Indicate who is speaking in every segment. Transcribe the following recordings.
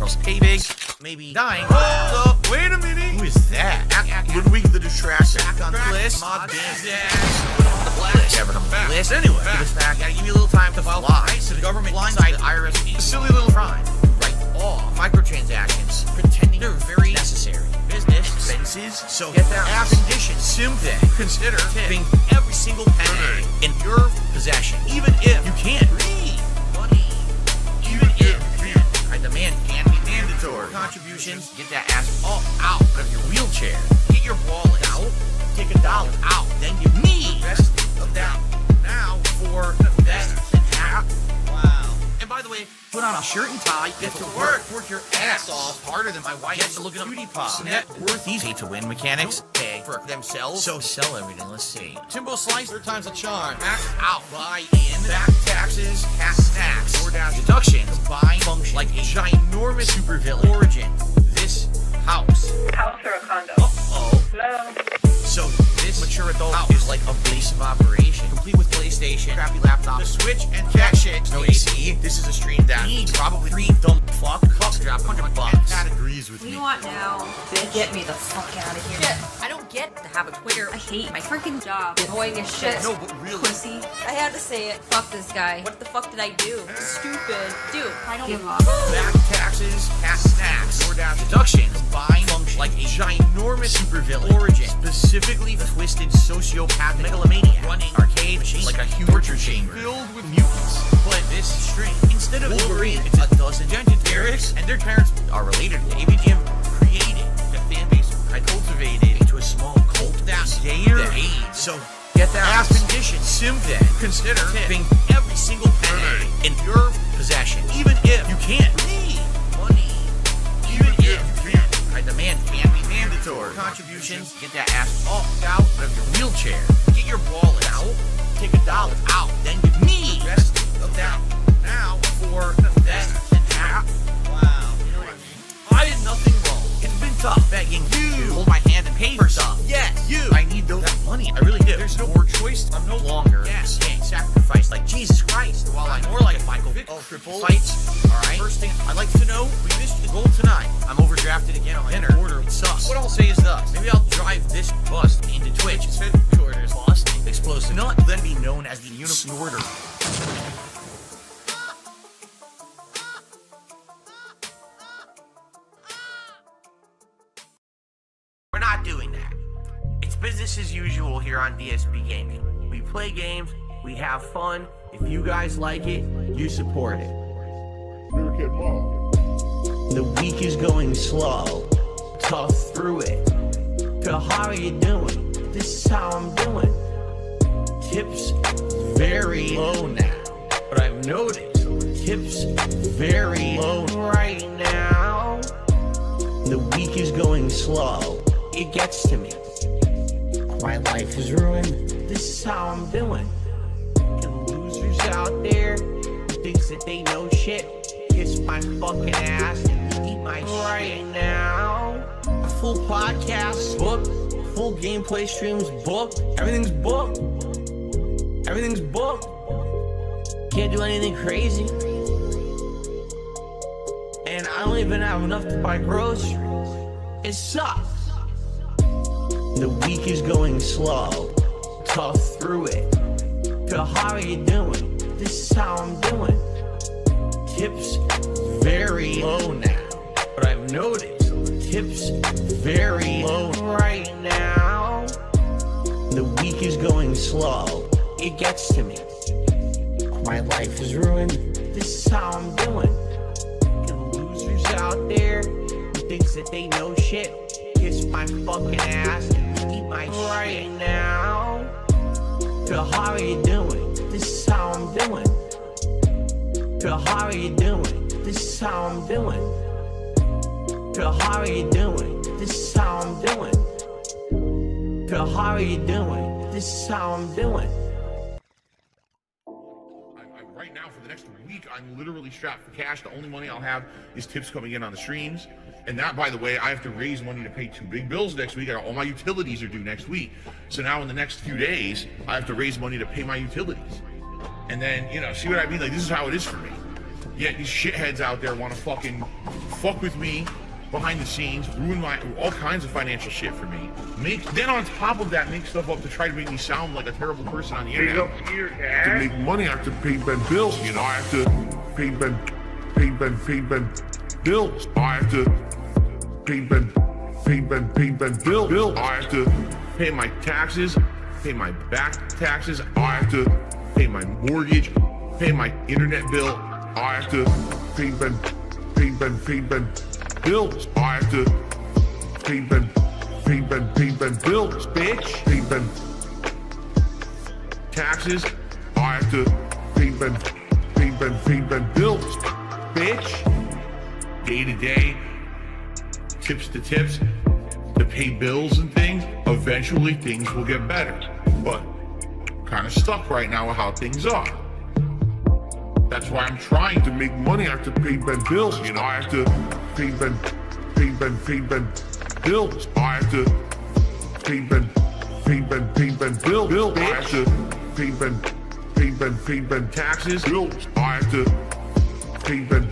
Speaker 1: professionals pay big, maybe dying. Hold up, wait a minute. Who is that? Ludwig the Distraction. Back on the list. Mod Never on the list. Anyway, to this fact, gotta give you a little time to file lie. So the government blindside the IRS is a silly little crime. Right off microtransactions, pretending they're very necessary. Business expenses. So get that ass condition. Simply consider tipping every single penny in your possession, even if you can't read money. Even if I demand can be mandatory contributions. Get that ass all out of your wheelchair. Get your wallet out. Take $1 out. Then give me the rest of that now for that app. Wow. And by the way, put on a shirt and tie, get to work your ass off harder than my wife gets to look at a beauty pop. Net worth these pay to win mechanics pay for themselves. So sell everything. Let's see. Timbo slice, 3 times a charm. Max out, buy in, back taxes, cash snacks, DoorDash deductions, combine function like a ginormous supervillain. Origin. This house.
Speaker 2: House or a condo?
Speaker 1: Uh-oh.
Speaker 2: Hello?
Speaker 1: So this mature adult house is like a base of operation, complete with PlayStation, crappy laptop, the Switch, and jack shit. No AC. This is a stream that needs probably 3 dumb fuck cups drop $100. That agrees with
Speaker 3: What do
Speaker 1: me.
Speaker 3: you want now? Bitch, get me the fuck out of here.
Speaker 4: Shit, I don't get to have a Twitter.
Speaker 3: I hate my freaking job. Annoying as shit.
Speaker 1: No, but really.
Speaker 3: Pussy. I had to say it. Fuck this guy. What the fuck did I do? Stupid. Dude, I don't give up.
Speaker 1: Back taxes, cash snacks, DoorDash deductions, combine function like a ginormous supervillain. Origin. Specifically twisted sociopath megalomaniac running arcade machine like a huge torture chamber filled with mutants. But this string, instead of Wolverine, it's a dozen Genetarics, and their parents are related. AVGM created a fan base I cultivated into a small cult that's gayer than AIDS. So get that ass condition. Simply consider tipping every single penny in your possession, even if you can't read money. Even if you can't. I demand can be mandatory contributions. Get that ass all out of your wheelchair. Get your wallet out. Take $1 out. Then give me the rest of that now for that app. Wow. You know what I mean? I did nothing wrong. It's been tough begging you to hold my hand and pay for stuff. Yes, you. I need that money. I really do. There's no more choice. I'm no longer getting sacrificed like Jesus Christ. While I'm more like Michael Vick. Triple fights. Alright. First thing I'd like to know, we missed the goal tonight. I'm overdrafted again on dinner. Order. It sucks. What I'll say is this. Maybe I'll drive this bus into Twitch. Its headquarters lost explosive. Not then be known as the Unicorn Order. We're not doing that. It's business as usual here on DSP Gaming. We play games, we have fun. If you guys like it, you support it. The week is going slow. Tough through it. So how are you doing? This is how I'm doing. Tips very low now. But I've noticed tips very low right now. The week is going slow. It gets to me. My life is ruined. This is how I'm doing. And losers out there who thinks that they know shit, kiss my fucking ass and eat my right now. A full podcast booked, full gameplay streams booked. Everything's booked. Everything's booked. Can't do anything crazy. And I don't even have enough to buy groceries. It sucks. The week is going slow. Tough through it. So how are you doing? This is how I'm doing. Tips very low now. But I've noticed tips very low right now. The week is going slow. It gets to me. My life is ruined. This is how I'm doing. And losers out there who thinks that they know shit, kiss my fucking ass and eat my right now. So how are you doing? This is how I'm doing. So how are you doing? This is how I'm doing. So how are you doing? This is how I'm doing. So how are you doing? This is how I'm doing.
Speaker 5: Right now, for the next week, I'm literally strapped for cash. The only money I'll have is tips coming in on the streams. And that, by the way, I have to raise money to pay 2 big bills next week. All my utilities are due next week. So now in the next few days, I have to raise money to pay my utilities. And then, you know, see what I mean? Like, this is how it is for me. Yet these shitheads out there want to fucking fuck with me behind the scenes, ruin my all kinds of financial shit for me. Then on top of that, make stuff up to try to make me sound like a terrible person on the internet.
Speaker 2: To make money, I have to pay Ben bills. You know, I have to pay Ben bills. I have to pay Ben bills. I have to
Speaker 5: Pay my taxes, pay my back taxes. I have to pay my mortgage, pay my internet bill.
Speaker 2: I have to pay Ben bills. I have to pay Ben bills,
Speaker 5: Bitch.
Speaker 2: Pay Ben
Speaker 5: Taxes,
Speaker 2: I have to pay Ben bills.
Speaker 5: bitch. Day to day, tips to tips, to pay bills and things. Eventually things will get better. But kind of stuck right now with how things are. That's why I'm trying to
Speaker 2: Make money, I have to pay Ben bills. You know, I have to pay Ben bills. I have to pay Ben bills. I have to pay Ben
Speaker 5: taxes,
Speaker 2: bills. I have to pay Ben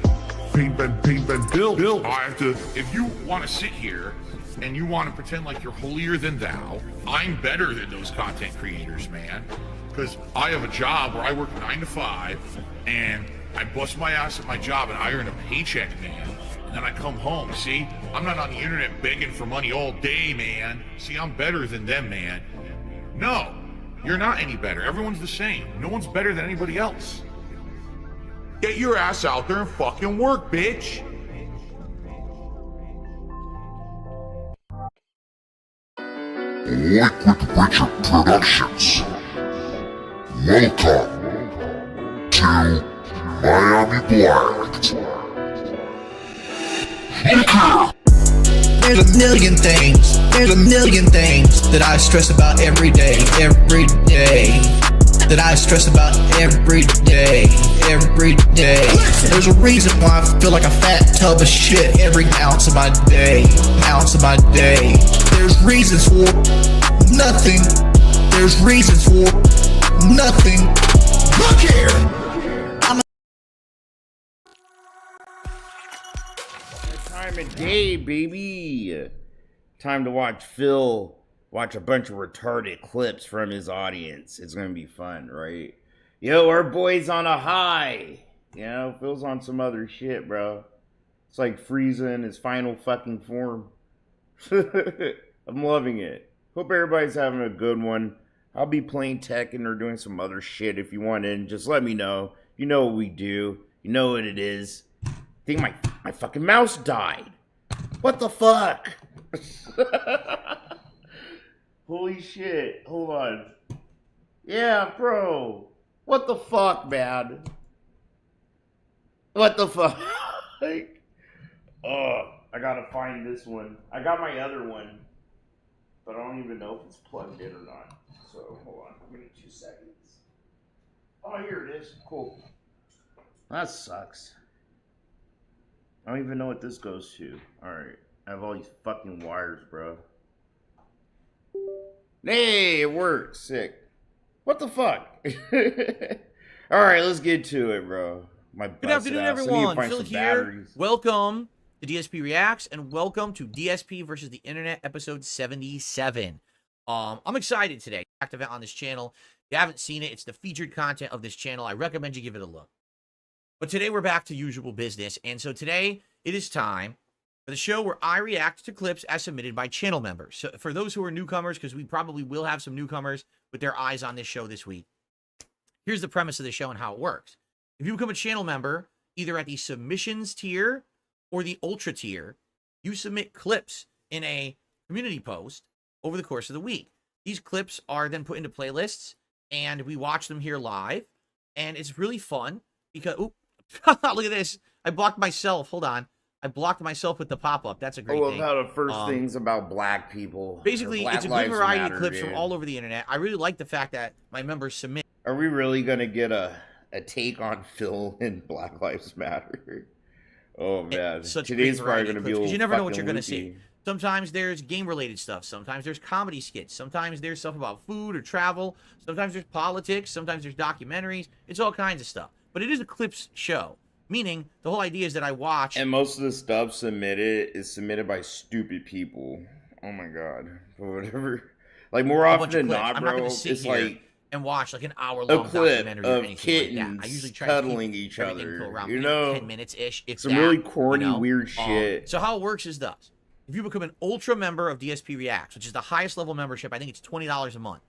Speaker 2: bills. I have to.
Speaker 5: if you want to sit here and you want to pretend like you're holier than thou, I'm better than those content creators, man. Because I have a job where I work 9 to 5 and I bust my ass at my job and I earn a paycheck, man. And then I come home. See, I'm not on the internet begging for money all day, man. See, I'm better than them, man. No, you're not any better. Everyone's the same. No one's better than anybody else. Get your ass out there and fucking work, bitch.
Speaker 6: Liquid Richard Productions. Welcome to Miami Blacked.
Speaker 7: There's a million things that I stress about every day. That I stress about every day. There's a reason why I feel like a fat tub of shit every ounce of my day. There's reasons for nothing. There's reasons for nothing. Look here.
Speaker 8: Time of day, baby. Time to watch Phil watch a bunch of retarded clips from his audience. It's gonna be fun, right? Yo, our boy's on a high. You know, Phil's on some other shit, bro. It's like Frieza in his final fucking form. I'm loving it. Hope everybody's having a good one. I'll be playing Tekken or doing some other shit if you want in. Just let me know. You know what we do. You know what it is. I think my fucking mouse died. What the fuck? Holy shit. Hold on. Yeah, bro. What the fuck, man? What the fuck? Oh, I gotta find this one. I got my other one, but I don't even know if it's plugged in or not. So, hold on. Give me 2 seconds. Oh, here it is. Cool. That sucks. I don't even know what this goes to. Alright. I have all these fucking wires, bro. Hey, it works. Sick. What the fuck? Alright, let's get to it, bro.
Speaker 1: Good afternoon, everyone. Phil here.
Speaker 8: Batteries.
Speaker 1: Welcome to DSP Reacts, and welcome to DSP versus the Internet, episode 77. I'm excited today. Active on this channel. If you haven't seen it, it's the featured content of this channel. I recommend you give it a look. But today we're back to usual business, and so today it is time for the show where I react to clips as submitted by channel members. So for those who are newcomers, because we probably will have some newcomers with their eyes on this show this week, here's the premise of the show and how it works. If you become a channel member, either at the submissions tier or the ultra tier, you submit clips in a community post over the course of the week. These clips are then put into playlists, and we watch them here live, and it's really fun because, look at this. I blocked myself. Hold on. I blocked myself with the pop-up. That's a great thing.
Speaker 8: How the first things about black people.
Speaker 1: Basically, it's a good variety of clips from all over the internet. I really like the fact that my members submit.
Speaker 8: Are we really going to get a take on Phil and Black Lives Matter? Oh, man. Today's probably going to be a little
Speaker 1: you never know what you're going to
Speaker 8: loopy.
Speaker 1: see. Sometimes there's game-related stuff. Sometimes there's comedy skits. Sometimes there's stuff about food or travel. Sometimes there's politics. Sometimes there's documentaries. It's all kinds of stuff. But it is a clips show. Meaning, the whole idea is that I watch.
Speaker 8: And most of the stuff submitted is submitted by stupid people. Oh my god. But whatever. Like, more often than not,
Speaker 1: I'm not
Speaker 8: bro,
Speaker 1: gonna sit
Speaker 8: it's
Speaker 1: here
Speaker 8: like
Speaker 1: and watch like an hour-long
Speaker 8: a clip
Speaker 1: documentary or
Speaker 8: of
Speaker 1: anything like that. I usually
Speaker 8: kittens
Speaker 1: try to keep
Speaker 8: cuddling each
Speaker 1: everything
Speaker 8: other.
Speaker 1: to around
Speaker 8: You know?
Speaker 1: 10 minutes-ish. If
Speaker 8: Some
Speaker 1: that,
Speaker 8: really corny,
Speaker 1: you know?
Speaker 8: weird shit.
Speaker 1: So how it works is thus. If you become an ultra member of DSP Reacts, which is the highest level membership, I think it's $20 a month,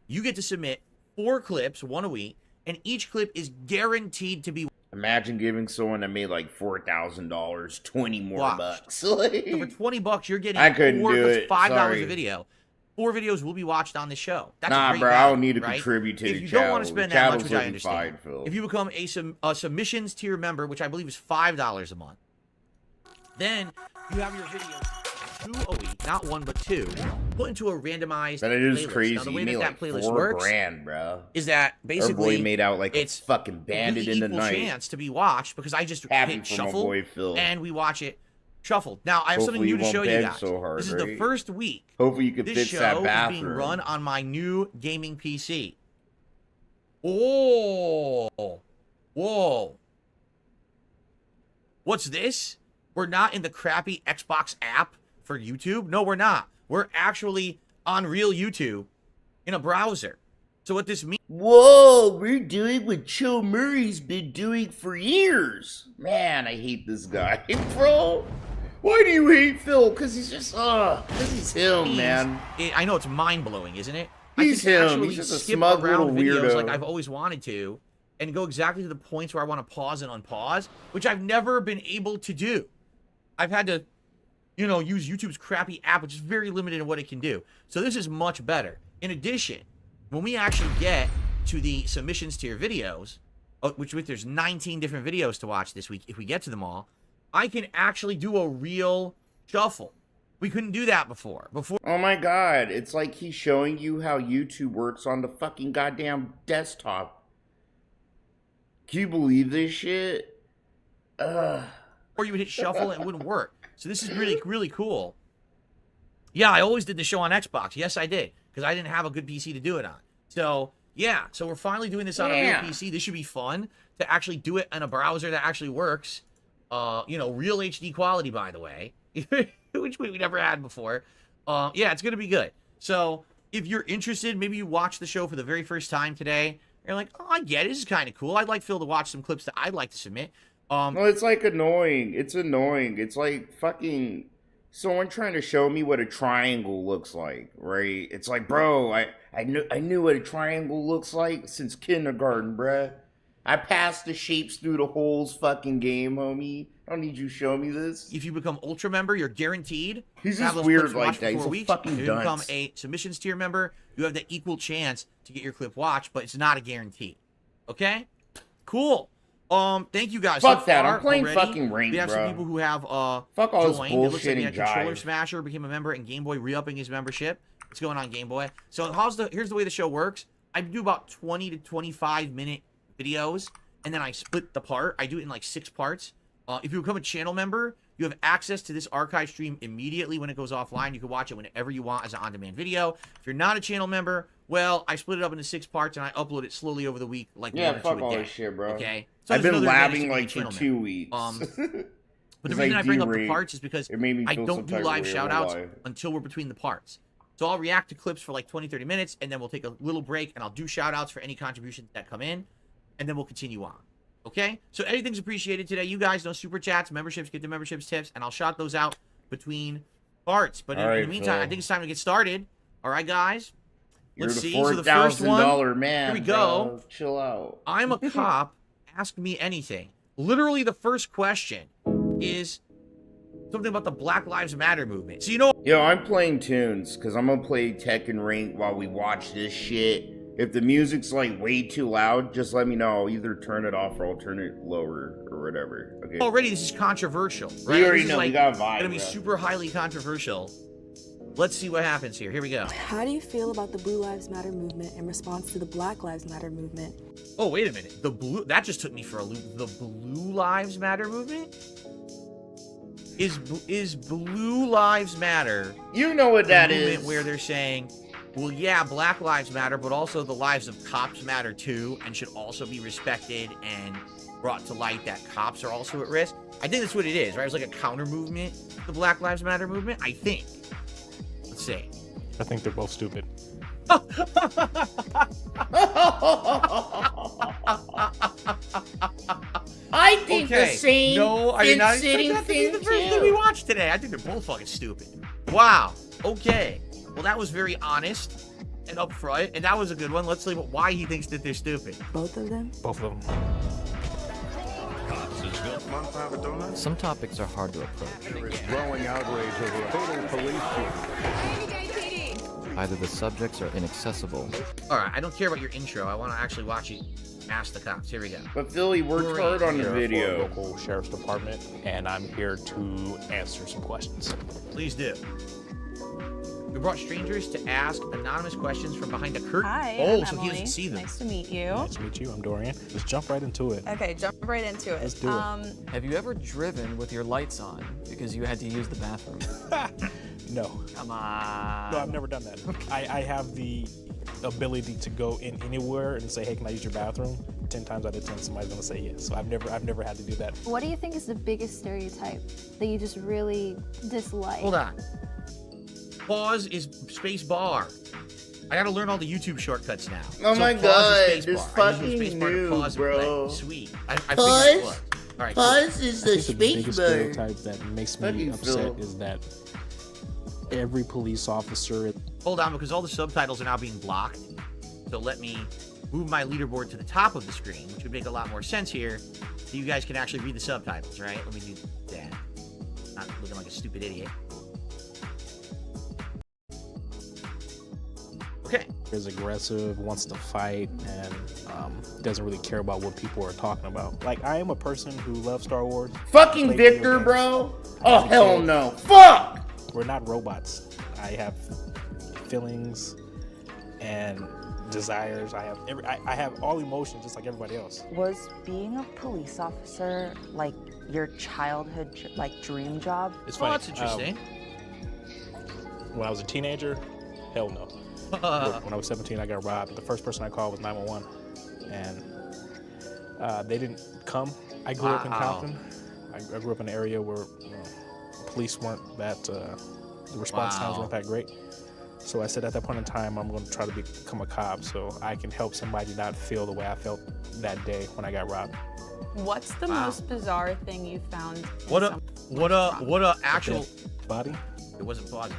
Speaker 1: you get to submit 4 clips, 1 a week, and each clip is guaranteed to be
Speaker 8: Imagine giving someone that made like $4,000 20 more
Speaker 1: watched.
Speaker 8: bucks.
Speaker 1: So for $20, you're getting
Speaker 8: I couldn't do
Speaker 1: that's
Speaker 8: it.
Speaker 1: $5
Speaker 8: Sorry.
Speaker 1: a video. 4 videos will be watched on the show. That's a
Speaker 8: Nah,
Speaker 1: great
Speaker 8: bro, I
Speaker 1: value,
Speaker 8: don't need to
Speaker 1: right?
Speaker 8: contribute to
Speaker 1: if
Speaker 8: the
Speaker 1: you
Speaker 8: channel.
Speaker 1: don't want to spend
Speaker 8: The
Speaker 1: that much,
Speaker 8: channel's
Speaker 1: which I
Speaker 8: looking
Speaker 1: understand.
Speaker 8: fine, Phil.
Speaker 1: If you become a submissions tier member, which I believe is $5 a month, then you have your videos 2 a week, not 1 but 2, put into a randomized
Speaker 8: That is
Speaker 1: playlist.
Speaker 8: crazy.
Speaker 1: Now, the way
Speaker 8: You made
Speaker 1: that
Speaker 8: like
Speaker 1: playlist
Speaker 8: $4
Speaker 1: works
Speaker 8: grand, bro.
Speaker 1: is that
Speaker 8: Our
Speaker 1: basically
Speaker 8: boy made out like
Speaker 1: it's
Speaker 8: a fucking bandit
Speaker 1: really
Speaker 8: in the
Speaker 1: equal
Speaker 8: night.
Speaker 1: chance to be watched because I just
Speaker 8: Happy
Speaker 1: hit
Speaker 8: for my
Speaker 1: shuffle
Speaker 8: boy Phil.
Speaker 1: and we watch it shuffled. Now I have something
Speaker 8: Hopefully
Speaker 1: new
Speaker 8: you
Speaker 1: to
Speaker 8: won't
Speaker 1: show you
Speaker 8: beg
Speaker 1: guys.
Speaker 8: so hard,
Speaker 1: This is the
Speaker 8: right?
Speaker 1: first week.
Speaker 8: Hopefully you can
Speaker 1: This
Speaker 8: fix
Speaker 1: show
Speaker 8: that
Speaker 1: is
Speaker 8: bathroom.
Speaker 1: being run on my new gaming PC. Oh, whoa! What's this? We're not in the crappy Xbox app for YouTube. No, we're not. We're actually on real YouTube in a browser. So what this means?
Speaker 8: Whoa, we're doing what Chill Murray's been doing for years. Man, I hate this guy, bro. Why do you hate Phil? Because he's just, because he's him, man.
Speaker 1: I know it's mind-blowing, isn't it?
Speaker 8: He's
Speaker 1: I can
Speaker 8: him.
Speaker 1: actually
Speaker 8: He's just a
Speaker 1: skip
Speaker 8: smug
Speaker 1: around
Speaker 8: little
Speaker 1: videos
Speaker 8: weirdo.
Speaker 1: like I've always wanted to and go exactly to the points where I want to pause and unpause, which I've never been able to do. I've had to, you know, use YouTube's crappy app, which is very limited in what it can do. So this is much better. In addition, when we actually get to the submissions tier videos, which there's 19 different videos to watch this week, if we get to them all, I can actually do a real shuffle. We couldn't do that before.
Speaker 8: Oh my god, it's like he's showing you how YouTube works on the fucking goddamn desktop. Can you believe this shit?
Speaker 1: Or you would hit shuffle and it wouldn't work. So this is really, really cool. Yeah, I always did the show on Xbox. Yes, I did. Because I didn't have a good PC to do it on. So, yeah. So we're finally doing this on a real PC. This should be fun to actually do it in a browser that actually works. You know, real HD quality, by the way. Which we never had before. Yeah, it's going to be good. So, if you're interested, maybe you watch the show for the very first time today. You're like, oh, I get it. This is kind of cool. I'd like Phil to watch some clips that I'd like to submit.
Speaker 8: No, it's like annoying. It's annoying. It's like fucking someone trying to show me what a triangle looks like, right? It's like, bro, I knew what a triangle looks like since kindergarten, bruh. I passed the shapes through the holes fucking game, homie. I don't need you to show me this.
Speaker 1: If you become Ultra member, you're guaranteed.
Speaker 8: He's
Speaker 1: to have
Speaker 8: just
Speaker 1: those
Speaker 8: weird
Speaker 1: clips
Speaker 8: like
Speaker 1: watched
Speaker 8: that.
Speaker 1: for
Speaker 8: He's
Speaker 1: 4
Speaker 8: a
Speaker 1: weeks.
Speaker 8: fucking
Speaker 1: If you become
Speaker 8: dunce.
Speaker 1: a submissions tier member, you have the equal chance to get your clip watched, but it's not a guarantee. Okay? Cool. Thank you guys.
Speaker 8: Fuck
Speaker 1: so
Speaker 8: that.
Speaker 1: far
Speaker 8: I'm playing
Speaker 1: already,
Speaker 8: fucking ranked,
Speaker 1: we have
Speaker 8: bro.
Speaker 1: some people who have
Speaker 8: Fuck all this
Speaker 1: joined. It looks like we
Speaker 8: bullshitting
Speaker 1: had Controller
Speaker 8: jive.
Speaker 1: Smasher became a member and Game Boy re-upping his membership. It's going on Game Boy. So here's the way the show works. I do about 20 to 25 minute videos, and then I split the part. I do it in like 6 parts. If you become a channel member, you have access to this archive stream immediately when it goes offline. You can watch it whenever you want as an on-demand video. If you're not a channel member, well, I split it up into 6 parts and I upload it slowly over the week, like
Speaker 8: Yeah,
Speaker 1: 1 or 2
Speaker 8: fuck
Speaker 1: a
Speaker 8: all
Speaker 1: day.
Speaker 8: this shit, bro.
Speaker 1: Okay, so
Speaker 8: I've
Speaker 1: there's
Speaker 8: been
Speaker 1: another advantage to
Speaker 8: labbing
Speaker 1: being a
Speaker 8: like for
Speaker 1: channel
Speaker 8: 2
Speaker 1: member.
Speaker 8: weeks.
Speaker 1: But the
Speaker 8: It's
Speaker 1: reason
Speaker 8: like
Speaker 1: I bring up the
Speaker 8: D-rate.
Speaker 1: parts is because
Speaker 8: It made me
Speaker 1: I
Speaker 8: feel
Speaker 1: don't
Speaker 8: some
Speaker 1: do
Speaker 8: type of
Speaker 1: live
Speaker 8: way, I
Speaker 1: shout
Speaker 8: won't
Speaker 1: outs
Speaker 8: lie.
Speaker 1: until we're between the parts. So I'll react to clips for like 20-30 minutes, and then we'll take a little break, and I'll do shout outs for any contributions that come in, and then we'll continue on. Okay? So anything's appreciated today. You guys know super chats, memberships, get the memberships tips, and I'll shout those out between parts. But in the meantime, I think it's time to get started. All right, guys?
Speaker 8: You're
Speaker 1: Let's
Speaker 8: the
Speaker 1: see. So the first
Speaker 8: $4,000
Speaker 1: one,
Speaker 8: man.
Speaker 1: here we go.
Speaker 8: Bro. Chill out.
Speaker 1: I'm a cop. Ask me anything. Literally, the first question is something about the Black Lives Matter movement. So you know,
Speaker 8: Yo, I'm playing tunes because I'm gonna play Tekken Rank while we watch this shit. If the music's like way too loud, just let me know. I'll either turn it off or I'll turn it lower or whatever. Okay.
Speaker 1: already this is controversial, right?
Speaker 8: You already
Speaker 1: This is
Speaker 8: know, we
Speaker 1: like
Speaker 8: got a vibe,
Speaker 1: gonna be
Speaker 8: bro.
Speaker 1: super highly controversial. Let's see what happens here. Here we go.
Speaker 9: How do you feel about the Blue Lives Matter movement in response to the Black Lives Matter movement?
Speaker 1: Oh, wait a minute. That just took me for a loop. The Blue Lives Matter movement? Is Blue Lives Matter
Speaker 8: You know what that
Speaker 1: movement
Speaker 8: is.
Speaker 1: where they're saying well, yeah, Black Lives Matter, but also the lives of cops matter too, and should also be respected and brought to light that cops are also at risk. I think that's what it is, right? It's like a counter movement to the Black Lives Matter movement, I think. Let's see.
Speaker 10: I think they're both stupid.
Speaker 8: I think the
Speaker 1: Okay.
Speaker 8: same.
Speaker 1: No, I did not expect
Speaker 8: sitting
Speaker 1: that to be the
Speaker 8: thing
Speaker 1: first thing we watched today. I think they're both fucking stupid. Wow. Okay. Well, that was very honest and upfront, and that was a good one. Let's see why he thinks that they're stupid.
Speaker 9: Both of them?
Speaker 10: Both of them.
Speaker 11: Some topics are hard to approach.
Speaker 2: Growing outrage over a fatal police shooting.
Speaker 11: Either the subjects are inaccessible.
Speaker 1: All right, I don't care about your intro. I want to actually watch you ask the cops. Here we go.
Speaker 8: But Philly worked hard on the
Speaker 10: Here for
Speaker 8: video.
Speaker 10: local sheriff's department, and I'm here to answer some questions.
Speaker 1: Please do. We brought strangers to ask anonymous questions from behind a curtain.
Speaker 12: Hi,
Speaker 1: oh,
Speaker 12: I'm
Speaker 1: so
Speaker 12: Emily.
Speaker 1: he doesn't see them.
Speaker 12: Nice to meet you.
Speaker 10: Nice to meet you. I'm Dorian. Let's jump right into it.
Speaker 12: Okay, jump right into it.
Speaker 10: Let's do it.
Speaker 11: Have you ever driven with your lights on because you had to use the bathroom?
Speaker 10: No.
Speaker 11: Come on.
Speaker 10: No, I've never done that. I have the ability to go in anywhere and say, hey, can I use your bathroom? 10 times out of 10, somebody's gonna say yes. So I've never had to do that.
Speaker 13: What do you think is the biggest stereotype that you just really dislike?
Speaker 1: Hold on. Pause is space bar. I gotta learn all the YouTube shortcuts now.
Speaker 8: Oh
Speaker 1: So
Speaker 8: my
Speaker 1: pause
Speaker 8: God,
Speaker 1: is space
Speaker 8: this
Speaker 1: bar. I use
Speaker 8: fucking
Speaker 1: space bar to
Speaker 8: new,
Speaker 1: pause and
Speaker 8: bro.
Speaker 1: play. Sweet. I figured
Speaker 8: Pause?
Speaker 1: it was. All right.
Speaker 8: Pause is
Speaker 10: I
Speaker 8: the
Speaker 10: think the biggest
Speaker 8: space bar.
Speaker 10: stereotype that makes
Speaker 8: How do
Speaker 10: me
Speaker 8: you
Speaker 10: upset
Speaker 8: feel?
Speaker 10: is that every police officer.
Speaker 1: Hold on, because all the subtitles are now being blocked. So let me move my leaderboard to the top of the screen, which would make a lot more sense here, so you guys can actually read the subtitles, right? Let me do that. Not looking like a stupid idiot. Okay.
Speaker 10: Is aggressive, wants to fight, and doesn't really care about what people are talking about. Like, I am a person who loves Star Wars.
Speaker 8: Fucking
Speaker 10: Play video
Speaker 8: Victor,
Speaker 10: games.
Speaker 8: bro. Oh,
Speaker 10: As a
Speaker 8: hell
Speaker 10: kid.
Speaker 8: no. Fuck!
Speaker 10: We're not robots. I have feelings and desires. I have all emotions just like everybody else.
Speaker 9: Was being a police officer like your childhood dream job?
Speaker 10: It's
Speaker 1: Well,
Speaker 10: funny.
Speaker 1: that's interesting.
Speaker 10: When I was a teenager, hell no. When I was 17, I got robbed. The first person I called was 911, and they didn't come. I grew up in Compton. I grew up in an area where police weren't that, the response times weren't that great. So I said at that point in time, I'm going to try to become a cop so I can help somebody not feel the way I felt that day when I got robbed.
Speaker 12: What's the most bizarre thing you found? in
Speaker 1: What a
Speaker 12: someone's
Speaker 1: actual
Speaker 10: body?
Speaker 1: It wasn't body.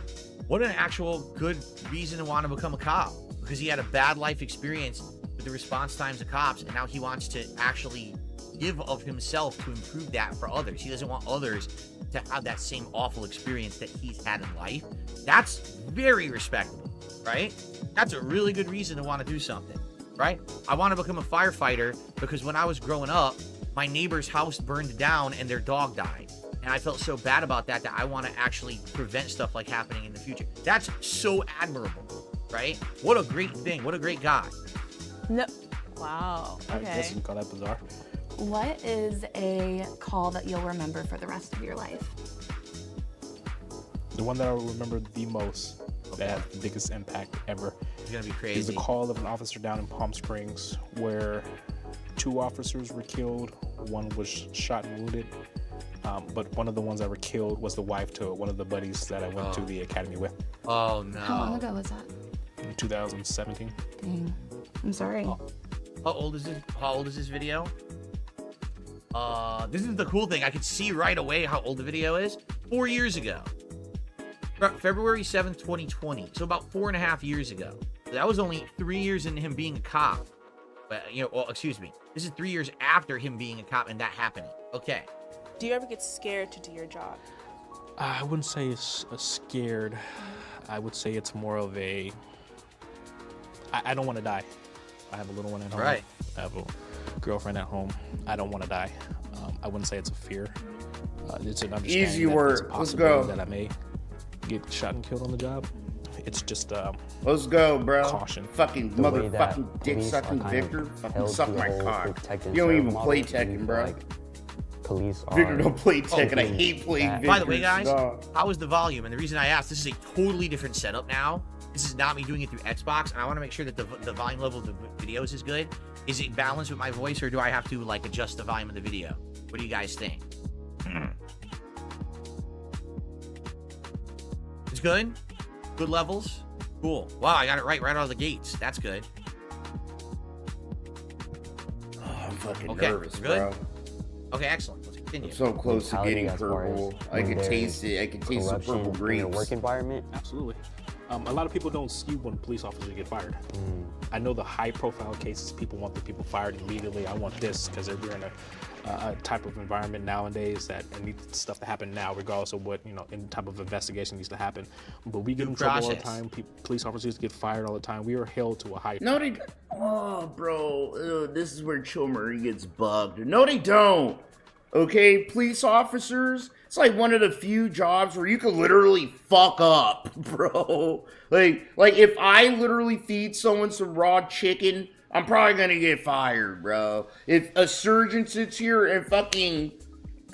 Speaker 1: What an actual good reason to want to become a cop, because he had a bad life experience with the response times of cops, and now he wants to actually give of himself to improve that for others. He doesn't want others to have that same awful experience that he's had in life. That's very respectable, right? That's a really good reason to want to do something, right? I want to become a firefighter because when I was growing up, my neighbor's house burned down and their dog died. And I felt so bad about that I want to actually prevent stuff like happening in the future. That's so admirable, right? What a great thing. What a great guy.
Speaker 12: No. Wow.
Speaker 10: I guess you
Speaker 12: Okay.
Speaker 10: call that bizarre.
Speaker 13: What is a call that you'll remember for the rest of your life?
Speaker 10: The one that I remember the most, that had the biggest impact ever,
Speaker 1: It's going to be
Speaker 10: is
Speaker 1: crazy.
Speaker 10: the call of an officer down in Palm Springs where 2 officers were killed, 1 was shot and wounded, but one of the ones that were killed was the wife to one of the buddies that I went to the academy with.
Speaker 1: Oh, no.
Speaker 13: How long ago was that?
Speaker 10: In 2017.
Speaker 13: Dang. I'm sorry.
Speaker 1: How old is this? How old is this video? This is the cool thing. I could see right away how old the video is. 4 years ago. February 7th, 2020. So about 4.5 years ago. That was only 3 years into him being a cop. But, well, excuse me. This is 3 years after him being a cop and that happening. Okay.
Speaker 12: Do you ever get scared to do your job?
Speaker 10: I wouldn't say it's scared. I would say it's more of a, I don't want to die. I have a little one at home.
Speaker 1: Right.
Speaker 10: I have a girlfriend at home. I don't want to die. I wouldn't say it's a fear. It's an understanding
Speaker 8: Easy
Speaker 10: that
Speaker 8: work.
Speaker 10: there's a
Speaker 8: Let's
Speaker 10: possibility
Speaker 8: go.
Speaker 10: that I may get shot and killed on the job. It's just
Speaker 8: Let's go, bro.
Speaker 10: Caution.
Speaker 8: Fucking
Speaker 11: The way that
Speaker 8: motherfucking dick
Speaker 11: police
Speaker 8: sucking
Speaker 11: are kind of
Speaker 8: Victor. Fucking
Speaker 11: held
Speaker 8: suck
Speaker 11: to
Speaker 8: my
Speaker 11: the whole
Speaker 8: cock.
Speaker 11: Tekken
Speaker 8: You don't
Speaker 11: server
Speaker 8: even
Speaker 11: model.
Speaker 8: play
Speaker 11: I
Speaker 8: Tekken,
Speaker 11: believe,
Speaker 8: bro.
Speaker 11: like, police
Speaker 8: Victor
Speaker 11: are
Speaker 8: don't play Tekken. I
Speaker 11: hoping
Speaker 8: hate playing
Speaker 11: that-
Speaker 8: Victor.
Speaker 1: By the way, guys,
Speaker 8: Stop.
Speaker 1: how is the volume? And the reason I asked, this is a totally different setup now. this is not me doing it through Xbox, and I want to make sure that the volume level of the videos is good. Is it balanced with my voice, or do I have to like adjust the volume of the video? What do you guys think? It's good? Good levels? Cool. Wow, I got it right out of the gates. That's good.
Speaker 8: Oh, I'm fucking
Speaker 1: Okay,
Speaker 8: nervous,
Speaker 1: good?
Speaker 8: bro.
Speaker 1: Okay, excellent. Let's continue.
Speaker 8: I'm so close to getting purple. I can taste it. I can taste the purple grapes.
Speaker 14: Work environment.
Speaker 10: Absolutely. A lot of people don't see when police officers get fired. I know the high-profile cases, people want the people fired immediately. I want this because we're in a type of environment nowadays that it needs stuff to happen now, regardless of what any type of investigation needs to happen. But we get in trouble all the time. Police officers get fired all the time. We are held to a high.
Speaker 8: No, they. Oh, bro, this is where Chill Murray gets bugged. No, they don't. Okay, police officers, it's like one of the few jobs where you can literally fuck up, bro. Like if I literally feed someone some raw chicken, I'm probably gonna get fired, bro. If a surgeon sits here and fucking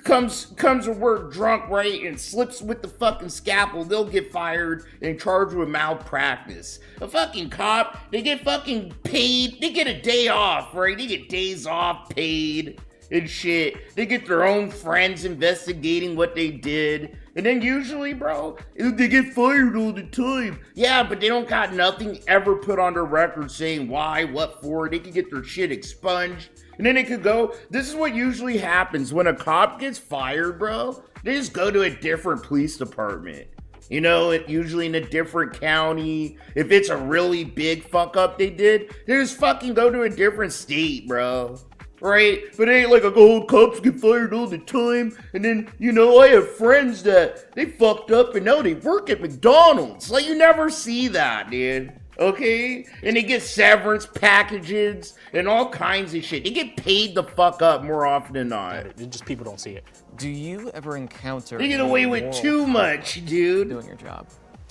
Speaker 8: comes to work drunk, right, and slips with the fucking scalpel, they'll get fired and charged with malpractice. A fucking cop, they get fucking paid, they get a day off, right? They get days off paid and shit. They get their own friends investigating what they did. And then usually, bro, they get fired all the time. Yeah, but they don't got nothing ever put on their record saying why, what for. They can get their shit expunged. And then they could go. This is what usually happens when a cop gets fired, bro. They just go to a different police department. Usually in a different county. If it's a really big fuck up they did, they just fucking go to a different state, bro. Right? But it ain't like cops get fired all the time. And then, I have friends that they fucked up and now they work at McDonald's. Like, you never see that, dude. Okay? And they get severance packages and all kinds of shit. They get paid the fuck up more often than not.
Speaker 10: It just people don't see it.
Speaker 11: Do you ever encounter...
Speaker 8: They get away with too much, dude.
Speaker 11: Doing your job.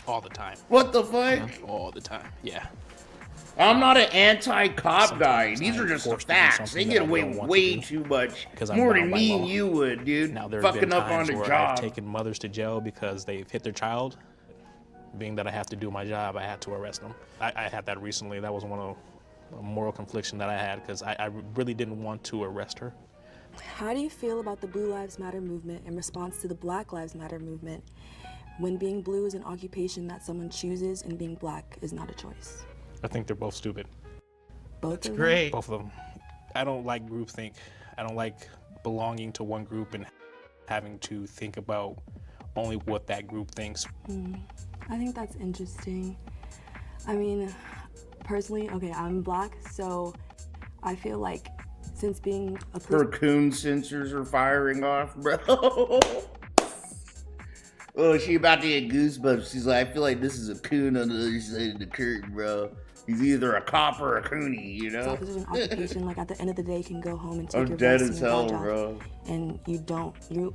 Speaker 10: All the time.
Speaker 8: What the fuck?
Speaker 10: Yeah. All the time, yeah.
Speaker 8: I'm not an anti-cop guy. These are just the facts. They get away with way too much. More than me and you would, dude.
Speaker 10: Now, there
Speaker 8: fucking up on the
Speaker 10: where
Speaker 8: job.
Speaker 10: I've taken mothers to jail because they've hit their child. Being that I have to do my job, I had to arrest them. I had that recently. That was one of a moral confliction that I had because I really didn't want to arrest her.
Speaker 15: How do you feel about the Blue Lives Matter movement in response to the Black Lives Matter movement when being blue is an occupation that someone chooses and being black is not a choice?
Speaker 10: I think they're both stupid.
Speaker 15: Both of them?
Speaker 1: Great.
Speaker 10: Both of them. I don't like groupthink. I don't like belonging to one group and having to think about only what that group thinks.
Speaker 15: I think that's interesting. I mean, personally, okay, I'm black, so I feel like since being a
Speaker 8: Her coon sensors are firing off, bro. Oh, she about to get goosebumps. She's like, I feel like this is a coon on the other side of the curtain, bro. He's either a cop or a coonie,
Speaker 15: So if it's an occupation, like at the end of the day, you can go home and take
Speaker 8: I'm
Speaker 15: your
Speaker 8: dead
Speaker 15: vest
Speaker 8: as
Speaker 15: and your
Speaker 8: hell,
Speaker 15: badge off,
Speaker 8: bro.
Speaker 15: and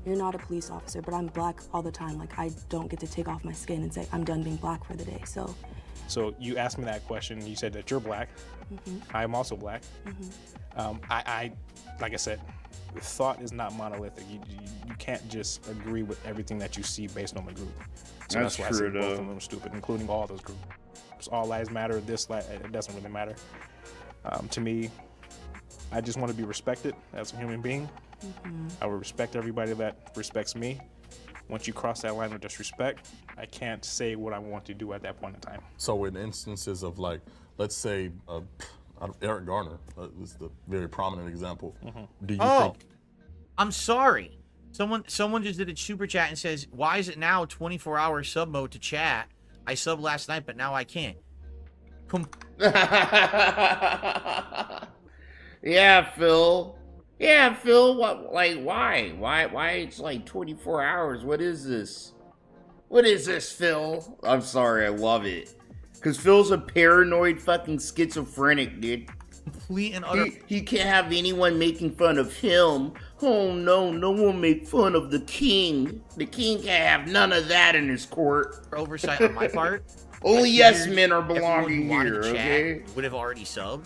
Speaker 15: you're not a police officer, but I'm black all the time. Like, I don't get to take off my skin and say, I'm done being black for the day, so.
Speaker 10: So you asked me that question, you said that you're black. I'm also black. I like I said, thought is not monolithic. You can't just agree with everything that you see based on the group. So that's why I say both of them are stupid, including all those groups. All lives matter, it doesn't really matter. To me, I just want to be respected as a human being. I will respect everybody that respects me. Once you cross that line of disrespect, I can't say what I want to do at that point in time.
Speaker 16: So in instances of, like, let's say Eric Garner is the very prominent example. Do you think?
Speaker 1: I'm sorry. Someone just did a super chat and says, why is it now 24-hour sub mode to chat? I subbed last night, but now I can't.
Speaker 8: Yeah, Phil. Yeah, Phil. What? Like, why? Why? It's like 24 hours. What is this? What is this, Phil? I'm sorry. I love it. Cause Phil's a paranoid fucking schizophrenic, dude.
Speaker 1: Complete and utter.
Speaker 8: He can't have anyone making fun of him. Oh no, no one make fun of the king. The king can't have none of that in his court.
Speaker 1: Oversight on my part.
Speaker 8: Only yes men are belonging here, okay?
Speaker 1: Would have already subbed.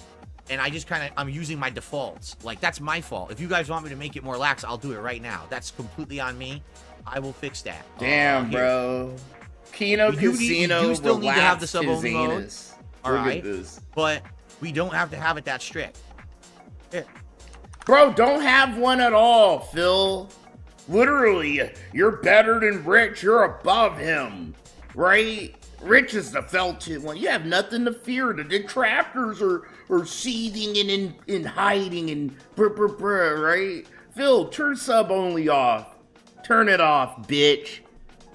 Speaker 1: And I just I'm using my defaults. Like, that's my fault. If you guys want me to make it more lax, I'll do it right now. That's completely on me. I will fix that.
Speaker 8: Damn, bro. Kino
Speaker 1: We do still need to have the
Speaker 8: relaxed
Speaker 1: sub
Speaker 8: his
Speaker 1: only mode.
Speaker 8: anus.
Speaker 1: All
Speaker 8: Look at
Speaker 1: right,
Speaker 8: this.
Speaker 1: but we don't have to have it that strict. Yeah.
Speaker 8: Bro, don't have one at all, Phil. Literally, you're better than Rich. You're above him, right? Rich is the felt-it one. You have nothing to fear. The detractors are seething and in hiding and right? Phil, turn sub only off. Turn it off, bitch.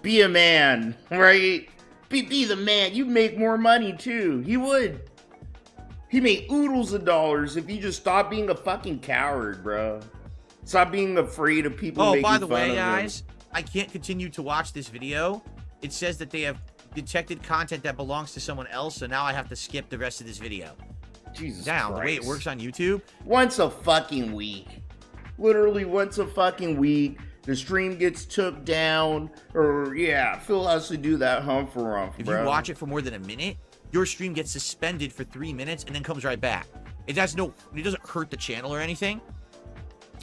Speaker 8: Be a man, right? Be the man. You'd make more money too. He would. He made oodles of dollars if you just stop being a fucking coward, bro. Stop being afraid of people making fun of him.
Speaker 1: Oh, by the way, guys, I can't continue to watch this video. It says that they have detected content that belongs to someone else, so now I have to skip the rest of this video.
Speaker 8: Jesus
Speaker 1: Now,
Speaker 8: Christ.
Speaker 1: the way it works on YouTube.
Speaker 8: Once a fucking week. Literally once a fucking week. The stream gets took down. Or, yeah, Phil has to do that hump-a-rump,
Speaker 1: If
Speaker 8: bro.
Speaker 1: you watch it for more than a minute, your stream gets suspended for 3 minutes and then comes right back. It doesn't hurt the channel or anything.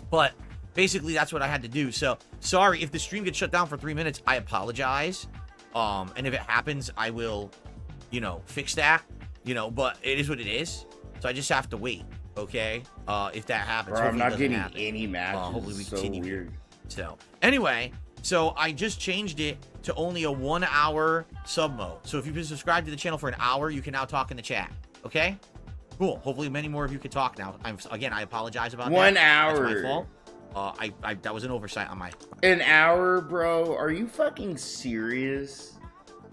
Speaker 1: But basically, that's what I had to do. So, sorry, if the stream gets shut down for 3 minutes, I apologize. And if it happens, I will, fix that. But it is what it is. So I just have to wait, okay? If that happens.
Speaker 8: Bro, I'm not getting
Speaker 1: happen.
Speaker 8: any matches.
Speaker 1: Hopefully we
Speaker 8: so
Speaker 1: continue.
Speaker 8: weird.
Speaker 1: So, anyway, I just changed it to only a 1 hour sub mode. So if you've been subscribed to the channel for an hour, you can now talk in the chat. Okay? Cool. Hopefully many more of you can talk now. I apologize about that.
Speaker 8: 1 hour.
Speaker 1: That's my fault. That was an oversight on my...
Speaker 8: An hour, bro? Are you fucking serious?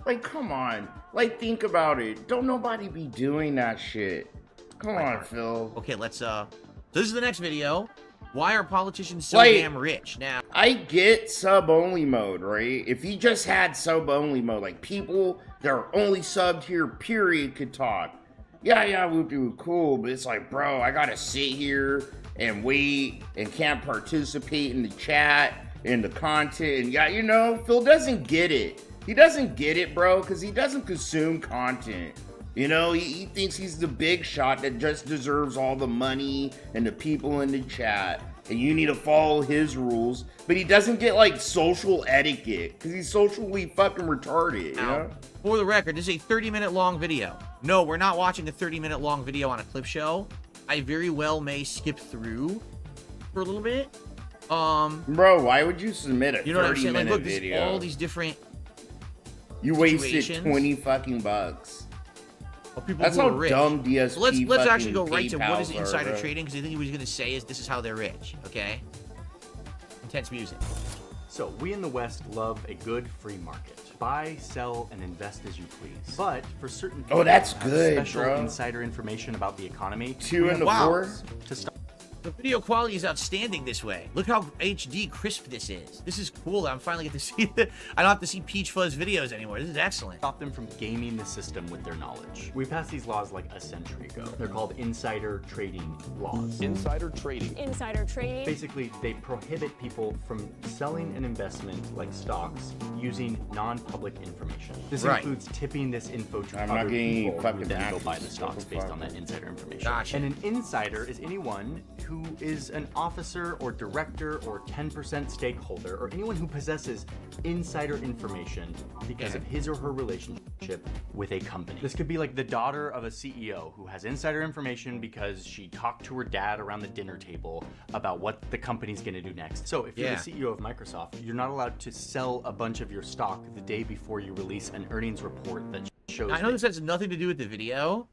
Speaker 8: Like, come on. Like, think about it. Don't nobody be doing that shit. Come on, Phil.
Speaker 1: Okay, so this is the next video. Why are politicians so
Speaker 8: Like,
Speaker 1: damn rich? Now,
Speaker 8: I get sub-only mode, right? If he just had sub-only mode, like, people that are only subbed here, period, could talk. Yeah, we'll do cool, but it's like, bro, I gotta sit here and wait and can't participate in the chat and the content. And Phil doesn't get it. He doesn't get it, bro, because he doesn't consume content. He thinks he's the big shot that just deserves all the money and the people in the chat. And you need to follow his rules. But he doesn't get, like, social etiquette. Because he's socially fucking retarded,
Speaker 1: now, for the record, this is a 30-minute long video. No, we're not watching a 30-minute long video on a clip show. I very well may skip through for a little bit.
Speaker 8: Bro, why would you submit a 30-minute video?
Speaker 1: All these different
Speaker 8: You wasted
Speaker 1: situations.
Speaker 8: 20 fucking bucks.
Speaker 1: People
Speaker 8: That's
Speaker 1: who
Speaker 8: how
Speaker 1: are rich.
Speaker 8: dumb DSP
Speaker 1: So let's
Speaker 8: fucking
Speaker 1: actually go right to what is
Speaker 8: PayPals are,
Speaker 1: insider
Speaker 8: bro.
Speaker 1: trading, because I think he was going to say is this is how they're rich, okay? Intense music.
Speaker 14: So, we in the West love a good free market. Buy, sell, and invest as you please. But for certain people
Speaker 8: Oh, that's
Speaker 14: who have
Speaker 8: good,
Speaker 14: special
Speaker 8: bro.
Speaker 14: insider information about the economy,
Speaker 8: 2
Speaker 14: we
Speaker 8: and
Speaker 14: have
Speaker 8: a 4?
Speaker 14: ways to stop.
Speaker 1: The video quality is outstanding this way. Look how HD crisp this is. This is cool. I'm finally get to see it. I don't have to see Peach Fuzz videos anymore. This is excellent.
Speaker 14: Stop them from gaming the system with their knowledge. We passed these laws like a century ago. They're called insider trading laws. Insider trading.
Speaker 17: Insider trading.
Speaker 14: Basically, they prohibit people from selling an investment like stocks using non-public information. This
Speaker 1: Right.
Speaker 14: includes tipping this info to
Speaker 8: I'm
Speaker 14: other
Speaker 8: not getting
Speaker 14: people who
Speaker 8: fucking
Speaker 14: then go
Speaker 8: access
Speaker 14: buy the
Speaker 8: to
Speaker 14: stocks
Speaker 8: fucking
Speaker 14: based on that
Speaker 8: fucking-
Speaker 14: insider information.
Speaker 1: Gotcha.
Speaker 14: And an insider is anyone who is an officer or director or 10% stakeholder or anyone who possesses insider information because of his or her relationship with a company. This could be like the daughter of a CEO who has insider information because she talked to her dad around the dinner table about what the company's going to do next. So if you're the CEO of Microsoft, you're not allowed to sell a bunch of your stock the day before you release an earnings report that shows
Speaker 1: I know this has nothing to do with the video,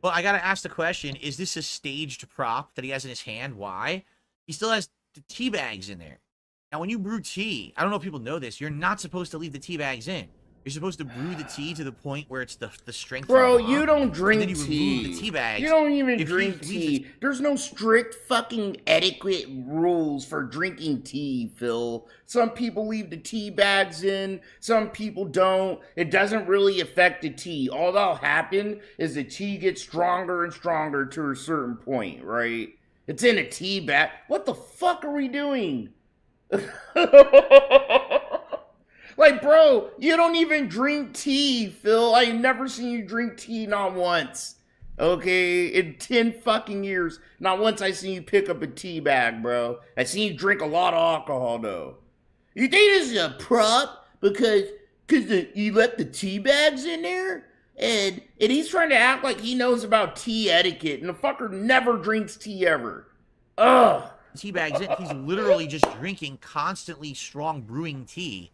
Speaker 1: but I gotta ask the question, is this a staged prop that he has in his hand? Why? He still has the tea bags in there. Now, when you brew tea, I don't know if people know this, you're not supposed to leave the tea bags in. You're supposed to brew the tea to the point where it's the strength.
Speaker 8: Bro,
Speaker 1: of the
Speaker 8: you
Speaker 1: mop,
Speaker 8: don't drink
Speaker 1: and then you
Speaker 8: tea.
Speaker 1: remove the tea bags.
Speaker 8: You don't even
Speaker 1: If he
Speaker 8: drink
Speaker 1: leaves
Speaker 8: tea. There's no strict fucking etiquette rules for drinking tea, Phil. Some people leave the tea bags in, some people don't. It doesn't really affect the tea. All that'll happen is the tea gets stronger and stronger to a certain point, right? It's in a tea bag. What the fuck are we doing? Like, bro, you don't even drink tea, Phil. I've never seen you drink tea, not once. Okay, in 10 fucking years, not once I seen you pick up a tea bag, bro. I seen you drink a lot of alcohol, though. You think this is a prop? Because Because he left the tea bags in there? And he's trying to act like he knows about tea etiquette, and the fucker never drinks tea ever. Ugh.
Speaker 1: Tea bags in. He's literally just drinking constantly strong brewing tea,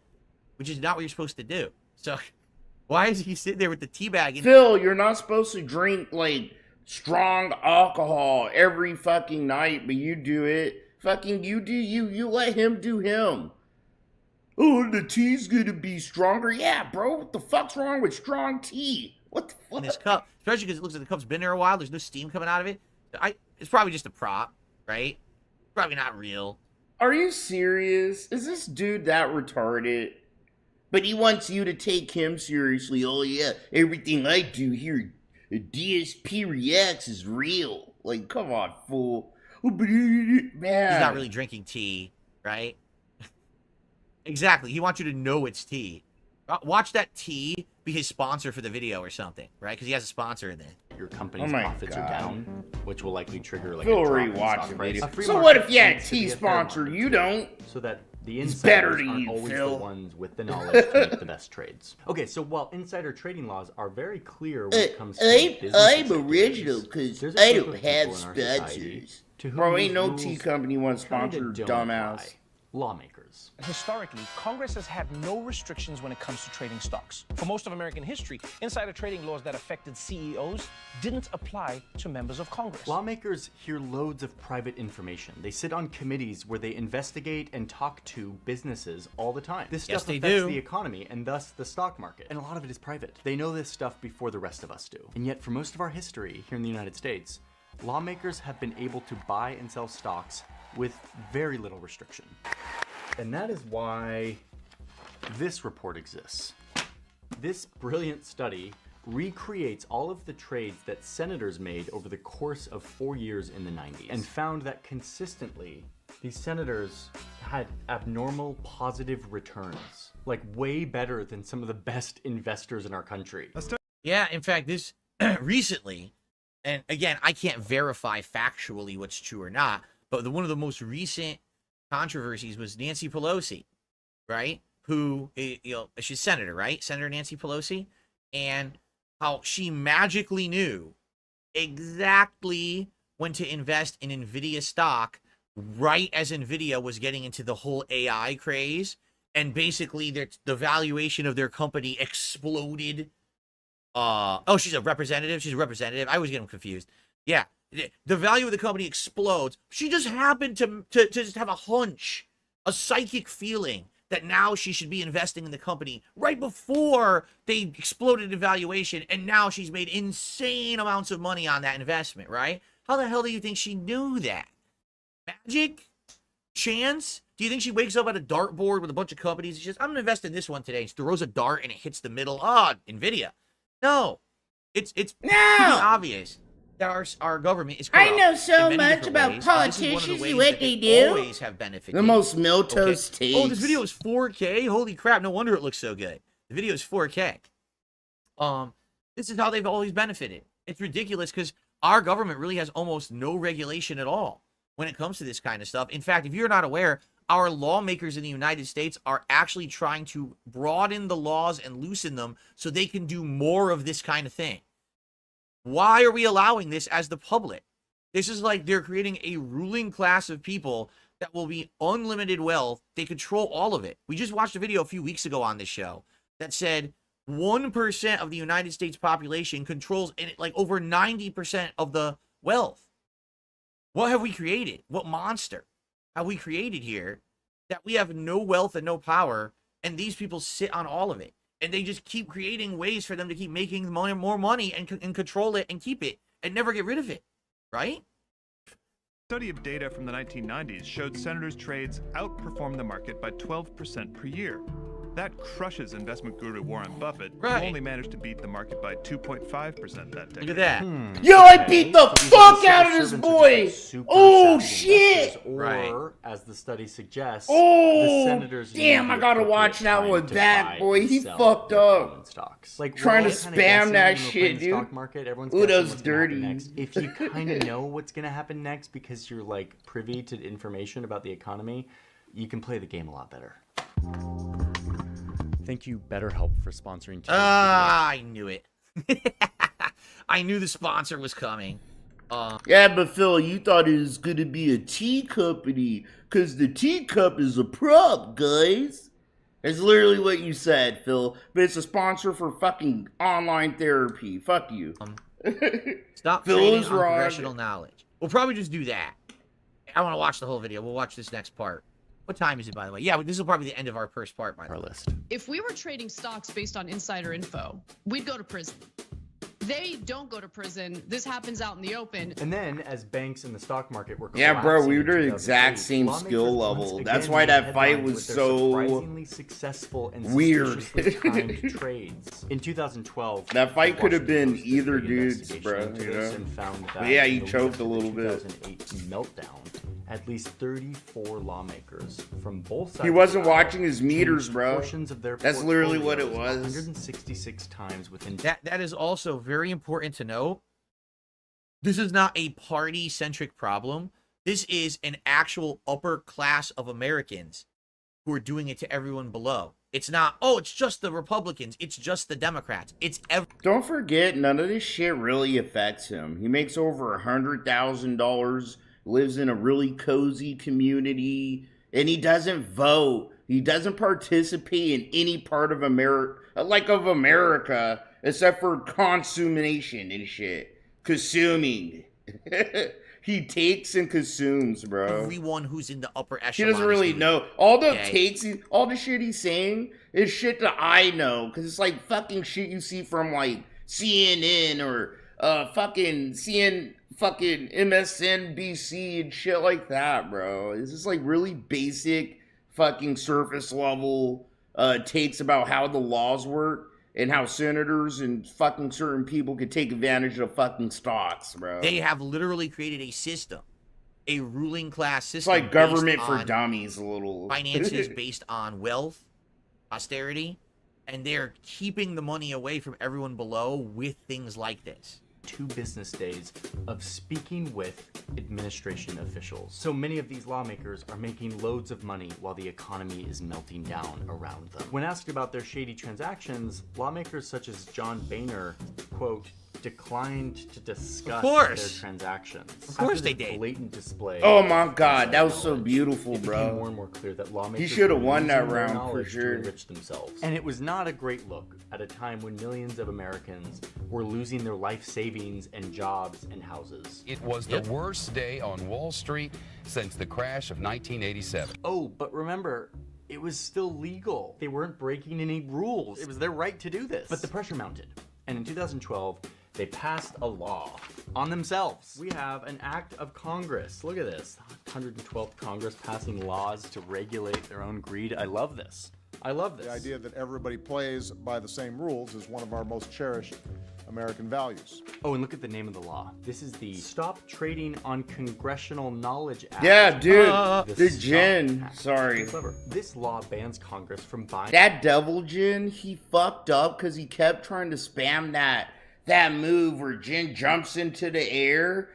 Speaker 1: which is not what you're supposed to do. So why is he sitting there with the tea bag in?
Speaker 8: Phil, you're not supposed to drink, like, strong alcohol every fucking night, but you do it. Fucking you do you. You let him do him. Oh, the tea's gonna be stronger. Yeah, bro, what the fuck's wrong with strong tea? What the fuck?
Speaker 1: In this cup, especially because it looks like the cup's been there a while. There's no steam coming out of it. It's probably just a prop, right? Probably not real.
Speaker 8: Are you serious? Is this dude that retarded? But he wants you to take him seriously. Oh yeah, everything I do here, DSP reacts is real. Like, come on, fool. Man.
Speaker 1: He's not really drinking tea, right? Exactly. He wants you to know it's tea. Watch that tea be his sponsor for the video or something, right? Because he has a sponsor in there.
Speaker 14: Your company's profits are down, which will likely trigger like
Speaker 8: Phil
Speaker 14: a drop
Speaker 8: already
Speaker 14: in
Speaker 8: watched
Speaker 14: stock
Speaker 8: the
Speaker 14: price.
Speaker 8: video.
Speaker 14: A free
Speaker 8: So
Speaker 14: market
Speaker 8: what if you had a
Speaker 14: needs to
Speaker 8: tea
Speaker 14: be a fair
Speaker 8: sponsor?
Speaker 14: market
Speaker 8: You don't.
Speaker 14: So that the
Speaker 8: It's better
Speaker 14: insiders
Speaker 8: to
Speaker 14: aren't
Speaker 8: you,
Speaker 14: always
Speaker 8: Phil.
Speaker 14: the ones with the knowledge to make the best trades. Okay, so while insider trading laws are very clear when it comes to business
Speaker 8: I'm
Speaker 14: executives,
Speaker 8: original because
Speaker 14: there's a
Speaker 8: I
Speaker 14: group
Speaker 8: don't
Speaker 14: of
Speaker 8: have
Speaker 14: people in our society
Speaker 8: sponsors.
Speaker 14: to whom
Speaker 8: Bro,
Speaker 14: these
Speaker 8: ain't no
Speaker 14: rules
Speaker 8: tea company wants
Speaker 14: kinda
Speaker 8: sponsor,
Speaker 14: don't
Speaker 8: dumbass.
Speaker 14: apply. Lawmakers.
Speaker 17: Historically, Congress has had no restrictions when it comes to trading stocks. For most of American history, insider trading laws that affected CEOs didn't apply to members of Congress.
Speaker 14: Lawmakers hear loads of private information. They sit on committees where they investigate and talk to businesses all the time. This
Speaker 1: Yes,
Speaker 14: stuff
Speaker 1: they
Speaker 14: affects
Speaker 1: do.
Speaker 14: the economy and thus the stock market. And a lot of it is private. They know this stuff before the rest of us do. And yet for most of our history here in the United States, lawmakers have been able to buy and sell stocks with very little restriction. And that is why this report exists. This brilliant study recreates all of the trades that senators made over the course of 4 years in the 90s and found that consistently these senators had abnormal positive returns, like way better than some of the best investors in our country.
Speaker 1: Yeah, in fact, this recently, and again, I can't verify factually what's true or not, but one of the most recent controversies was Nancy Pelosi, right? Who, she's senator, right? Senator Nancy Pelosi, and how she magically knew exactly when to invest in NVIDIA stock right as NVIDIA was getting into the whole AI craze, and basically the valuation of their company exploded. Oh, she's a representative. She's a representative. I always get them confused. Yeah. The value of the company explodes. She just happened to just have a hunch, a psychic feeling that now she should be investing in the company right before they exploded in valuation, and now she's made insane amounts of money on that investment, right? How the hell do you think she knew that? Magic? Chance? Do you think she wakes up at a dartboard with a bunch of companies and she says, I'm going to invest in this one today, and she throws a dart and it hits the middle? Oh, NVIDIA. No. It's pretty obvious that our government is corrupt.
Speaker 8: I know so
Speaker 1: in many
Speaker 8: much
Speaker 1: different
Speaker 8: about
Speaker 1: ways, and this is one of the
Speaker 8: politicians
Speaker 1: ways
Speaker 8: and what
Speaker 1: that
Speaker 8: they do.
Speaker 1: Always have benefited.
Speaker 8: The most milquetoast takes.
Speaker 1: Oh, this video is 4K. Holy crap! No wonder it looks so good. The video is 4K. This is how they've always benefited. It's ridiculous because our government really has almost no regulation at all when it comes to this kind of stuff. In fact, if you're not aware, our lawmakers in the United States are actually trying to broaden the laws and loosen them so they can do more of this kind of thing. Why are we allowing this as the public? This is like they're creating a ruling class of people that will be unlimited wealth. They control all of it. We just watched a video a few weeks ago on this show that said 1% of the United States population controls like over 90% of the wealth. What have we created? What monster have we created here that we have no wealth and no power, and these people sit on all of it? And they just keep creating ways for them to keep making more money and control it and keep it and never get rid of it, right?
Speaker 18: Study of data from the 1990s showed senators' trades outperformed the market by 12% per year. That crushes investment guru Warren Buffett, who only managed to beat the market by 2.5% that decade.
Speaker 1: Look at that.
Speaker 8: Yo, I beat the fuck out of this boy! Oh, shit!
Speaker 14: Or, as the study suggests,
Speaker 8: Oh,
Speaker 14: the senators
Speaker 8: damn,
Speaker 14: use
Speaker 8: I gotta
Speaker 14: the
Speaker 8: watch that
Speaker 14: time
Speaker 8: one
Speaker 14: to
Speaker 8: back,
Speaker 14: buy
Speaker 8: boy.
Speaker 14: and
Speaker 8: He
Speaker 14: sell
Speaker 8: fucked
Speaker 14: their
Speaker 8: up.
Speaker 14: common stocks. Like,
Speaker 8: Trying
Speaker 14: we're
Speaker 8: to
Speaker 14: all kinda
Speaker 8: spam
Speaker 14: guessing
Speaker 8: that
Speaker 14: when we're
Speaker 8: shit,
Speaker 14: playing the
Speaker 8: dude.
Speaker 14: stock market. Everyone's
Speaker 8: Ooh,
Speaker 14: guessing
Speaker 8: that was
Speaker 14: what's gonna happen
Speaker 8: dirty.
Speaker 14: next. If you kind of know what's gonna happen next because you're like privy to information about the economy, you can play the game a lot better. Thank you, BetterHelp, for sponsoring.
Speaker 1: I knew it. I knew the sponsor was coming.
Speaker 8: Yeah, but Phil, you thought it was gonna be a tea company, cause the teacup is a prop, guys. That's literally what you said, Phil. But it's a sponsor for fucking online therapy. Fuck you.
Speaker 1: Stop
Speaker 8: Phil
Speaker 1: trading
Speaker 8: is
Speaker 1: on
Speaker 8: wrong.
Speaker 1: congressional knowledge. We'll probably just do that. I want to watch the whole video. We'll watch this next part. What time is it, by the way? Yeah, this will probably be the end of our first part, by the way.
Speaker 14: List.
Speaker 19: If we were trading stocks based on insider info, we'd go to prison. They don't go to prison. This happens out in the open.
Speaker 14: And then, as banks in the stock market were
Speaker 8: Yeah, bro, we were
Speaker 14: collapsing in
Speaker 8: the exact
Speaker 14: 2008,
Speaker 8: same
Speaker 14: lawmakers
Speaker 8: skill
Speaker 14: once
Speaker 8: level.
Speaker 14: again
Speaker 8: That's why
Speaker 14: made
Speaker 8: that fight
Speaker 14: headlines
Speaker 8: was
Speaker 14: with their
Speaker 8: so
Speaker 14: surprisingly successful and
Speaker 8: weird.
Speaker 14: suspiciously timed trades. In 2012,
Speaker 8: That fight could have been
Speaker 14: Washington
Speaker 8: either
Speaker 14: Post did an
Speaker 8: dudes, bro.
Speaker 14: investigation into
Speaker 8: You
Speaker 14: this
Speaker 8: know?
Speaker 14: and found
Speaker 8: But
Speaker 14: that
Speaker 8: yeah,
Speaker 14: in
Speaker 8: you
Speaker 14: the lead
Speaker 8: choked
Speaker 14: up
Speaker 8: a
Speaker 14: to the
Speaker 8: little bit.
Speaker 14: 2008 meltdown. At least 34 lawmakers from both sides.
Speaker 8: He wasn't
Speaker 14: of the aisle
Speaker 8: watching his meters,
Speaker 14: changed
Speaker 8: bro.
Speaker 14: portions of their
Speaker 8: That's literally what it
Speaker 14: portfolios
Speaker 8: was.
Speaker 14: 166 times within.
Speaker 1: That is also very important to note. This is not a party-centric problem. This is an actual upper class of Americans who are doing it to everyone below. It's not, oh, it's just the Republicans. It's just the Democrats. It's
Speaker 8: Don't forget, none of this shit really affects him. He makes over $100,000, lives in a really cozy community, and he doesn't vote. He doesn't participate in any part of America, except for consummation and shit. Consuming. He takes and consumes, bro.
Speaker 1: everyone who's in the upper
Speaker 8: He
Speaker 1: echelon.
Speaker 8: doesn't really know. All the
Speaker 1: Okay.
Speaker 8: all the shit he's saying is shit that I know. Because it's like fucking shit you see from like CNN or fucking MSNBC and shit like that, bro. It's just like really basic fucking surface level takes about how the laws work and how senators and fucking certain people could take advantage of fucking stocks, bro.
Speaker 1: They have literally created a system, a ruling class
Speaker 8: It's
Speaker 1: system.
Speaker 8: like government
Speaker 1: based
Speaker 8: for
Speaker 1: on
Speaker 8: dummies a little.
Speaker 1: finances based on wealth, austerity, and they're keeping the money away from everyone below with things like this.
Speaker 14: 2 business days of speaking with administration officials. So many of these lawmakers are making loads of money while the economy is melting down around them. When asked about their shady transactions, lawmakers such as John Boehner, quote, declined to discuss their transactions.
Speaker 1: Of course
Speaker 14: After
Speaker 1: they
Speaker 14: the
Speaker 1: did.
Speaker 14: blatant display.
Speaker 8: Oh my god, that was so beautiful,
Speaker 14: It became
Speaker 8: bro.
Speaker 14: more and more clear that lawmakers
Speaker 8: He should have
Speaker 14: were
Speaker 8: won that
Speaker 14: using their
Speaker 8: round for
Speaker 14: knowledge
Speaker 8: sure.
Speaker 14: to enrich themselves. And it was not a great look at a time when millions of Americans were losing their life savings and jobs and houses.
Speaker 20: It was the worst day on Wall Street since the crash of 1987.
Speaker 14: Oh, but remember, it was still legal. They weren't breaking any rules. It was their right to do this. But the pressure mounted. And in 2012, they passed a law on themselves. We have an act of Congress. Look at this. 112th Congress passing laws to regulate their own greed. I love this. I love this.
Speaker 21: The idea that everybody plays by the same rules is one of our most cherished American values.
Speaker 14: Oh, and look at the name of the law. This is the Stop Trading on Congressional Knowledge Act.
Speaker 8: Yeah, dude. The
Speaker 14: Stop
Speaker 8: gin.
Speaker 14: Act.
Speaker 8: Sorry.
Speaker 14: Clever. This law bans Congress from buying.
Speaker 8: That devil Jin, he fucked up because he kept trying to spam that move where Jin jumps into the air.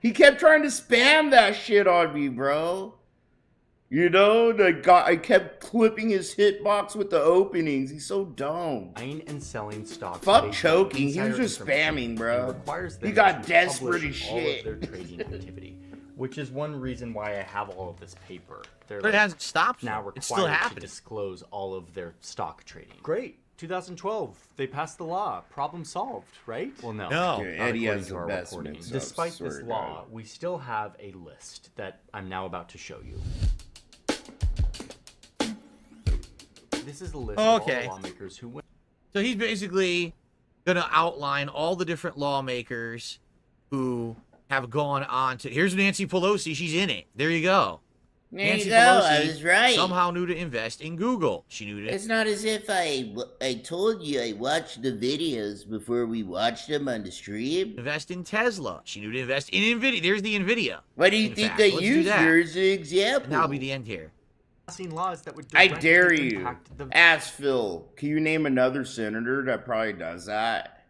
Speaker 8: He kept trying to spam that shit on me, bro. You know, I kept clipping his hitbox with the openings. He's so dumb.
Speaker 14: Buying and selling stocks.
Speaker 8: Fuck
Speaker 14: based
Speaker 8: choking.
Speaker 14: on
Speaker 8: He was
Speaker 14: insider
Speaker 8: just
Speaker 14: information
Speaker 8: spamming, bro.
Speaker 14: and requires them
Speaker 8: He got
Speaker 14: to
Speaker 8: desperate
Speaker 14: publish
Speaker 8: as
Speaker 14: all
Speaker 8: shit.
Speaker 14: of their trading activity, which is one reason why I have all of this paper. They're
Speaker 1: But it hasn't stopped
Speaker 14: now
Speaker 1: yet.
Speaker 14: required
Speaker 1: It's still
Speaker 14: to
Speaker 1: happening.
Speaker 14: disclose all of their stock trading. Great. 2012, they passed the law. Problem solved, right? Well, no.
Speaker 1: No.
Speaker 8: Yeah,
Speaker 14: Not
Speaker 8: Eddie
Speaker 14: according
Speaker 8: has
Speaker 14: to
Speaker 8: the
Speaker 14: our
Speaker 8: best
Speaker 14: recording.
Speaker 8: mix-ups,
Speaker 14: Despite
Speaker 8: swear
Speaker 14: this
Speaker 8: to
Speaker 14: law,
Speaker 8: God.
Speaker 14: we still have a list that I'm now about to show you. This is a list of all
Speaker 1: Okay.
Speaker 14: the lawmakers who went.
Speaker 1: So he's basically going to outline all the different lawmakers who have gone on to. Here's Nancy Pelosi. She's in it. There you go.
Speaker 22: There
Speaker 1: Nancy
Speaker 22: you go.
Speaker 1: Pelosi
Speaker 22: I was right.
Speaker 1: somehow knew to invest in Google. She knew to.
Speaker 22: It's not as if I told you I watched the videos before we watched them on the stream.
Speaker 1: Invest in Tesla. She knew to invest in NVIDIA. There's the NVIDIA.
Speaker 22: Why do you
Speaker 1: in
Speaker 22: think
Speaker 1: fact.
Speaker 22: they
Speaker 1: Let's do
Speaker 22: use
Speaker 1: that.
Speaker 22: her as an example?
Speaker 1: And that'll be the end here.
Speaker 14: Passing laws that would
Speaker 8: I
Speaker 14: directly
Speaker 8: dare you.
Speaker 14: impact the
Speaker 8: Ask Phil. Can you name another senator that probably does that?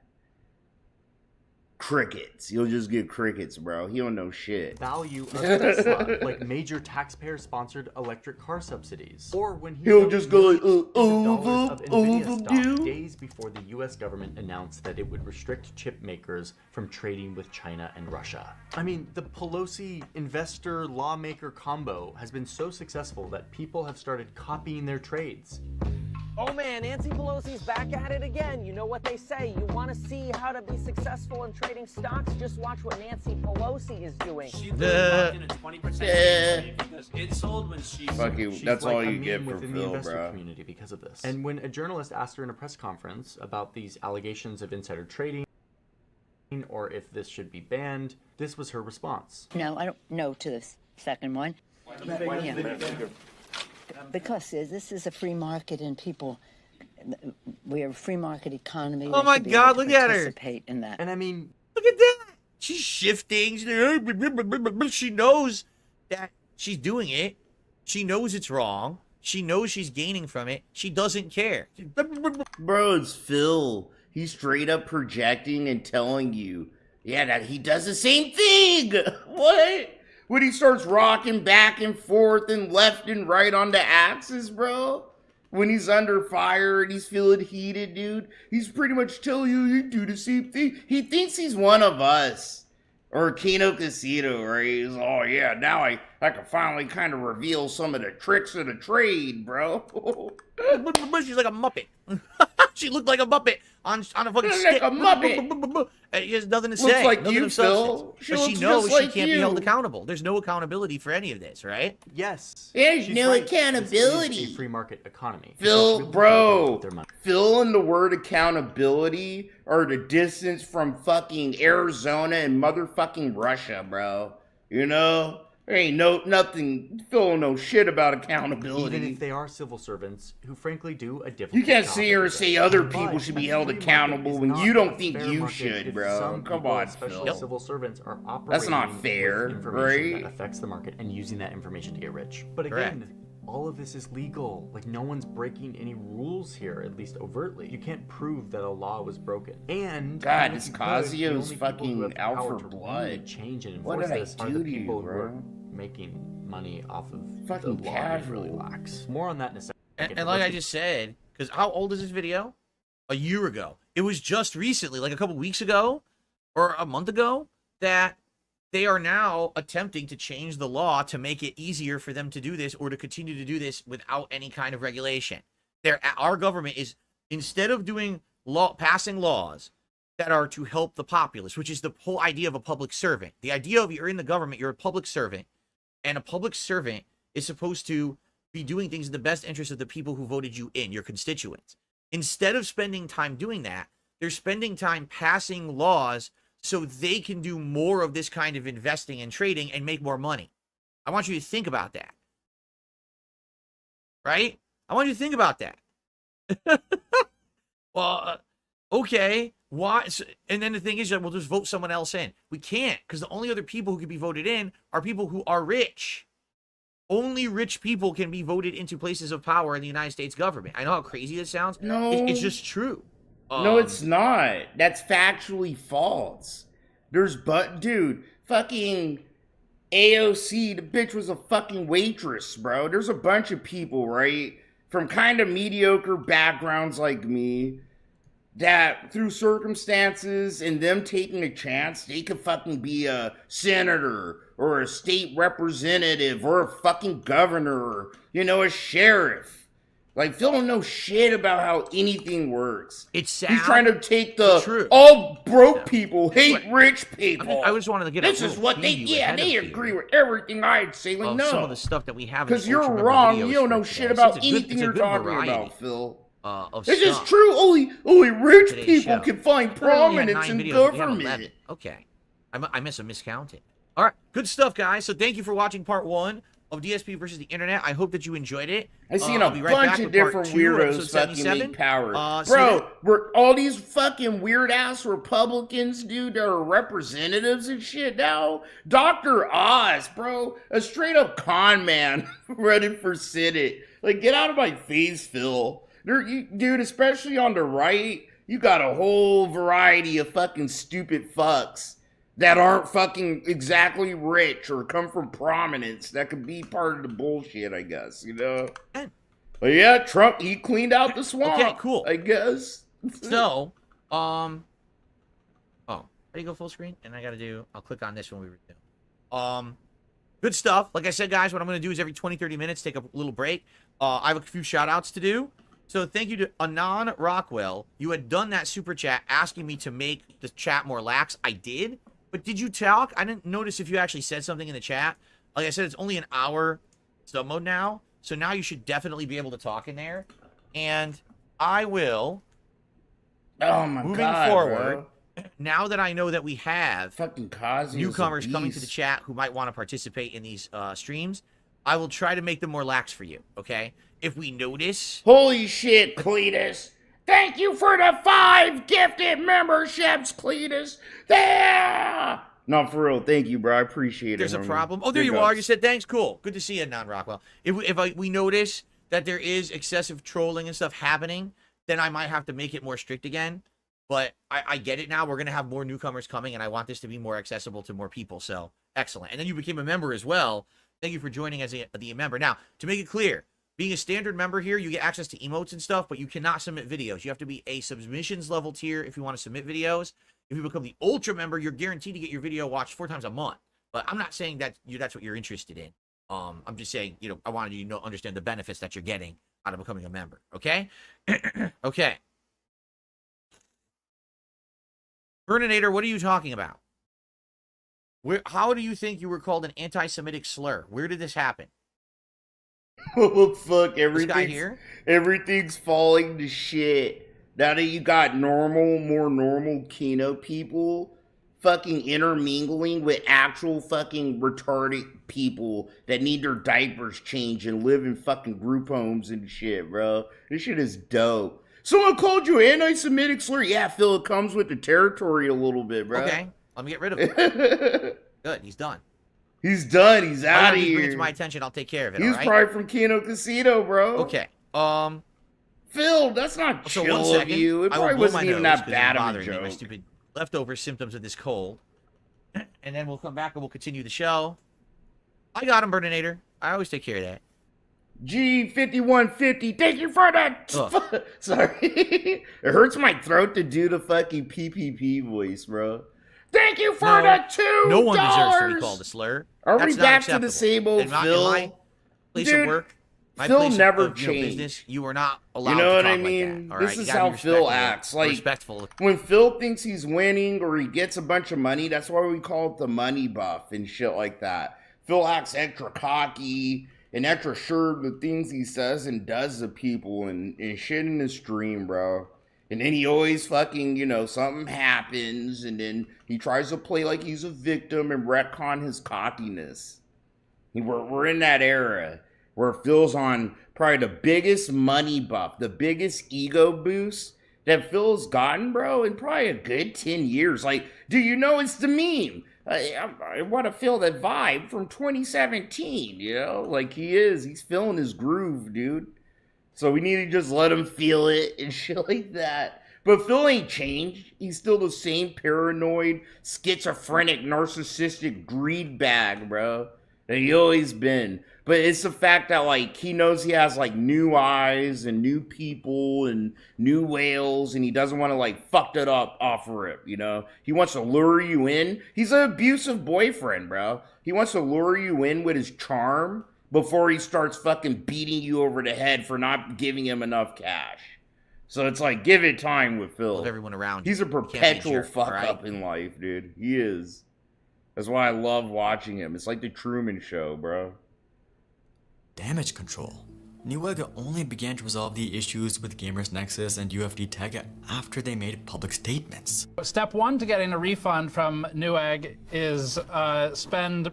Speaker 8: crickets. You'll just get crickets, bro. He don't know shit.
Speaker 14: Value of Tesla, like major taxpayer-sponsored electric car subsidies, or when
Speaker 8: he'll just go like,
Speaker 14: of Nvidia stock days before the U.S. government announced that it would restrict chip makers from trading with China and Russia. I mean, the Pelosi investor-lawmaker combo has been so successful that people have started copying their trades.
Speaker 3: Oh man, Nancy Pelosi's back at it again. You know what they say, you want to see how to be successful in trading stocks? Just watch what Nancy Pelosi is doing.
Speaker 4: She locked in a 20% because it sold when she
Speaker 8: Fuck you, that's
Speaker 14: like
Speaker 8: all
Speaker 14: a
Speaker 8: you get
Speaker 14: meme
Speaker 8: from
Speaker 14: within the
Speaker 8: Phil,
Speaker 14: investor
Speaker 8: bro.
Speaker 14: community because of this. And when a journalist asked her in a press conference about these allegations of insider trading, or if this should be banned, this was her response.
Speaker 23: No, I don't know to the second one. Yeah. Because this is a free market and people, we're a free market economy.
Speaker 1: Oh my God, look at her.
Speaker 23: Participate in that.
Speaker 14: And I mean,
Speaker 1: look at that. She's shifting. She knows that she's doing it. She knows it's wrong. She knows she's gaining from it. She doesn't care.
Speaker 8: Bro, it's Phil. He's straight up projecting and telling you, yeah, that he does the same thing. What? When he starts rocking back and forth and left and right on the axis, bro. When he's under fire and he's feeling heated, dude. He's pretty much telling you do the same thing. He thinks he's one of us. Or Kino Casino, right? He's, oh yeah, now I can finally kind of reveal some of the tricks of the trade, bro.
Speaker 1: She's like a Muppet. She looked like a Muppet on a fucking
Speaker 8: She's
Speaker 1: stick.
Speaker 8: like a Muppet.
Speaker 1: He has nothing to
Speaker 8: Looks
Speaker 1: say.
Speaker 8: like
Speaker 1: nothing
Speaker 8: you,
Speaker 1: of
Speaker 8: Phil.
Speaker 1: substance.
Speaker 8: She
Speaker 1: But she
Speaker 8: looks
Speaker 1: knows
Speaker 8: just
Speaker 1: she
Speaker 8: like
Speaker 1: can't be
Speaker 8: you.
Speaker 1: held accountable. There's no accountability for any of this, right?
Speaker 14: Yes.
Speaker 8: There's
Speaker 14: She's
Speaker 8: no
Speaker 14: right.
Speaker 8: accountability.
Speaker 14: This is a free market economy.
Speaker 8: Phil, bro, Phil and the word accountability are the distance from fucking Arizona and motherfucking Russia, bro. You know? There ain't nothing, Phil don't know shit about accountability.
Speaker 14: Even if they are civil servants who frankly do a difficult
Speaker 8: You can't
Speaker 14: job
Speaker 8: sit here
Speaker 14: every
Speaker 8: and
Speaker 14: day.
Speaker 8: say other
Speaker 14: But
Speaker 8: people should be
Speaker 14: a
Speaker 8: held
Speaker 14: free market
Speaker 8: accountable
Speaker 14: is
Speaker 8: when
Speaker 14: not
Speaker 8: you
Speaker 14: a
Speaker 8: don't think
Speaker 14: fair
Speaker 8: you
Speaker 14: market
Speaker 8: should,
Speaker 14: if
Speaker 8: bro.
Speaker 14: some
Speaker 8: Come
Speaker 14: people,
Speaker 8: on,
Speaker 14: especially
Speaker 8: Phil.
Speaker 14: civil servants, are operating
Speaker 8: That's not fair,
Speaker 14: with information
Speaker 8: right?
Speaker 14: that affects the market and using that information to get rich. But
Speaker 8: Correct.
Speaker 14: again, all of this is legal. Like, no one's breaking any rules here, at least overtly. You can't prove that a law was broken. And
Speaker 8: God,
Speaker 14: even
Speaker 8: this
Speaker 14: if you could, the
Speaker 8: Casio's
Speaker 14: only people who have
Speaker 8: fucking
Speaker 14: the
Speaker 8: out
Speaker 14: power
Speaker 8: for
Speaker 14: to
Speaker 8: blood.
Speaker 14: really change and
Speaker 8: What
Speaker 14: enforce
Speaker 8: did I
Speaker 14: this are
Speaker 8: do
Speaker 14: the
Speaker 8: to you,
Speaker 14: people who are
Speaker 8: bro?
Speaker 14: making money off of
Speaker 8: Fucking
Speaker 14: the law
Speaker 8: casual.
Speaker 14: really lax. More on that in a second.
Speaker 1: And like I just said, because how old is this video? A year ago. It was just recently, like a couple weeks ago, or a month ago, that they are now attempting to change the law to make it easier for them to do this or to continue to do this without any kind of regulation. Our government is, instead of passing laws that are to help the populace, which is the whole idea of a public servant. The idea of you're in the government, you're a public servant, and a public servant is supposed to be doing things in the best interest of the people who voted you in, your constituents. Instead of spending time doing that, they're spending time passing laws so they can do more of this kind of investing and trading and make more money. I want you to think about that. Right? I want you to think about that. Well, okay. Why? And then the thing is that we'll just vote someone else in. We can't, because the only other people who can be voted in are people who are rich. Only rich people can be voted into places of power in the United States government. I know how crazy this sounds.
Speaker 8: No.
Speaker 1: It's just true.
Speaker 8: No, it's not. That's factually false. Dude, fucking AOC, the bitch was a fucking waitress, bro. There's a bunch of people, right, from kind of mediocre backgrounds like me, that through circumstances and them taking a chance, they could fucking be a senator or a state representative or a fucking governor or, you know, a sheriff. Like, Phil don't know shit about how anything works.
Speaker 1: It's sad.
Speaker 8: He's trying to take all broke people hate rich people.
Speaker 1: I just wanted to get
Speaker 8: this is what they, they agree with everything I'd say. Like, no.
Speaker 1: Some of the stuff that we have.
Speaker 8: Because you're wrong. You don't know shit about anything you're talking about, Phil. This is true. Only rich people can find prominence in government.
Speaker 1: Okay. I must have miscounted. All right. Good stuff, guys. So thank you for watching part 1 of DSP versus the internet. I hope that you enjoyed it.
Speaker 8: I seen a bunch of different weirdos fucking make power.
Speaker 1: Bro,
Speaker 8: we're all these fucking weird ass Republicans, dude, that are representatives and shit now. Dr. Oz, bro, a straight up con man running for Senate. Like, get out of my face, Phil. Dude, especially on the right, You got a whole variety of fucking stupid fucks that aren't fucking exactly rich or come from prominence that could be part of the bullshit, I guess, you know? But yeah, Trump, he cleaned out the swamp.
Speaker 1: Okay, cool.
Speaker 8: I guess.
Speaker 1: So, oh, how do you go full screen? And I'll click on this when we resume. Good stuff. Like I said, guys, what I'm going to do is every 20, 30 minutes, take a little break. I have a few shout outs to do. So thank you to Anon Rockwell. You had done that super chat asking me to make the chat more lax. I did. But did you talk? I didn't notice if you actually said something in the chat. Like I said, it's only an hour sub mode now. So now you should definitely be able to talk in there. And I will, moving forward, now that I know that we have newcomers coming to the chat who might want to participate in these streams, I will try to make them more lax for you, okay? If we notice...
Speaker 8: Holy shit, Cletus! Thank you for the 5 gifted memberships, Cletus! Yeah! No, for real, thank you, bro. I appreciate it.
Speaker 1: There's a problem. Oh, there you are. You said thanks. Cool. Good to see you, Non Rockwell. If we notice that there is excessive trolling and stuff happening, then I might have to make it more strict again. But I get it now. We're going to have more newcomers coming, and I want this to be more accessible to more people. So, excellent. And then you became a member as well. Thank you for joining as the member. Now, to make it clear, being a standard member here, you get access to emotes and stuff, but you cannot submit videos. You have to be a submissions level tier if you want to submit videos. If you become the Ultra member, you're guaranteed to get your video watched 4 times a month. But I'm not saying that that's what you're interested in. I'm just saying, I wanted you to understand the benefits that you're getting out of becoming a member. Okay? Okay. Burninator, what are you talking about? How do you think you were called an anti-Semitic slur? Where did this happen?
Speaker 8: Oh, fuck.
Speaker 1: This guy here?
Speaker 8: Everything's falling to shit. Now that you got more normal Kino people fucking intermingling with actual fucking retarded people that need their diapers changed and live in fucking group homes and shit, bro. This shit is dope. Someone called you anti-Semitic slur? Yeah, Phil, it comes with the territory a little bit, bro.
Speaker 1: Okay, let me get rid of it. Good, he's done.
Speaker 8: He's done. He's out of here.
Speaker 1: Bring it to my attention. I'll take care of it.
Speaker 8: He's probably from Kino Casino, bro.
Speaker 1: Okay.
Speaker 8: Phil, that's not chill of you. It probably wasn't even that bad of a joke.
Speaker 1: My stupid leftover symptoms of this cold. And then we'll come back and we'll continue the show. I got him, Burninator. I always take care of that.
Speaker 8: G5150, thank you for that. Sorry. It hurts my throat to do the fucking PPP voice, bro. Thank you for the $2.
Speaker 1: No one deserves to be called a slur.
Speaker 8: Are we back to the same old Phil?
Speaker 1: In my place of work, my
Speaker 8: Phil
Speaker 1: place
Speaker 8: never
Speaker 1: of
Speaker 8: changed.
Speaker 1: Business, you are not allowed
Speaker 8: you know
Speaker 1: to
Speaker 8: what
Speaker 1: talk
Speaker 8: I mean?
Speaker 1: like that.
Speaker 8: This is how Phil acts. Like
Speaker 1: respectful.
Speaker 8: When Phil thinks he's winning or he gets a bunch of money, that's why we call it the money buff and shit like that. Phil acts extra cocky and extra sure of the things he says and does to people and shit in his stream, bro. And then he always fucking, something happens, and then he tries to play like he's a victim and retcon his cockiness. We're in that era where Phil's on probably the biggest money buff, the biggest ego boost that Phil's gotten, bro, in probably a good 10 years. Like, do you know it's the meme? I want to feel that vibe from 2017, Like he's feeling his groove, dude. So we need to just let him feel it and shit like that. But Phil ain't changed. He's still the same paranoid, schizophrenic, narcissistic greed bag, bro, that he always been. But it's the fact that, he knows he has, new eyes and new people and new whales, and he doesn't want to, fuck it up off rip, He wants to lure you in. He's an abusive boyfriend, bro. He wants to lure you in with his charm before he starts fucking beating you over the head for not giving him enough cash. So it's give it time with Phil.
Speaker 1: Love everyone around you.
Speaker 8: He's a perpetual fuck up in life, dude. He is. That's why I love watching him. It's like the Truman Show, bro.
Speaker 5: Damage control. Newegg only began to resolve the issues with Gamers Nexus and UFD Tech after they made public statements.
Speaker 6: Step 1 to getting a refund from Newegg is spend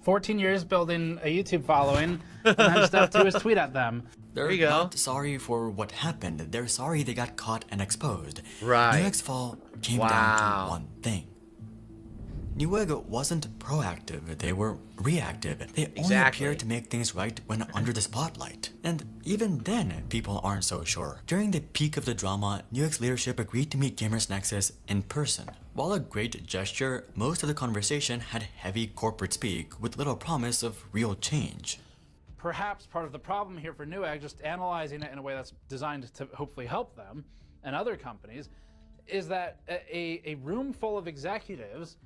Speaker 6: 14 years building a YouTube following, and then step 2 is tweet at them.
Speaker 5: They're not sorry for what happened. They're sorry they got caught and exposed.
Speaker 1: Right.
Speaker 5: Newegg's fall came down to one thing. Newegg wasn't proactive, they were reactive. They only appeared to make things right when under the spotlight. And even then, people aren't so sure. During the peak of the drama, Newegg's leadership agreed to meet Gamers Nexus in person. While a great gesture, most of the conversation had heavy corporate speak with little promise of real change.
Speaker 6: Perhaps part of the problem here for Newegg, just analyzing it in a way that's designed to hopefully help them and other companies, is that a room full of executives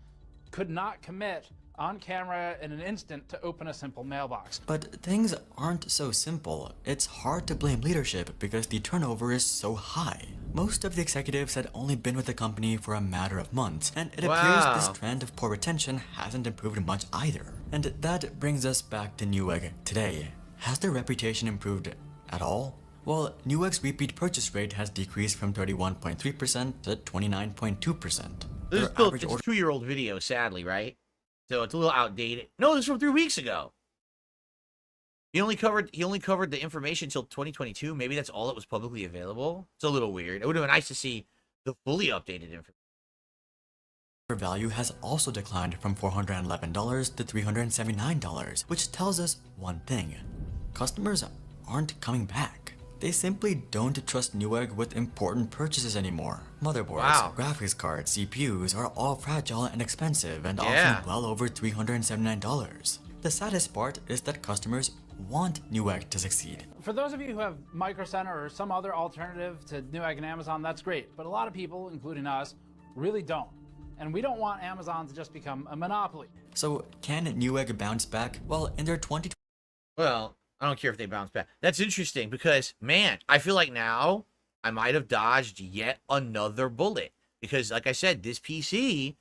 Speaker 6: could not commit on camera in an instant to open a simple mailbox.
Speaker 5: But things aren't so simple. It's hard to blame leadership because the turnover is so high. Most of the executives had only been with the company for a matter of months, and it appears this trend of poor retention hasn't improved much either. And that brings us back to Newegg today. Has their reputation improved at all? Well, Newegg's repeat purchase rate has decreased from 31.3% to 29.2%.
Speaker 1: This is still, it's a 2-year-old video, sadly, right? So it's a little outdated. No, this is from 3 weeks ago. He only covered the information until 2022. Maybe that's all that was publicly available. It's a little weird. It would have been nice to see the fully updated information.
Speaker 5: Value has also declined from $411 to $379, which tells us one thing. Customers aren't coming back. They simply don't trust Newegg with important purchases anymore. Motherboards, graphics cards, CPUs are all fragile and expensive and often well over $379. The saddest part is that customers want Newegg to succeed.
Speaker 6: For those of you who have Micro Center or some other alternative to Newegg and Amazon, that's great. But a lot of people, including us, really don't. And we don't want Amazon to just become a monopoly.
Speaker 5: So can Newegg bounce back? Well, in their 2020...
Speaker 1: Well, I don't care if they bounce back. That's interesting because, man, I feel like now I might have dodged yet another bullet. Because, like I said, this PC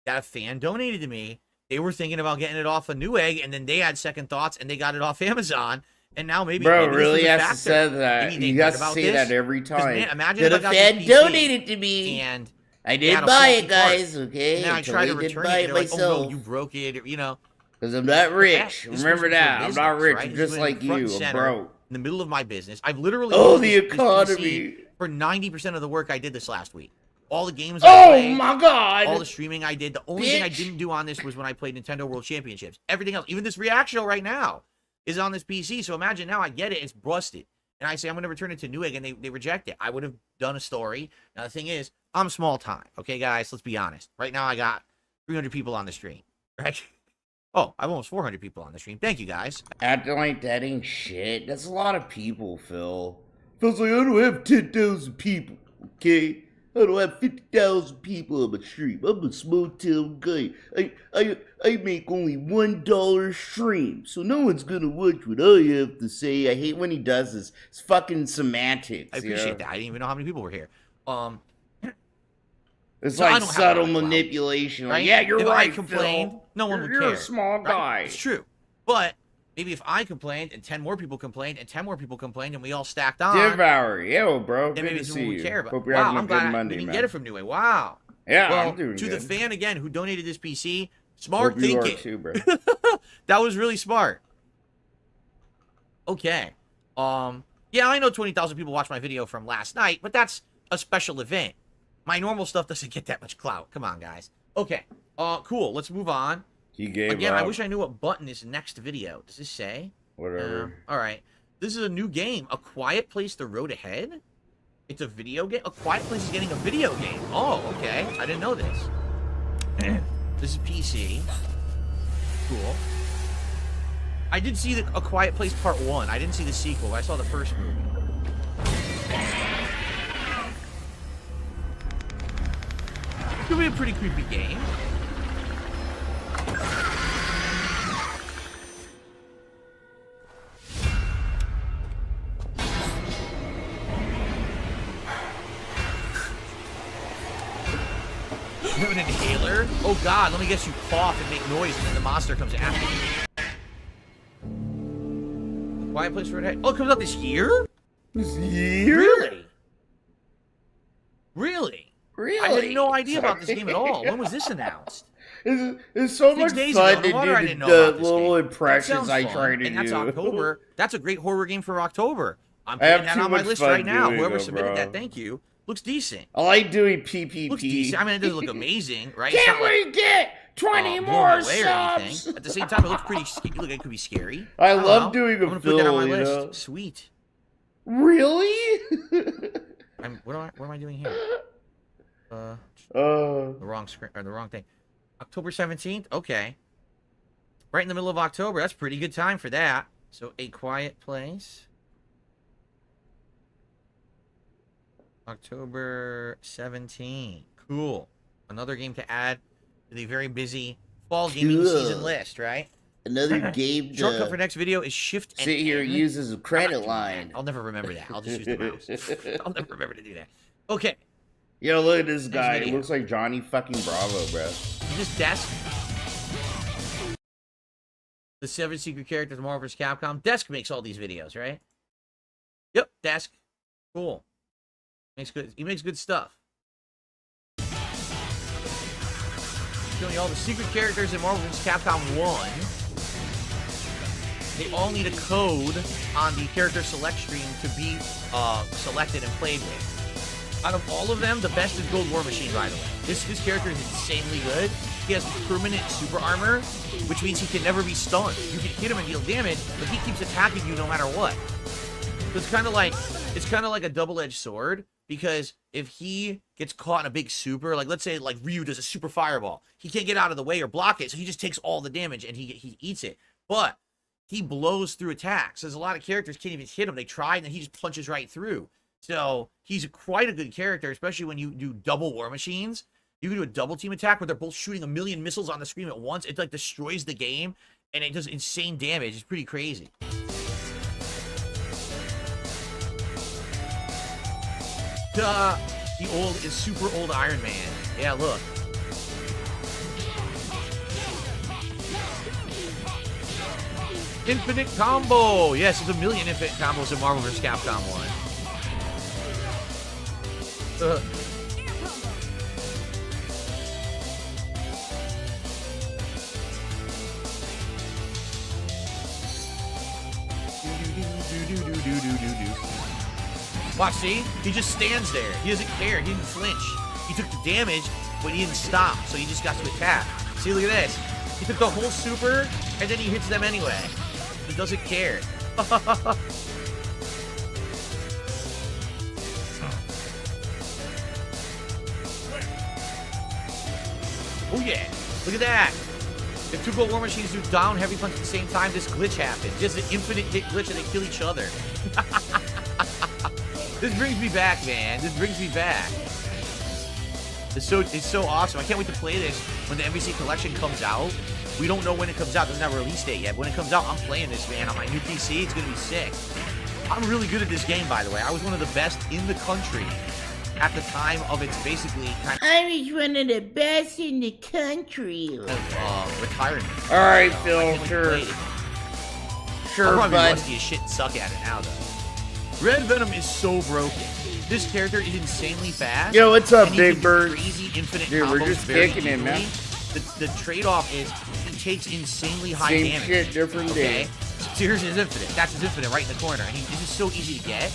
Speaker 1: that a fan donated to me, they were thinking about getting it off of Newegg, and then they had second thoughts, and they got it off Amazon. And now maybe...
Speaker 8: Bro,
Speaker 1: maybe
Speaker 8: really
Speaker 1: this
Speaker 8: has
Speaker 1: was a
Speaker 8: to say that.
Speaker 1: Maybe
Speaker 8: You got to say that every time.
Speaker 1: Man, imagine
Speaker 22: That
Speaker 1: if
Speaker 22: a
Speaker 1: I got
Speaker 22: fan
Speaker 1: this PC
Speaker 22: donated to me.
Speaker 1: And
Speaker 22: I didn't buy it, guys, okay?
Speaker 1: And now I
Speaker 22: Until
Speaker 1: try
Speaker 22: I
Speaker 1: to
Speaker 22: didn't
Speaker 1: return
Speaker 22: buy
Speaker 1: it,
Speaker 22: it
Speaker 1: and they're like, oh
Speaker 22: myself.
Speaker 1: no, you broke it, or, you know.
Speaker 22: Because I'm not rich.
Speaker 1: This
Speaker 22: Remember
Speaker 1: was
Speaker 22: that.
Speaker 1: for
Speaker 22: I'm
Speaker 1: business,
Speaker 22: not rich.
Speaker 1: right?
Speaker 22: I'm
Speaker 1: This
Speaker 22: just
Speaker 1: was
Speaker 22: like
Speaker 1: front
Speaker 22: you.
Speaker 1: and
Speaker 22: I'm
Speaker 1: center
Speaker 22: broke.
Speaker 1: In the middle of my business. I've literally
Speaker 22: Oh,
Speaker 1: used
Speaker 22: the
Speaker 1: this
Speaker 22: economy.
Speaker 1: PC for 90% of the work I did this last week. All the games
Speaker 22: Oh
Speaker 1: I played,
Speaker 22: my God.
Speaker 1: all the streaming I did. The only thing I didn't do on this was when I played Nintendo World Championships. Everything else, even this reaction show right now, is on this PC. So imagine now I get it, it's busted. And I say I'm going to return it to Newegg, and they reject it. I would have done a story. Now the thing is, I'm small time. Okay, guys, let's be honest. Right now I got 300 people on the stream. Right? Oh, I have almost 400 people on the stream. Thank you, guys.
Speaker 8: Acting like that ain't shit. That's a lot of people, Phil. Phil's like, I don't have 10,000 people, okay? I don't have 50,000 people on my stream. I'm a small town guy. I make only $1 stream, so no one's gonna watch what I have to say. I hate when he does this. It's fucking semantics.
Speaker 1: I appreciate that. I didn't even know how many people were here.
Speaker 8: It's
Speaker 1: So I
Speaker 8: like
Speaker 1: don't have
Speaker 8: subtle
Speaker 1: a lot of clout,
Speaker 8: manipulation. Like,
Speaker 1: right?
Speaker 8: yeah, you're
Speaker 1: if
Speaker 8: right,
Speaker 1: I complained,
Speaker 8: Phil.
Speaker 1: no one would
Speaker 8: You're
Speaker 1: care.
Speaker 8: a small
Speaker 1: right?
Speaker 8: guy.
Speaker 1: It's true. But maybe if I complained and 10 more people complained and 10 more people complained and we all stacked on,
Speaker 8: Devour, yo, bro.
Speaker 1: then
Speaker 8: Good
Speaker 1: maybe
Speaker 8: to
Speaker 1: someone
Speaker 8: see
Speaker 1: would
Speaker 8: you.
Speaker 1: care. But
Speaker 8: Hope you're
Speaker 1: wow,
Speaker 8: having a
Speaker 1: I'm
Speaker 8: good
Speaker 1: glad
Speaker 8: Monday,
Speaker 1: we didn't
Speaker 8: man.
Speaker 1: get it from Newegg. Wow.
Speaker 8: Yeah,
Speaker 1: well,
Speaker 8: I'm doing
Speaker 1: to
Speaker 8: good.
Speaker 1: the fan again who donated this PC, smart
Speaker 8: Hope you are
Speaker 1: thinking.
Speaker 8: too, bro.
Speaker 1: That was really smart. Okay. Yeah, I know 20,000 people watched my video from last night, but that's a special event. My normal stuff doesn't get that much clout. Come on, guys. Okay. Cool. Let's move on.
Speaker 8: He gave
Speaker 1: Again,
Speaker 8: up.
Speaker 1: I wish I knew what button is next video. Does this say?
Speaker 8: Whatever.
Speaker 1: All right. This is a new game. A Quiet Place: The Road Ahead? It's a video game? A Quiet Place is getting a video game. Oh, okay. I didn't know this. This is PC. Cool. I did see A Quiet Place Part 1. I didn't see the sequel. I saw the first movie. It's gonna be a pretty creepy game. You have an inhaler? Oh god, let me guess you cough and make noise and then the monster comes after you. Quiet Place for Ahead. Oh, it comes out this year?
Speaker 8: This year?
Speaker 1: Really? Really?
Speaker 8: Really?
Speaker 1: I had no idea about this game at all. When was this announced?
Speaker 8: It's so
Speaker 1: 6
Speaker 8: much
Speaker 1: days
Speaker 8: fun
Speaker 1: ago.
Speaker 8: to
Speaker 1: No wonder I
Speaker 8: do
Speaker 1: didn't know
Speaker 8: the
Speaker 1: about this
Speaker 8: little
Speaker 1: game.
Speaker 8: impressions
Speaker 1: That
Speaker 8: I
Speaker 1: sounds
Speaker 8: try
Speaker 1: fun.
Speaker 8: to
Speaker 1: And that's
Speaker 8: do.
Speaker 1: October. That's a great horror game for October. I'm
Speaker 8: I have
Speaker 1: putting that
Speaker 8: too
Speaker 1: on my
Speaker 8: much
Speaker 1: list
Speaker 8: fun
Speaker 1: right now.
Speaker 8: doing
Speaker 1: Whoever
Speaker 8: it,
Speaker 1: submitted
Speaker 8: bro.
Speaker 1: that, thank you. Looks decent.
Speaker 8: I like doing PPP.
Speaker 1: Looks decent. I mean, it doesn't look amazing, right? It's
Speaker 8: Can't
Speaker 1: not like-
Speaker 8: we get 20
Speaker 1: blown
Speaker 8: more
Speaker 1: away or anything.
Speaker 8: subs.
Speaker 1: At the same time, it looks pretty. Look, it could be scary.
Speaker 8: I
Speaker 1: don't
Speaker 8: love
Speaker 1: know.
Speaker 8: doing a
Speaker 1: I'm gonna put that on my
Speaker 8: fill, you
Speaker 1: list.
Speaker 8: know?
Speaker 1: Sweet.
Speaker 8: Really?
Speaker 1: What am I doing here? The wrong screen or the wrong thing. October 17th. Okay. Right in the middle of October. That's a pretty good time for that. So, A Quiet Place. October 17th. Cool. Another game to add to the very busy fall gaming season list, right?
Speaker 22: Another game to
Speaker 1: Shortcut for next video is Shift and
Speaker 22: sit here
Speaker 1: N.
Speaker 22: and use as a credit line.
Speaker 1: I'll never remember that. I'll just use the mouse. I'll never remember to do that. Okay.
Speaker 8: Yo, look at this
Speaker 1: Next
Speaker 8: guy. It
Speaker 1: video.
Speaker 8: looks like Johnny fucking Bravo, bro.
Speaker 1: This desk. The 7 secret characters of Marvel vs. Capcom. Desk makes all these videos, right? Yep, Desk. Cool. He makes good stuff. Showing you all the secret characters in Marvel vs. Capcom 1. They all need a code on the character select stream to be selected and played with. Out of all of them, the best is Gold War Machine, by the way. This character is insanely good. He has permanent super armor, which means he can never be stunned. You can hit him and deal damage, but he keeps attacking you no matter what. So it's kind of like a double-edged sword, because if he gets caught in a big super, like let's say like Ryu does a super fireball, he can't get out of the way or block it, so he just takes all the damage and he eats it. But he blows through attacks. There's a lot of characters can't even hit him. They try and then he just punches right through. So he's quite a good character, especially when you do double war machines. You can do a double team attack where they're both shooting a million missiles on the screen at once. It like destroys the game and it does insane damage. It's pretty crazy. Duh. The super old Iron Man. Yeah, look. Infinite combo. Yes, there's a million infinite combos in Marvel vs. Capcom 1. Watch, see? He just stands there. He doesn't care. He didn't flinch. He took the damage, but he didn't stop, so he just got to attack. See, look at this. He took the whole super, and then he hits them anyway. He doesn't care. Oh yeah, look at that. If two Gold War Machines do down heavy punch at the same time, this glitch happens. Just an infinite hit glitch and they kill each other. This brings me back, man. This brings me back. It's so awesome. I can't wait to play this when the MVC collection comes out. We don't know when it comes out. It doesn't have a release date yet. But when it comes out, I'm playing this, man, on my new PC. It's going to be sick. I'm really good at this game, by the way. I was one of the best in the country at the time of its basically kind of...
Speaker 22: I was one of the best in the country.
Speaker 1: Of retirement.
Speaker 8: All right, Phil, sure.
Speaker 1: Sure, I'm probably rusty as shit and suck at it now, though. Red Venom is so broken. This character is insanely fast.
Speaker 8: Yo, what's up,
Speaker 1: and
Speaker 8: Big Bird?
Speaker 1: Crazy infinite
Speaker 8: Dude, we're
Speaker 1: combos
Speaker 8: just
Speaker 1: very
Speaker 8: kicking it, man.
Speaker 1: The trade-off is he takes insanely high
Speaker 8: Same
Speaker 1: damage.
Speaker 8: shit, different day.
Speaker 1: So here's his infinite. That's his infinite right in the corner. And this is so easy to get.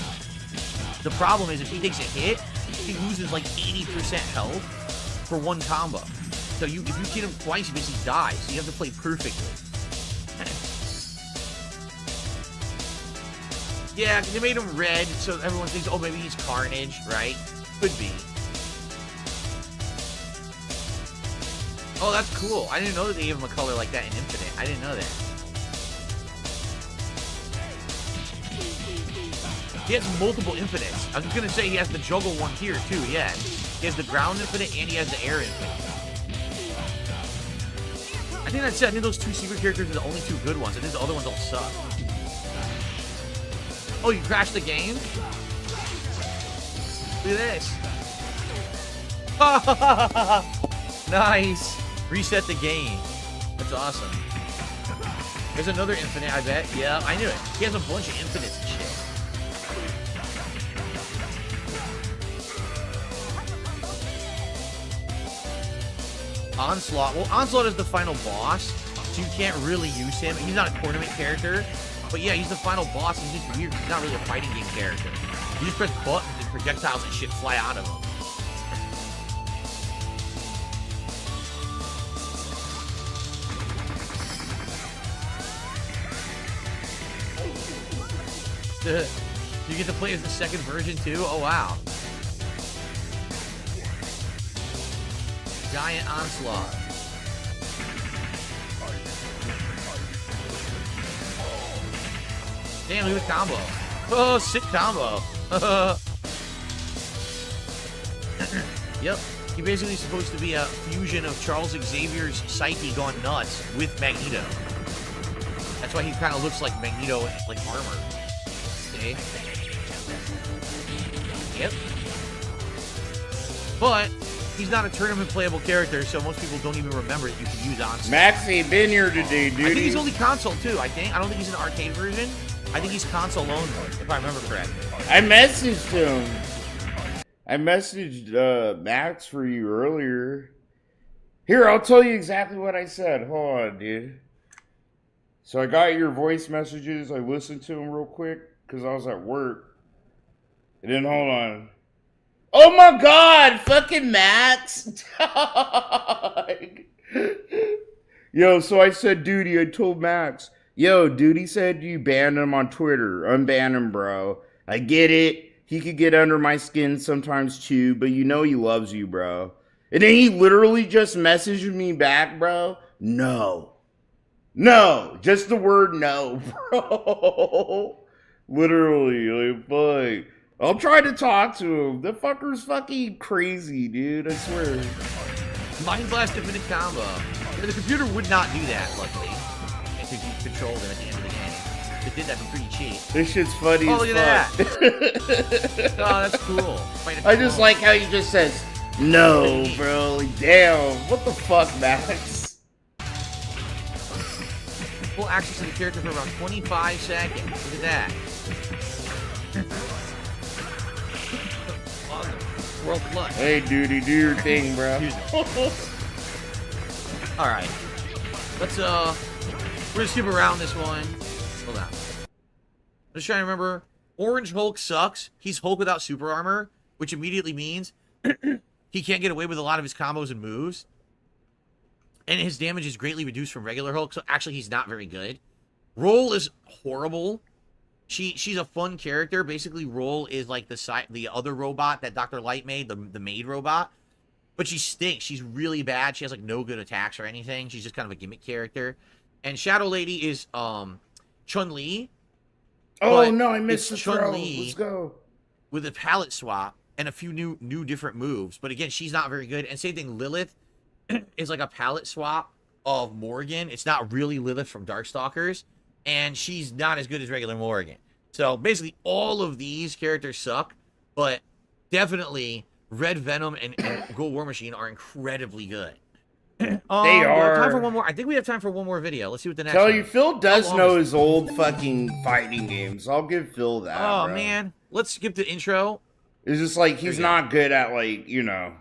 Speaker 1: The problem is if he takes a hit, he loses like 80% health for one combo. So if you hit him twice, he basically dies. So you have to play perfectly. Yeah, they made him red, so everyone thinks, oh, maybe he's Carnage, right? Could be. Oh, that's cool. I didn't know that they gave him a color like that in Infinite. I didn't know that. He has multiple Infinites. I was going to say he has the juggle one here, too, yes. He has the ground Infinite and he has the air Infinite. I think that's it. I think those two secret characters are the only two good ones. I think the other ones all suck. Oh, you crashed the game? Look at this. Nice. Reset the game. That's awesome. There's another infinite, I bet. Yeah, I knew it. He has a bunch of infinites and shit. Onslaught. Well, Onslaught is the final boss, so you can't really use him. He's not a tournament character. But yeah, he's the final boss. He's just weird. He's not really a fighting game character. You just press buttons and projectiles and shit fly out of him. You get to play as the second version too? Oh wow. Giant Onslaught. Damn, look at the combo. Oh, sick combo. Yep. He's basically supposed to be a fusion of Charles Xavier's psyche gone nuts with Magneto. That's why he kind of looks like Magneto, like armor. Okay. Yep. But he's not a tournament playable character, so most people don't even remember that you can use Onslaught.
Speaker 8: Max ain't been here today, dude.
Speaker 1: I think he's only console too. I don't think he's an arcade version. I think he's console only, if I remember correctly.
Speaker 8: I messaged him. I messaged Max for you earlier. Here, I'll tell you exactly what I said. Hold on, dude. So I got your voice messages. I listened to them real quick because I was at work. And then, hold on. Oh my God! Fucking Max! Yo, so I said, dude, I told Max. Yo, dude, he said you banned him on Twitter. Unban him, bro. I get it. He could get under my skin sometimes too, but you know he loves you, bro. And then he literally just messaged me back, bro. No. No. Just the word no, bro. Literally. Like, fuck. I'll try to talk to him. The fucker's fucking crazy, dude. I swear.
Speaker 1: Mind Blast Infinite Combo. The computer would not do that, luckily. It could control them at the end of the game. If it did, that'd be pretty cheap.
Speaker 8: This shit's funny
Speaker 1: look
Speaker 8: as
Speaker 1: at
Speaker 8: fuck.
Speaker 1: that. Oh, that's cool.
Speaker 8: I just like how he just says, no, bro. Like, damn. What the fuck, Max?
Speaker 1: Full access to the character for around 25 seconds. Look at that. World Clutch.
Speaker 8: Hey, dude, do your thing, bro.
Speaker 1: Alright. Let's, we're gonna skip around this one. Hold on. I'm just trying to remember. Orange Hulk sucks. He's Hulk without super armor, which immediately means he can't get away with a lot of his combos and moves. And his damage is greatly reduced from regular Hulk, so actually he's not very good. Roll is horrible. She's a fun character. Basically, Roll is like the other robot that Dr. Light made, the maid robot. But she stinks. She's really bad. She has like no good attacks or anything. She's just kind of a gimmick character. And Shadow Lady is Chun-Li.
Speaker 8: Oh no, I missed the throw.
Speaker 1: Chun-Li
Speaker 8: Let's go.
Speaker 1: with a palette swap and a few new different moves. But again, she's not very good. And same thing, Lilith is like a palette swap of Morgan. It's not really Lilith from Darkstalkers. And she's not as good as regular Morgan. So basically, all of these characters suck. But definitely, Red Venom and Gold War Machine are incredibly good.
Speaker 8: They
Speaker 1: We have
Speaker 8: are.
Speaker 1: time for one more. I think we have time for one more video. Let's see what the next
Speaker 8: Tell
Speaker 1: one
Speaker 8: you,
Speaker 1: is.
Speaker 8: Phil does
Speaker 1: How long
Speaker 8: know
Speaker 1: is
Speaker 8: his old fucking fighting games. I'll give Phil that.
Speaker 1: Oh,
Speaker 8: bro.
Speaker 1: man. Let's skip the intro.
Speaker 8: It's just like he's not good at, like, you know.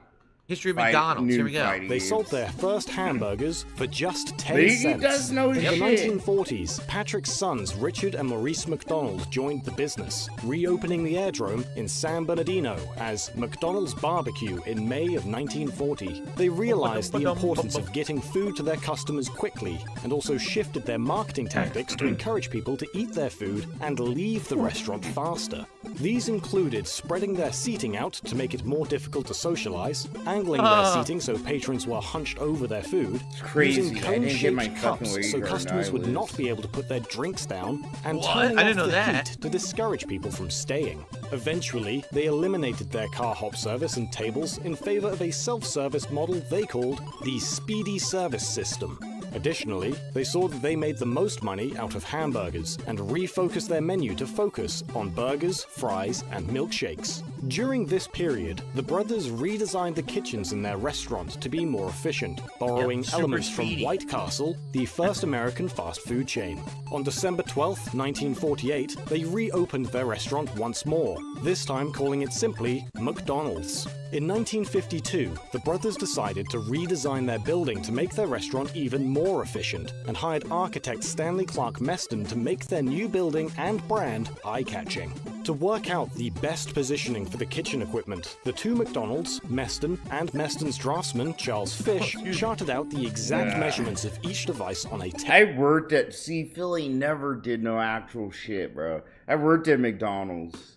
Speaker 1: History of McDonald's. Here we go.
Speaker 2: They sold their first hamburgers for just 10
Speaker 8: He
Speaker 2: cents.
Speaker 8: does know
Speaker 2: In
Speaker 8: shit.
Speaker 2: the 1940s, Patrick's sons Richard and Maurice McDonald joined the business, reopening the airdrome in San Bernardino as McDonald's Barbecue in May of 1940. They realized the importance of getting food to their customers quickly and also shifted their marketing tactics to encourage people to eat their food and leave the restaurant faster. These included spreading their seating out to make it more difficult to socialize, angling their seating so patrons were hunched over their food,
Speaker 8: crazy.
Speaker 2: using
Speaker 8: I didn't get my
Speaker 2: cone-shaped
Speaker 8: fucking
Speaker 2: cups
Speaker 8: weight
Speaker 2: so
Speaker 8: card
Speaker 2: customers would
Speaker 8: eyelids.
Speaker 2: not be able to put their drinks down, and
Speaker 1: What?
Speaker 2: turning
Speaker 1: I
Speaker 2: off
Speaker 1: didn't know
Speaker 2: the
Speaker 1: that.
Speaker 2: heat to discourage people from staying. Eventually, they eliminated their car hop service and tables in favor of a self-service model they called the Speedy Service System. Additionally, they saw that they made the most money out of hamburgers and refocused their menu to focus on burgers, fries, and milkshakes. During this period, the brothers redesigned the kitchens in their restaurant to be more efficient, borrowing
Speaker 1: super
Speaker 2: elements
Speaker 1: speedy.
Speaker 2: from White Castle, the first American fast food chain. On December 12, 1948, they reopened their restaurant once more, this time calling it simply McDonald's. In 1952, the brothers decided to redesign their building to make their restaurant even more efficient, and hired architect Stanley Clark Meston to make their new building and brand eye-catching. To work out the best positioning for the kitchen equipment, the two McDonald's, Meston, and Meston's draftsman, Charles Fish, charted out the exact measurements of each device on a tape.
Speaker 8: I worked at, see, Philly never did no actual shit, bro. I worked at McDonald's.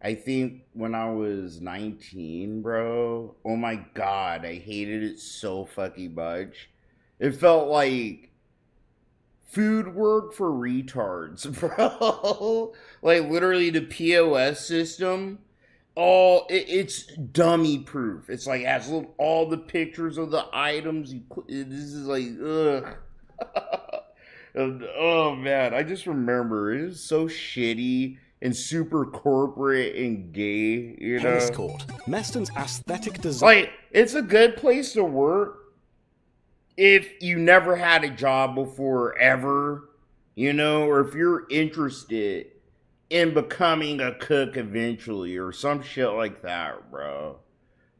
Speaker 8: I think when I was 19, bro. Oh my god, I hated it so fucking much. It felt like food work for retards, bro. Like literally the POS system, it's dummy proof. It's like has all the pictures of the items. This is like, ugh. Oh man, I just remember it was so shitty and super corporate and gay, you know.
Speaker 2: Tennis court. Meston's aesthetic design.
Speaker 8: Like, it's a good place to work if you never had a job before ever, you know, or if you're interested in becoming a cook eventually or some shit like that, bro.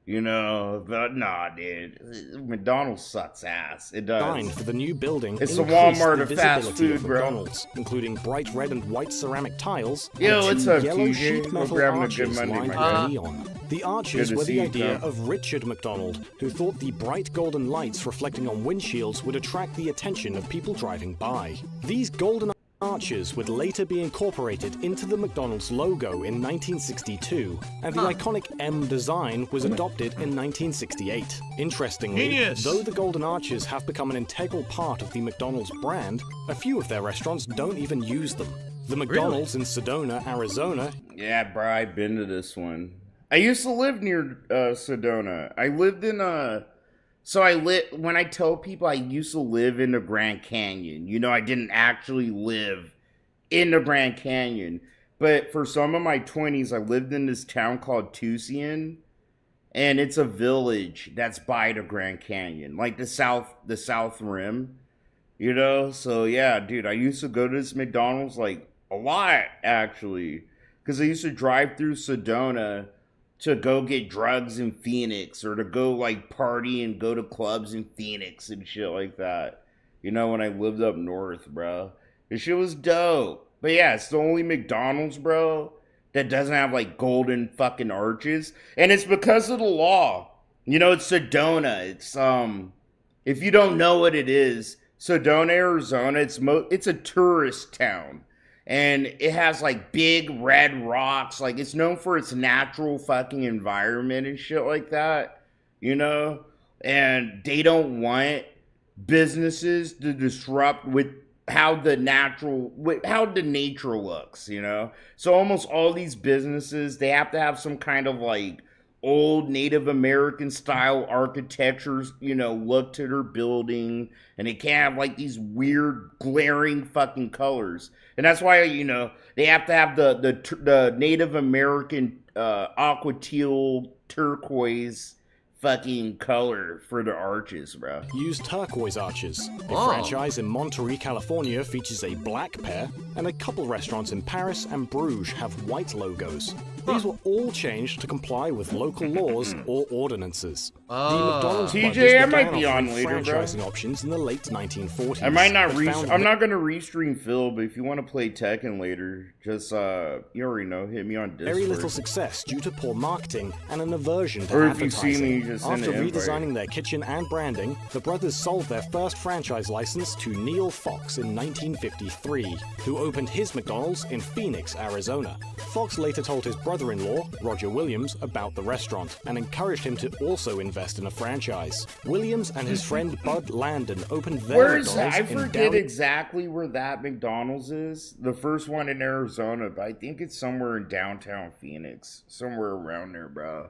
Speaker 8: You know, but nah, dude. McDonald's sucks ass. It does.
Speaker 2: Designed for the new building.
Speaker 8: It's the Walmart of fast
Speaker 2: visibility
Speaker 8: food,
Speaker 2: of
Speaker 8: bro.
Speaker 2: McDonald's, including bright red and white ceramic tiles,
Speaker 8: Yo,
Speaker 2: and
Speaker 8: what's
Speaker 2: two
Speaker 8: up,
Speaker 2: yellow
Speaker 8: TJ?
Speaker 2: sheet
Speaker 8: Hope
Speaker 2: metal
Speaker 8: you're having a good
Speaker 2: arches
Speaker 8: Monday,
Speaker 2: lined
Speaker 8: my
Speaker 2: with
Speaker 8: friend.
Speaker 2: neon. The arches
Speaker 8: Good to
Speaker 2: were
Speaker 8: see
Speaker 2: the
Speaker 8: you,
Speaker 2: idea
Speaker 8: bro.
Speaker 2: of Richard McDonald, who thought the bright golden lights reflecting on windshields would attract the attention of people driving by. These golden arches would later be incorporated into the McDonald's logo in 1962, and the iconic M design was adopted in 1968. Interestingly,
Speaker 1: Genius.
Speaker 2: though the golden arches have become an integral part of the McDonald's brand, a few of their restaurants don't even use them. The McDonald's in Sedona, Arizona.
Speaker 8: Yeah, bro, I've been to this one. I used to live near Sedona. I lived in when I tell people I used to live in the Grand Canyon, you know, I didn't actually live in the Grand Canyon. But for some of my 20s, I lived in this town called Tucson, and it's a village that's by the Grand Canyon, like the South Rim, you know? So yeah, dude, I used to go to this McDonald's like a lot, actually, because I used to drive through Sedona to go get drugs in Phoenix, or to go like party and go to clubs in Phoenix and shit like that. You know, when I lived up north, bro. This shit was dope. But yeah, it's the only McDonald's, bro, that doesn't have like golden fucking arches. And it's because of the law. You know, it's Sedona. It's if you don't know what it is, Sedona, Arizona, it's a tourist town. And it has like big red rocks. Like, it's known for its natural fucking environment and shit like that, you know? And they don't want businesses to disrupt with how the nature looks, you know? So almost all these businesses, they have to have some kind of like old Native American style architectures, you know, look to their building, and they can't have like these weird glaring fucking colors. And that's why, you know, they have to have the Native American aqua teal turquoise fucking color for the arches, bro.
Speaker 2: Use turquoise arches. A
Speaker 8: Oh.
Speaker 2: franchise in Monterey, California features a black pair, and a couple restaurants in Paris and Bruges have white logos. These were all changed to comply with local laws or ordinances. The McDonald's
Speaker 8: TJ,
Speaker 2: brothers
Speaker 8: I might
Speaker 2: began
Speaker 8: be on
Speaker 2: offering
Speaker 8: later, bro.
Speaker 2: franchising options in the late 1940s.
Speaker 8: I might not
Speaker 2: but found
Speaker 8: I'm not gonna restream Phil, but if you want to play Tekken later, just you already know, hit me on Discord.
Speaker 2: very little success due to poor marketing and an aversion to
Speaker 8: Or if you
Speaker 2: advertising.
Speaker 8: see me, just send
Speaker 2: After
Speaker 8: an invite.
Speaker 2: redesigning their kitchen and branding, the brothers sold their first franchise license to Neil Fox in 1953, who opened his McDonald's in Phoenix, Arizona. Fox later told his brother-in-law, Roger Williams, about the restaurant and encouraged him to also invest in a franchise. Williams and his friend Bud Landon opened their
Speaker 8: Where's
Speaker 2: McDonald's
Speaker 8: I
Speaker 2: in
Speaker 8: forget
Speaker 2: down-
Speaker 8: exactly where that McDonald's is. The first one in Arizona, but I think it's somewhere in downtown Phoenix, somewhere around there, bro.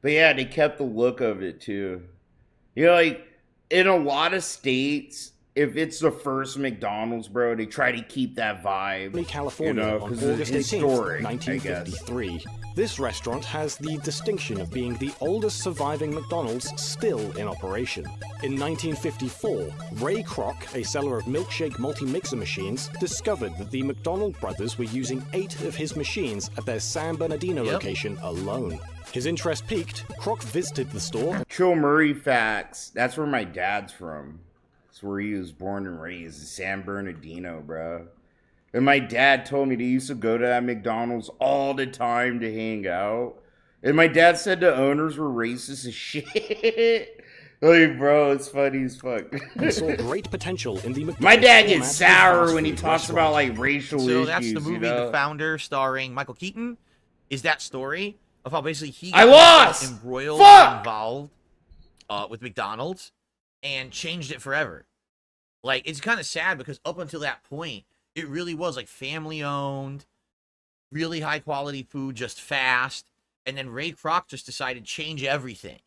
Speaker 8: But yeah, they kept the look of it too. You know, like in a lot of states, if it's the first McDonald's, bro, they try to keep that vibe.
Speaker 2: California
Speaker 8: you know,
Speaker 2: on
Speaker 8: 'cause it's
Speaker 2: August 18th,
Speaker 8: historic, I guess.
Speaker 2: 1953. This restaurant has the distinction of being the oldest surviving McDonald's still in operation. In 1954, Ray Kroc, a seller of milkshake multi-mixer machines, discovered that the McDonald brothers were using 8 of his machines at their San Bernardino location alone. His interest peaked, Kroc visited the store.
Speaker 8: Chill Murray facts. That's where my dad's from. That's where he was born and raised, San Bernardino, bro. And my dad told me they used to go to that McDonald's all the time to hang out. And my dad said the owners were racist as shit. Like, bro, it's funny as fuck.
Speaker 2: And saw great potential in the McDonald's
Speaker 8: My dad
Speaker 2: format
Speaker 8: gets
Speaker 2: as
Speaker 8: sour
Speaker 2: fast
Speaker 8: when he
Speaker 2: food
Speaker 8: talks
Speaker 2: restaurant.
Speaker 8: about, like, racial issues,
Speaker 1: So that's the movie,
Speaker 8: you know?
Speaker 1: The Founder, starring Michael Keaton, is that story of how basically he
Speaker 8: I
Speaker 1: got
Speaker 8: lost!
Speaker 1: embroiled
Speaker 8: Fuck!
Speaker 1: and involved with McDonald's and changed it forever. Like, it's kind of sad because up until that point, it really was like family owned, really high quality food, just fast. And then Ray Kroc just decided to change everything.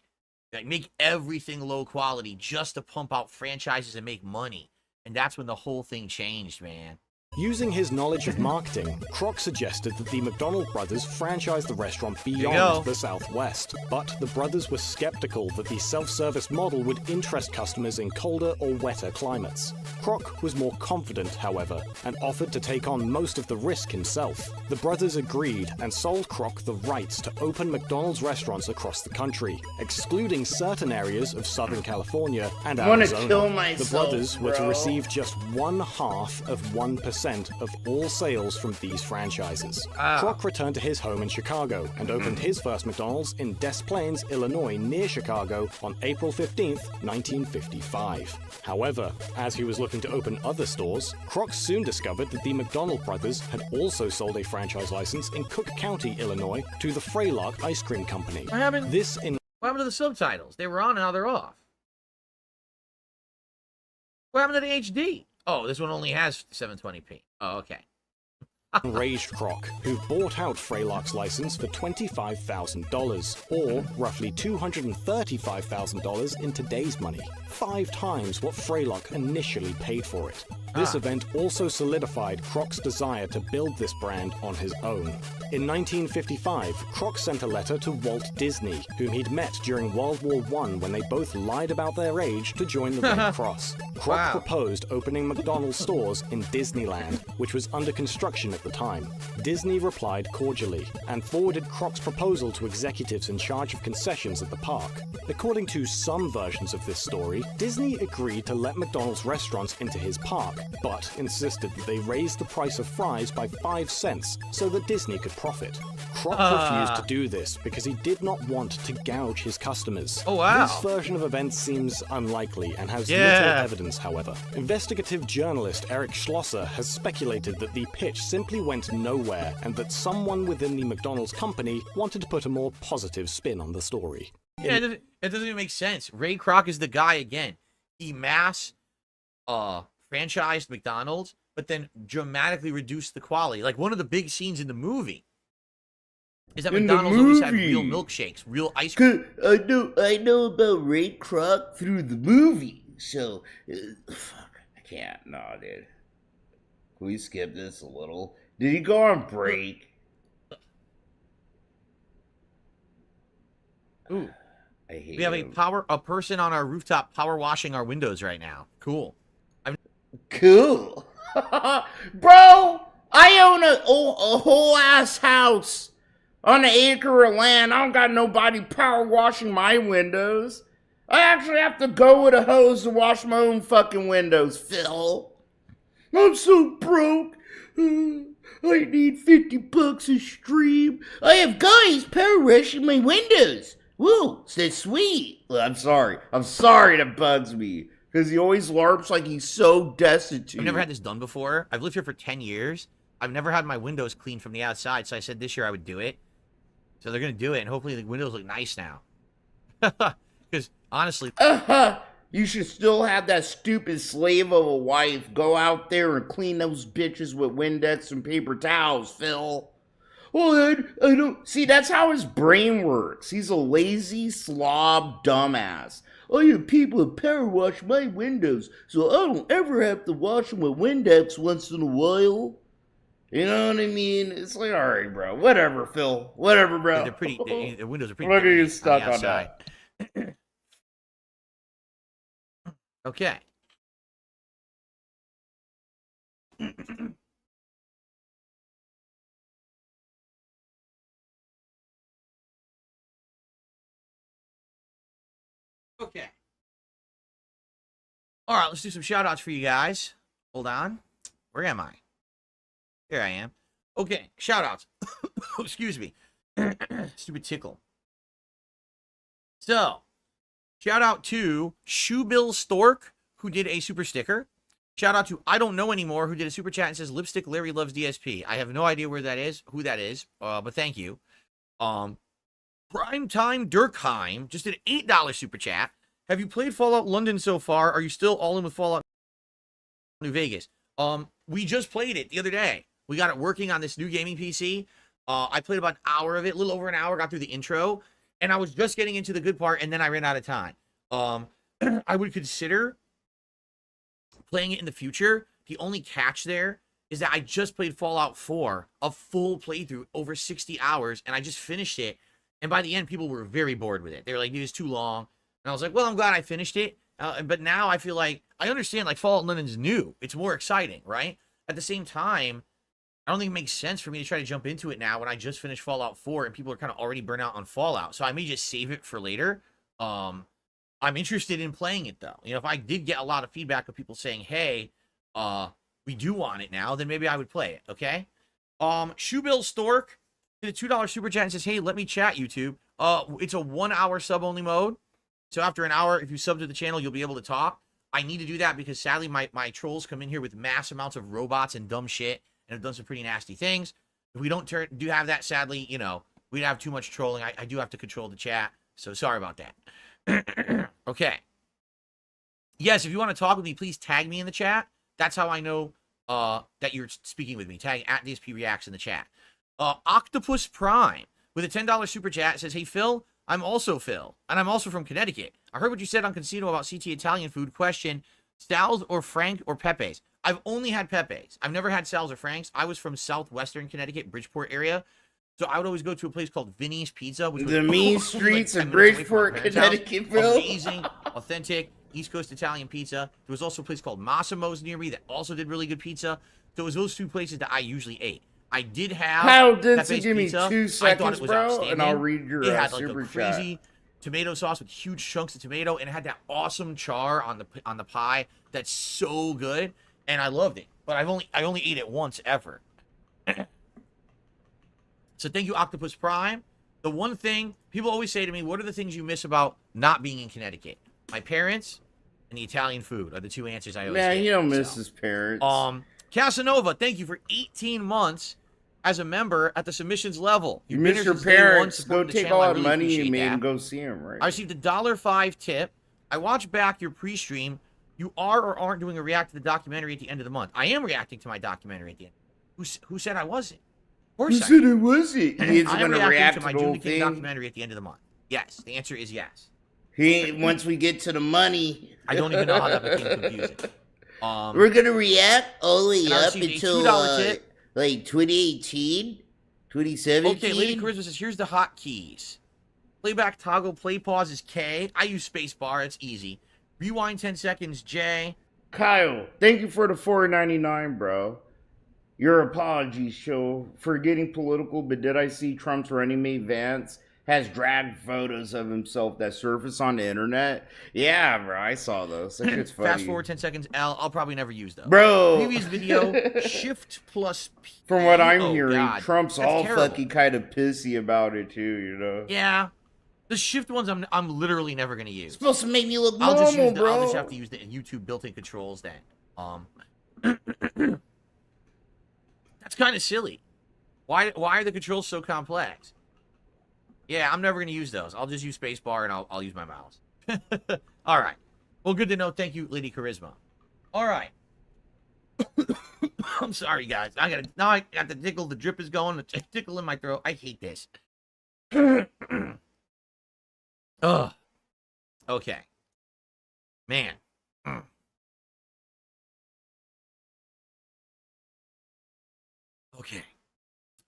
Speaker 1: Like, make everything low quality just to pump out franchises and make money. And that's when the whole thing changed, man.
Speaker 2: Using his knowledge of marketing, Kroc suggested that the McDonald brothers franchise the restaurant
Speaker 1: go.
Speaker 2: beyond the Southwest. But the brothers were skeptical that the self-service model would interest customers in colder or wetter climates. Kroc was more confident, however, and offered to take on most of the risk himself. The brothers agreed and sold Kroc the rights to open McDonald's restaurants across the country, excluding certain areas of Southern California and
Speaker 8: I wanna
Speaker 2: Arizona.
Speaker 8: kill myself,
Speaker 2: The brothers were to
Speaker 8: bro.
Speaker 2: receive just 1/2 of 1% of all sales from these franchises. Kroc returned to his home in Chicago and opened his first McDonald's in Des Plaines, Illinois, near Chicago on April 15th, 1955. However, as he was looking to open other stores, Kroc soon discovered that the McDonald brothers had also sold a franchise license in Cook County, Illinois, to the Freylock Ice Cream Company.
Speaker 1: What happened?
Speaker 2: What
Speaker 1: happened to the subtitles? They were on and now they're off. What happened to the HD? Oh, this one only has 720p. Oh, okay.
Speaker 2: enraged Kroc, who bought out Freylock's license for $25,000, or roughly $235,000 in today's money, 5 times what Freylock initially paid for it. This event also solidified Kroc's desire to build this brand on his own. In 1955, Kroc sent a letter to Walt Disney, whom he'd met during World War I when they both lied about their age to join the Red Cross. Kroc proposed opening McDonald's stores in Disneyland, which was under construction at the time. Disney replied cordially, and forwarded Kroc's proposal to executives in charge of concessions at the park. According to some versions of this story, Disney agreed to let McDonald's restaurants into his park, but insisted that they raise the price of fries by 5 cents so that Disney could profit. Kroc refused to do this because he did not want to gouge his customers.
Speaker 1: Oh, wow.
Speaker 2: This version of events seems unlikely and has little evidence, however. Investigative journalist Eric Schlosser has speculated that the pitch simply went nowhere and that someone within the McDonald's company wanted to put a more positive spin on the story.
Speaker 1: Yeah, it doesn't even make sense. Ray Kroc is the guy again. He mass franchised McDonald's, but then dramatically reduced the quality. Like one of the big scenes in the movie is that McDonald's always had real milkshakes, real ice cream.
Speaker 22: I know about Ray Kroc through the movie, so
Speaker 8: Fuck, I can't. No, dude. Can we skip this a little? Did he go on break?
Speaker 1: Ooh.
Speaker 8: I hate
Speaker 1: We have
Speaker 8: him.
Speaker 1: a person on our rooftop power washing our windows right now. Cool.
Speaker 8: Cool. Bro, I own a whole ass house on an acre of land. I don't got nobody power washing my windows. I actually have to go with a hose to wash my own fucking windows, Phil. I'm so broke. I need $50 a stream. I have guys power washing my windows. Woo, that's sweet. I'm sorry. That bugs me. Because he always larps like he's so destitute.
Speaker 1: I've never had this done before. I've lived here for 10 years. I've never had my windows cleaned from the outside, so I said this year I would do it. So they're going to do it, and hopefully the windows look nice now. Because, honestly...
Speaker 8: You should still have that stupid slave of a wife go out there and clean those bitches with Windex and paper towels, Phil. Well, I don't... See, that's how his brain works. He's a lazy slob dumbass. I have people who power wash my windows, so I don't ever have to wash them with Windex once in a while. You know what I mean? It's like, all right, bro. Whatever, Phil. Whatever, bro.
Speaker 1: They're pretty... the windows are pretty...
Speaker 8: Look at you
Speaker 1: dirty
Speaker 8: stuck
Speaker 1: on the
Speaker 8: on that.
Speaker 1: Okay. Okay. All right, let's do some shout outs for you guys. Hold on. Where am I? Here I am. Okay, shout-outs. Excuse me. Stupid tickle. So, shout out to Shoebill Stork, who did a super sticker. Shout out to I Don't Know Anymore, who did a super chat and says, Lipstick Larry loves DSP. I have no idea where that is, who that is, but thank you. Primetime Durkheim just did an $8 super chat. Have you played Fallout London so far? Are you still all in with Fallout New Vegas? We just played it the other day. We got it working on this new gaming PC. I played about an hour of it, a little over an hour, got through the intro, and I was just getting into the good part, and then I ran out of time. I would consider playing it in the future. The only catch there is that I just played Fallout 4, a full playthrough, over 60 hours, and I just finished it, and by the end, people were very bored with it. They were like, dude, it's too long. And I was like, well, I'm glad I finished it, but now I feel like, I understand, like, Fallout London's new. It's more exciting, right? At the same time, I don't think it makes sense for me to try to jump into it now when I just finished Fallout 4 and people are kind of already burnt out on Fallout. So I may just save it for later. I'm interested in playing it, though. You know, if I did get a lot of feedback of people saying, hey, we do want it now, then maybe I would play it, okay? Shoebill Stork did a $2 super chat and says, hey, let me chat, YouTube. It's a 1 hour sub-only mode. So after an hour, if you sub to the channel, you'll be able to talk. I need to do that because sadly my trolls come in here with mass amounts of robots and dumb shit and have done some pretty nasty things. If we don't do have that, sadly, you know, we'd have too much trolling. I do have to control the chat, so sorry about that. Okay. Yes, if you want to talk with me, please tag me in the chat. That's how I know that you're speaking with me. Tag at DSP Reacts in the chat. Octopus Prime with a $10 super chat says, hey, Phil, I'm also Phil, and I'm also from Connecticut. I heard what you said on Casino about CT Italian food. Question, Sal's or Frank or Pepe's? I've only had Pepe's. I've never had Sal's or Frank's. I was from southwestern Connecticut, Bridgeport area. So I would always go to a place called Vinny's Pizza. Which
Speaker 8: the
Speaker 1: was
Speaker 8: mean streets of Bridgeport, Connecticut, bro.
Speaker 1: Amazing, authentic, East Coast Italian pizza. There was also a place called Massimo's near me that also did really good pizza. So it was those two places that I usually ate. I did have
Speaker 8: Kyle Dent,
Speaker 1: Pepe's
Speaker 8: give me
Speaker 1: pizza.
Speaker 8: 2 seconds, bro, and I'll
Speaker 1: outstanding.
Speaker 8: read your
Speaker 1: It had like
Speaker 8: super
Speaker 1: a crazy
Speaker 8: chat.
Speaker 1: tomato sauce with huge chunks of tomato, and it had that awesome char on the pie that's so good, and I loved it. But I only ate it once ever. So thank you, Octopus Prime. The one thing people always say to me, what are the things you miss about not being in Connecticut? My parents and the Italian food are the two answers I always get.
Speaker 8: Man, you don't miss his parents.
Speaker 1: Casanova, thank you for 18 months as a member at the submissions level.
Speaker 8: You
Speaker 1: You've
Speaker 8: miss
Speaker 1: been
Speaker 8: your
Speaker 1: here since day one,
Speaker 8: parents. Go
Speaker 1: supporting the
Speaker 8: take
Speaker 1: channel.
Speaker 8: all
Speaker 1: I
Speaker 8: that
Speaker 1: really
Speaker 8: money you
Speaker 1: appreciate
Speaker 8: made
Speaker 1: that.
Speaker 8: and go see him, right?
Speaker 1: I received a $5 tip. I watched back your pre-stream. You are or aren't doing a react to the documentary at the end of the month. I am reacting to my documentary at the end. Who said I wasn't? Of course
Speaker 8: Who said it wasn't? He's
Speaker 1: I am
Speaker 8: gonna
Speaker 1: reacting
Speaker 8: react
Speaker 1: to
Speaker 8: to
Speaker 1: my
Speaker 8: the
Speaker 1: June
Speaker 8: whole
Speaker 1: the King
Speaker 8: thing.
Speaker 1: documentary at the end of the month. Yes, the answer is yes.
Speaker 8: Once we get to the money,
Speaker 1: I don't even know how that became confusing.
Speaker 22: We're gonna react all the way
Speaker 1: and I
Speaker 22: up
Speaker 1: received a
Speaker 22: until
Speaker 1: $2 tip.
Speaker 22: like 2018, 2017.
Speaker 1: Okay, Lady Charisma says, here's the hotkeys. Playback toggle, play pause is K. I use spacebar, it's easy. Rewind 10 seconds, J.
Speaker 8: Kyle, thank you for the $4.99, bro. Your apologies show for getting political, but did I see Trump's running mate Vance has dragged photos of himself that surface on the internet? Yeah, bro, I saw those. That shit's funny.
Speaker 1: Fast forward 10 seconds, L. I'll probably never use those.
Speaker 8: Bro.
Speaker 1: Previous video, Shift plus P.
Speaker 8: From what I'm
Speaker 1: Oh,
Speaker 8: hearing,
Speaker 1: God.
Speaker 8: Trump's
Speaker 1: That's
Speaker 8: all
Speaker 1: terrible.
Speaker 8: fucking kind of pissy about it too, you know?
Speaker 1: Yeah. The Shift ones I'm literally never going to use.
Speaker 22: Supposed to make me look
Speaker 1: I'll just
Speaker 22: normal,
Speaker 1: use
Speaker 22: bro.
Speaker 1: I'll just have to use the YouTube built-in controls then. That's kind of silly. Why are the controls so complex? Yeah, I'm never going to use those. I'll just use spacebar and I'll use my mouse. All right. Well, good to know. Thank you, Lady Charisma. All right. I'm sorry, guys. I got the tickle. The drip is going. The tickle in my throat. I hate this. Ugh. Okay. Man. Okay.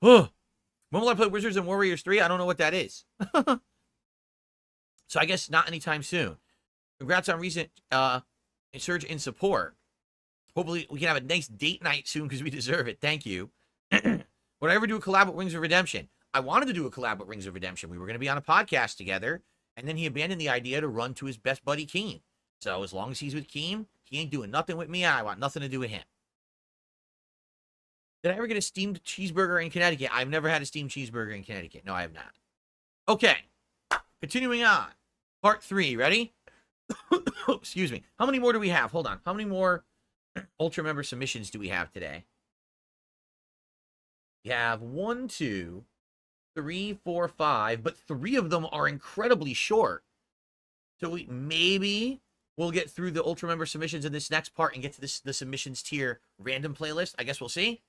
Speaker 1: When will I play Wizards and Warriors 3? I don't know what that is. So I guess not anytime soon. Congrats on recent surge in support. Hopefully we can have a nice date night soon because we deserve it. Thank you. Would I ever do a collab with Rings of Redemption? I wanted to do a collab with Rings of Redemption. We were going to be on a podcast together, and then he abandoned the idea to run to his best buddy, Keem. So as long as he's with Keem, he ain't doing nothing with me, and I want nothing to do with him. Did I ever get a steamed cheeseburger in Connecticut? I've never had a steamed cheeseburger in Connecticut. No, I have not. Okay. Continuing on. Part 3. Ready? Excuse me. How many more do we have? Hold on. How many more Ultra member submissions do we have today? We have 1, 2, 3, 4, 5, but 3 of them are incredibly short. So we'll get through the Ultra member submissions in this next part and get to the submissions tier random playlist. I guess we'll see.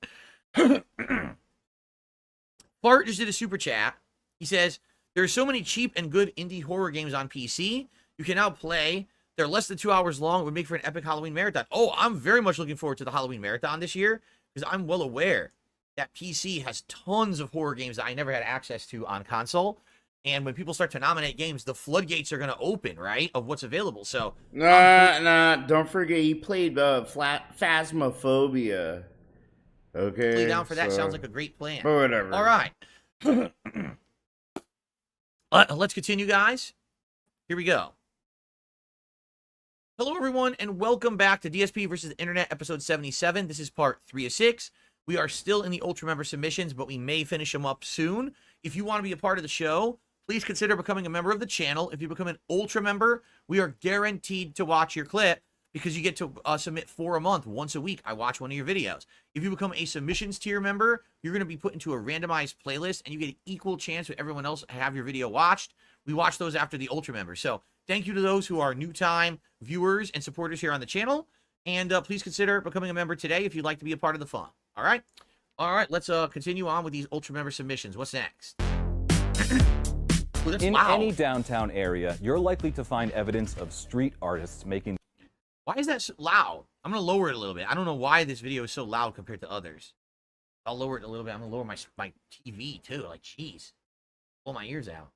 Speaker 1: Bart just did a super chat. He says, there are so many cheap and good indie horror games on PC. You can now play. They're less than 2 hours long. It would make for an epic Halloween marathon. Oh, I'm very much looking forward to the Halloween marathon this year because I'm well aware that PC has tons of horror games that I never had access to on console. And when people start to nominate games, the floodgates are going to open, right, of what's available. So,
Speaker 8: don't forget he played Phasmophobia. Okay,
Speaker 1: play down for that. Sounds like a great plan.
Speaker 8: But whatever.
Speaker 1: All right. Let's continue, guys. Here we go. Hello, everyone, and welcome back to DSP versus the Internet, episode 77. This is part 3 of 6. We are still in the Ultra member submissions, but we may finish them up soon. If you want to be a part of the show, please consider becoming a member of the channel. If you become an Ultra member, we are guaranteed to watch your clip because you get to submit 4 a month. Once a week, I watch one of your videos. If you become a submissions tier member, you're going to be put into a randomized playlist, and you get an equal chance with everyone else to have your video watched. We watch those after the Ultra members. So thank you to those who are new-time viewers and supporters here on the channel. And please consider becoming a member today if you'd like to be a part of the fun. All right? All right, let's continue on with these Ultra member submissions. What's next?
Speaker 7: In any downtown area, you're likely to find evidence of street artists making...
Speaker 1: Why is that so loud? I'm going to lower it a little bit. I don't know why this video is so loud compared to others. I'll lower it a little bit. I'm going to lower my TV, too. Like, jeez. Pull my ears out.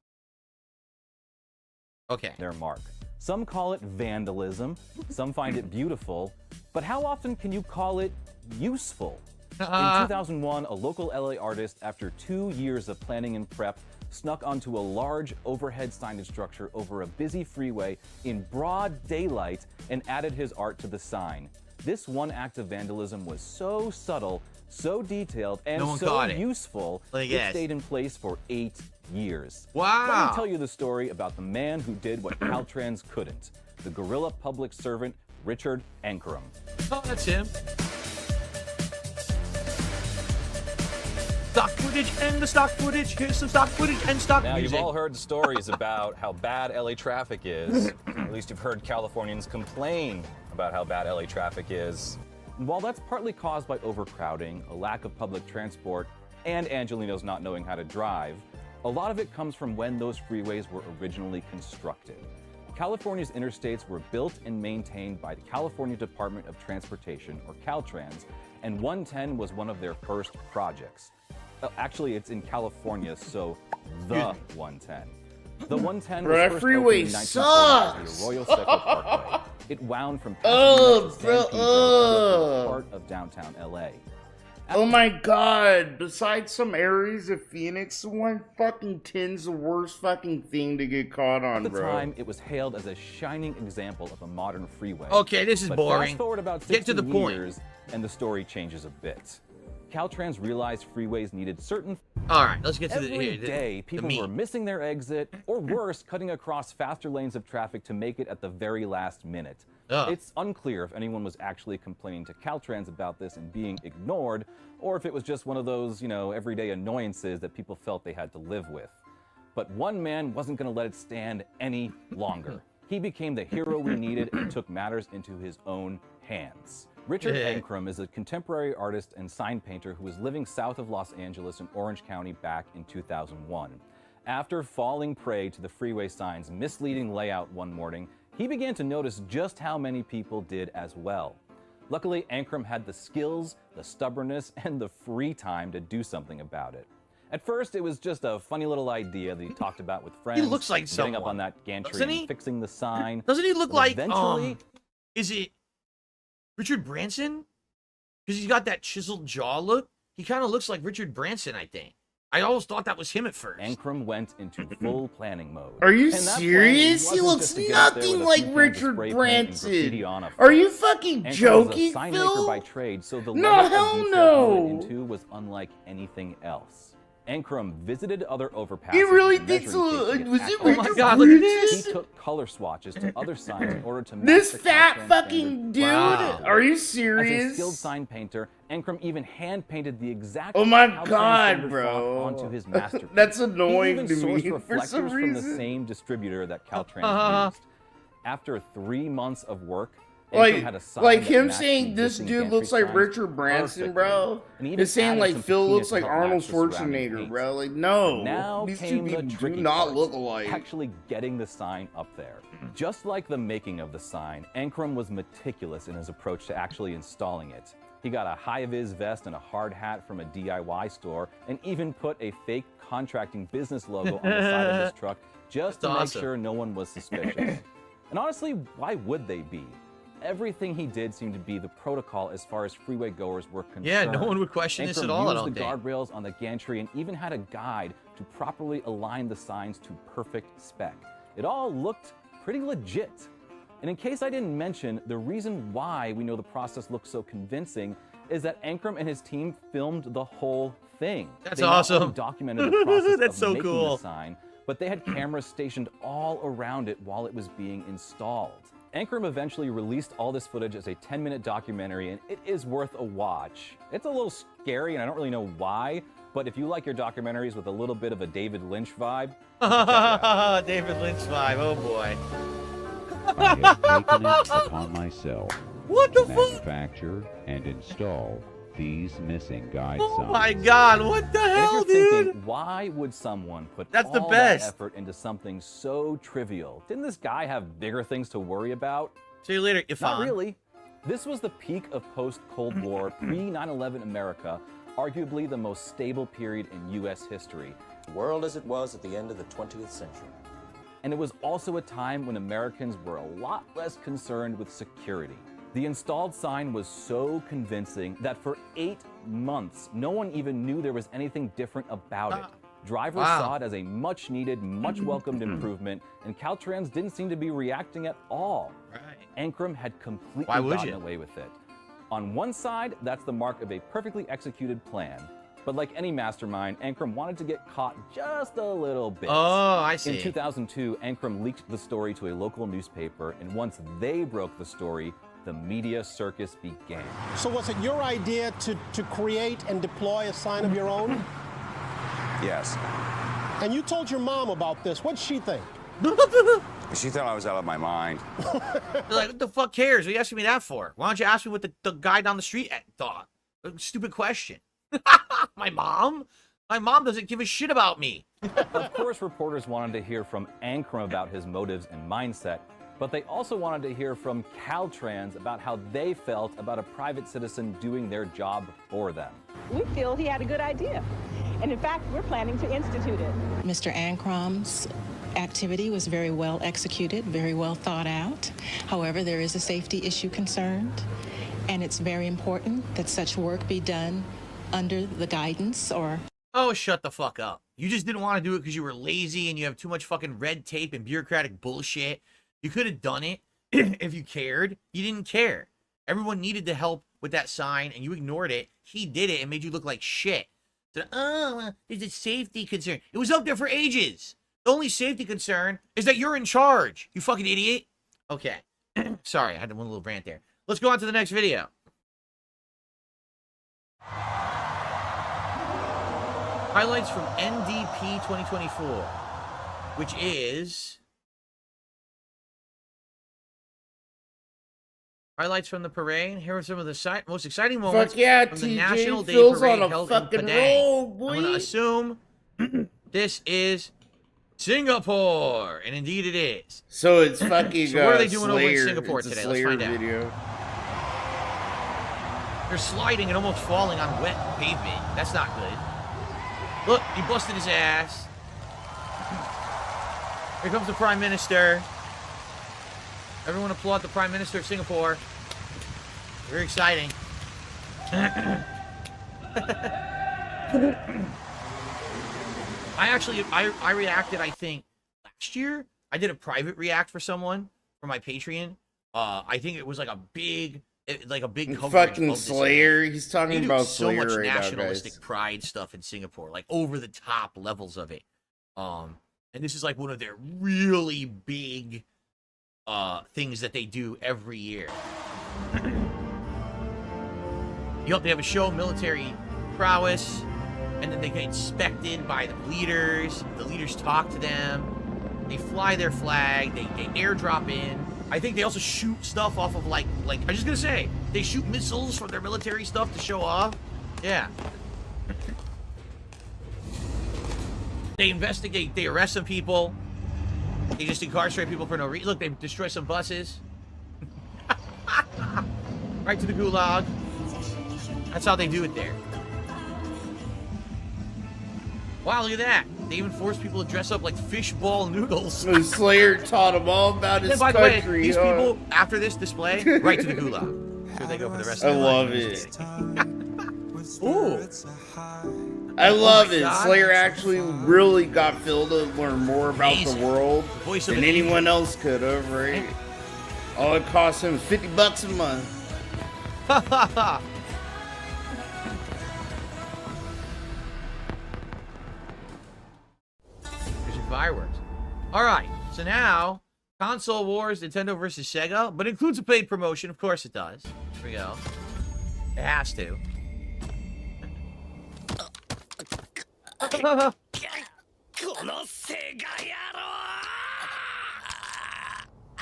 Speaker 1: Okay.
Speaker 7: Their mark. Some call it vandalism. Some find it beautiful. But how often can you call it useful? In 2001, a local LA artist, after 2 years of planning and prep, snuck onto a large overhead signage structure over a busy freeway in broad daylight and added his art to the sign. This one act of vandalism was so subtle, so detailed, and so useful, it stayed in place for 8 years.
Speaker 1: Wow.
Speaker 7: Let me tell you the story about the man who did what Caltrans couldn't, the guerrilla public servant, Richard Ankrum.
Speaker 1: Oh, that's him. Stock footage and the stock footage. Here's some stock footage and stock
Speaker 7: Now,
Speaker 1: music.
Speaker 7: you've all heard stories about how bad LA traffic is. At least you've heard Californians complain about how bad LA traffic is. And while that's partly caused by overcrowding, a lack of public transport, and Angelinos not knowing how to drive, a lot of it comes from when those freeways were originally constructed. California's interstates were built and maintained by the California Department of Transportation, or Caltrans, and 110 was one of their first projects. Actually, it's in California, so the 110. The 110 was first opened in 1940 as the Arroyo Seco Parkway. It wound from Pasadena to San Pedro, part of downtown LA.
Speaker 8: Oh my god, besides some areas of Phoenix, the 110's the worst fucking thing to get caught on, bro.
Speaker 7: At the time, it was hailed as a shining example of a modern freeway.
Speaker 1: Okay, this is boring.
Speaker 7: Fast forward about 16
Speaker 1: Get to the point.
Speaker 7: years, and the story changes a bit. Caltrans realized freeways needed certain...
Speaker 1: All right, let's get to
Speaker 7: Every day, people
Speaker 1: meat.
Speaker 7: were missing their exit, or worse, cutting across faster lanes of traffic to make it at the very last minute. It's unclear if anyone was actually complaining to Caltrans about this and being ignored, or if it was just one of those, everyday annoyances that people felt they had to live with. But one man wasn't going to let it stand any longer. He became the hero we needed and took matters into his own hands. Richard Ankrum is a contemporary artist and sign painter who was living south of Los Angeles in Orange County back in 2001. After falling prey to the freeway sign's misleading layout one morning, he began to notice just how many people did as well. Luckily, Ankrum had the skills, the stubbornness, and the free time to do something about it. At first, it was just a funny little idea that he talked about with friends.
Speaker 1: He looks like
Speaker 7: getting
Speaker 1: someone.
Speaker 7: up on that gantry
Speaker 1: Doesn't he?
Speaker 7: and fixing the sign.
Speaker 1: Doesn't he look
Speaker 7: But
Speaker 1: like,
Speaker 7: eventually,
Speaker 1: is it Richard Branson? Because he's got that chiseled jaw look. He kind of looks like Richard Branson, I think. I always thought that was him at first.
Speaker 7: Ankrum went into full planning mode.
Speaker 8: Are you
Speaker 7: And that
Speaker 8: serious?
Speaker 7: planning
Speaker 8: He
Speaker 7: wasn't
Speaker 8: looks
Speaker 7: just to get up there
Speaker 8: nothing
Speaker 7: with a
Speaker 8: like
Speaker 7: few cans of
Speaker 8: Richard
Speaker 7: spray paint and graffiti
Speaker 8: Branson.
Speaker 7: on a
Speaker 8: Are you
Speaker 7: fence.
Speaker 8: fucking
Speaker 7: Ankrum was
Speaker 8: joking,
Speaker 7: a sign
Speaker 8: Phil?
Speaker 7: maker by trade, so the
Speaker 8: No,
Speaker 7: level of
Speaker 8: hell
Speaker 7: detail
Speaker 8: no.
Speaker 7: he went into was unlike anything else. Ankrum visited other overpasses.
Speaker 8: He really
Speaker 7: and
Speaker 8: thinks
Speaker 7: measuring
Speaker 8: was
Speaker 7: tapes
Speaker 8: it
Speaker 7: to
Speaker 8: Richard
Speaker 7: accurate
Speaker 8: God, look at
Speaker 7: distance.
Speaker 8: this.
Speaker 7: He took color swatches to other signs in order to match
Speaker 8: This
Speaker 7: the
Speaker 8: fat
Speaker 7: Caltrans
Speaker 8: fucking
Speaker 7: standard.
Speaker 8: dude?
Speaker 7: Wow.
Speaker 8: Are you
Speaker 7: As a
Speaker 8: serious?
Speaker 7: skilled sign painter, Ankrum even hand painted the exact
Speaker 8: Oh my
Speaker 7: Caltrans
Speaker 8: God,
Speaker 7: standard
Speaker 8: bro.
Speaker 7: font onto his masterpiece.
Speaker 8: That's annoying
Speaker 7: he
Speaker 8: to
Speaker 7: even
Speaker 8: me
Speaker 7: sourced
Speaker 8: for
Speaker 7: reflectors
Speaker 8: some
Speaker 7: from the
Speaker 8: reason.
Speaker 7: same distributor that Caltrans used. After 3 months of work, Ankrum
Speaker 8: Like,
Speaker 7: had a sign
Speaker 8: like
Speaker 7: that
Speaker 8: him
Speaker 7: matched
Speaker 8: saying
Speaker 7: the
Speaker 8: this
Speaker 7: existing
Speaker 8: dude
Speaker 7: gantry
Speaker 8: looks like
Speaker 7: signs
Speaker 8: Richard Branson, bro.
Speaker 7: and even
Speaker 8: It's saying
Speaker 7: added
Speaker 8: like
Speaker 7: some
Speaker 8: Phil
Speaker 7: patina
Speaker 8: looks
Speaker 7: to
Speaker 8: like
Speaker 7: help
Speaker 8: Arnold
Speaker 7: match the surrounding
Speaker 8: Schwarzenegger,
Speaker 7: paint.
Speaker 8: bro. Like, no.
Speaker 7: Now
Speaker 8: These two
Speaker 7: came the
Speaker 8: people do
Speaker 7: tricky
Speaker 8: not
Speaker 7: part,
Speaker 8: look alike.
Speaker 7: actually getting the sign up there. Just like the making of the sign, Ankrum was meticulous in his approach to actually installing it. He got a high-vis vest and a hard hat from a DIY store, and even put a fake contracting business logo on the side of his truck just to
Speaker 1: That's
Speaker 7: make
Speaker 1: awesome.
Speaker 7: sure no one was suspicious. And honestly, why would they be? Everything he did seemed to be the protocol as far as freeway goers were concerned.
Speaker 1: Yeah, no one would question this
Speaker 7: Ankrum
Speaker 1: at all, I
Speaker 7: used
Speaker 1: don't
Speaker 7: the
Speaker 1: think.
Speaker 7: guardrails on the gantry and even had a guide to properly align the signs to perfect spec. It all looked pretty legit. And in case I didn't mention, the reason why we know the process looks so convincing is that Ankrum and his team filmed the whole thing.
Speaker 1: That's
Speaker 7: They not only
Speaker 1: awesome.
Speaker 7: documented the process
Speaker 1: That's
Speaker 7: of
Speaker 1: so
Speaker 7: making
Speaker 1: cool.
Speaker 7: the sign, but they had cameras stationed all around it while it was being installed. Ankrum eventually released all this footage as a 10-minute documentary, and it is worth a watch. It's a little scary, and I don't really know why, but if you like your documentaries with a little bit of a David Lynch vibe,
Speaker 1: David Lynch vibe, oh boy.
Speaker 9: I have taken it upon myself
Speaker 1: What the
Speaker 9: to
Speaker 1: fuck?
Speaker 9: manufacture and install these missing guide
Speaker 1: Oh
Speaker 9: signs.
Speaker 1: my God, what the
Speaker 7: And if
Speaker 1: hell,
Speaker 7: you're
Speaker 1: dude?
Speaker 7: thinking, why would someone put
Speaker 1: That's the
Speaker 7: all
Speaker 1: best.
Speaker 7: that effort into something so trivial? Didn't this guy have bigger things to worry about?
Speaker 1: See you later, Ifan.
Speaker 7: Not really. This was the peak of post-Cold War, pre-9/11 America, arguably the most stable period in U.S. history.
Speaker 12: The world as it was at the end of the 20th century.
Speaker 7: And it was also a time when Americans were a lot less concerned with security. The installed sign was so convincing that for 8 months, no one even knew there was anything different about it. Drivers
Speaker 1: Wow.
Speaker 7: saw it as a much-needed, much-welcomed improvement, and Caltrans didn't seem to be reacting at all. Ankrum had completely
Speaker 1: Why would
Speaker 7: gotten
Speaker 1: you?
Speaker 7: away with it. On one side, that's the mark of a perfectly executed plan. But like any mastermind, Ankrum wanted to get caught just a little bit.
Speaker 1: Oh, I see.
Speaker 7: In 2002, Ankrum leaked the story to a local newspaper, and once they broke the story, the media circus began.
Speaker 13: So was it your idea to create and deploy a sign of your own?
Speaker 24: Yes.
Speaker 13: And you told your mom about this. What'd she think?
Speaker 24: She thought I was out of my mind.
Speaker 1: They're like, what the fuck cares? What are you asking me that for? Why don't you ask me what the guy down the street thought? Stupid question. My mom? My mom doesn't give a shit about me.
Speaker 7: Of course, reporters wanted to hear from Ankrum about his motives and mindset, but they also wanted to hear from Caltrans about how they felt about a private citizen doing their job for them.
Speaker 25: We feel he had a good idea. And in fact, we're planning to institute it.
Speaker 26: Mr. Ankrum's activity was very well executed, very well thought out. However, there is a safety issue concerned, and it's very important that such work be done under the guidance or...
Speaker 1: Oh, shut the fuck up. You just didn't want to do it because you were lazy and you have too much fucking red tape and bureaucratic bullshit. You could have done it if you cared. You didn't care. Everyone needed the help with that sign and you ignored it. He did it and made you look like shit. So, oh, there's a safety concern. It was up there for ages. The only safety concern is that you're in charge, you fucking idiot. Okay. Sorry, I had one little rant there. Let's go on to the next video. Highlights from NDP 2024, which is highlights from the parade. Here are some of the most exciting moments
Speaker 8: Fuck yeah,
Speaker 1: from the
Speaker 8: TJ.
Speaker 1: National Day
Speaker 8: Phil's
Speaker 1: Parade
Speaker 8: on a
Speaker 1: held in
Speaker 8: fucking
Speaker 1: Penang.
Speaker 8: roll, boy.
Speaker 1: I'm gonna assume this is Singapore, and indeed it is.
Speaker 8: So it's fucking.
Speaker 1: So what are they doing over in
Speaker 8: Slayer.
Speaker 1: Singapore
Speaker 8: It's a
Speaker 1: today?
Speaker 8: Slayer
Speaker 1: Let's find out.
Speaker 8: video.
Speaker 1: They're sliding and almost falling on wet pavement. That's not good. Look, he busted his ass. Here comes the Prime Minister. Everyone applaud the Prime Minister of Singapore. Very exciting. I reacted, I think, last year. I did a private react for someone for my Patreon. I think it was like a big coverage
Speaker 8: fucking
Speaker 1: of this
Speaker 8: Slayer.
Speaker 1: event.
Speaker 8: He's talking
Speaker 1: They do
Speaker 8: about
Speaker 1: so
Speaker 8: Slayer
Speaker 1: much
Speaker 8: right now,
Speaker 1: nationalistic
Speaker 8: guys.
Speaker 1: pride stuff in Singapore, like over the top levels of it. And this is like one of their really big things that they do every year. They have a show, military prowess, and then they get inspected by the leaders. The leaders talk to them. They fly their flag. They airdrop in. I think they also shoot stuff off of like I'm just gonna say they shoot missiles from their military stuff to show off. Yeah. They investigate. They arrest some people. They just incarcerate people for no reason. Look, they destroy some buses. Right to the gulag. That's how they do it there. Wow, look at that. They even force people to dress up like fishball noodles.
Speaker 8: Slayer taught them all about his
Speaker 1: by the
Speaker 8: country.
Speaker 1: way, these people, after this display, right to the gulag. Here they go for the rest of
Speaker 8: I
Speaker 1: their
Speaker 8: love
Speaker 1: life.
Speaker 8: it.
Speaker 1: Ooh.
Speaker 8: I love it.
Speaker 1: God.
Speaker 8: Slayer actually really got Phil to learn more about
Speaker 1: Amazing.
Speaker 8: the world
Speaker 1: Voice of
Speaker 8: than
Speaker 1: an
Speaker 8: anyone
Speaker 1: angel.
Speaker 8: else could have, right? All it cost him $50 a month.
Speaker 1: Here's your fireworks. All right, so now console wars, Nintendo versus Sega, but includes a paid promotion. Of course it does. Here we go. It has to.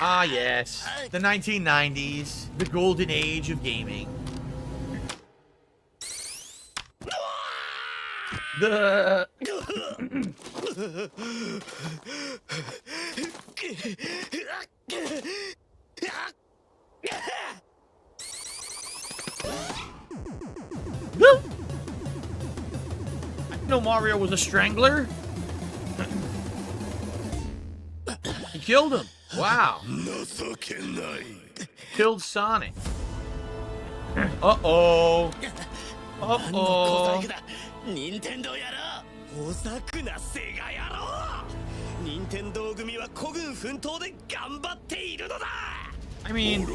Speaker 1: Ah, yes. The 1990s, the golden age of gaming. The I didn't know Mario was a strangler. He killed him. Wow. Killed Sonic. Uh-oh. Uh-oh. I mean,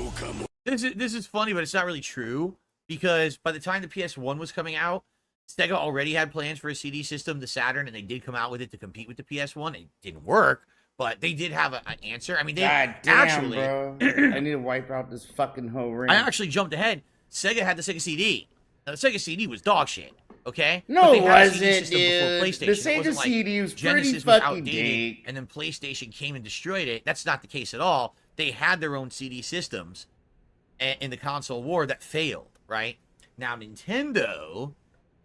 Speaker 1: this is funny, but it's not really true, because by the time the PS1 was coming out, Sega already had plans for a CD system, the Saturn, and they did come out with it to compete with the PS1. It didn't work, but they did have an answer. I mean, they
Speaker 8: God damn,
Speaker 1: actually,
Speaker 8: bro. I need to wipe out this fucking whole ring.
Speaker 1: I actually jumped ahead. Sega had the Sega CD. Now, the Sega CD was dog shit. Okay?
Speaker 8: No,
Speaker 1: But they
Speaker 8: it
Speaker 1: had a CD
Speaker 8: wasn't,
Speaker 1: system before
Speaker 8: dude.
Speaker 1: PlayStation.
Speaker 8: The
Speaker 1: It
Speaker 8: Sega
Speaker 1: wasn't like
Speaker 8: CD was pretty
Speaker 1: Genesis
Speaker 8: fucking
Speaker 1: outdated,
Speaker 8: dank.
Speaker 1: and then PlayStation came and destroyed it. That's not the case at all. They had their own CD systems in the console war that failed, right? Now, Nintendo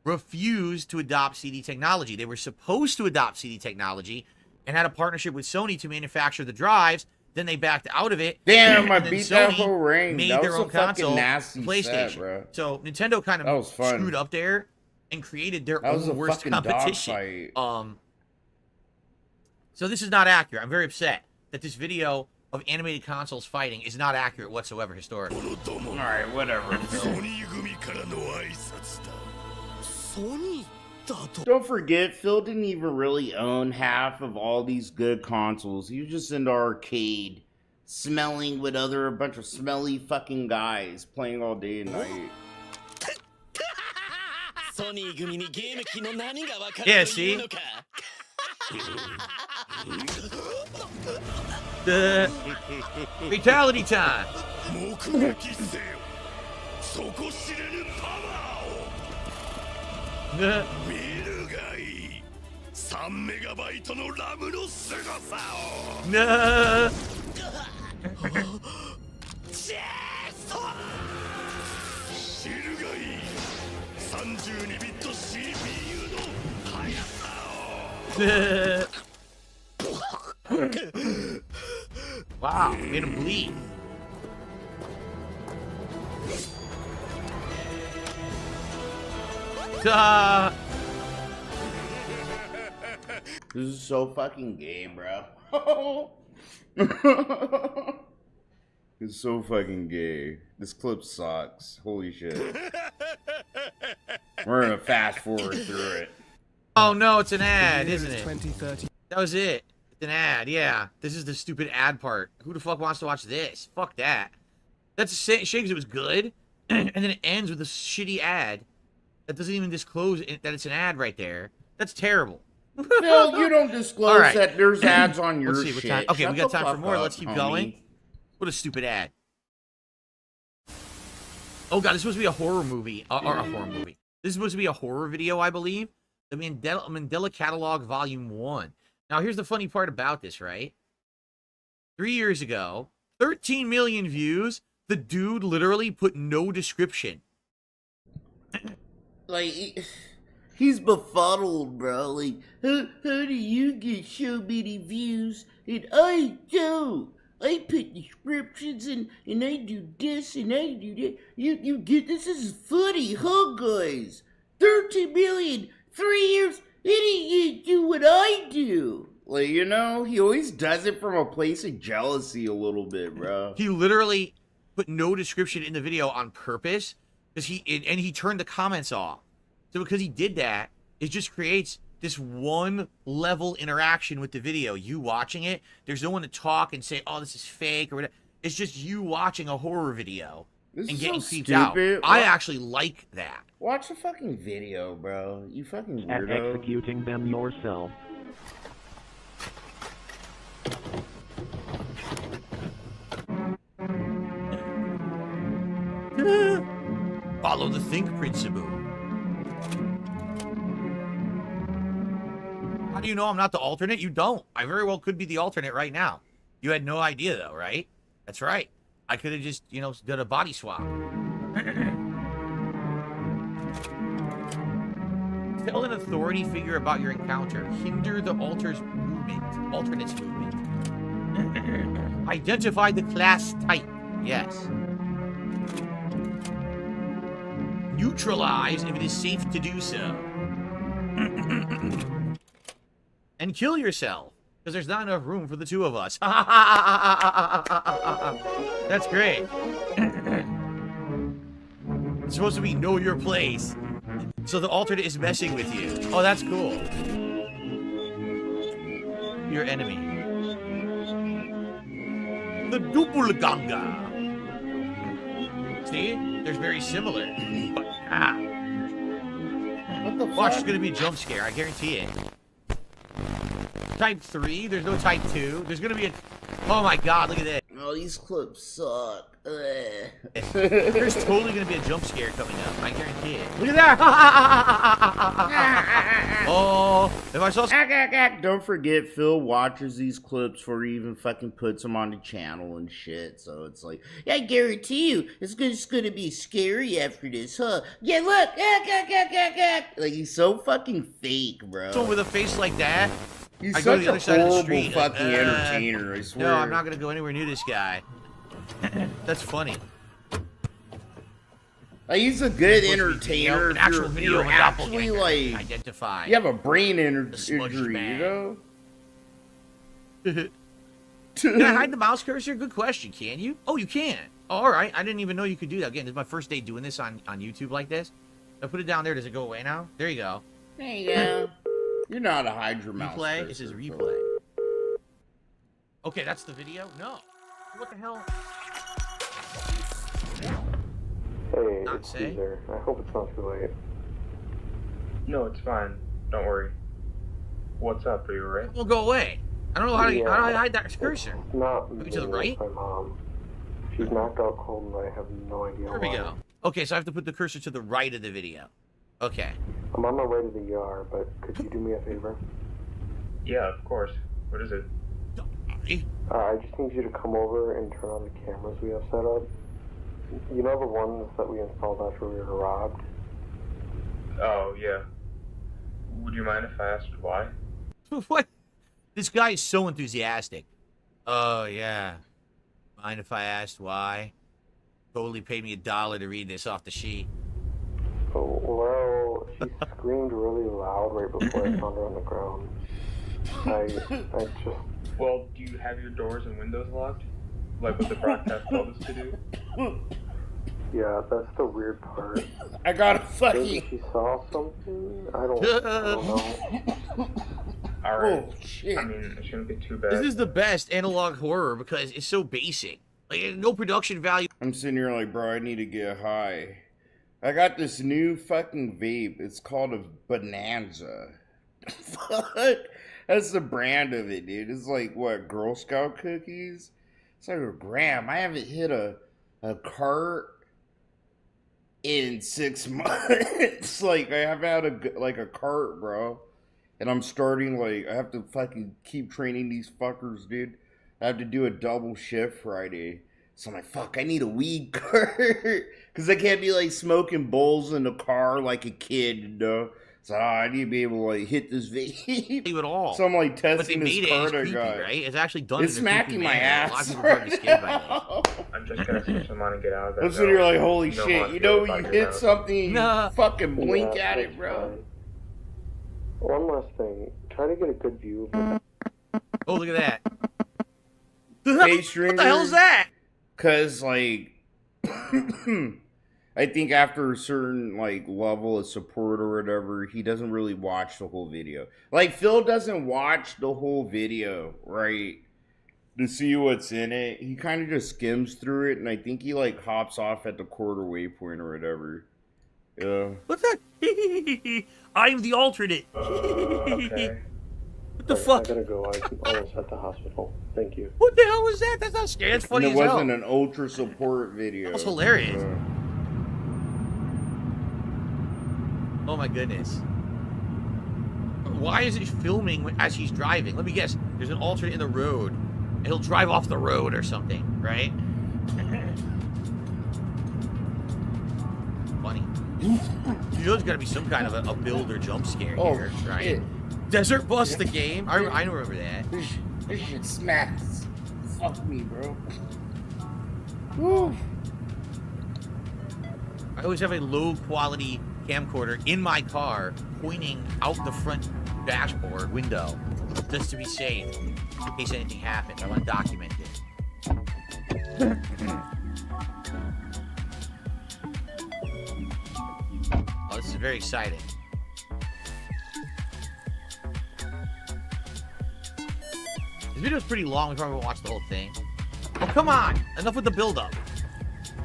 Speaker 1: refused to adopt CD technology. They were supposed to adopt CD technology and had a partnership with Sony to manufacture the drives. Then they backed out of it.
Speaker 8: Damn, I
Speaker 1: and then
Speaker 8: beat that
Speaker 1: Sony
Speaker 8: whole ring.
Speaker 1: made
Speaker 8: That
Speaker 1: their
Speaker 8: was
Speaker 1: own
Speaker 8: a fucking
Speaker 1: console,
Speaker 8: nasty
Speaker 1: PlayStation.
Speaker 8: set, bro.
Speaker 1: So Nintendo kind
Speaker 8: That was
Speaker 1: of
Speaker 8: fun.
Speaker 1: screwed up there and created their
Speaker 8: That was
Speaker 1: own
Speaker 8: a
Speaker 1: worst
Speaker 8: fucking
Speaker 1: competition.
Speaker 8: dogfight.
Speaker 1: So this is not accurate. I'm very upset that this video of animated consoles fighting is not accurate whatsoever historically.
Speaker 8: Alright, whatever. Don't forget, Phil didn't even really own half of all these good consoles. He was just in the arcade, smelling with a bunch of smelly fucking guys playing all day and night.
Speaker 1: Yeah, see? The fatality time. The no. Wow, made him bleed.
Speaker 8: This is so fucking gay, bro. It's so fucking gay. This clip sucks. Holy shit. We're gonna fast forward through it.
Speaker 1: Oh no, it's an ad, isn't it? 2030. That was it. It's an ad, yeah. This is the stupid ad part. Who the fuck wants to watch this? Fuck that. That's a shame because it was good, and then it ends with a shitty ad that doesn't even disclose that it's an ad right there. That's terrible.
Speaker 8: Phil, you don't disclose
Speaker 1: right.
Speaker 8: that there's ads on your
Speaker 1: Let's see,
Speaker 8: shit.
Speaker 1: Time. Okay,
Speaker 8: Shut
Speaker 1: we got
Speaker 8: the
Speaker 1: time for
Speaker 8: fuck
Speaker 1: more.
Speaker 8: up,
Speaker 1: Let's keep
Speaker 8: homie.
Speaker 1: going. What a stupid ad. Oh god, this is supposed to be a horror movie. Or a horror movie. This is supposed to be a horror video, I believe. The Mandela Catalog Volume 1. Now, here's the funny part about this, right? 3 years ago, 13 million views. The dude literally put no description.
Speaker 8: Like, he's befuddled, bro. Like, how do you get so many views and I don't? I put descriptions and I do this and I do that. You get this is funny, huh, guys? 13 million, 3 years, and he do what I do. Like, you know, he always does it from a place of jealousy a little bit, bro.
Speaker 1: He literally put no description in the video on purpose because he turned the comments off. So because he did that, it just creates this one level interaction with the video. You watching it, there's no one to talk and say, oh, this is fake or whatever. It's just you watching a horror video and getting creeped out. I actually like that.
Speaker 8: Watch the fucking video, bro. You fucking
Speaker 10: And
Speaker 8: weirdo.
Speaker 10: executing them yourself.
Speaker 1: Follow the think principle. How do you know I'm not the alternate? You don't. I very well could be the alternate right now. You had no idea, though, right? That's right. I could have just, you know, done a body swap. Tell an authority figure about your encounter. Hinder the alternate's movement. Identify the class type. Yes. Neutralize if it is safe to do so. And kill yourself, because there's not enough room for the two of us. That's great. It's supposed to be know your place. So the alternate is messing with you. Oh, that's cool. Your enemy. The Doppelganger. See? They're very similar. What the fuck? Watch, it's gonna be a jump scare, I guarantee it. Type 3, there's no type 2. There's gonna be a... Oh my god, look at that.
Speaker 8: Oh, these clips suck.
Speaker 1: There's totally gonna be a jump scare coming up, I guarantee it. Look at that! Oh, if I saw...
Speaker 8: Don't forget, Phil watches these clips before he even fucking puts them on the channel and shit. So it's like, yeah, I guarantee you, it's just gonna be scary after this, huh? Yeah, look! Like, he's so fucking fake, bro.
Speaker 1: Someone with a face like that,
Speaker 8: He's
Speaker 1: I go to
Speaker 8: such
Speaker 1: the other
Speaker 8: a
Speaker 1: side of the
Speaker 8: horrible
Speaker 1: street.
Speaker 8: fucking entertainer, I swear.
Speaker 1: No, I'm not gonna go anywhere near this guy. That's funny.
Speaker 8: He's a good entertainer.
Speaker 1: An actual video
Speaker 8: you're
Speaker 1: of a
Speaker 8: actually
Speaker 1: doppelganger.
Speaker 8: like
Speaker 1: Identify.
Speaker 8: You have a brain injury,
Speaker 1: man.
Speaker 8: you know?
Speaker 1: Can I hide the mouse cursor? Good question. Can you? Oh, you can. Oh, all right. I didn't even know you could do that. Again, this is my first day doing this on YouTube like this. I put it down there. Does it go away now? There you go.
Speaker 8: There you go. You're not a hide your mouse.
Speaker 1: Replay. This is replay. Okay, that's the video? No. What the hell?
Speaker 11: Hey,
Speaker 1: Not
Speaker 11: it's
Speaker 1: say?
Speaker 11: Caesar. I hope it's not too late.
Speaker 15: No, it's fine. Don't worry. What's up? Are you alright?
Speaker 1: Well, go away. I don't know how to hide that cursor.
Speaker 11: It's not
Speaker 1: Maybe to the right?
Speaker 11: My mom. She's knocked out cold and I have no idea
Speaker 1: There we go. Okay, so I have to put the cursor to the right of the video. Okay.
Speaker 11: I'm on my way to the ER, but could you do me a favor?
Speaker 15: Yeah, of course. What is it?
Speaker 11: I just need you to come over and turn on the cameras we have set up. You know the ones that we installed after we were robbed?
Speaker 15: Oh, yeah. Would you mind if I asked why?
Speaker 1: What? This guy is so enthusiastic. Oh, yeah. Mind if I asked why? Totally paid me $1 to read this off the sheet.
Speaker 11: Oh, well, she screamed really loud right before I found her on the ground. I just...
Speaker 15: Well, do you have your doors and windows locked? Like what the broadcast told us to do?
Speaker 11: Yeah, that's the weird part.
Speaker 8: I got a
Speaker 11: Maybe
Speaker 8: fucking.
Speaker 11: she saw something? I don't know.
Speaker 15: Alright.
Speaker 8: Oh, shit.
Speaker 15: I mean, it shouldn't be too bad.
Speaker 1: This is the best analog horror because it's so basic. Like, no production value.
Speaker 8: I'm sitting here like, bro, I need to get high. I got this new fucking vape. It's called a Bonanza. Fuck. That's the brand of it, dude. It's like, what, Girl Scout cookies? It's like a gram. I haven't hit a cart in 6 months. Like, I haven't had a cart, bro. And I'm starting, like, I have to fucking keep training these fuckers, dude. I have to do a double shift Friday. So I'm like, fuck, I need a weed cart. Because I can't be, like, smoking bowls in the car like a kid, you know? So I need to be able to, like, hit this vape.
Speaker 1: At all.
Speaker 8: So I'm, like,
Speaker 1: But they
Speaker 8: testing
Speaker 1: made
Speaker 8: this
Speaker 1: it as
Speaker 8: cart I
Speaker 1: creepy,
Speaker 8: got.
Speaker 1: right? It's actually done.
Speaker 8: It's
Speaker 1: in a creepy
Speaker 8: smacking my
Speaker 1: manner. A lot of
Speaker 8: ass
Speaker 1: people are
Speaker 8: right
Speaker 1: scared by it.
Speaker 8: now.
Speaker 15: I'm just gonna switch the money and get out of there.
Speaker 8: I'm sitting here like, holy
Speaker 15: You know how
Speaker 8: shit.
Speaker 15: I
Speaker 8: You
Speaker 15: feel
Speaker 8: know when
Speaker 15: about
Speaker 8: you
Speaker 15: your
Speaker 8: hit
Speaker 15: house.
Speaker 8: something, you fucking blink
Speaker 11: Yeah,
Speaker 8: at
Speaker 11: that's
Speaker 8: it, bro.
Speaker 11: One last thing. Try to get a good view of the
Speaker 1: Oh, look at that.
Speaker 8: What
Speaker 1: the hell's that?
Speaker 8: Because, like, I think after a certain, like, level of support or whatever, he doesn't really watch the whole video. Like, Phil doesn't watch the whole video, right? To see what's in it. He kind of just skims through it, and I think he, like, hops off at the quarter waypoint or whatever. Yeah.
Speaker 1: What's that? I'm the alternate.
Speaker 11: Okay.
Speaker 1: What the fuck?
Speaker 11: I gotta go. I'm almost at the hospital. Thank you.
Speaker 1: What the hell was that? That's not scary. That's funny
Speaker 8: And it
Speaker 1: as hell.
Speaker 8: wasn't an ultra support video.
Speaker 1: That was hilarious. Oh my goodness. Why is it filming as he's driving? Let me guess. There's an alternate in the road. He'll drive off the road or something, right? Funny. You know there's got to be some kind of a build or jump scare here, right?
Speaker 8: Shit.
Speaker 1: Desert Bus the game? I remember that.
Speaker 8: This shit smacks. Fuck me, bro. Woo.
Speaker 1: I always have a low quality camcorder in my car pointing out the front dashboard window just to be safe in case anything happens. I want to document it. Oh, this is very exciting. This video's pretty long. We probably won't watch the whole thing. Oh, come on! Enough with the build-up.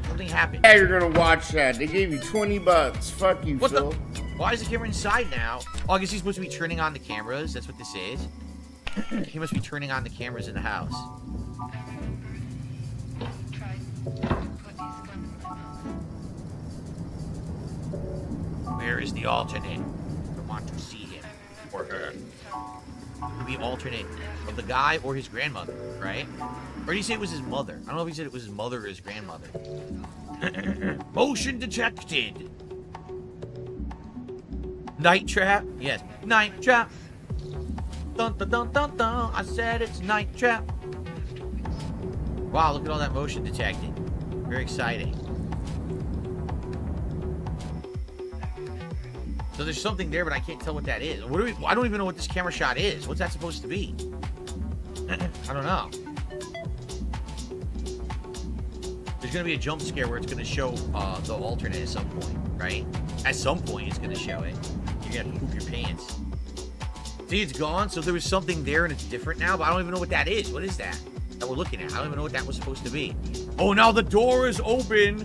Speaker 1: Something happened.
Speaker 8: Yeah, you're gonna watch that. They gave you $20. Fuck you,
Speaker 1: What
Speaker 8: Phil.
Speaker 1: the? Why is the camera inside now? Oh, I guess he's supposed to be turning on the cameras. That's what this is. He must be turning on the cameras in the house. Where is the alternate? I want to see him or her. It could be alternate of the guy or his grandmother, right? Or did he say it was his mother? I don't know if he said it was his mother or his grandmother. Motion detected. Night trap? Yes. Night trap. Dun dun dun dun dun. I said it's night trap. Wow, look at all that motion detected. Very exciting. So there's something there, but I can't tell what that is. What do I don't even know what this camera shot is. What's that supposed to be? I don't know. There's gonna be a jump scare where it's gonna show the alternate at some point, right? At some point, it's gonna show it. You're gonna poop your pants. See, it's gone. So there was something there, and it's different now. But I don't even know what that is. What is that we're looking at? I don't even know what that was supposed to be. Oh, now the door is open.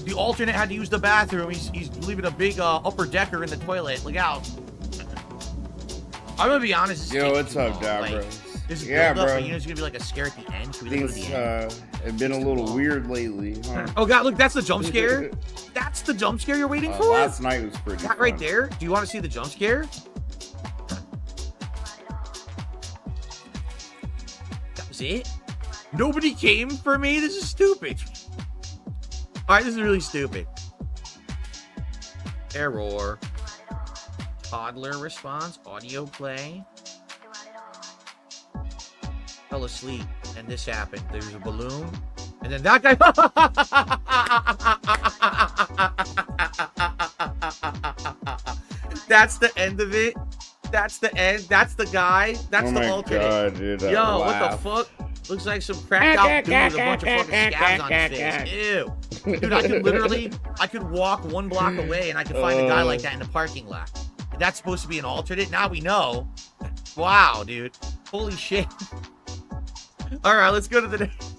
Speaker 1: The alternate had to use the bathroom. He's leaving a big upper decker in the toilet. Look out. I'm gonna be honest.
Speaker 8: Yo, what's up, Dad, bro?
Speaker 1: This is
Speaker 8: Yeah,
Speaker 1: build up,
Speaker 8: bro.
Speaker 1: but you know it's gonna be like a scare at the end. Should we go to
Speaker 8: Things
Speaker 1: the end?
Speaker 8: have been a little weird lately, huh?
Speaker 1: Oh god, look, that's the jump scare. That's the jump scare you're waiting for?
Speaker 8: Last night was pretty
Speaker 1: That right there? Do you want to see the jump scare? That was it? Nobody came for me? This is stupid. Alright, this is really stupid. Error. Toddler response. Audio play. Fell asleep. And this happened. There was a balloon. And then that guy... That's the end of it. That's the end. That's the guy. That's
Speaker 8: Oh
Speaker 1: the
Speaker 8: my
Speaker 1: alternate.
Speaker 8: God, dude, that
Speaker 1: Yo,
Speaker 8: laugh.
Speaker 1: what the fuck? Looks like some cracked out dude with a bunch of fucking scabs on his face. Ew. Dude, I could walk 1 block away and I could find a guy like that in the parking lot. That's supposed to be an alternate? Now we know. Wow, dude. Holy shit. All right, let's go to the next.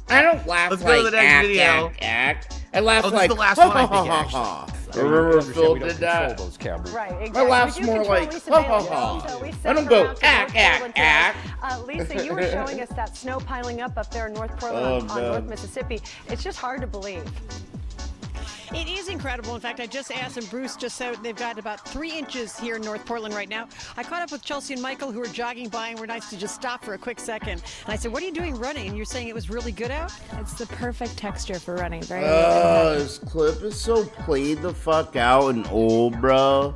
Speaker 8: I don't laugh
Speaker 1: let's
Speaker 8: like
Speaker 1: go to the next video.
Speaker 8: I laugh
Speaker 1: this
Speaker 8: like
Speaker 1: is the last one, I think, actually.
Speaker 8: Remember Phil did that?
Speaker 10: Those cameras.
Speaker 25: Right, exactly.
Speaker 8: My laugh's
Speaker 25: We do
Speaker 8: more
Speaker 25: control
Speaker 8: like,
Speaker 25: Lisa
Speaker 8: ha
Speaker 25: Bailey,
Speaker 8: ha ha.
Speaker 25: so we
Speaker 8: I
Speaker 25: sent
Speaker 8: don't
Speaker 25: her
Speaker 8: go,
Speaker 25: out to North Portland today. Lisa, you were showing us that snow piling up there in North Portland on North Mississippi. It's just hard to believe.
Speaker 16: It is incredible. In fact, I just asked, and Bruce just said they've got about 3 inches here in North Portland right now. I caught up with Chelsea and Michael, who were jogging by and were nice to just stop for a quick second. And I said, what are you doing running? And you're saying it was really good out?
Speaker 17: It's the perfect texture for running. Very
Speaker 8: this clip is so played the fuck out and old, bro.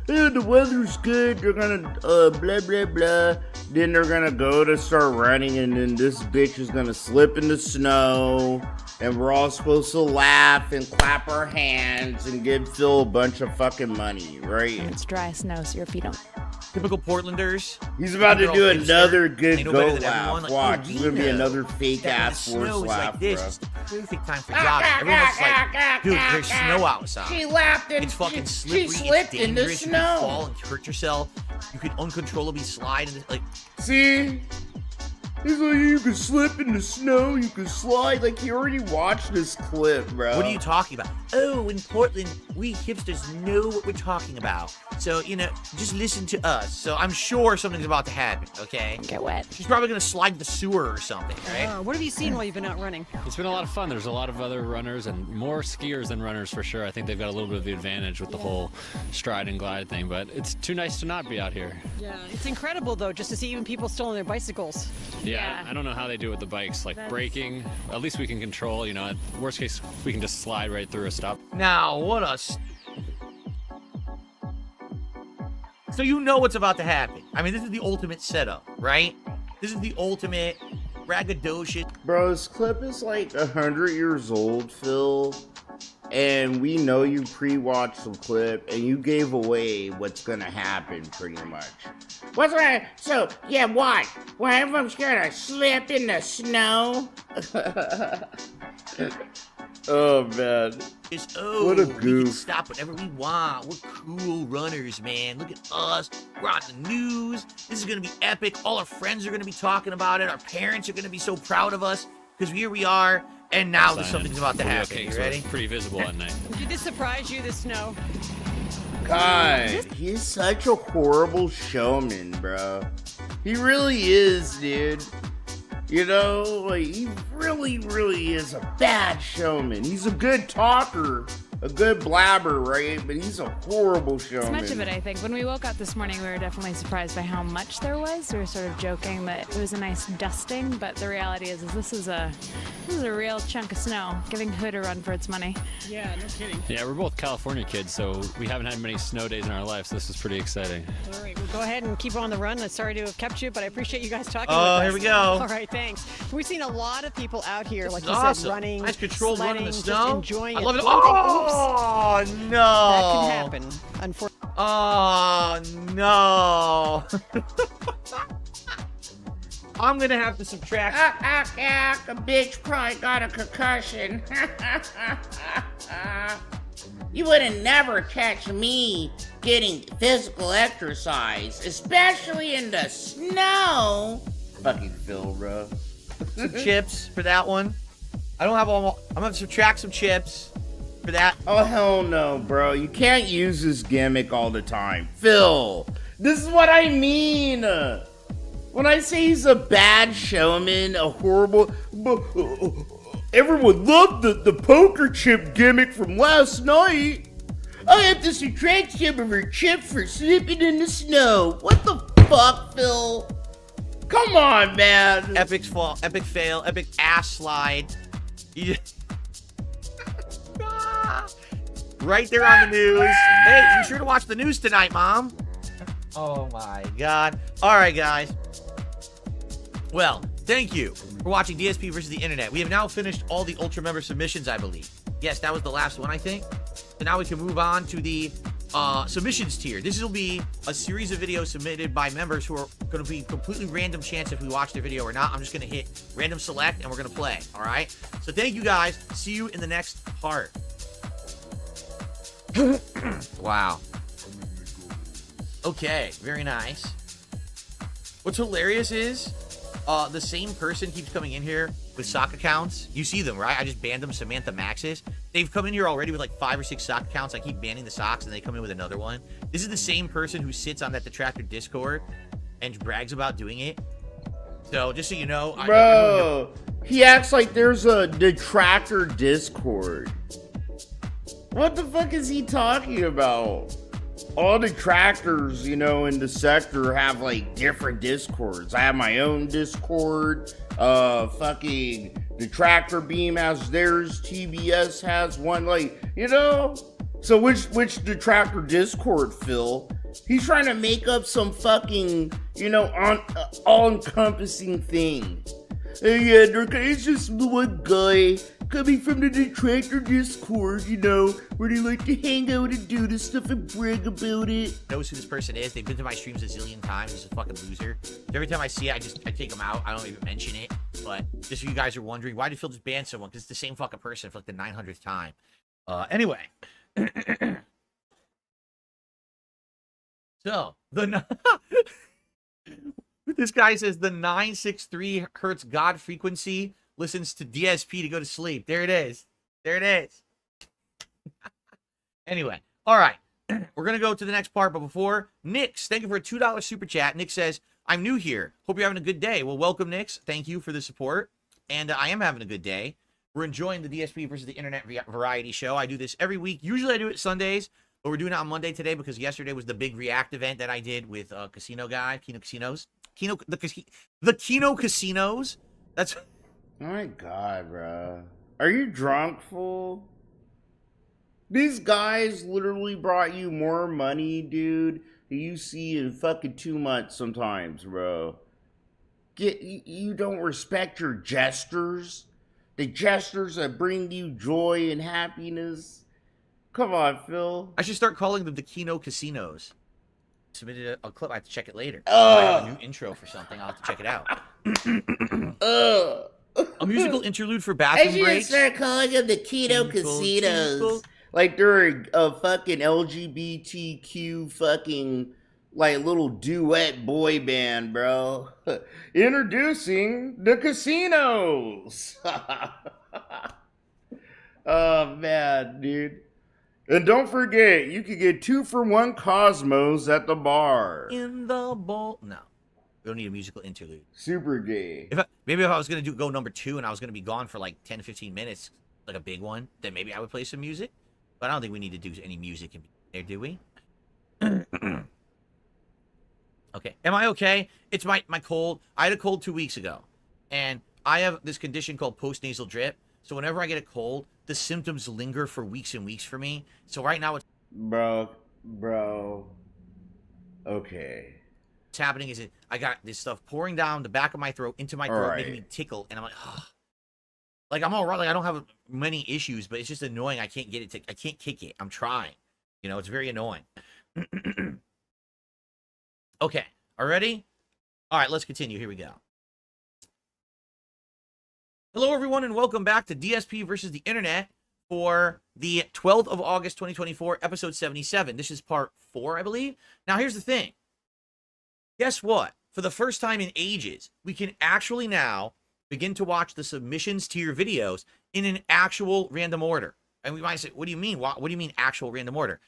Speaker 8: Yeah, the weather's good. They're gonna blah blah blah. Then they're gonna go to start running, and then this bitch is gonna slip in the snow, and we're all supposed to laugh and clap our hands and give Phil a bunch of fucking money, right?
Speaker 17: It's dry snow, so your feet don't.
Speaker 1: Typical Portlanders.
Speaker 8: He's about to do another good
Speaker 1: go
Speaker 8: goat laugh.
Speaker 1: Like,
Speaker 8: watch, it's gonna be another fake ass force laugh,
Speaker 1: like this.
Speaker 8: bro.
Speaker 1: It's the perfect time for jogging. Everyone's like, dude, there's snow outside.
Speaker 8: She laughed and
Speaker 1: it's fucking slippery.
Speaker 8: She slipped
Speaker 1: it's
Speaker 8: in the
Speaker 1: dangerous.
Speaker 8: snow.
Speaker 1: You could fall and hurt yourself. You could uncontrollably slide. Like,
Speaker 8: see? He's like, you can slip in the snow, you can slide. Like, he already watched this clip, bro.
Speaker 1: What are you talking about? Oh, in Portland, we hipsters know what we're talking about. So, you know, just listen to us. So I'm sure something's about to happen, okay?
Speaker 17: Get wet.
Speaker 1: She's probably going to slide the sewer or something, right?
Speaker 16: What have you seen while you've been out running?
Speaker 18: It's been a lot of fun. There's a lot of other runners and more skiers than runners for sure. I think they've got a little bit of the advantage with the whole stride and glide thing, but it's too nice to not be out here.
Speaker 16: Yeah, it's incredible, though, just to see even people still on their bicycles.
Speaker 18: Yeah, I don't know how they do it with the bikes, like braking. At least we can control, you know, worst case, we can just slide right through a stop.
Speaker 1: Now, what a... So you know what's about to happen. I mean, this is the ultimate setup, right? This is the ultimate braggadocious.
Speaker 8: Bro, this clip is like 100 years old, Phil. And we know you pre-watched the clip and you gave away what's gonna happen pretty much. What's right? So, yeah, what? Well, everyone's gonna slip in the snow? Oh, man. What a goof.
Speaker 1: We can stop whenever we want. We're cool runners, man. Look at us. We're on the news. This is going to be epic. All our friends are going to be talking about it. Our parents are going to be so proud of us because here we are, and now something's about to happen. You ready?
Speaker 18: It's pretty visible at night.
Speaker 16: Did this surprise you, the snow?
Speaker 8: God, he's such a horrible showman, bro. He really is, dude. You know, like, he really, really is a bad showman. He's a good talker, a good blabber, right? But he's a horrible showman.
Speaker 17: It's much of it, I think. When we woke up this morning, we were definitely surprised by how much there was. We were sort of joking that it was a nice dusting, but the reality is this is a real chunk of snow, giving Hood a run for its money.
Speaker 16: Yeah, no kidding.
Speaker 18: Yeah, we're both California kids, so we haven't had many snow days in our life, so this is pretty exciting.
Speaker 16: All right, well, go ahead and keep on the run. I'm sorry to have kept you, but I appreciate you guys talking with
Speaker 1: Oh,
Speaker 16: us.
Speaker 1: here we go.
Speaker 16: All right, thanks. We've seen a lot of people out here, like you said, running,
Speaker 1: nice controlled run in the
Speaker 16: sledding,
Speaker 1: snow.
Speaker 16: just enjoying
Speaker 1: I love it.
Speaker 16: One thing-
Speaker 1: Oh,
Speaker 16: oops.
Speaker 1: no.
Speaker 16: That can happen, unfortunately.
Speaker 1: Oh, no. I'm going to have to subtract.
Speaker 8: A bitch probably got a concussion. You would have never catch me getting physical exercise, especially in the snow. Fucking Phil, bro.
Speaker 1: Some chips for that one. I don't have all. I'm going to subtract some chips for that.
Speaker 8: Oh, hell no, bro. You can't use this gimmick all the time. Phil, this is what I mean. When I say he's a bad showman, a horrible... Everyone loved the poker chip gimmick from last night. I have to subtract some of her chips for slipping in the snow. What the fuck, Phil? Come on, man.
Speaker 1: Epic fall, epic fail, epic ass slide. Right there on the news. Hey, be sure to watch the news tonight, Mom. Oh my God. All right, guys. Well, thank you for watching DSP versus the Internet. We have now finished all the Ultra member submissions, I believe. Yes, that was the last one, I think. So now we can move on to the submissions tier. This will be a series of videos submitted by members who are going to be completely random chance if we watch their video or not. I'm just going to hit random select and we're going to play. All right. So thank you guys. See you in the next part. Wow. Okay. Very nice. What's hilarious is the same person keeps coming in here with sock accounts. You see them, right? I just banned them, Samantha Maxes. They've come in here already with like 5 or 6 sock accounts. I keep banning the socks and they come in with another one. This is the same person who sits on that Detractor Discord and brags about doing it. So just so you know,
Speaker 8: bro, he acts like there's a Detractor Discord. What the fuck is he talking about? All detractors, you know, in the sector have like different Discords. I have my own Discord. Fucking Detractor Beam has theirs. TBS has one. Like, you know. So which Detractor Discord, Phil? He's trying to make up some fucking, you know, all-encompassing thing. Yeah, it's just one guy coming from the Detractor Discord, you know, where they like to hang out and do this stuff and brag about it.
Speaker 1: Knows who this person is. They've been to my streams a zillion times. He's a fucking loser. Every time I see it, I take him out. I don't even mention it. But just so you guys are wondering, why did Phil just ban someone? Because it's the same fucking person for like the 900th time. Anyway. So, this guy says the 963 hertz God frequency listens to DSP to go to sleep. There it is. There it is. Anyway, all right. We're going to go to the next part, but before, Nix, thank you for a $2 super chat. Nick says, I'm new here. Hope you're having a good day. Well, welcome, Nix. Thank you for the support. And I am having a good day. We're enjoying the DSP versus the Internet variety show. I do this every week. Usually I do it Sundays, but we're doing it on Monday today because yesterday was the big React event that I did with Casino Guy, Kino Casinos. The Kino Casinos. That's...
Speaker 8: Oh my god, bro. Are you drunk, fool? These guys literally brought you more money, dude, than you see in fucking 2 months sometimes, bro. You don't respect your jesters? The jesters that bring you joy and happiness? Come on, Phil.
Speaker 1: I should start calling them the Kino Casinos. Submitted a clip. I have to check it later. I have a new intro for something. I'll have to check it out. A musical interlude for bathroom breaks.
Speaker 22: I should start calling them the Kino Casinos.
Speaker 8: Like they're a fucking LGBTQ fucking like little duet boy band, bro. Introducing the Casinos. Oh man, dude. And don't forget, you could get 2-for-1 Cosmos at the bar.
Speaker 1: In the bowl. No. We don't need a musical interlude.
Speaker 8: Super gay.
Speaker 1: Maybe if I was going to go number 2 and I was going to be gone for like 10 to 15 minutes, like a big one, then maybe I would play some music. But I don't think we need to do any music in there, do we? Okay. Am I okay? It's my cold. I had a cold 2 weeks ago. And I have this condition called postnasal drip. So whenever I get a cold, the symptoms linger for weeks and weeks for me. So right now it's...
Speaker 8: Bro. Okay.
Speaker 1: What's happening is I got this stuff pouring down the back of my throat into my throat, making me tickle. And I'm like, ugh. Like, I'm all right. Like, I don't have many issues, but it's just annoying. I can't get it. I can't kick it. I'm trying. You know, it's very annoying. Okay. Are ready? All right, let's continue. Here we go. Hello, everyone, and welcome back to DSP versus the Internet for the 12th of August, 2024, episode 77. This is part 4, I believe. Now, here's the thing. Guess what? For the first time in ages, we can actually now begin to watch the submissions to your videos in an actual random order. And we might say, what do you mean? What do you mean actual random order?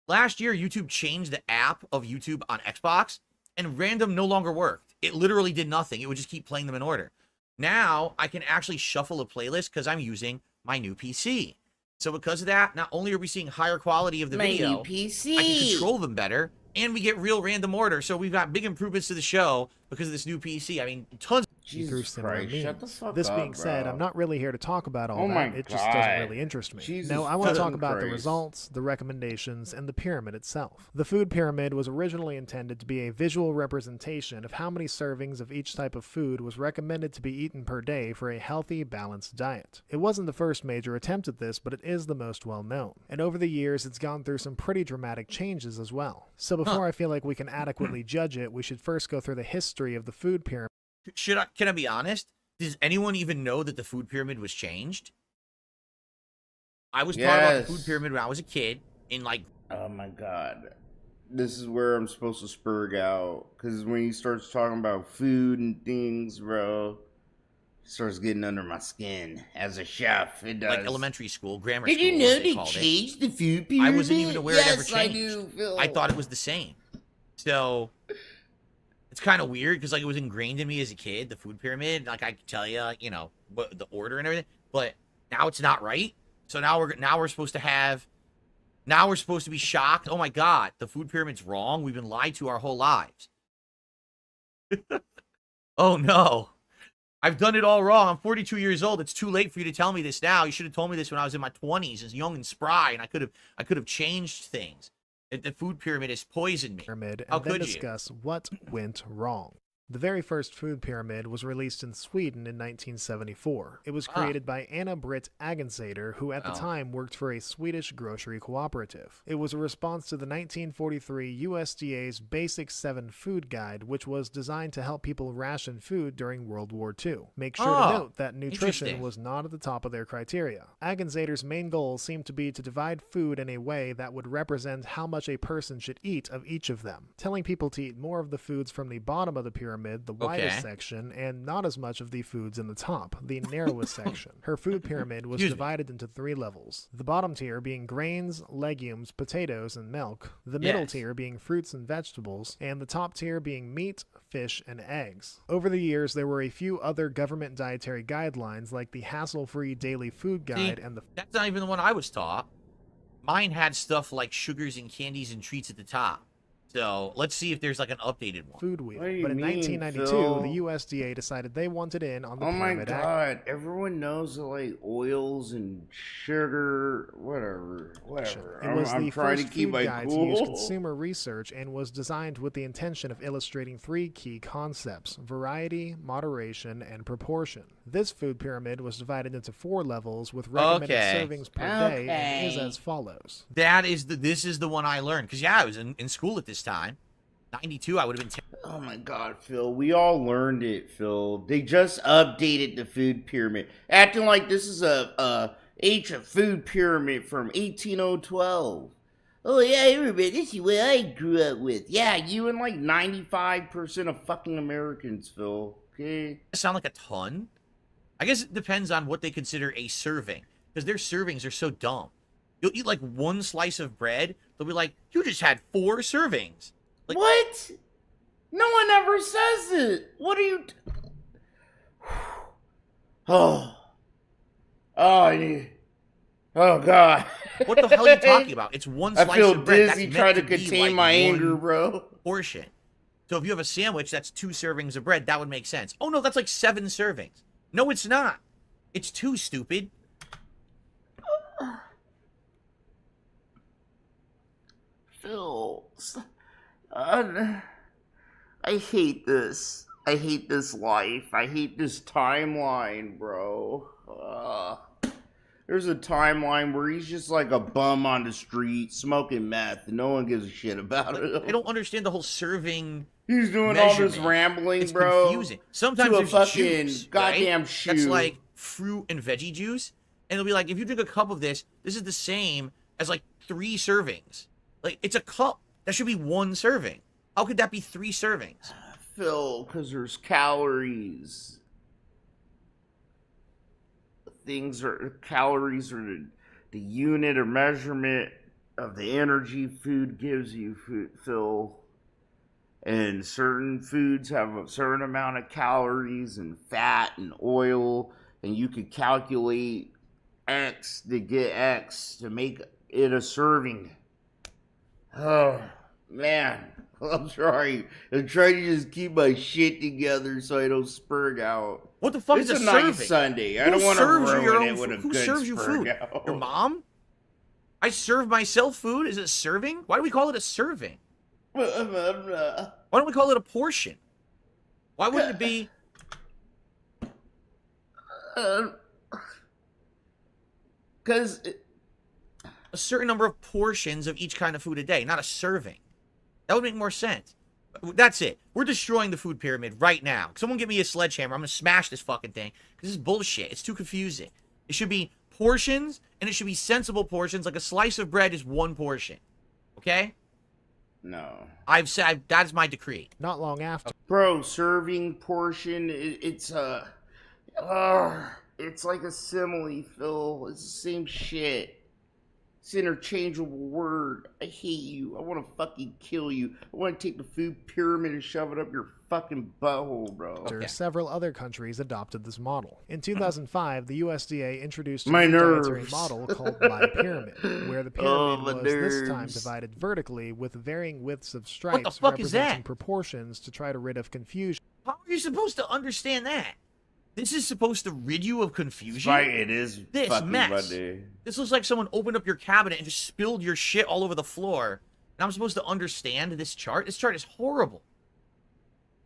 Speaker 1: Last year, YouTube changed the app of YouTube on Xbox, and random no longer worked. It literally did nothing. It would just keep playing them in order. Now, I can actually shuffle a playlist because I'm using my new PC. So because of that, not only are we seeing higher quality of the video,
Speaker 22: PC.
Speaker 1: I can control them better, and we get real random order. So we've got big improvements to the show because of this new PC. I mean, tons.
Speaker 2: Through similar
Speaker 8: Christ,
Speaker 2: means.
Speaker 8: shut the fuck
Speaker 2: This
Speaker 8: up,
Speaker 2: being said,
Speaker 8: bro.
Speaker 2: I'm not really here to talk about all
Speaker 8: Oh my
Speaker 2: that. It just doesn't
Speaker 8: God.
Speaker 2: really interest me.
Speaker 8: Jesus
Speaker 2: No, I want to talk
Speaker 8: fucking
Speaker 2: about the
Speaker 8: Christ.
Speaker 2: results, the recommendations, and the pyramid itself. The food pyramid was originally intended to be a visual representation of how many servings of each type of food was recommended to be eaten per day for a healthy, balanced diet. It wasn't the first major attempt at this, but it is the most well known. And over the years, it's gone through some pretty dramatic changes as well. So before I feel like we can adequately judge it, we should first go through the history of the food pyramid.
Speaker 1: Can I be honest? Does anyone even know that the food pyramid was changed? I was taught about the food pyramid when I was a kid in like...
Speaker 8: Oh my God. This is where I'm supposed to spurg out. Because when he starts talking about food and things, bro, it starts getting under my skin. As a chef, it does.
Speaker 1: Like elementary school, grammar
Speaker 8: Did
Speaker 1: school.
Speaker 8: you know
Speaker 1: they
Speaker 8: they
Speaker 1: called
Speaker 8: changed
Speaker 1: it.
Speaker 8: the food pyramid?
Speaker 1: I wasn't even aware it ever
Speaker 8: Yes, I
Speaker 1: changed.
Speaker 8: do, Phil.
Speaker 1: I thought it was the same. So... It's kind of weird because like it was ingrained in me as a kid, the food pyramid. Like I could tell you, you know, what the order and everything. But now it's not right. So now we're supposed to be shocked. Oh my God, the food pyramid's wrong. We've been lied to our whole lives. Oh no, I've done it all wrong. I'm 42 years old. It's too late for you to tell me this now. You should have told me this when I was in my 20s, as young and spry, and I could have changed things. The food pyramid has poisoned me.
Speaker 2: And
Speaker 1: How
Speaker 2: then
Speaker 1: could you?
Speaker 2: discuss what went wrong. The very first food pyramid was released in Sweden in 1974. It was created by Anna Britt Agensater, who at the time worked for a Swedish grocery cooperative. It was a response to the 1943 USDA's Basic 7 Food Guide, which was designed to help people ration food during World War II. Make sure to note that nutrition
Speaker 1: interesting.
Speaker 2: was not at the top of their criteria. Agensater's main goal seemed to be to divide food in a way that would represent how much a person should eat of each of them, telling people to eat more of the foods from the bottom of the pyramid, the widest section, and not as much of the foods in the top, the narrowest section. Her food pyramid was divided into 3 levels. The bottom tier being grains, legumes, potatoes, and milk, the middle tier being fruits and vegetables, and the top tier being meat, fish, and eggs. Over the years, there were a few other government dietary guidelines like the Hassle-Free Daily Food Guide and the...
Speaker 1: That's not even the one I was taught. Mine had stuff like sugars and candies and treats at the top. So let's see if there's like an updated one.
Speaker 2: Food wheel.
Speaker 8: What do you
Speaker 2: But in
Speaker 8: mean,
Speaker 2: 1992,
Speaker 8: Phil?
Speaker 2: the USDA decided they wanted in on the
Speaker 8: Oh my
Speaker 2: Pyramid Act.
Speaker 8: God! Everyone knows that like oils and sugar, whatever.
Speaker 2: It was
Speaker 8: I'm
Speaker 2: the
Speaker 8: trying
Speaker 2: first
Speaker 8: to keep
Speaker 2: food
Speaker 8: my
Speaker 2: guide to use
Speaker 8: cool.
Speaker 2: consumer research and was designed with the intention of illustrating 3 key concepts: variety, moderation, and proportion. This food pyramid was divided into 4 levels with recommended servings per day and is as follows.
Speaker 1: This is the one I learned because I was in school at this time. 92, I would have been.
Speaker 8: Oh my God, Phil! We all learned it, Phil. They just updated the food pyramid, acting like this is a ancient food pyramid from 18012. Oh yeah, everybody, this is what I grew up with. Yeah, you and like 95% of fucking Americans, Phil. Okay.
Speaker 1: Sound like a ton? I guess it depends on what they consider a serving, because their servings are so dumb. You'll eat like 1 slice of bread, they'll be like, "You just had 4 servings." Like,
Speaker 8: what? No one ever says it. What are you? Oh, God.
Speaker 1: What the hell are you talking about? It's 1 slice
Speaker 8: I feel
Speaker 1: of bread.
Speaker 8: dizzy
Speaker 1: That's
Speaker 8: trying to
Speaker 1: meant be,
Speaker 8: contain
Speaker 1: like,
Speaker 8: my anger,
Speaker 1: 1
Speaker 8: bro.
Speaker 1: portion. So if you have a sandwich, that's 2 servings of bread. That would make sense. Oh no, that's like 7 servings. No, it's not. It's 2, stupid.
Speaker 8: Phil, I hate this. I hate this life. I hate this timeline, bro. There's a timeline where he's just like a bum on the street smoking meth and no one gives a shit about it.
Speaker 1: I don't understand the whole serving.
Speaker 8: He's doing all this rambling,
Speaker 1: it's
Speaker 8: bro.
Speaker 1: Confusing. Sometimes
Speaker 8: to a
Speaker 1: there's
Speaker 8: fucking
Speaker 1: juice,
Speaker 8: goddamn
Speaker 1: right?
Speaker 8: shoe.
Speaker 1: That's like fruit and veggie juice, and it'll be like, if you drink a cup of this is the same as like 3 servings. Like, it's a cup. That should be 1 serving. How could that be 3 servings?
Speaker 8: Phil, because there's calories. Calories are the unit or measurement of the energy food gives you, Phil. And certain foods have a certain amount of calories and fat and oil, and you could calculate X to get X to make it a serving. Oh, man. I'm trying to just keep my shit together so I don't spurg out.
Speaker 1: What the fuck
Speaker 8: it's
Speaker 1: is a
Speaker 8: nice
Speaker 1: serving?
Speaker 8: Sunday. I
Speaker 1: Who
Speaker 8: don't want to
Speaker 1: serves you your
Speaker 8: ruin
Speaker 1: own
Speaker 8: it with a
Speaker 1: food? Who
Speaker 8: good
Speaker 1: serves you
Speaker 8: spurg
Speaker 1: food?
Speaker 8: out.
Speaker 1: Your mom? I serve myself food? Is it serving? Why do we call it a serving? Why don't we call it a portion? Why wouldn't it be...
Speaker 8: Because...
Speaker 1: a certain number of portions of each kind of food a day, not a serving. That would make more sense. That's it. We're destroying the food pyramid right now. Someone give me a sledgehammer. I'm going to smash this fucking thing. Because this is bullshit. It's too confusing. It should be portions, and it should be sensible portions. Like a slice of bread is one portion. Okay?
Speaker 8: No.
Speaker 1: I've said that is my decree.
Speaker 2: Not long after.
Speaker 8: Bro, serving portion, it's like a simile, Phil. It's the same shit. It's an interchangeable word. I hate you. I want to fucking kill you. I want to take the food pyramid and shove it up your fucking butthole, bro.
Speaker 2: Several other countries adopted this model. In 2005, the USDA introduced a
Speaker 8: My
Speaker 2: new
Speaker 8: nerves.
Speaker 2: dietary model called My Pyramid, where the pyramid was this time divided vertically with varying widths of stripes
Speaker 1: fuck is
Speaker 2: representing
Speaker 1: that?
Speaker 2: proportions to try to rid of confusion.
Speaker 1: How are you supposed to understand that? This is supposed to rid you of confusion?
Speaker 8: Right, it is
Speaker 1: this
Speaker 8: fucking
Speaker 1: mess.
Speaker 8: Monday.
Speaker 1: This looks like someone opened up your cabinet and just spilled your shit all over the floor. And I'm supposed to understand this chart? This chart is horrible.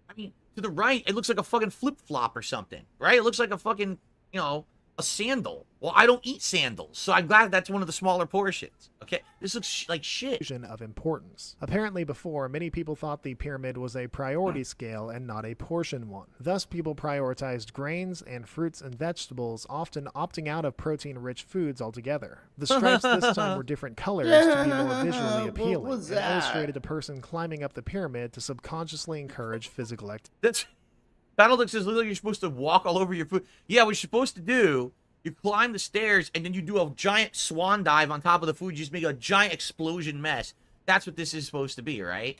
Speaker 1: I mean, to the right, it looks like a fucking flip-flop or something, right? It looks like a fucking, you know, a sandal. Well, I don't eat sandals, so I'm glad that's one of the smaller portions. Okay? This looks like shit.
Speaker 2: Of importance. Apparently before, many people thought the pyramid was a priority scale and not a portion one. Thus, people prioritized grains and fruits and vegetables, often opting out of protein-rich foods altogether. The stripes this time were different colors to be more visually appealing, and illustrated a person climbing up the pyramid to subconsciously encourage physical activity.
Speaker 1: That's... Battlelix says, literally, you're supposed to walk all over your food. Yeah, what you're supposed to do, you climb the stairs, and then you do a giant swan dive on top of the food. You just make a giant explosion mess. That's what this is supposed to be, right?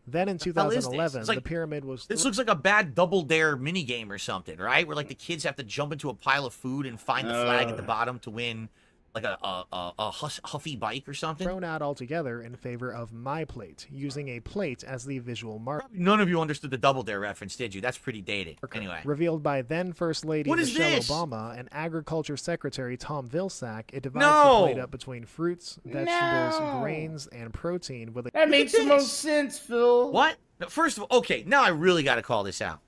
Speaker 2: Then in 2011, the pyramid was...
Speaker 1: This looks like a bad Double Dare minigame or something, right? Where, like, the kids have to jump into a pile of food and find the flag at the bottom to win, like, a Huffy bike or something.
Speaker 2: Thrown out altogether in favor of My Plate, using a plate as the visual marker.
Speaker 1: None of you understood the Double Dare reference, did you? That's pretty dated. Anyway.
Speaker 2: Revealed by then First Lady
Speaker 1: What is
Speaker 2: Michelle
Speaker 1: this?
Speaker 2: Obama and Agriculture Secretary Tom Vilsack, it divides the plate up between fruits, vegetables, grains, and protein with a...
Speaker 8: That makes the most sense, Phil.
Speaker 1: What? First of all, okay, now I really got to call this out.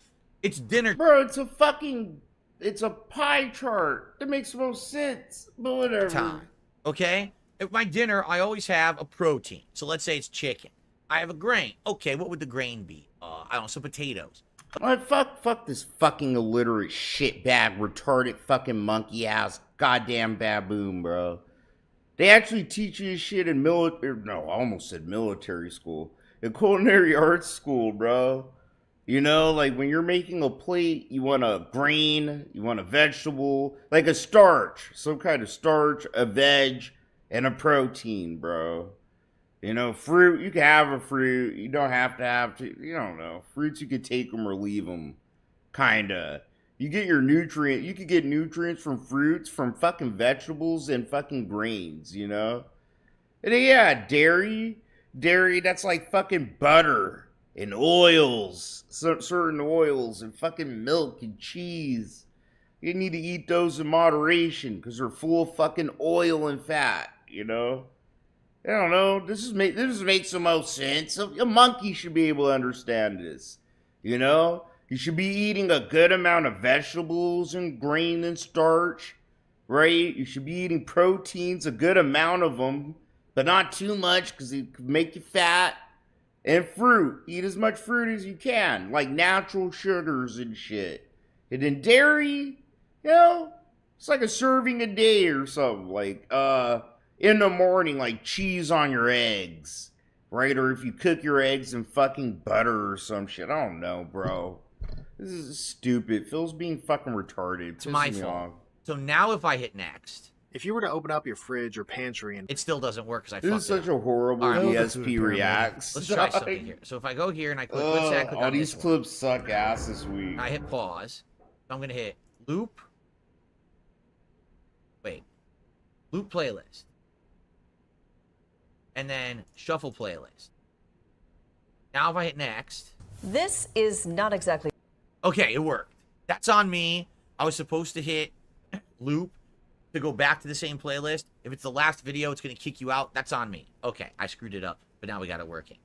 Speaker 1: It's dinner.
Speaker 8: Bro, it's a fucking... It's a pie chart. That makes the most sense. But whatever.
Speaker 1: Time. Okay? At my dinner, I always have a protein. So let's say it's chicken. I have a grain. Okay, what would the grain be? I don't know, some potatoes.
Speaker 8: Fuck this fucking illiterate shitbag, retarded fucking monkey ass goddamn baboon, bro. They actually teach you this shit in military... No, I almost said military school. In culinary arts school, bro. You know, like when you're making a plate, you want a grain, you want a vegetable, like a starch, some kind of starch, a veg, and a protein, bro. You know, fruit, you can have a fruit, you don't have to, you don't know. Fruits, you can take them or leave them, kinda. You get your nutrient, you could get nutrients from fruits, from fucking vegetables, and fucking grains, you know? And then, yeah, dairy, that's like fucking butter. And oils, certain oils, and fucking milk and cheese. You need to eat those in moderation because they're full of fucking oil and fat, you know? I don't know. This makes the most sense. A monkey should be able to understand this, you know? You should be eating a good amount of vegetables and grain and starch, right? You should be eating proteins, a good amount of them, but not too much because it could make you fat. And fruit. Eat as much fruit as you can. Like natural sugars and shit. And then dairy, you know, it's like a serving a day or something. Like, in the morning, like cheese on your eggs. Right? Or if you cook your eggs in fucking butter or some shit. I don't know, bro. This is stupid. Phil's being fucking retarded.
Speaker 1: It's my fault. So now if I hit next...
Speaker 2: If you were to open up your fridge or pantry and...
Speaker 1: It still doesn't work because I
Speaker 8: fucked it up. This is such a horrible DSP reacts.
Speaker 1: Let's try something here. So if I go here and I click... let's say I click
Speaker 8: all
Speaker 1: on
Speaker 8: these
Speaker 1: this
Speaker 8: clips suck ass this week.
Speaker 1: I hit pause. I'm going to hit loop. Wait. Loop playlist. And then shuffle playlist. Now if I hit next.
Speaker 3: This is not exactly...
Speaker 1: Okay, it worked. That's on me. I was supposed to hit loop to go back to the same playlist. If it's the last video, it's going to kick you out. That's on me. Okay, I screwed it up, but now we got it working.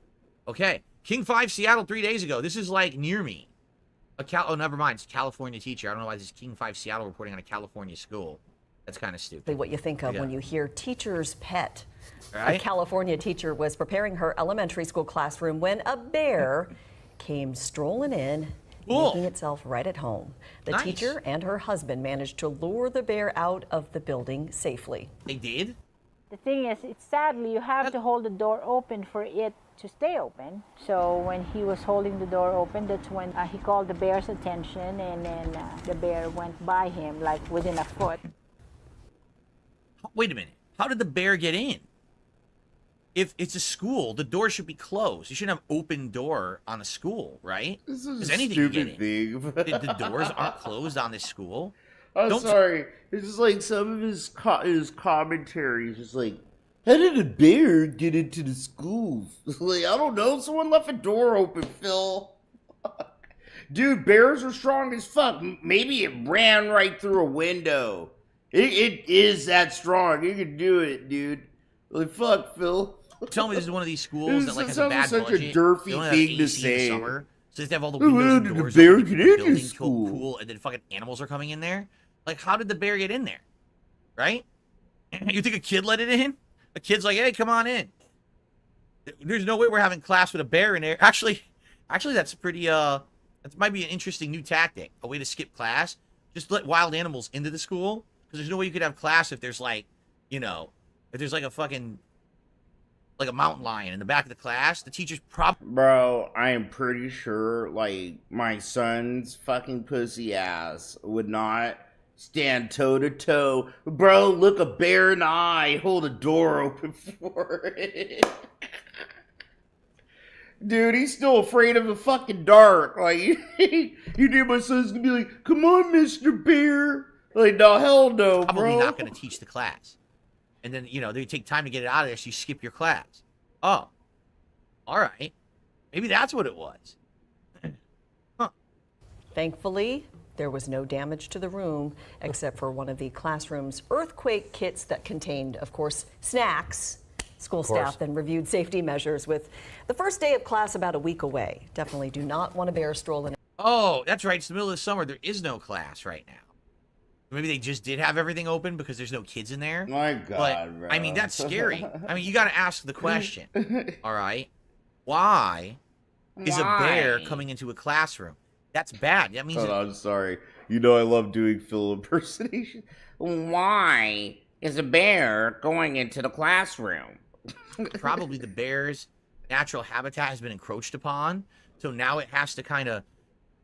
Speaker 1: Okay, King 5 Seattle 3 days ago. This is like near me. Oh, never mind. It's a California teacher. I don't know why this is King 5 Seattle reporting on a California school. That's kind of stupid.
Speaker 3: What you think of when you hear teacher's pet.
Speaker 1: Right?
Speaker 3: A California teacher was preparing her elementary school classroom when a bear came strolling in, making itself right at home. The teacher and her husband managed to lure the bear out of the building safely.
Speaker 1: They did?
Speaker 4: The thing is, it's sadly, you have to hold the door open for it to stay open. So when he was holding the door open, that's when he called the bear's attention, and then the bear went by him like within a foot.
Speaker 1: Wait a minute. How did the bear get in? If it's a school, the door should be closed. You shouldn't have open door on a school, right?
Speaker 8: This is
Speaker 1: a
Speaker 8: stupid thing.
Speaker 1: The doors aren't closed on this school.
Speaker 8: I'm sorry. It's just like some of his commentary is just like, how did a bear get into the school? Like, I don't know. Someone left a door open, Phil. Dude, bears are strong as fuck. Maybe it ran right through a window. It is that strong. You can do it, dude. Like, fuck, Phil.
Speaker 1: Tell me this is one of these schools that like has a bad
Speaker 8: such
Speaker 1: budget.
Speaker 8: a derpy
Speaker 1: They only have
Speaker 8: thing to
Speaker 1: AC in the
Speaker 8: say.
Speaker 1: summer, so they have all the windows and doors
Speaker 8: bear
Speaker 1: open,
Speaker 8: get
Speaker 1: the
Speaker 8: into
Speaker 1: building
Speaker 8: school?
Speaker 1: cool, and then fucking animals are coming in there. Like, how did the bear get in there? Right? You think a kid let it in? A kid's like, hey, come on in. There's no way we're having class with a bear in there. Actually, that's pretty, that might be an interesting new tactic. A way to skip class. Just let wild animals into the school. Because there's no way you could have class if there's like, you know, if there's like a fucking, like a mountain lion in the back of the class. The teacher's probably...
Speaker 8: Bro, I am pretty sure, like, my son's fucking pussy ass would not stand toe-to-toe. Bro, look a bear in the eye, hold a door open for it. Dude, he's still afraid of the fucking dark. Like, you think my son's gonna be like, come on, Mr. Bear. Like, no, hell no,
Speaker 1: probably
Speaker 8: bro.
Speaker 1: not going to teach the class. And then, you know, they take time to get it out of there, so you skip your class. Oh. All right. Maybe that's what it was.
Speaker 3: Thankfully, there was no damage to the room except for one of the classroom's earthquake kits that contained, of course, snacks. School staff then reviewed safety measures with the first day of class about a week away. Definitely do not want a bear stroll in.
Speaker 1: Oh, that's right. It's the middle of the summer. There is no class right now. Maybe they just did have everything open because there's no kids in there.
Speaker 8: My God,
Speaker 1: but,
Speaker 8: bro.
Speaker 1: I mean, that's scary. I mean, you got to ask the question. All right. Why is a bear coming into a classroom? That's bad. That means...
Speaker 8: Oh, I'm sorry. You know I love doing Phil impersonation. Why is a bear going into the classroom?
Speaker 1: Probably the bear's natural habitat has been encroached upon. So now it has to kind of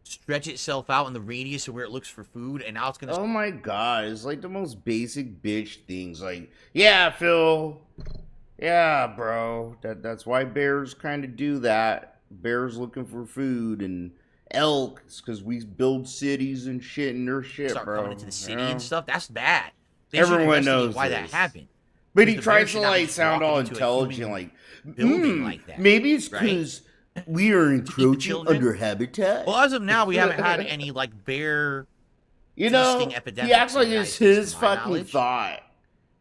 Speaker 1: stretch itself out in the radius of where it looks for food, and now it's gonna...
Speaker 8: Oh my God, it's like the most basic bitch things. Like, yeah, Phil. Yeah, bro. That's why bears kind of do that. Bears looking for food, and elk, because we build cities and shit in their shit,
Speaker 1: start
Speaker 8: bro.
Speaker 1: coming into the city and stuff. That's bad. They
Speaker 8: Everyone
Speaker 1: should
Speaker 8: knows
Speaker 1: why
Speaker 8: this.
Speaker 1: that happened.
Speaker 8: But he
Speaker 1: The bear
Speaker 8: tries
Speaker 1: should
Speaker 8: to
Speaker 1: not
Speaker 8: like
Speaker 1: just
Speaker 8: sound
Speaker 1: walk
Speaker 8: all
Speaker 1: into a
Speaker 8: intelligent, like
Speaker 1: building like that.
Speaker 8: Maybe it's
Speaker 1: right?
Speaker 8: because we are encroaching
Speaker 1: children?
Speaker 8: under habitat.
Speaker 1: Well, as of now, we haven't had any like bear
Speaker 8: You know,
Speaker 1: feasting epidemics.
Speaker 8: he acts like
Speaker 1: in the
Speaker 8: it's
Speaker 1: United
Speaker 8: his
Speaker 1: States, to my
Speaker 8: fucking
Speaker 1: knowledge.
Speaker 8: thought.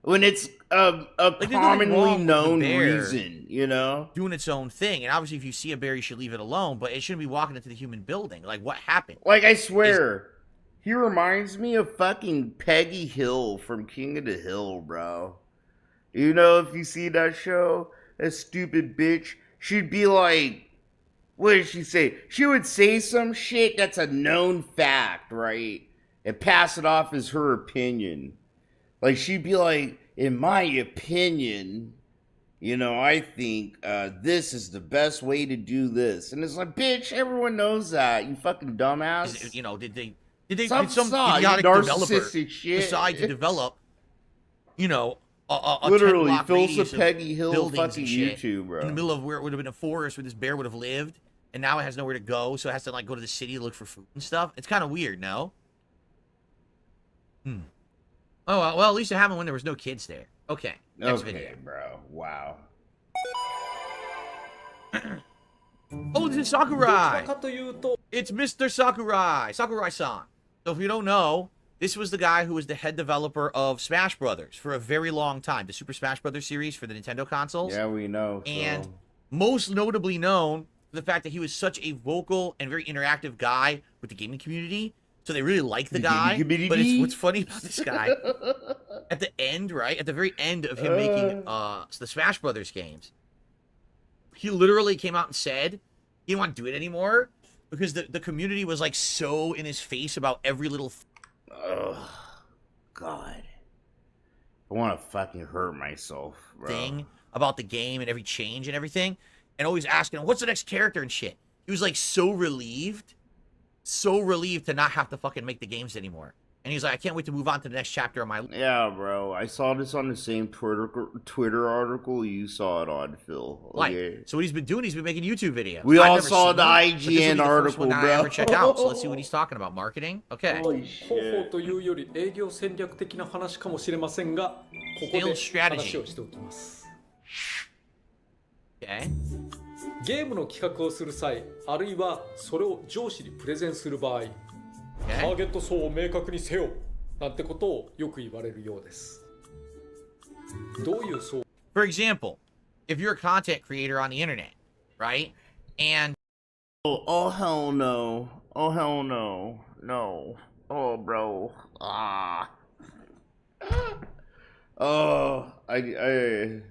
Speaker 8: When it's a
Speaker 1: Like, there's nothing
Speaker 8: commonly
Speaker 1: wrong with the
Speaker 8: known
Speaker 1: bear
Speaker 8: reason, you know?
Speaker 1: doing its own thing. And obviously, if you see a bear, you should leave it alone. But it shouldn't be walking into the human building. Like, what happened?
Speaker 8: Like, I swear, he reminds me of fucking Peggy Hill from King of the Hill, bro. You know, if you see that show, that stupid bitch, she'd be like, what did she say? She would say some shit that's a known fact, right? And pass it off as her opinion. Like, she'd be like, in my opinion, you know, I think this is the best way to do this. And it's like, bitch, everyone knows that, you fucking dumbass.
Speaker 1: You know, did
Speaker 8: Some
Speaker 1: some
Speaker 8: saw,
Speaker 1: idiotic
Speaker 8: you
Speaker 1: developer
Speaker 8: narcissistic shit.
Speaker 1: decide to develop, you know, a
Speaker 8: Literally,
Speaker 1: 10-block
Speaker 8: Phil's
Speaker 1: radius
Speaker 8: a
Speaker 1: of
Speaker 8: Peggy Hill
Speaker 1: buildings
Speaker 8: fucking
Speaker 1: and shit
Speaker 8: YouTube, bro.
Speaker 1: in the middle of where it would have been a forest where this bear would have lived, and now it has nowhere to go, so it has to like go to the city to look for food and stuff. It's kind of weird, no? Oh, well, at least it happened when there was no kids there. Okay, next video.
Speaker 8: Bro. Wow.
Speaker 1: Oh, this is Sakurai. It's Mr. Sakurai. Sakurai-san. So if you don't know, this was the guy who was the head developer of Smash Brothers for a very long time. The Super Smash Brothers series for the Nintendo consoles.
Speaker 8: Yeah, we know.
Speaker 1: And most notably known for the fact that he was such a vocal and very interactive guy with the gaming community. So they really like the guy. But what's funny about this guy, at the end, right? At the very end of him making the Smash Brothers games, he literally came out and said he didn't want to do it anymore because the community was like so in his face about every little
Speaker 8: God. I want to fucking hurt myself, bro.
Speaker 1: thing about the game and every change and everything, and always asking him, what's the next character and shit. He was like so relieved to not have to fucking make the games anymore. And he's like, I can't wait to move on to the next chapter of my life.
Speaker 8: Yeah, bro. I saw this on the same Twitter article you saw it on, Phil. Okay.
Speaker 1: So what he's been doing, he's been making YouTube videos.
Speaker 8: We
Speaker 1: I've
Speaker 8: all
Speaker 1: never
Speaker 8: saw
Speaker 1: seen
Speaker 8: the
Speaker 1: them, but this will be
Speaker 8: IGN
Speaker 1: the first
Speaker 8: article,
Speaker 1: one that
Speaker 8: bro.
Speaker 1: I ever check out. So let's see what he's talking about. Marketing? Okay.
Speaker 8: Holy shit.
Speaker 10: というより営業戦略的な話かもしれませんが、ここで
Speaker 1: Sales
Speaker 10: 話をしておきます。
Speaker 1: Okay.
Speaker 10: ゲームの企画をする際、あるいはそれを上司にプレゼンする場合、ターゲット層を明確にせよなんてことをよく言われるようです。どういう層
Speaker 1: For example, if you're a content creator on the internet, right? And
Speaker 8: oh hell no. Oh hell no. No. Oh bro. Ah. Oh, I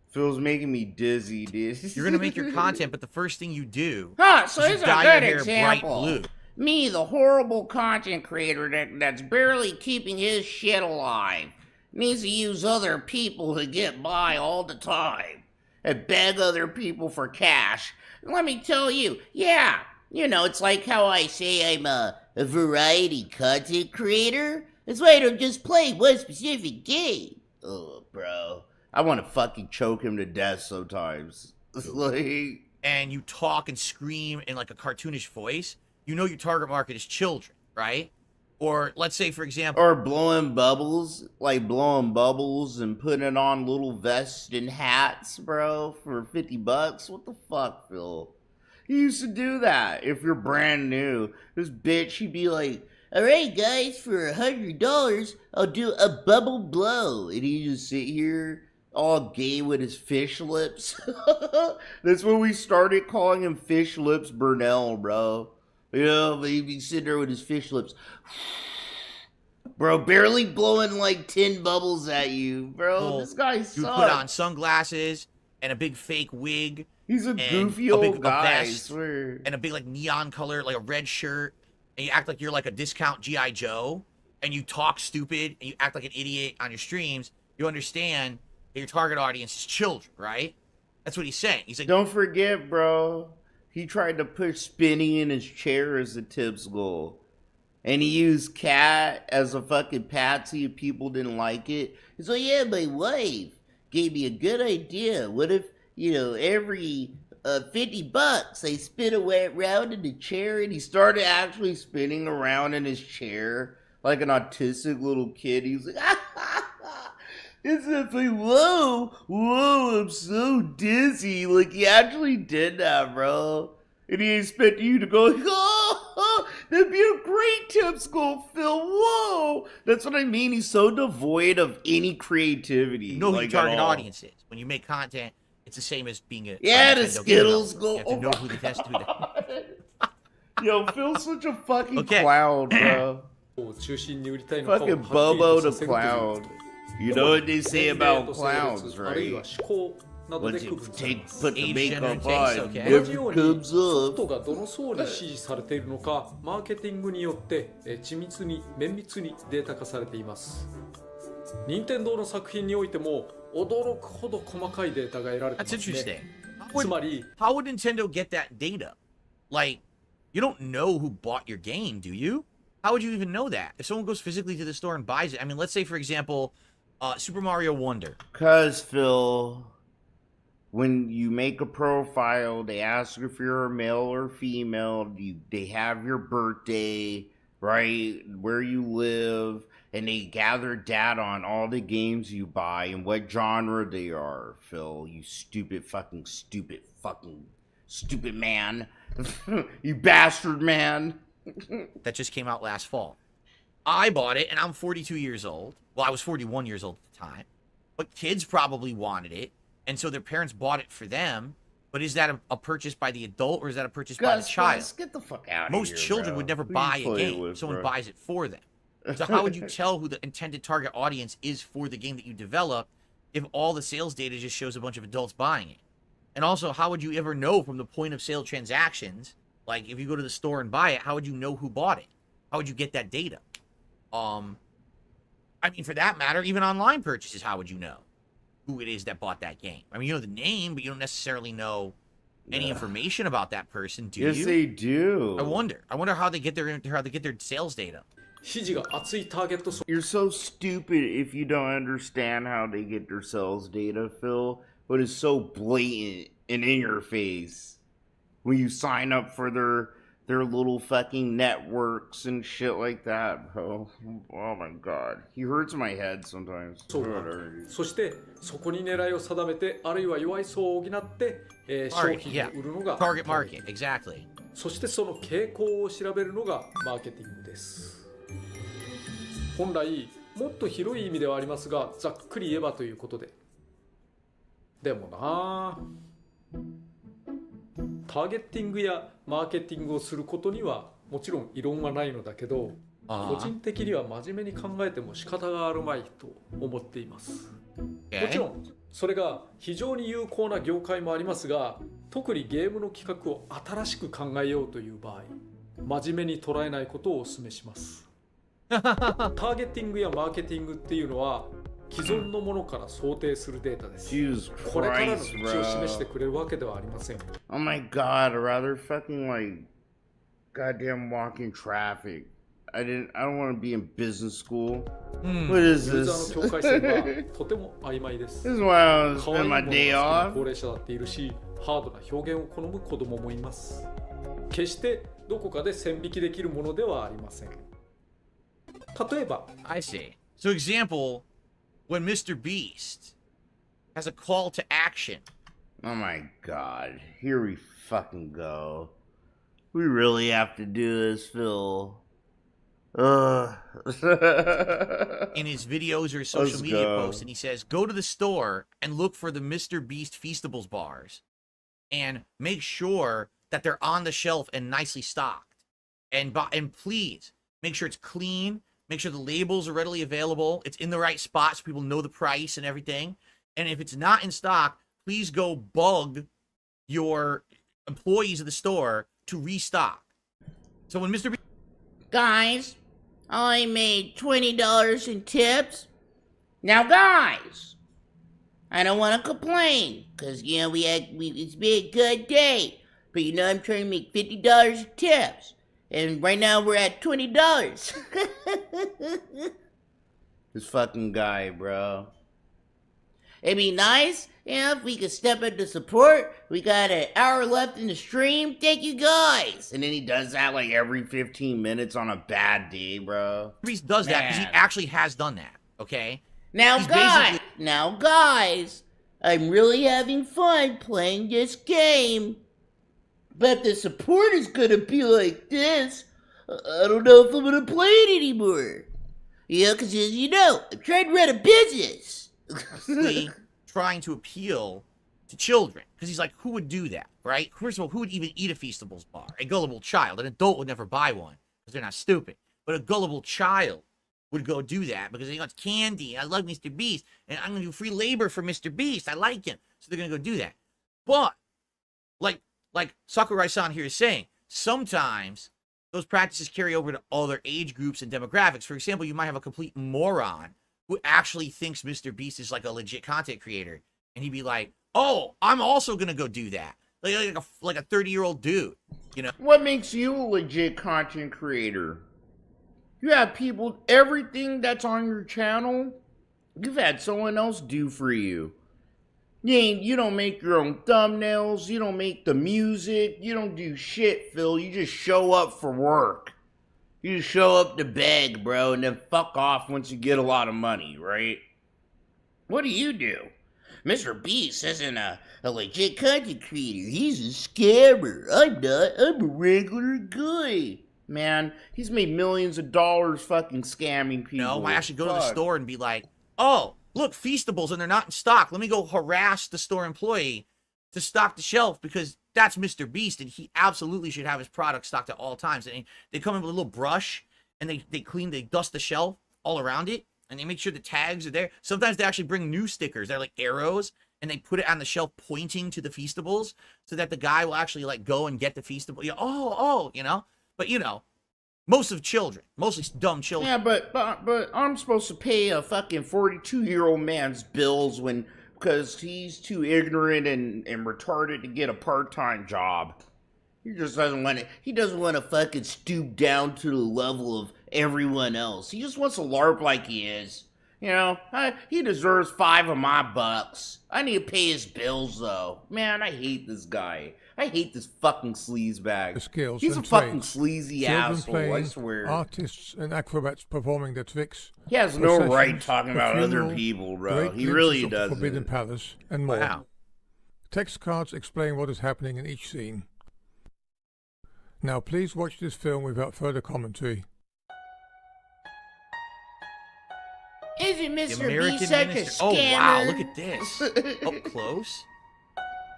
Speaker 8: Phil's making me dizzy, dude.
Speaker 1: You're gonna make your content, but the first thing you do
Speaker 8: so
Speaker 1: is
Speaker 8: here's
Speaker 1: you
Speaker 8: a
Speaker 1: dye your
Speaker 8: good
Speaker 1: hair
Speaker 8: example.
Speaker 1: bright blue.
Speaker 8: Me, the horrible content creator that's barely keeping his shit alive, needs to use other people to get by all the time and beg other people for cash. Let me tell you, yeah, you know, it's like how I say I'm a variety content creator. That's why I don't just play one specific game. Oh, bro. I want to fucking choke him to death sometimes. Like,
Speaker 1: and you talk and scream in like a cartoonish voice, you know your target market is children, right? Or let's say, for example,
Speaker 8: or blowing bubbles, like blowing bubbles and putting on little vests and hats, bro, for $50. What the fuck, Phil? He used to do that if you're brand new. This bitch, he'd be like, all right, guys, for $100, I'll do a bubble blow. And he'd just sit here all gay with his fish lips. That's when we started calling him Fish Lips Burnell, bro. You know, he'd be sitting there with his fish lips. Bro, barely blowing like 10 bubbles at you, bro.
Speaker 1: Well,
Speaker 8: this guy sucks.
Speaker 1: You put on sunglasses and a big fake wig.
Speaker 8: He's a goofy old guy, I
Speaker 1: vest,
Speaker 8: swear.
Speaker 1: And a big like neon color, like a red shirt. And you act like you're like a discount G.I. Joe. And you talk stupid and you act like an idiot on your streams. You understand that your target audience is children, right? That's what he's saying. He's like,
Speaker 8: don't forget, bro. He tried to push Spinny in his chair as a tips goal. And he used Cat as a fucking patsy if people didn't like it. He's like, yeah, my wife gave me a good idea. What if, you know, every $50 I spin around in the chair? And he started actually spinning around in his chair like an autistic little kid. He was like, it's like, whoa, I'm so dizzy. Like, he actually did that, bro. And he expected you to go, oh, that'd be a great tips goal, Phil. Whoa. That's what I mean. He's so devoid of any creativity.
Speaker 1: You know who
Speaker 8: like,
Speaker 1: your target audience is. When you make content, it's the same as being a
Speaker 8: the Skittles goal.
Speaker 1: You have to know who the test
Speaker 8: Yo, Phil's such a fucking clown, bro. Fucking Bobo the clown. You know what they say about clowns, right? Once you put the makeup on, never comes off.
Speaker 10: がどの層に指示されているのか、マーケティングによって緻密に綿密にデータ化されています。任天堂の作品においても驚くほど細かいデータが得られていますね。
Speaker 1: That's interesting.
Speaker 10: つまり、
Speaker 1: how would Nintendo get that data? Like, you don't know who bought your game, do you? How would you even know that? If someone goes physically to the store and buys it, I mean, let's say, for example, Super Mario Wonder.
Speaker 8: Cause, Phil, when you make a profile, they ask if you're a male or female. They have your birthday, right? Where you live. And they gather data on all the games you buy and what genre they are, Phil. You stupid fucking stupid man. You bastard man.
Speaker 1: That just came out last fall. I bought it, and I'm 42 years old. Well, I was 41 years old at the time. But kids probably wanted it, and so their parents bought it for them. But is that a purchase by the adult, or is that a purchase by the child?
Speaker 8: Gus, get the fuck out of
Speaker 1: Most
Speaker 8: here,
Speaker 1: children
Speaker 8: bro.
Speaker 1: would never
Speaker 8: Who you
Speaker 1: buy a
Speaker 8: playing
Speaker 1: game.
Speaker 8: with,
Speaker 1: Someone
Speaker 8: bro?
Speaker 1: buys it for them. So how would you tell who the intended target audience is for the game that you develop if all the sales data just shows a bunch of adults buying it? And also, how would you ever know from the point of sale transactions, like if you go to the store and buy it, how would you know who bought it? How would you get that data? I mean, for that matter, even online purchases, how would you know who it is that bought that game? I mean, you know the name, but you don't necessarily know any information about that person, do you?
Speaker 8: Yes, they do.
Speaker 1: I wonder how they get their sales data.
Speaker 8: You're so stupid if you don't understand how they get their sales data, Phil. But it's so blatant and in your face when you sign up for their little fucking networks and shit like that, bro. Oh my god. He hurts my head sometimes.
Speaker 10: そしてそこに狙いを定めて、あるいは弱い層を補って、商品を売るのが
Speaker 1: Target market, exactly.
Speaker 10: そしてその傾向を調べるのがマーケティングです。本来もっと広い意味ではありますが、ざっくり言えばということで。でもな、ターゲッティングやマーケティングをすることにはもちろん異論はないのだけど、個人的には真面目に考えても仕方があるまいと思っています。もちろんそれが非常に有効な業界もありますが、特にゲームの企画を新しく考えようという場合、真面目に捉えないことをお勧めします。ターゲティングやマーケティングっていうのは既存のものから想定するデータです。これからの道を示してくれるわけではありません。
Speaker 8: Oh my god, I'd rather fucking like goddamn walk in traffic. I don't want to be in business school. What is
Speaker 10: ユーザー
Speaker 8: this?
Speaker 10: の境界線がとても曖昧です。
Speaker 8: This is why I was
Speaker 10: 可愛い
Speaker 8: spend
Speaker 10: も
Speaker 8: my
Speaker 10: のが
Speaker 8: day
Speaker 10: 好きな
Speaker 8: off.
Speaker 10: 高齢者だっているし、ハードな表現を好む子供もいます。決してどこかで線引きできるものではありません。例えば、
Speaker 1: I see. So example, when Mr. Beast has a call to action.
Speaker 8: Oh my god, here we fucking go. We really have to do this, Phil.
Speaker 1: In his videos or social media posts, and he says, go to the store and look for the Mr. Beast Feastables bars and make sure that they're on the shelf and nicely stocked. And please make sure it's clean, make sure the labels are readily available, it's in the right spot so people know the price and everything. And if it's not in stock, please go bug your employees of the store to restock. So when Mr. Beast...
Speaker 22: Guys, I made $20 in tips. Now, guys, I don't want to complain, because, you know, it's been a good day. But, you know, I'm trying to make $50 in tips. And right now we're at $20.
Speaker 8: This fucking guy, bro.
Speaker 22: It'd be nice, you know, if we could step up to support. We got an hour left in the stream. Thank you, guys.
Speaker 8: And then he does that like every 15 minutes on a bad day, bro.
Speaker 1: Beast does that because he actually has done that, okay?
Speaker 22: Now, guys, I'm really having fun playing this game. But if the support is gonna be like this, I don't know if I'm gonna play it anymore. You know, because as you know, I'm trying to run a business.
Speaker 1: Trying to appeal to children. Because he's like, who would do that, right? First of all, who would even eat a Feastables bar? A gullible child. An adult would never buy one because they're not stupid. But a gullible child would go do that because they want candy. I love Mr. Beast. And I'm going to do free labor for Mr. Beast. I like him. So they're going to go do that. But, like Sakurai-san here is saying, sometimes those practices carry over to other age groups and demographics. For example, you might have a complete moron who actually thinks Mr. Beast is like a legit content creator. And he'd be like, oh, I'm also going to go do that. Like a 30-year-old dude, you know?
Speaker 8: What makes you a legit content creator? You have people, everything that's on your channel, you've had someone else do for you. You don't make your own thumbnails, you don't make the music, you don't do shit, Phil. You just show up for work. You just show up to beg, bro, and then fuck off once you get a lot of money, right? What do?
Speaker 22: Mr. Beast isn't a legit content creator. He's a scammer. I'm not. I'm a regular guy. Man, he's made millions of dollars fucking scamming people.
Speaker 1: No, I actually go to the store and be like, oh, look, Feastables, and they're not in stock. Let me go harass the store employee to stock the shelf because that's Mr. Beast, and he absolutely should have his product stocked at all times. And they come in with a little brush, and they dust the shelf all around it, and they make sure the tags are there. Sometimes they actually bring new stickers. They're like arrows, and they put it on the shelf pointing to the Feastables so that the guy will actually like go and get the Feastable. Yeah, you know. But you know, most of children, mostly dumb children.
Speaker 22: Yeah, but I'm supposed to pay a fucking 42-year-old man's bills because he's too ignorant and retarded to get a part-time job. He just doesn't want to. He doesn't want to fucking stoop down to the level of everyone else. He just wants to LARP like he is. You know, he deserves $5 of my bucks. I need to pay his bills though. Man, I hate this guy. I hate this fucking sleazebag.
Speaker 6: Skills
Speaker 22: He's a
Speaker 6: and
Speaker 22: fucking
Speaker 6: trades.
Speaker 22: sleazy
Speaker 6: Children
Speaker 22: asshole,
Speaker 6: playing,
Speaker 22: I swear.
Speaker 6: Artists and acrobats performing their tricks.
Speaker 22: He has no right
Speaker 6: processions,
Speaker 22: talking
Speaker 6: the
Speaker 22: about other
Speaker 6: funeral,
Speaker 22: people, bro.
Speaker 6: great
Speaker 22: He
Speaker 6: glimpses
Speaker 22: really
Speaker 6: of the
Speaker 22: doesn't.
Speaker 6: Forbidden Palace and more.
Speaker 1: Wow.
Speaker 6: Text cards explain what is happening in each scene. Now please watch this film without further commentary.
Speaker 22: Isn't Mr.
Speaker 1: American
Speaker 22: B such
Speaker 1: Minister.
Speaker 22: a scammer?
Speaker 1: Oh wow, look at this. Up close.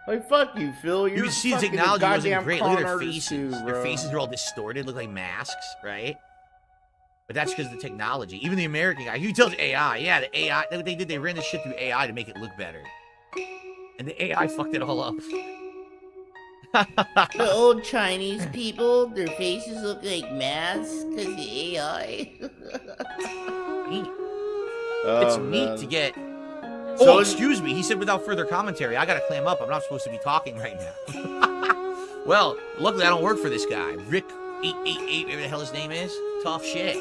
Speaker 22: Like, fuck you, Phil.
Speaker 1: You
Speaker 22: You're
Speaker 1: can see the
Speaker 22: fucking a
Speaker 1: technology wasn't
Speaker 22: goddamn
Speaker 1: great. Look at
Speaker 22: con
Speaker 1: their
Speaker 22: artist
Speaker 1: faces.
Speaker 22: too,
Speaker 1: Their
Speaker 22: bro.
Speaker 1: faces are all distorted, look like masks, right? But that's because of the technology. Even the American guy, he tells AI, yeah, the AI, what they did, they ran this shit through AI to make it look better. And the AI fucked it all up.
Speaker 22: The old Chinese people, their faces look like masks because of AI.
Speaker 1: Neat.
Speaker 22: Oh,
Speaker 1: It's neat
Speaker 22: man.
Speaker 1: to get...
Speaker 22: So
Speaker 1: Oh, excuse me. He said without further commentary. I gotta clam up. I'm not supposed to be talking right now. Well, luckily I don't work for this guy. Rick888, whatever the hell his name is. Tough shit.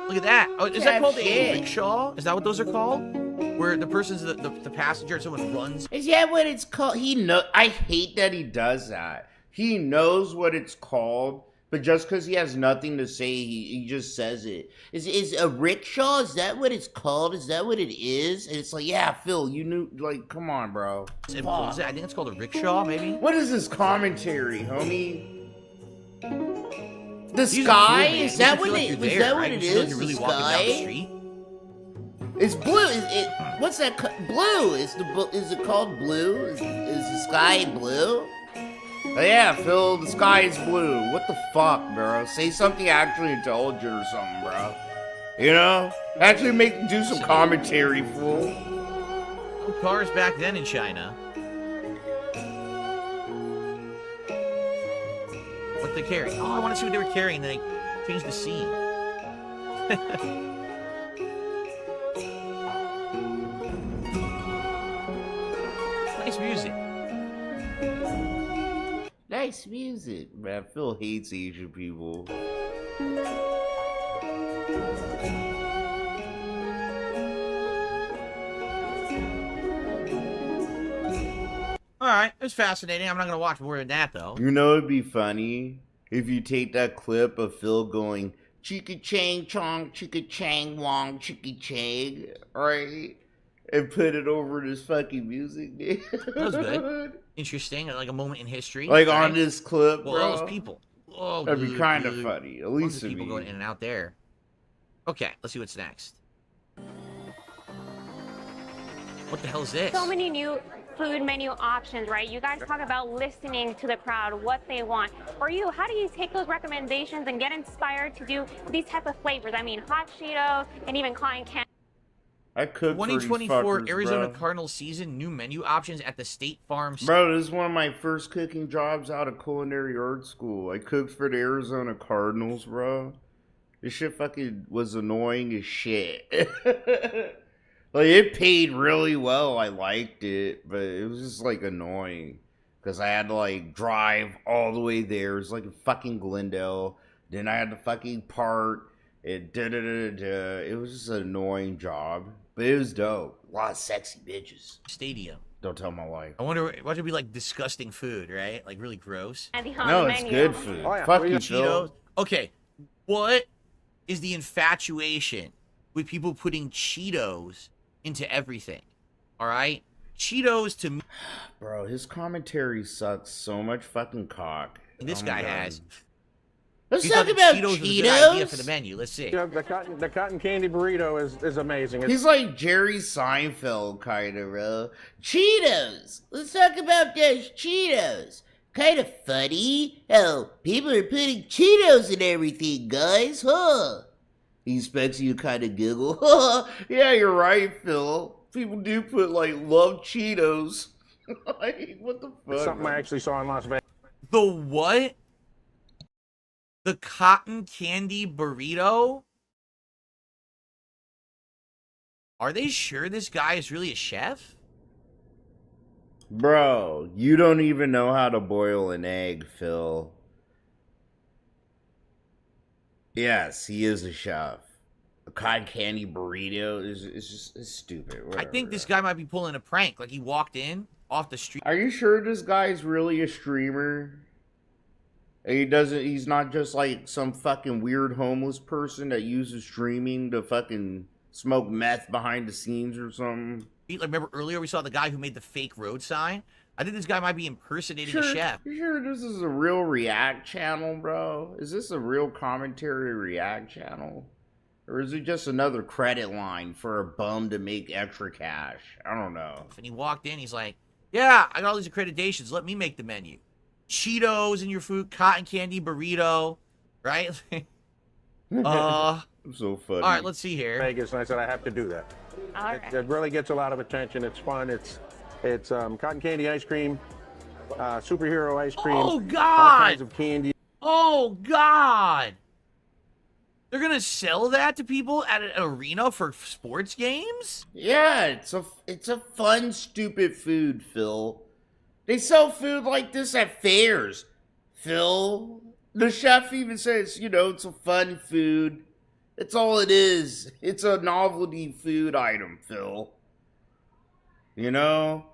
Speaker 1: Look at that. Oh, is that
Speaker 22: Tough
Speaker 1: called a
Speaker 22: shit.
Speaker 1: rickshaw? Is that what those are called? Where the person's the passenger and someone runs?
Speaker 22: Is that what it's called? I hate that he does that. He knows what it's called, but just because he has nothing to say, he just says it. Is a rickshaw? Is that what it's called? Is that what it is? And it's like, yeah, Phil, you knew. Like, come on, bro.
Speaker 1: What was it? I think it's called a rickshaw, maybe?
Speaker 22: What is this commentary, homie? The
Speaker 1: These are
Speaker 22: sky?
Speaker 1: cool, man.
Speaker 22: Is that
Speaker 1: Makes you
Speaker 22: what
Speaker 1: feel like
Speaker 22: it?
Speaker 1: you're
Speaker 22: Is
Speaker 1: there,
Speaker 22: that what
Speaker 1: right?
Speaker 22: it
Speaker 1: You feel like
Speaker 22: is?
Speaker 1: you're really
Speaker 22: The
Speaker 1: walking down the
Speaker 22: sky?
Speaker 1: street.
Speaker 22: It's blue. What's that? Blue. Is it called blue? Is the sky blue? Oh, yeah, Phil, the sky is blue. What the fuck, bro? Say something actually intelligent or something, bro. You know? Actually do some commentary, fool.
Speaker 1: No cars back then in China. What they carry? Oh, I want to see what they were carrying. Then they changed the scene. Nice music.
Speaker 22: Nice music, man. Phil hates Asian people.
Speaker 1: Alright, it was fascinating. I'm not going to watch more than that, though.
Speaker 22: You know it'd be funny if you take that clip of Phil going chicka chang chong chicka chang wong chicka chang, right? And put it over this fucking music, dude.
Speaker 1: That was good. Interesting. Like a moment in history.
Speaker 22: Like
Speaker 1: right?
Speaker 22: on this clip,
Speaker 1: well,
Speaker 22: bro.
Speaker 1: all those people. Oh,
Speaker 22: That'd be
Speaker 1: good,
Speaker 22: kind of
Speaker 1: good.
Speaker 22: funny. At
Speaker 1: Lots
Speaker 22: least
Speaker 1: of
Speaker 22: to
Speaker 1: people
Speaker 22: me.
Speaker 1: going in and out there. Okay, let's see what's next. What the hell is this?
Speaker 14: So many new food menu options, right? You guys talk about listening to the crowd, what they want. For you, how do you take those recommendations and get inspired to do these type of flavors? I mean, hot Cheetos and even cotton candy.
Speaker 22: I cook for these
Speaker 1: 2024
Speaker 22: fuckers,
Speaker 1: Arizona
Speaker 22: bro.
Speaker 1: Cardinals season, new menu options at the State Farm.
Speaker 22: Bro, this is one of my first cooking jobs out of culinary art school. I cooked for the Arizona Cardinals, bro. This shit fucking was annoying as shit. Like, it paid really well. I liked it, but it was just, like, annoying. Because I had to, like, drive all the way there. It was, like, in fucking Glendale. Then I had to fucking park. It It was just an annoying job. But it was dope. A lot of sexy bitches.
Speaker 1: Stadium.
Speaker 22: Don't tell my wife.
Speaker 1: I wonder what would be like disgusting food, right? Like really gross.
Speaker 22: No, it's good food. Fuck you, Phil.
Speaker 1: Cheetos. Okay, what is the infatuation with people putting Cheetos into everything? All right, Cheetos to...
Speaker 8: Bro, his commentary sucks so much fucking cock.
Speaker 1: This guy has.
Speaker 8: Let's
Speaker 1: He
Speaker 8: talk
Speaker 1: thought
Speaker 8: about
Speaker 1: Cheetos was a good
Speaker 8: Cheetos.
Speaker 1: idea for the menu. Let's see.
Speaker 13: Yeah, the cotton candy burrito is amazing.
Speaker 8: He's like Jerry Seinfeld, kind of, bro. Cheetos. Let's talk about those Cheetos. Kind of funny. Oh, people are putting Cheetos in everything, guys, huh? He expects you to kind of giggle. Yeah, you're right, Phil. People do put, like, love Cheetos. Like, what the fuck?
Speaker 13: It's something I actually saw in Las Vegas.
Speaker 1: The what? The cotton candy burrito? Are they sure this guy is really a chef?
Speaker 8: Bro, you don't even know how to boil an egg, Phil. Yes, he is a chef. A cotton candy burrito is stupid. Whatever.
Speaker 1: I think this guy might be pulling a prank. Like he walked in off the street.
Speaker 8: Are you sure this guy's really a streamer? He's not just like some fucking weird homeless person that uses streaming to fucking smoke meth behind the scenes or something.
Speaker 1: Like, remember earlier we saw the guy who made the fake road sign? I think this guy might be impersonating a chef.
Speaker 8: You sure this is a real React channel, bro? Is this a real commentary React channel? Or is it just another credit line for a bum to make extra cash? I don't know.
Speaker 1: And he walked in, he's like, yeah, I got all these accreditations. Let me make the menu. Cheetos in your food, cotton candy burrito, right?
Speaker 8: So funny.
Speaker 1: All right, let's see here.
Speaker 13: Vegas, and I said I have to do that.
Speaker 14: All right.
Speaker 13: It really gets a lot of attention. It's fun. It's cotton candy ice cream, superhero ice cream.
Speaker 1: Oh,
Speaker 13: All
Speaker 1: God!
Speaker 13: kinds of candy.
Speaker 1: Oh, God! They're gonna sell that to people at an arena for sports games?
Speaker 8: Yeah, it's a fun, stupid food, Phil. They sell food like this at fairs, Phil. The chef even says, you know, it's a fun food. It's all it is. It's a novelty food item, Phil. You know?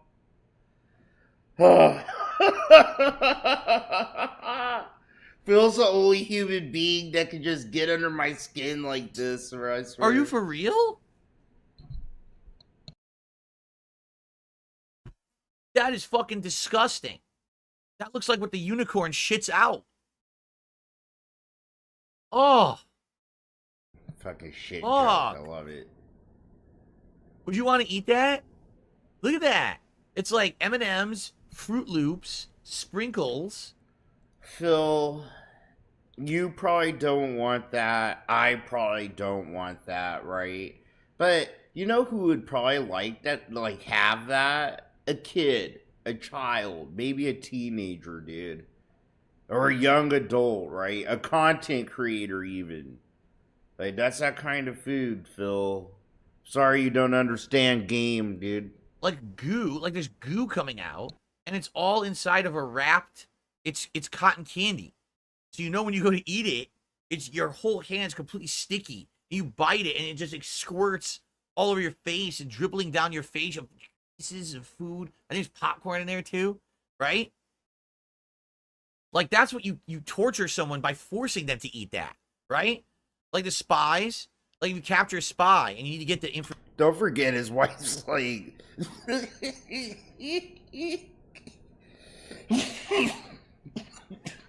Speaker 8: Phil's the only human being that can just get under my skin like this, I swear.
Speaker 1: Are you for real? That is fucking disgusting. That looks like what the unicorn shits out. Oh.
Speaker 8: Fucking shit.
Speaker 1: Oh.
Speaker 8: I love it.
Speaker 1: Would you want to eat that? Look at that. It's like M&M's, Fruit Loops, sprinkles.
Speaker 8: Phil, you probably don't want that. I probably don't want that, right? But you know who would probably like that, like have that? A kid, a child, maybe a teenager, dude. Or a young adult, right? A content creator even. Like, that's that kind of food, Phil. Sorry you don't understand game, dude.
Speaker 1: Like goo, like there's goo coming out, and it's all inside of a wrapped, it's cotton candy. So you know when you go to eat it, it's your whole hand's completely sticky. You bite it and it just squirts all over your face and dribbling down your face of pieces of food. I think there's popcorn in there too, right? Like that's what you torture someone by forcing them to eat that, right? Like the spies, like you capture a spy and you need to get the information.
Speaker 8: Don't forget his wife's like...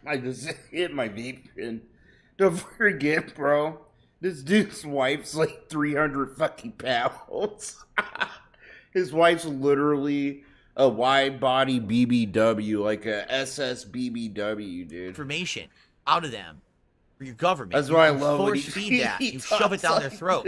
Speaker 8: I just hit my vape pen. Don't forget, bro. This dude's wife's like 300 fucking pounds. His wife's literally a wide body BBW, like a SS BBW, dude.
Speaker 1: Information out of them for your government.
Speaker 8: That's why I love when
Speaker 1: force feed that. You shove it down their throat.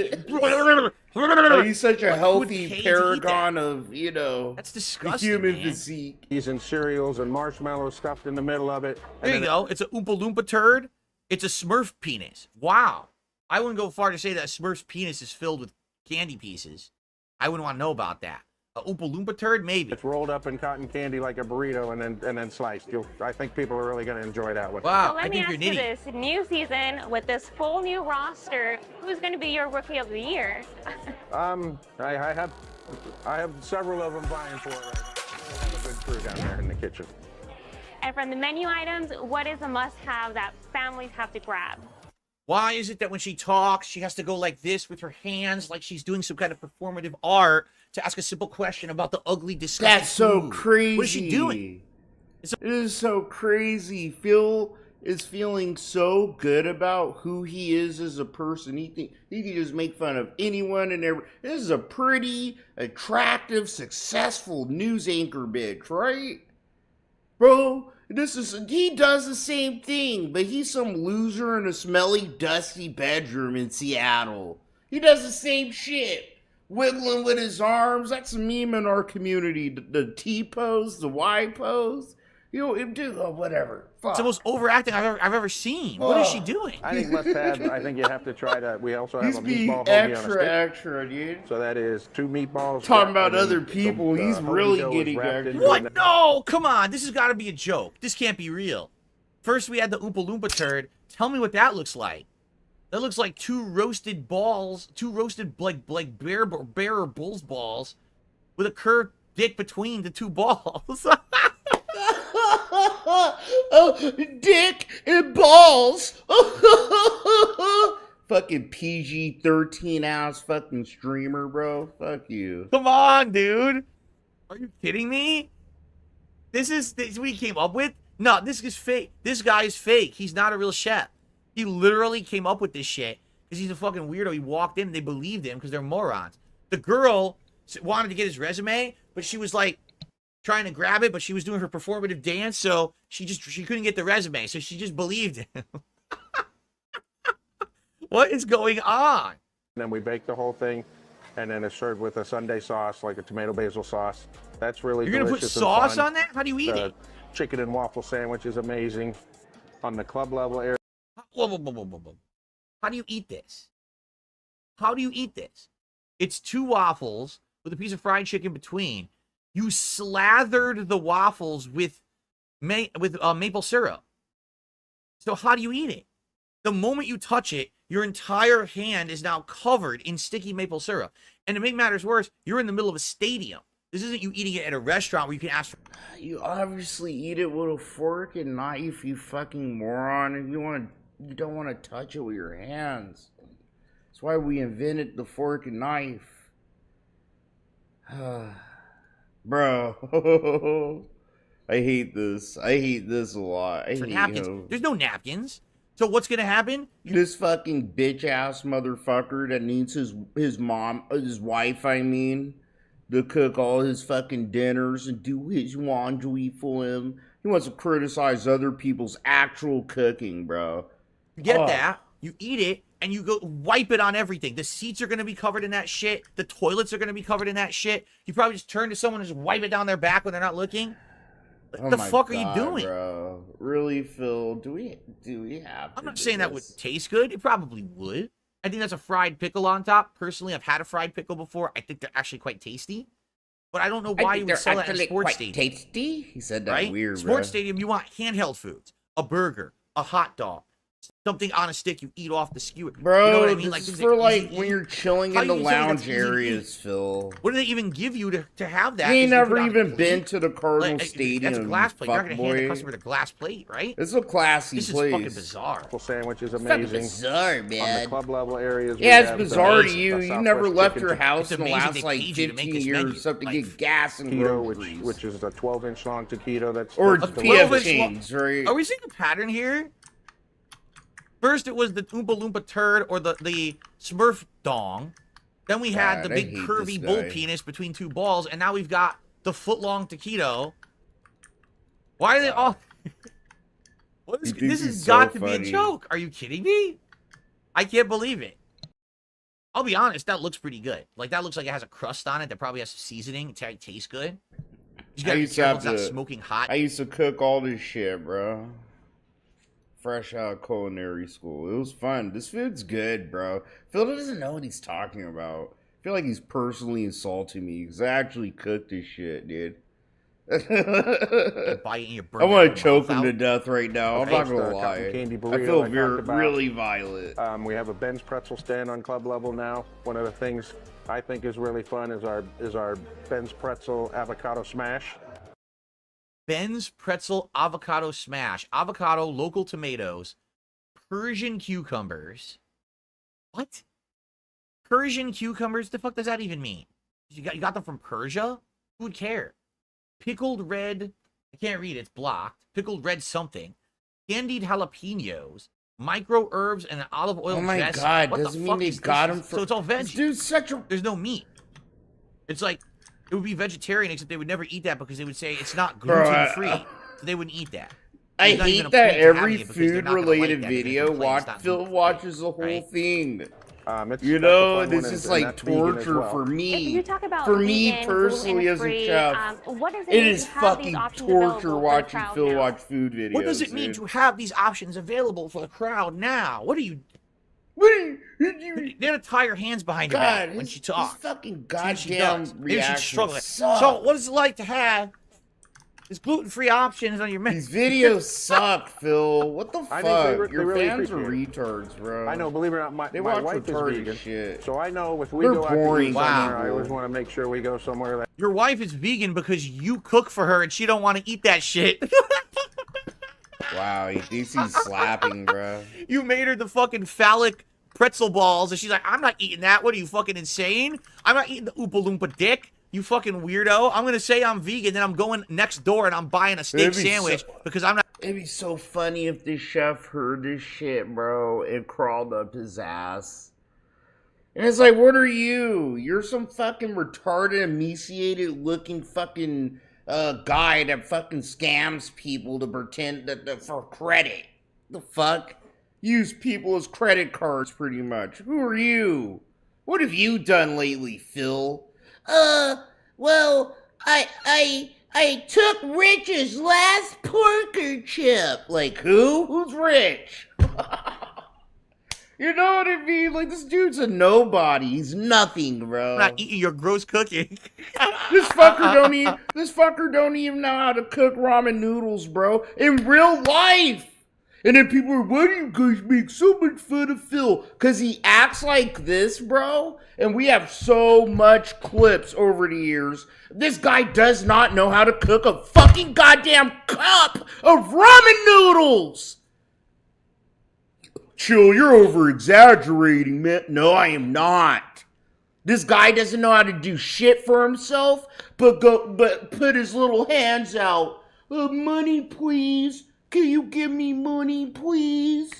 Speaker 8: Oh, he's such a healthy paragon of, you know,
Speaker 1: that's disgusting,
Speaker 8: human
Speaker 1: man.
Speaker 8: physique.
Speaker 13: He's in cereals and marshmallows stuffed in the middle of it.
Speaker 1: There you go. It's a Oompa Loompa turd. It's a Smurf penis. Wow. I wouldn't go far to say that a Smurf's penis is filled with candy pieces. I wouldn't want to know about that. A Oompa Loompa turd, maybe.
Speaker 13: It's rolled up in cotton candy like a burrito and then sliced. I think people are really going to enjoy that one.
Speaker 1: Wow,
Speaker 14: so let me ask you this: new season with this full new roster, who's going to be your rookie of the year?
Speaker 13: I have several of them vying for it right now. I have a good crew down there in the kitchen.
Speaker 14: And from the menu items, what is a must-have that families have to grab?
Speaker 1: Why is it that when she talks, she has to go like this with her hands, like she's doing some kind of performative art to ask a simple question about the ugly, disgusting
Speaker 8: That's so
Speaker 1: food?
Speaker 8: crazy.
Speaker 1: What is she doing?
Speaker 8: It is so crazy. Phil is feeling so good about who he is as a person. He can just make fun of anyone and everyone. This is a pretty, attractive, successful news anchor bitch, right? Bro, he does the same thing, but he's some loser in a smelly, dusty bedroom in Seattle. He does the same shit. Wiggling with his arms. That's a meme in our community. The T pose, the Y pose. You know, dude, whatever. Fuck.
Speaker 1: It's the most overacting I've ever seen. What is she doing?
Speaker 13: I think must-have. I think you have to try to. We also have
Speaker 8: He's
Speaker 13: a
Speaker 8: being
Speaker 13: meatball hoagie on a stick.
Speaker 8: extra, dude.
Speaker 13: So that is 2 meatballs.
Speaker 8: Talking about
Speaker 13: and then
Speaker 8: other people, he's
Speaker 13: hoagie
Speaker 8: really
Speaker 13: dough is
Speaker 8: getting
Speaker 13: wrapped
Speaker 8: extra.
Speaker 13: into
Speaker 1: What?
Speaker 13: it.
Speaker 1: No, come on. This has got to be a joke. This can't be real. First, we had the Oompa Loompa turd. Tell me what that looks like. That looks like 2 roasted balls, 2 roasted like bear or bull's balls, with a curved dick between the 2 balls.
Speaker 8: Oh, dick and balls. Fucking PG-13 ass fucking streamer, bro. Fuck you.
Speaker 1: Come on, dude. Are you kidding me? This is what he came up with? No, this is fake. This guy is fake. He's not a real chef. He literally came up with this shit because he's a fucking weirdo. He walked in and they believed him because they're morons. The girl wanted to get his resume, but she was like trying to grab it, but she was doing her performative dance, so she couldn't get the resume, so she just believed him. What is going on?
Speaker 13: Then we bake the whole thing, and then it's served with a Sunday sauce, like a tomato basil sauce. That's really
Speaker 1: You're gonna put
Speaker 13: delicious
Speaker 1: sauce
Speaker 13: and fun.
Speaker 1: on that? How do you eat it?
Speaker 13: Chicken and waffle sandwich is amazing. On the club level area.
Speaker 1: Whoa. How do you eat this? How do you eat this? It's 2 waffles with a piece of fried chicken between. You slathered the waffles with maple syrup. So how do you eat it? The moment you touch it, your entire hand is now covered in sticky maple syrup. And to make matters worse, you're in the middle of a stadium. This isn't you eating it at a restaurant where you can ask for...
Speaker 8: You obviously eat it with a fork and knife, you fucking moron. And you don't want to touch it with your hands. That's why we invented the fork and knife. Bro, I hate this. I hate this a lot. I hate
Speaker 1: napkins.
Speaker 8: him.
Speaker 1: There's no napkins. So what's gonna happen?
Speaker 8: This fucking bitch ass motherfucker that needs his wife, to cook all his fucking dinners and do his laundry for him. He wants to criticize other people's actual cooking, bro.
Speaker 1: You get that. You eat it, and you go wipe it on everything. The seats are going to be covered in that shit. The toilets are going to be covered in that shit. You probably just turn to someone and just wipe it down their back when they're not looking. What the fuck are you doing?
Speaker 8: Bro. Really, Phil? Do we have to
Speaker 1: I'm not
Speaker 8: do
Speaker 1: saying that
Speaker 8: this?
Speaker 1: would taste good. It probably would. I think that's a fried pickle on top. Personally, I've had a fried pickle before. I think they're actually quite tasty. But I don't know why you would sell that in a sports stadium.
Speaker 8: Tasty? He said that
Speaker 1: right?
Speaker 8: weird,
Speaker 1: Sports
Speaker 8: bro.
Speaker 1: stadium, you want handheld foods. A burger, a hot dog, something on a stick you eat off the skewer.
Speaker 8: Bro,
Speaker 1: you know what I mean?
Speaker 8: this
Speaker 1: Like,
Speaker 8: is for like when you're chilling
Speaker 1: How
Speaker 8: in the
Speaker 1: you say
Speaker 8: lounge
Speaker 1: that's easy to
Speaker 8: areas, Phil.
Speaker 1: What do they even give you to have that?
Speaker 8: You ain't
Speaker 1: Is
Speaker 8: never
Speaker 1: put on a
Speaker 8: even
Speaker 1: plate?
Speaker 8: been to the Cardinal
Speaker 1: Like,
Speaker 8: Stadium.
Speaker 1: That's a glass plate. You're not going to hand the
Speaker 8: fuckboy.
Speaker 1: customer the glass plate, right?
Speaker 8: It's a classy
Speaker 1: This
Speaker 8: place.
Speaker 1: is fucking bizarre.
Speaker 13: Waffle sandwich is
Speaker 8: fucking
Speaker 13: amazing.
Speaker 8: bizarre,
Speaker 13: On
Speaker 8: man.
Speaker 13: the club level areas.
Speaker 8: Yeah,
Speaker 13: we
Speaker 8: it's
Speaker 13: have
Speaker 8: bizarre
Speaker 13: the
Speaker 8: to you.
Speaker 13: Southwest
Speaker 8: You never left
Speaker 13: chicken
Speaker 8: your house
Speaker 1: It's
Speaker 8: in the
Speaker 1: amazing
Speaker 8: last
Speaker 1: they
Speaker 8: like
Speaker 1: paid you to make
Speaker 8: 15
Speaker 1: this
Speaker 8: years
Speaker 1: menu.
Speaker 8: except to
Speaker 1: Like,
Speaker 8: get gas and
Speaker 13: keto,
Speaker 8: groceries.
Speaker 13: which is a 12-inch long taquito. That's
Speaker 8: Or
Speaker 13: that's
Speaker 8: PF
Speaker 13: delicious.
Speaker 8: Chang's, right?
Speaker 1: Are we seeing a pattern here? First, it was the Oompa Loompa turd or the Smurf dong. Then we had
Speaker 8: God,
Speaker 1: the
Speaker 8: I
Speaker 1: big
Speaker 8: hate
Speaker 1: curvy
Speaker 8: this
Speaker 1: bull
Speaker 8: guy.
Speaker 1: penis between 2 balls, and now we've got the foot-long taquito. Why are they all... What is,
Speaker 8: He thinks
Speaker 1: this has
Speaker 8: he's
Speaker 1: got
Speaker 8: so
Speaker 1: to be
Speaker 8: funny.
Speaker 1: a joke. Are you kidding me? I can't believe it. I'll be honest, that looks pretty good. Like, that looks like it has a crust on it that probably has some seasoning. It tastes good. You gotta be careful it's not smoking hot.
Speaker 8: I used to cook all this shit, bro. Fresh out of culinary school. It was fun. This food's good, bro. Phil doesn't know what he's talking about. I feel like he's personally insulting me because I actually cooked this shit, dude.
Speaker 1: You bite it and you burn
Speaker 8: I want
Speaker 1: your
Speaker 8: to choke
Speaker 1: mouth
Speaker 8: him to
Speaker 1: out.
Speaker 8: death right now. I'm
Speaker 13: Okay.
Speaker 8: not gonna
Speaker 13: The cotton
Speaker 8: lie.
Speaker 13: candy
Speaker 8: I
Speaker 13: burrito
Speaker 8: feel
Speaker 13: I talked about.
Speaker 8: really violent.
Speaker 13: We have a Ben's pretzel stand on club level now. One of the things I think is really fun is our Ben's pretzel avocado smash.
Speaker 1: Ben's pretzel avocado smash. Avocado, local tomatoes, Persian cucumbers. What? Persian cucumbers? The fuck does that even mean? You got them from Persia? Who would care? Pickled red. I can't read it. It's blocked. Pickled red something. Candied jalapenos. Micro herbs and an olive oil dressing.
Speaker 8: Oh my god,
Speaker 1: What
Speaker 8: doesn't
Speaker 1: the
Speaker 8: mean
Speaker 1: fuck
Speaker 8: they
Speaker 1: is
Speaker 8: got
Speaker 1: this?
Speaker 8: them from...
Speaker 1: So it's all veg.
Speaker 8: This dude's such a...
Speaker 1: There's no meat. It's like, it would be vegetarian, except they would never eat that because they would say it's not gluten-free. So they wouldn't eat that.
Speaker 8: I
Speaker 1: There's not even
Speaker 8: hate
Speaker 1: a
Speaker 8: that
Speaker 1: point to having
Speaker 8: every
Speaker 1: it because they're not gonna
Speaker 8: food-related
Speaker 1: like that. They're
Speaker 8: video,
Speaker 1: gonna complain it's not
Speaker 8: Phil
Speaker 1: gluten-free,
Speaker 8: watches the whole
Speaker 1: right?
Speaker 8: thing.
Speaker 13: It's
Speaker 8: You
Speaker 13: that's
Speaker 8: know,
Speaker 13: the fun
Speaker 8: this
Speaker 13: one,
Speaker 8: is
Speaker 13: and
Speaker 8: like
Speaker 13: that's vegan as
Speaker 8: torture
Speaker 13: well.
Speaker 8: for
Speaker 14: If
Speaker 8: me.
Speaker 14: you talk about
Speaker 8: For me
Speaker 14: vegan,
Speaker 8: personally as a
Speaker 14: gluten-free,
Speaker 8: chef,
Speaker 14: what does it
Speaker 8: it
Speaker 14: mean
Speaker 8: is
Speaker 14: to have these
Speaker 8: fucking
Speaker 14: options
Speaker 8: torture
Speaker 14: available for the
Speaker 8: watching
Speaker 14: crowd
Speaker 8: Phil
Speaker 14: now?
Speaker 8: watch food videos.
Speaker 1: What does it mean
Speaker 8: dude.
Speaker 1: to have these options available for the crowd now? What are you...
Speaker 8: What are you...
Speaker 1: They gotta tie her hands behind her
Speaker 8: God,
Speaker 1: back when
Speaker 8: his-
Speaker 1: she talks.
Speaker 8: his fucking
Speaker 1: See what she
Speaker 8: goddamn
Speaker 1: does. Maybe she's
Speaker 8: reactions
Speaker 1: struggling.
Speaker 8: suck.
Speaker 1: So, what is it like to have these gluten-free options on your menu?
Speaker 8: These videos suck, Phil. What the
Speaker 13: I
Speaker 8: fuck?
Speaker 13: think they
Speaker 8: Your
Speaker 13: really
Speaker 8: fans are
Speaker 13: appreciate
Speaker 8: retards, bro.
Speaker 13: I know, believe it or not,
Speaker 8: They
Speaker 13: my
Speaker 8: watch
Speaker 13: wife is
Speaker 8: retarded
Speaker 13: vegan.
Speaker 8: shit.
Speaker 13: So I know if we
Speaker 8: They're
Speaker 13: go out to
Speaker 8: boring
Speaker 13: eat somewhere,
Speaker 8: people.
Speaker 13: I always want to make sure we go somewhere that...
Speaker 1: Your wife is vegan because you cook for her and she don't want to eat that shit.
Speaker 8: Wow, he thinks he's slapping, bro.
Speaker 1: You made her the fucking phallic pretzel balls and she's like, I'm not eating that. What are you, fucking insane? I'm not eating the Oompa Loompa dick. You fucking weirdo. I'm gonna say I'm vegan, then I'm going next door and I'm buying a steak sandwich because I'm not...
Speaker 8: It'd be so funny if this chef heard this shit, bro, and crawled up his ass. And it's like, what are you? You're some fucking retarded, emaciated looking fucking guy that fucking scams people to pretend that for credit. The fuck? Use people as credit cards, pretty much. Who are you? What have you done lately, Phil?
Speaker 22: Well, I took Rich's last porker chip.
Speaker 8: Like who? Who's Rich? You know what I mean? Like, this dude's a nobody. He's nothing, bro.
Speaker 1: I'm not eating your gross cooking.
Speaker 8: This fucker don't even know how to cook ramen noodles, bro. In real life. And then people are, why do you guys make so much fun of Phil? Because he acts like this, bro. And we have so much clips over the years. This guy does not know how to cook a fucking goddamn cup of ramen noodles. Chill, you're over-exaggerating, man. No, I am not. This guy doesn't know how to do shit for himself, but put his little hands out. Money, please. Can you give me money, please?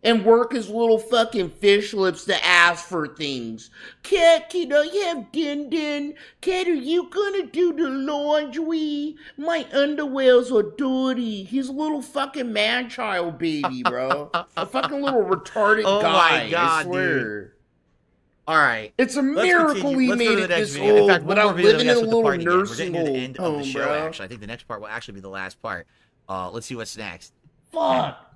Speaker 8: And work his little fucking fish lips to ask for things. Cat, can I have Dent? Cat, are you gonna do the laundry? My underwears are dirty. He's a little fucking man-child baby, bro. A fucking little retarded
Speaker 1: Oh
Speaker 8: guy,
Speaker 1: my God,
Speaker 8: I swear.
Speaker 1: dude. All right.
Speaker 8: It's a
Speaker 1: Let's
Speaker 8: miracle
Speaker 1: continue.
Speaker 8: he
Speaker 1: Let's go
Speaker 8: made
Speaker 1: to the
Speaker 8: it
Speaker 1: next
Speaker 8: this
Speaker 1: video. In
Speaker 8: old
Speaker 1: fact, one more
Speaker 8: without
Speaker 1: video,
Speaker 8: living
Speaker 1: then
Speaker 8: in a
Speaker 1: we have to
Speaker 8: little
Speaker 1: party again. We're
Speaker 8: nursing
Speaker 1: getting to the
Speaker 8: home,
Speaker 1: end of the show,
Speaker 8: bro.
Speaker 1: actually. I think the next part will actually be the last part. Let's see what's next.
Speaker 8: Fuck.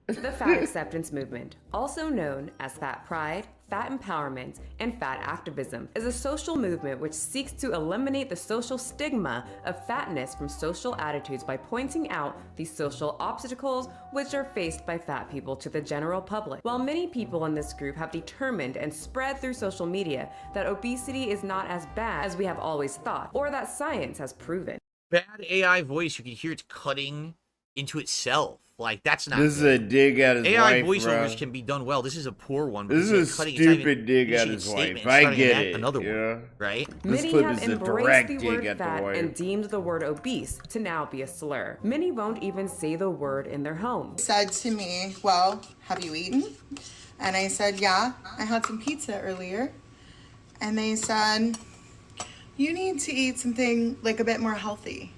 Speaker 5: The fat acceptance movement, also known as fat pride, fat empowerment, and fat activism, is a social movement which seeks to eliminate the social stigma of fatness from social attitudes by pointing out the social obstacles which are faced by fat people to the general public. While many people in this group have determined and spread through social media that obesity is not as bad as we have always thought, or that science has proven.
Speaker 1: Bad AI voice, you can hear it's cutting into itself. Like, that's not
Speaker 8: This is
Speaker 1: good.
Speaker 8: a dig at his
Speaker 1: AI
Speaker 8: wife,
Speaker 1: voiceovers
Speaker 8: bro.
Speaker 1: can be done well. This is a poor one.
Speaker 8: This is a stupid dig at his wife. I get it.
Speaker 1: Another
Speaker 8: yeah.
Speaker 1: one, right?
Speaker 8: This
Speaker 5: Many
Speaker 8: clip
Speaker 5: have
Speaker 8: is a
Speaker 5: embraced
Speaker 8: direct
Speaker 5: the
Speaker 8: dig
Speaker 5: word
Speaker 8: at the
Speaker 5: fat
Speaker 8: wife.
Speaker 5: and deemed the word obese to now be a slur. Many won't even say the word in their home.
Speaker 9: Said to me, well, have you eaten? And I said, yeah, I had some pizza earlier. And they said, you need to eat something like a bit more healthy.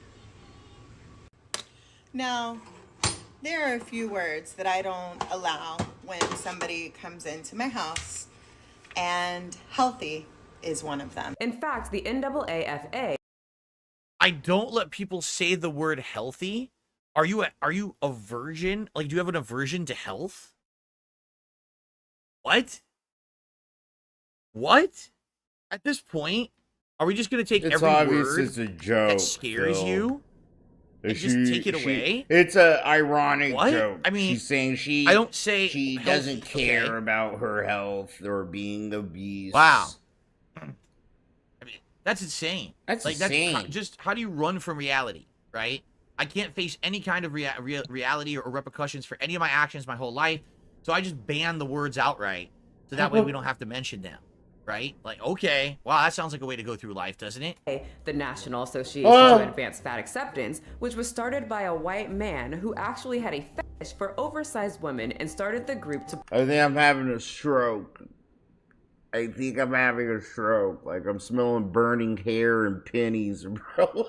Speaker 9: Now, there are a few words that I don't allow when somebody comes into my house, and healthy is one of them.
Speaker 5: In fact, the NAAFA.
Speaker 1: I don't let people say the word healthy. Are you a virgin? Like, do you have an aversion to health? What? What? At this point, are we just gonna take
Speaker 8: It's
Speaker 1: every
Speaker 8: obvious
Speaker 1: word
Speaker 8: it's a joke,
Speaker 1: that scares
Speaker 8: Phil.
Speaker 1: you and just take it away?
Speaker 8: It's a ironic
Speaker 1: What?
Speaker 8: joke.
Speaker 1: I mean,
Speaker 8: she's saying
Speaker 1: I don't say
Speaker 8: she
Speaker 1: healthy,
Speaker 8: doesn't care
Speaker 1: okay?
Speaker 8: about her health or being obese.
Speaker 1: Wow. I mean, that's insane.
Speaker 8: That's
Speaker 1: like,
Speaker 8: insane.
Speaker 1: That's just how do you run from reality, right? I can't face any kind of reality or repercussions for any of my actions my whole life. So I just ban the words outright, so that way we don't have to mention them, right? Like, okay, wow, that sounds like a way to go through life, doesn't it?
Speaker 5: The National Association to Advance Fat Acceptance, which was started by a white man who actually had a fetish for oversized women and started the group to...
Speaker 8: I think I'm having a stroke. I think I'm having a stroke. Like, I'm smelling burning hair and pennies, bro.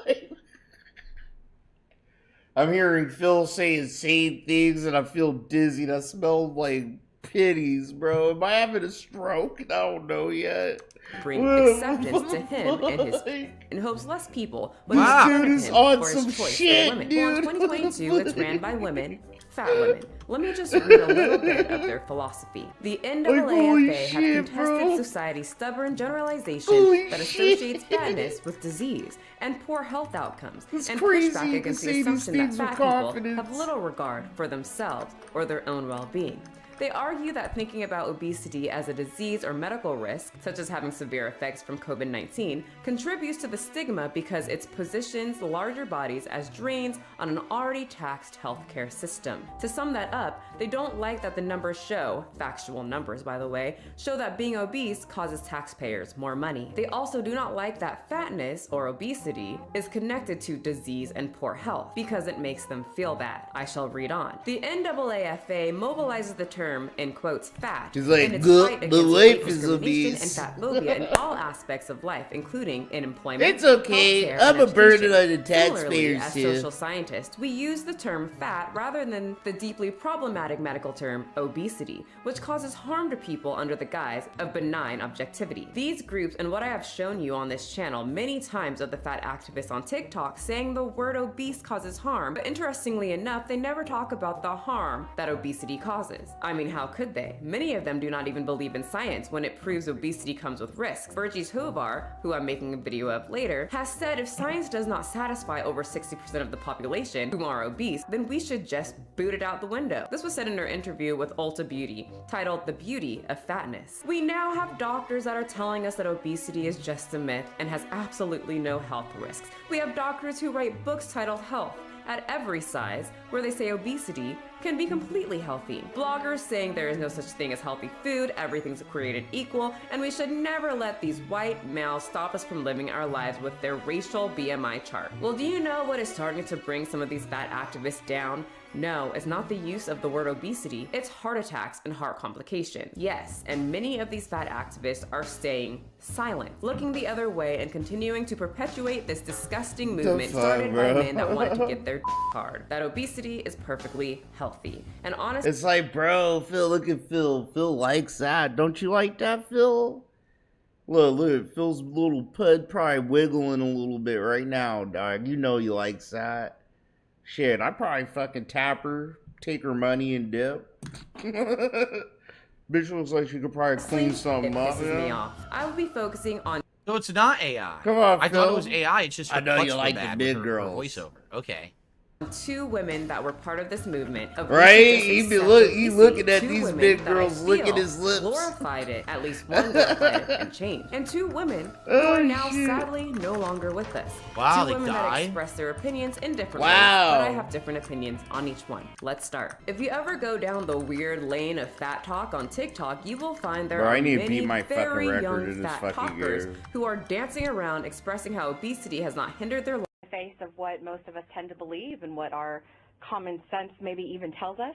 Speaker 8: I'm hearing Phil say insane things and I feel dizzy and I smell like pennies, bro. Am I having a stroke? I don't know yet.
Speaker 5: Bring acceptance to him and his in hopes less people would
Speaker 8: This
Speaker 5: respect
Speaker 8: dude is
Speaker 5: him
Speaker 8: on
Speaker 5: for
Speaker 8: some
Speaker 5: his choice
Speaker 8: shit,
Speaker 5: of women.
Speaker 8: dude.
Speaker 5: Well, in 2022, it's ran by women, fat women. Let me just read a little bit of their philosophy. The NAAFA have contested society's stubborn generalization that associates fatness with disease and poor health outcomes, and pushback against the assumption that fat people have little regard for themselves or their own well-being. They argue that thinking about obesity as a disease or medical risk, such as having severe effects from COVID-19, contributes to the stigma because it positions the larger bodies as drains on an already taxed healthcare system. To sum that up, they don't like that the numbers show, factual numbers by the way, show that being obese causes taxpayers more money. They also do not like that fatness, or obesity, is connected to disease and poor health, because it makes them feel bad. I shall read on. The NAAFA mobilizes the term, in quotes, fat,
Speaker 8: He's like,
Speaker 5: in its
Speaker 8: "Good,
Speaker 5: fight
Speaker 8: the
Speaker 5: against
Speaker 8: wife
Speaker 5: weight
Speaker 8: is
Speaker 5: discrimination
Speaker 8: obese."
Speaker 5: and fatphobia in all aspects of life, including in employment.
Speaker 8: It's okay.
Speaker 5: healthcare,
Speaker 8: I'm
Speaker 5: and
Speaker 8: a burden
Speaker 5: education.
Speaker 8: on the taxpayers
Speaker 5: Similarly, as
Speaker 8: here.
Speaker 5: social scientists, we use the term fat rather than the deeply problematic medical term obesity, which causes harm to people under the guise of benign objectivity. These groups, and what I have shown you on this channel many times of the fat activists on TikTok saying the word obese causes harm, but interestingly enough, they never talk about the harm that obesity causes. I mean, how could they? Many of them do not even believe in science when it proves obesity comes with risks. Burgess Hovar, who I'm making a video of later, has said if science does not satisfy over 60% of the population who are obese, then we should just boot it out the window. This was said in her interview with Ulta Beauty, titled The Beauty of Fatness. We now have doctors that are telling us that obesity is just a myth and has absolutely no health risks. We have doctors who write books titled Health at every size, where they say obesity can be completely healthy. Bloggers saying there is no such thing as healthy food, everything's created equal, and we should never let these white males stop us from living our lives with their racial BMI chart. Well, do you know what is starting to bring some of these fat activists down? No, it's not the use of the word obesity, it's heart attacks and heart complication. Yes, and many of these fat activists are staying silent, looking the other way and continuing to perpetuate this disgusting movement started by men that wanted to get their hard. That obesity is perfectly healthy. And honestly,
Speaker 8: It's like, bro, Phil, look at Phil. Phil likes that. Don't you like that, Phil? Look, Phil's little pud probably wiggling a little bit right now, dog. You know he likes that. Shit, I'd probably fucking tap her, take her money and dip. Bitch looks like she could probably clean something up.
Speaker 5: pisses me off. I will be focusing on...
Speaker 1: So it's not AI.
Speaker 8: Come on,
Speaker 1: I
Speaker 8: Phil.
Speaker 1: thought it was AI. It's just her
Speaker 8: I know you
Speaker 1: cuts were
Speaker 8: like the
Speaker 1: bad
Speaker 8: big
Speaker 1: with her
Speaker 8: girls.
Speaker 1: voiceover. Okay.
Speaker 5: two women that were part of this movement of
Speaker 8: Right? He looking at
Speaker 5: two
Speaker 8: these
Speaker 5: women
Speaker 8: big
Speaker 5: that I
Speaker 8: girls, look at
Speaker 5: feel
Speaker 8: his lips.
Speaker 5: glorified it, at least one glorified it and changed, and two women who are now sadly no longer with us.
Speaker 1: Wow,
Speaker 5: two
Speaker 1: they
Speaker 5: women that
Speaker 1: died?
Speaker 5: express their opinions in different
Speaker 8: Wow.
Speaker 5: ways, but I have different opinions on each one. Let's start. If you ever go down the weird lane of fat talk on TikTok, you will find there
Speaker 8: Bro,
Speaker 5: are
Speaker 8: I need to
Speaker 5: many
Speaker 8: beat my fucking
Speaker 5: very
Speaker 8: record
Speaker 5: young
Speaker 8: in this
Speaker 5: fat
Speaker 8: fucking
Speaker 5: talkers
Speaker 8: game.
Speaker 5: who are dancing around expressing how obesity has not hindered their life.
Speaker 12: Face of what most of us tend to believe and what our common sense maybe even tells us.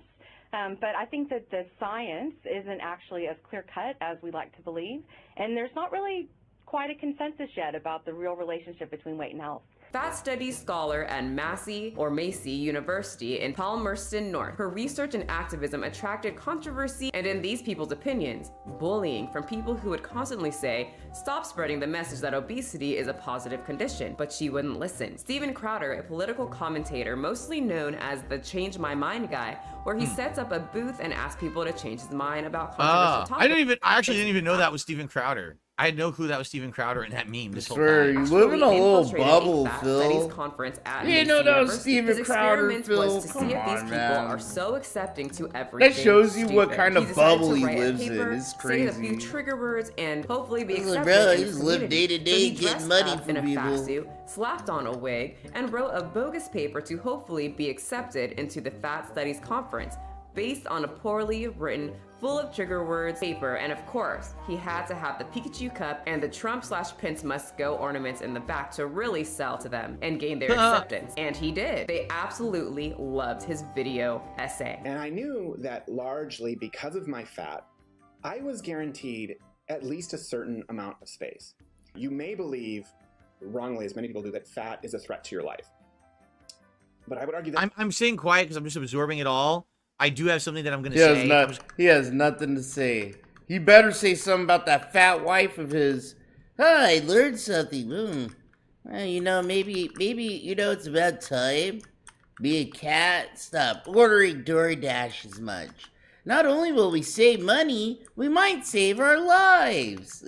Speaker 12: But I think that the science isn't actually as clear-cut as we like to believe, and there's not really quite a consensus yet about the real relationship between weight and health.
Speaker 5: Fat studies scholar at Massey University in Palmerston North. Her research and activism attracted controversy and, in these people's opinions, bullying from people who would constantly say, stop spreading the message that obesity is a positive condition, but she wouldn't listen. Steven Crowder, a political commentator mostly known as the Change My Mind guy, where he sets up a booth and asks people to change his mind about controversial topics.
Speaker 1: I actually didn't even know that was Steven Crowder. I had no clue that was Steven Crowder in that meme this whole
Speaker 8: Swear,
Speaker 1: time.
Speaker 8: you live in a little
Speaker 5: infiltrated
Speaker 8: bubble,
Speaker 5: a fat
Speaker 8: Phil.
Speaker 5: studies conference at
Speaker 8: You didn't know
Speaker 5: Massey
Speaker 8: that was
Speaker 5: University.
Speaker 8: Steven
Speaker 5: His
Speaker 8: Crowder,
Speaker 5: experiment
Speaker 8: Phil.
Speaker 5: was to see
Speaker 8: Come
Speaker 5: if these
Speaker 8: on,
Speaker 5: people
Speaker 8: man.
Speaker 5: are so accepting to everything.
Speaker 8: That shows you what
Speaker 5: stupid.
Speaker 8: kind of
Speaker 5: He decided
Speaker 8: bubble
Speaker 5: to
Speaker 8: he
Speaker 5: write a
Speaker 8: lives in.
Speaker 5: paper,
Speaker 8: It's
Speaker 5: say
Speaker 8: crazy.
Speaker 5: a few trigger words and hopefully be
Speaker 8: He's like,
Speaker 5: accepted
Speaker 8: bro,
Speaker 5: in
Speaker 8: he
Speaker 5: his
Speaker 8: just live
Speaker 5: community.
Speaker 8: day to day,
Speaker 5: So he
Speaker 8: getting
Speaker 5: dressed
Speaker 8: money
Speaker 5: up
Speaker 8: from
Speaker 5: in a
Speaker 8: people.
Speaker 5: fat suit, slapped on a wig, and wrote a bogus paper to hopefully be accepted into the Fat Studies Conference. based on a poorly written, full of trigger words paper, and of course, he had to have the Pikachu cup and the Trump/Prince must go ornaments in the back to really sell to them and gain their acceptance. And he did. They absolutely loved his video essay.
Speaker 7: And I knew that largely because of my fat, I was guaranteed at least a certain amount of space. You may believe, wrongly as many people do, that fat is a threat to your life. But I would argue that
Speaker 1: I'm staying quiet because I'm just absorbing it all. I do have something that I'm going to say.
Speaker 8: He has nothing to say. He better say something about that fat wife of his. Oh, I learned something. Well, you know, maybe, you know, it's about time. Be a cat. Stop ordering DoorDash as much. Not only will we save money, we might save our lives.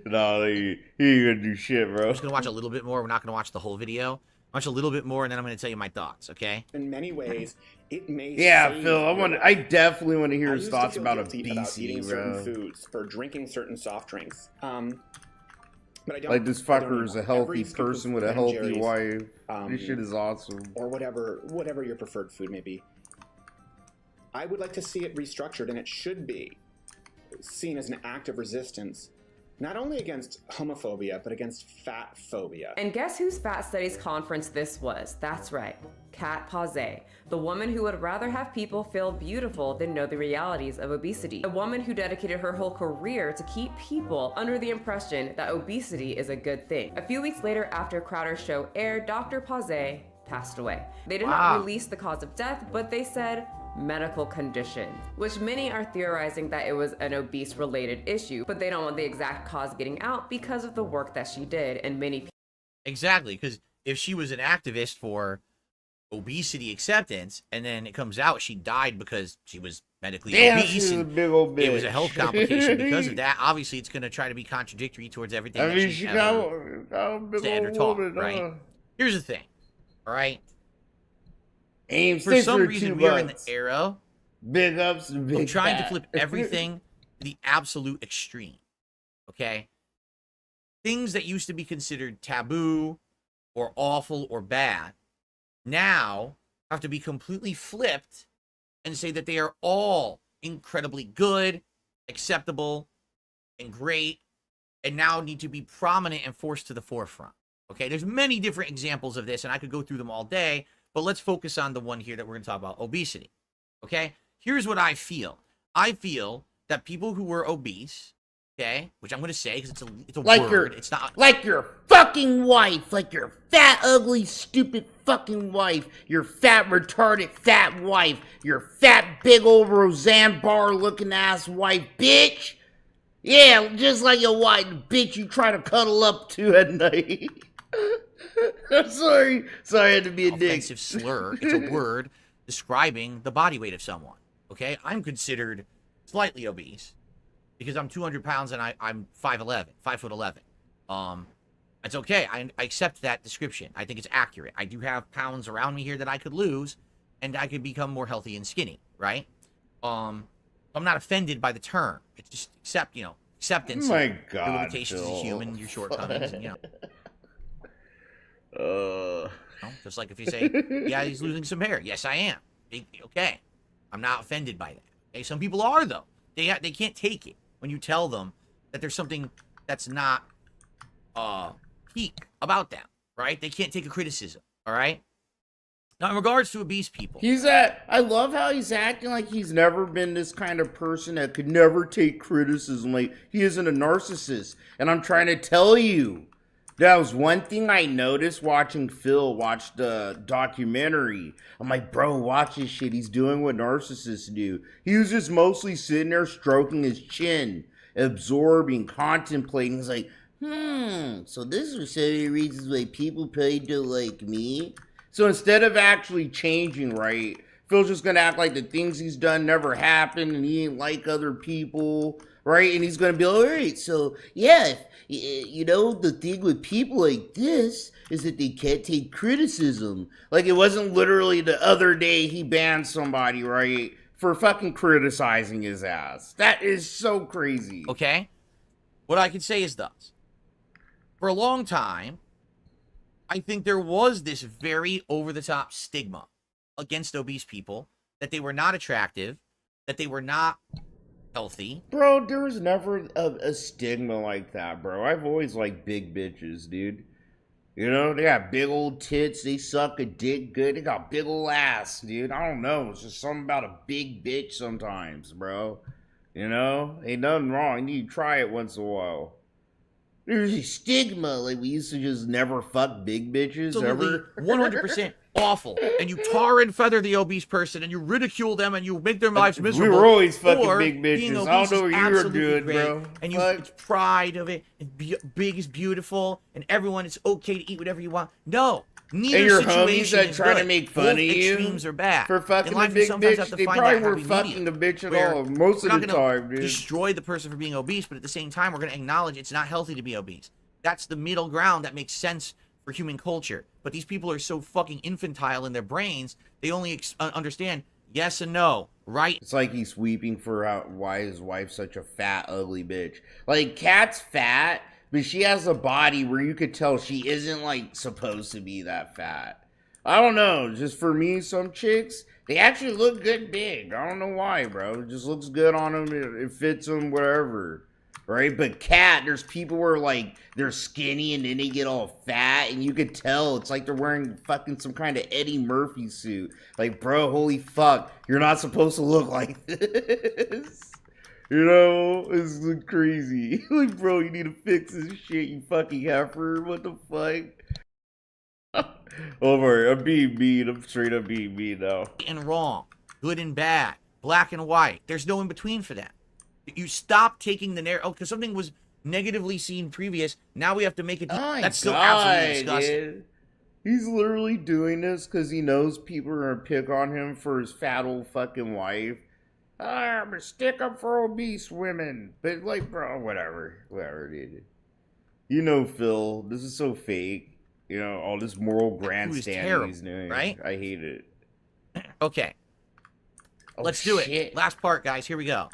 Speaker 8: No, he ain't gonna do shit, bro.
Speaker 1: I'm just gonna watch a little bit more. We're not gonna watch the whole video. Watch a little bit more, and then I'm gonna tell you my thoughts. Okay?
Speaker 7: in many ways, it may
Speaker 8: Yeah,
Speaker 7: save
Speaker 8: Phil. I definitely want to hear his thoughts about
Speaker 7: eating
Speaker 8: obesity,
Speaker 7: certain
Speaker 8: bro.
Speaker 7: foods, for drinking certain soft drinks. But I don't.
Speaker 8: Like, this
Speaker 7: I don't
Speaker 8: fucker is a
Speaker 7: know.
Speaker 8: healthy
Speaker 7: Every scoop of
Speaker 8: person with a
Speaker 7: Ben
Speaker 8: healthy
Speaker 7: Jerry's,
Speaker 8: wife. This shit is awesome.
Speaker 7: Or whatever your preferred food may be. I would like to see it restructured, and it should be seen as an act of resistance, not only against homophobia, but against fat phobia.
Speaker 5: And guess whose fat studies conference this was? That's right, Kat Pazé, the woman who would rather have people feel beautiful than know the realities of obesity. A woman who dedicated her whole career to keep people under the impression that obesity is a good thing. A few weeks later, after Crowder's show aired, Dr. Pazé passed away. They did not release the cause of death, but they said medical condition, which many are theorizing that it was an obese related issue, but they don't want the exact cause getting out because of the work that she did, and many people.
Speaker 1: Exactly, because if she was an activist for obesity acceptance, and then it comes out she died because she was medically obese,
Speaker 8: she's a big old bitch.
Speaker 1: it was a health complication because of that. Obviously, it's going to try to be contradictory towards everything.
Speaker 8: I
Speaker 1: that
Speaker 8: mean,
Speaker 1: she's
Speaker 8: she
Speaker 1: ever
Speaker 8: got a big
Speaker 1: said or
Speaker 8: old
Speaker 1: taught,
Speaker 8: woman,
Speaker 1: right? Here's the thing, all right?
Speaker 8: For
Speaker 1: some reason, we are in the era
Speaker 8: big ups and big
Speaker 1: of trying to
Speaker 8: fat.
Speaker 1: flip everything to the absolute extreme. Okay, things that used to be considered taboo or awful or bad now have to be completely flipped and say that they are all incredibly good, acceptable, and great, and now need to be prominent and forced to the forefront. Okay, there's many different examples of this, and I could go through them all day, but let's focus on the one here that we're going to talk about, obesity. Okay, here's what I feel. I feel that people who were obese, okay, which I'm going to say because it's a
Speaker 22: Like
Speaker 1: word, it's not
Speaker 22: like your fucking wife, like your fat, ugly, stupid fucking wife, your fat, retarded, fat wife, your fat, big old Roseanne Barr looking ass wife, bitch. Yeah, just like your wife, bitch you try to cuddle up to at night. I'm sorry. Sorry, I had to be a dick.
Speaker 1: offensive slur. It's a word describing the body weight of someone. Okay, I'm considered slightly obese because I'm 200 pounds and I'm 5'11", 5'11". It's okay. I accept that description. I think it's accurate. I do have pounds around me here that I could lose, and I could become more healthy and skinny. Right? I'm not offended by the term. It's just acceptance.
Speaker 8: Oh my
Speaker 1: of
Speaker 8: God,
Speaker 1: your limitations as a
Speaker 8: Phil.
Speaker 1: human, your shortcomings, and just like if you say, yeah, he's losing some hair. Yes, I am. Okay. I'm not offended by that. Okay, some people are, though. They can't take it when you tell them that there's something that's not peak about them, right? They can't take a criticism, all right? Now, in regards to obese people,
Speaker 8: I love how he's acting like he's never been this kind of person that could never take criticism. Like, he isn't a narcissist. And I'm trying to tell you, that was one thing I noticed watching Phil watch the documentary. I'm like, bro, watch this shit. He's doing what narcissists do. He was just mostly sitting there stroking his chin, absorbing, contemplating. He's like, so this is so many reasons why people probably don't like me. So instead of actually changing, right, Phil's just gonna act like the things he's done never happened and he ain't like other people, right? And he's gonna be all right. So yeah, you know, the thing with people like this is that they can't take criticism. Like, it wasn't literally the other day he banned somebody, right, for fucking criticizing his ass. That is so crazy.
Speaker 1: okay? What I can say is thus. For a long time, I think there was this very over-the-top stigma against obese people that they were not attractive, that they were not healthy.
Speaker 8: Bro, there was never a stigma like that, bro. I've always liked big bitches, dude. You know, they got big old tits, they suck a dick good, they got big old ass, dude. I don't know, it's just something about a big bitch sometimes, bro. You know, ain't nothing wrong, you need to try it once in a while. There's a stigma, like we used to just never fuck big bitches ever.
Speaker 1: 100% awful. And you tar and feather the obese person, and you ridicule them, and you make their lives miserable.
Speaker 8: We were always fucking
Speaker 1: Or
Speaker 8: big
Speaker 1: being
Speaker 8: bitches. I don't
Speaker 1: obese
Speaker 8: know
Speaker 1: is
Speaker 8: what you were
Speaker 1: absolutely
Speaker 8: doing,
Speaker 1: great,
Speaker 8: bro.
Speaker 1: And it's pride of it, and big is beautiful, and everyone, it's okay to eat whatever you want. No. Neither
Speaker 8: and your
Speaker 1: situation
Speaker 8: homies that
Speaker 1: is
Speaker 8: try
Speaker 1: good.
Speaker 8: to make fun
Speaker 1: Both
Speaker 8: of you
Speaker 1: extremes are bad.
Speaker 8: for fucking
Speaker 1: In
Speaker 8: a
Speaker 1: life, you
Speaker 8: big
Speaker 1: sometimes have
Speaker 8: bitch,
Speaker 1: to
Speaker 8: they
Speaker 1: find
Speaker 8: probably
Speaker 1: that
Speaker 8: weren't
Speaker 1: happy
Speaker 8: fucking
Speaker 1: medium,
Speaker 8: the bitch at
Speaker 1: where
Speaker 8: all, most
Speaker 1: we're
Speaker 8: of
Speaker 1: not
Speaker 8: the
Speaker 1: gonna
Speaker 8: time, dude.
Speaker 1: destroy the person for being obese, but at the same time, we're going to acknowledge it's not healthy to be obese. That's the middle ground that makes sense for human culture. But these people are so fucking infantile in their brains, they only understand yes and no, right?
Speaker 8: It's like he's weeping for why his wife's such a fat, ugly bitch. Like, Kat's fat, but she has a body where you could tell she isn't, like, supposed to be that fat. I don't know, just for me, some chicks, they actually look good big. I don't know why, bro. It just looks good on them, it fits them, whatever. Right? But Kat, there's people where, like, they're skinny and then they get all fat, and you could tell it's like they're wearing fucking some kind of Eddie Murphy suit. Like, bro, holy fuck, you're not supposed to look like this. You know? It's crazy. Like, bro, you need to fix this shit, you fucking heifer. What the fuck? Over, I'm being mean. I'm straight up being mean now.
Speaker 1: And wrong, good and bad, black and white. There's no in between for that. You stop taking the narrative. Oh, because something was negatively seen previous. Now we have to make it. That's still absolutely disgusting.
Speaker 8: Dude. He's literally doing this because he knows people are gonna pick on him for his fat old fucking wife. I'm gonna stick up for obese women. But, like, bro, whatever, dude. You know, Phil, this is so fake. You know, all this moral grandstanding he's doing.
Speaker 1: Right?
Speaker 8: I hate it.
Speaker 1: Okay.
Speaker 8: Oh,
Speaker 1: Let's do
Speaker 8: shit.
Speaker 1: it. Last part, guys. Here we go.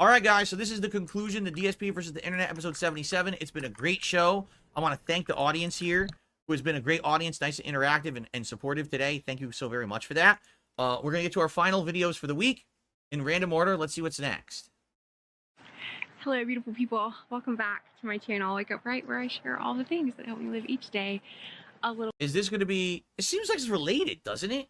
Speaker 1: All right, guys. So this is the conclusion, the DSP versus the Internet, episode 77. It's been a great show. I want to thank the audience here, who has been a great audience, nice and interactive and supportive today. Thank you so very much for that. We're going to get to our final videos for the week in random order. Let's see what's next.
Speaker 19: Hello, beautiful people. Welcome back to my channel, Wake Up Right, where I share all the things that help me live each day a little.
Speaker 1: Is this going to be... It seems like it's related, doesn't it?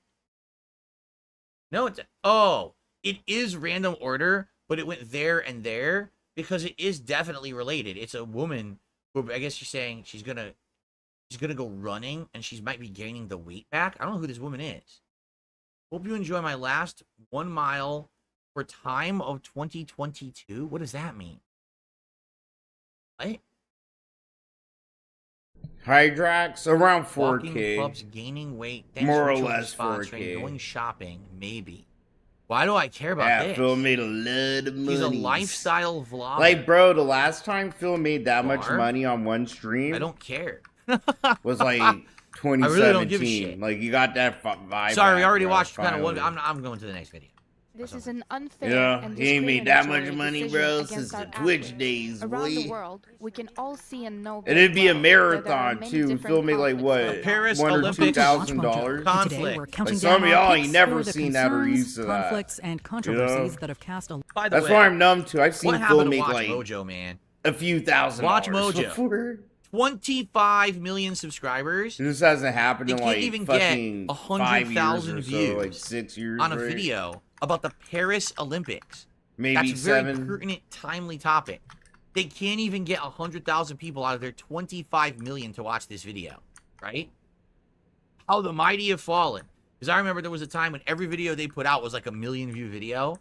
Speaker 1: No, it's... Oh, it is random order, but it went there and there because it is definitely related. It's a woman who, I guess she's saying she's gonna go running and she might be gaining the weight back. I don't know who this woman is. Hope you enjoy my last 1 mile for time of 2022. What does that mean? What?
Speaker 8: Hydrax around 4K.
Speaker 1: Walking clubs, gaining weight,
Speaker 8: more or less 4K.
Speaker 1: Going shopping, maybe. Why do I care about
Speaker 8: yeah,
Speaker 1: this?
Speaker 8: Phil made a lot of money.
Speaker 1: He's a lifestyle vlogger.
Speaker 8: Like, bro, the last time Phil made that much money on one stream,
Speaker 1: I don't care.
Speaker 8: was like 2017.
Speaker 1: I really don't give a shit.
Speaker 8: Like, you got that vibe.
Speaker 1: Sorry, we already
Speaker 8: bro,
Speaker 1: watched kind of
Speaker 8: finally.
Speaker 1: one. I'm going to the next video.
Speaker 20: This is an unfair
Speaker 8: Yeah,
Speaker 20: and
Speaker 8: he ain't made that much
Speaker 20: discriminatory
Speaker 8: money, bro,
Speaker 20: decision
Speaker 8: since the
Speaker 20: against our
Speaker 8: Twitch
Speaker 20: athletes.
Speaker 8: days,
Speaker 20: Around
Speaker 8: boy.
Speaker 20: the world, we can all see and know.
Speaker 8: And it'd be a
Speaker 20: very well that there are
Speaker 8: marathon
Speaker 20: many
Speaker 8: too.
Speaker 20: different
Speaker 8: Phil made like what,
Speaker 20: conflicts
Speaker 1: Paris
Speaker 8: $1,000 or
Speaker 1: Olympics
Speaker 8: $2,000
Speaker 1: conflict.
Speaker 8: Like some of y'all ain't never seen that or used to that.
Speaker 21: conflicts and controversies that have cast a.
Speaker 1: By the
Speaker 8: That's
Speaker 1: way,
Speaker 8: why I'm numb to. I've seen
Speaker 1: what
Speaker 8: Phil
Speaker 1: happened to
Speaker 8: make
Speaker 1: Watch
Speaker 8: like
Speaker 1: Mojo, man?
Speaker 8: a few $1,000.
Speaker 1: Watch Mojo.
Speaker 8: before.
Speaker 1: 25 million subscribers.
Speaker 8: This hasn't happened
Speaker 1: They
Speaker 8: in
Speaker 1: can't
Speaker 8: like
Speaker 1: even
Speaker 8: fucking
Speaker 1: get
Speaker 8: 100,000
Speaker 1: views
Speaker 8: views, like 6 years
Speaker 1: on a
Speaker 8: right?
Speaker 1: video about the Paris Olympics.
Speaker 8: Maybe
Speaker 1: That's a very
Speaker 8: 7.
Speaker 1: pertinent, timely topic. They can't even get 100,000 people out of their 25 million to watch this video, right? How the mighty have fallen. Because I remember there was a time when every video they put out was like a 1 million view video,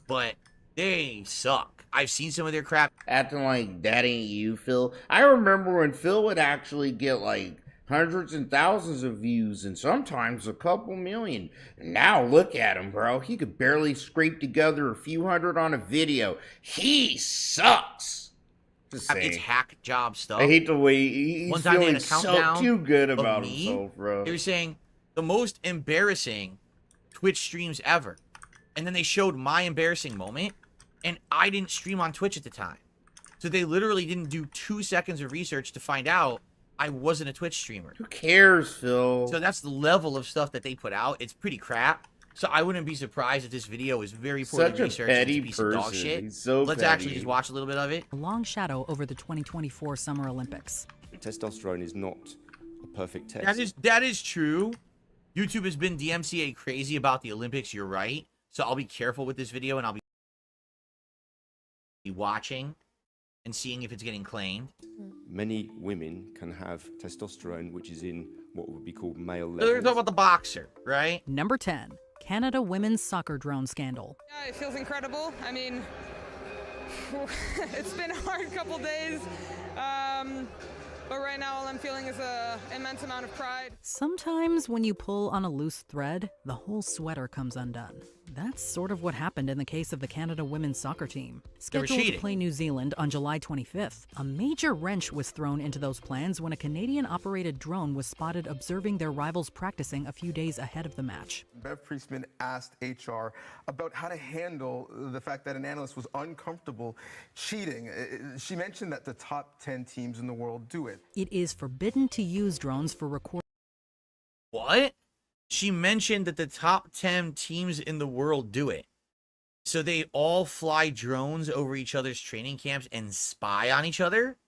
Speaker 1: but they suck. I've seen some of their crap.
Speaker 8: Acting like that ain't you, Phil. I remember when Phil would actually get like hundreds and thousands of views and sometimes a couple million. Now look at him, bro. He could barely scrape together a few hundred on a video. He sucks. Just saying.
Speaker 1: It's hack job stuff.
Speaker 8: I hate the way he's
Speaker 1: One time they
Speaker 8: feeling
Speaker 1: had a
Speaker 8: so
Speaker 1: countdown
Speaker 8: too good
Speaker 1: of
Speaker 8: about
Speaker 1: me.
Speaker 8: himself, bro.
Speaker 1: They were saying the most embarrassing Twitch streams ever. And then they showed my embarrassing moment. And I didn't stream on Twitch at the time. So they literally didn't do 2 seconds of research to find out I wasn't a Twitch streamer.
Speaker 8: Who cares, Phil?
Speaker 1: So that's the level of stuff that they put out. It's pretty crap. So I wouldn't be surprised if this video is very poorly
Speaker 8: Such a
Speaker 1: researched.
Speaker 8: petty
Speaker 1: Piece of dog
Speaker 8: person.
Speaker 1: shit.
Speaker 8: He's so
Speaker 1: Let's
Speaker 8: petty.
Speaker 1: actually just watch a little bit of it.
Speaker 21: A long shadow over the 2024 Summer Olympics.
Speaker 11: Testosterone is not a perfect test.
Speaker 1: That is true. YouTube has been DMCA crazy about the Olympics. You're right. So I'll be careful with this video, and I'll be watching and seeing if it's getting claimed.
Speaker 11: Many women can have testosterone, which is in what would be called male
Speaker 1: They're
Speaker 11: levels.
Speaker 1: talking about the boxer, right?
Speaker 21: Number 10, Canada women's soccer drone scandal.
Speaker 15: Yeah, it feels incredible. I mean, it's been a hard couple days, but right now all I'm feeling is an immense amount of pride.
Speaker 21: Sometimes when you pull on a loose thread, the whole sweater comes undone. That's sort of what happened in the case of the Canada women's soccer team. Scheduled to play New Zealand on July 25th, a major wrench was thrown into those plans when a Canadian-operated drone was spotted observing their rivals practicing a few days ahead of the match.
Speaker 23: Bev Priestman asked HR about how to handle the fact that an analyst was uncomfortable cheating. She mentioned that the top 10 teams in the world do it.
Speaker 21: It is forbidden to use drones for recording.
Speaker 1: What? She mentioned that the top 10 teams in the world do it. So they all fly drones over each other's training camps and spy on each other?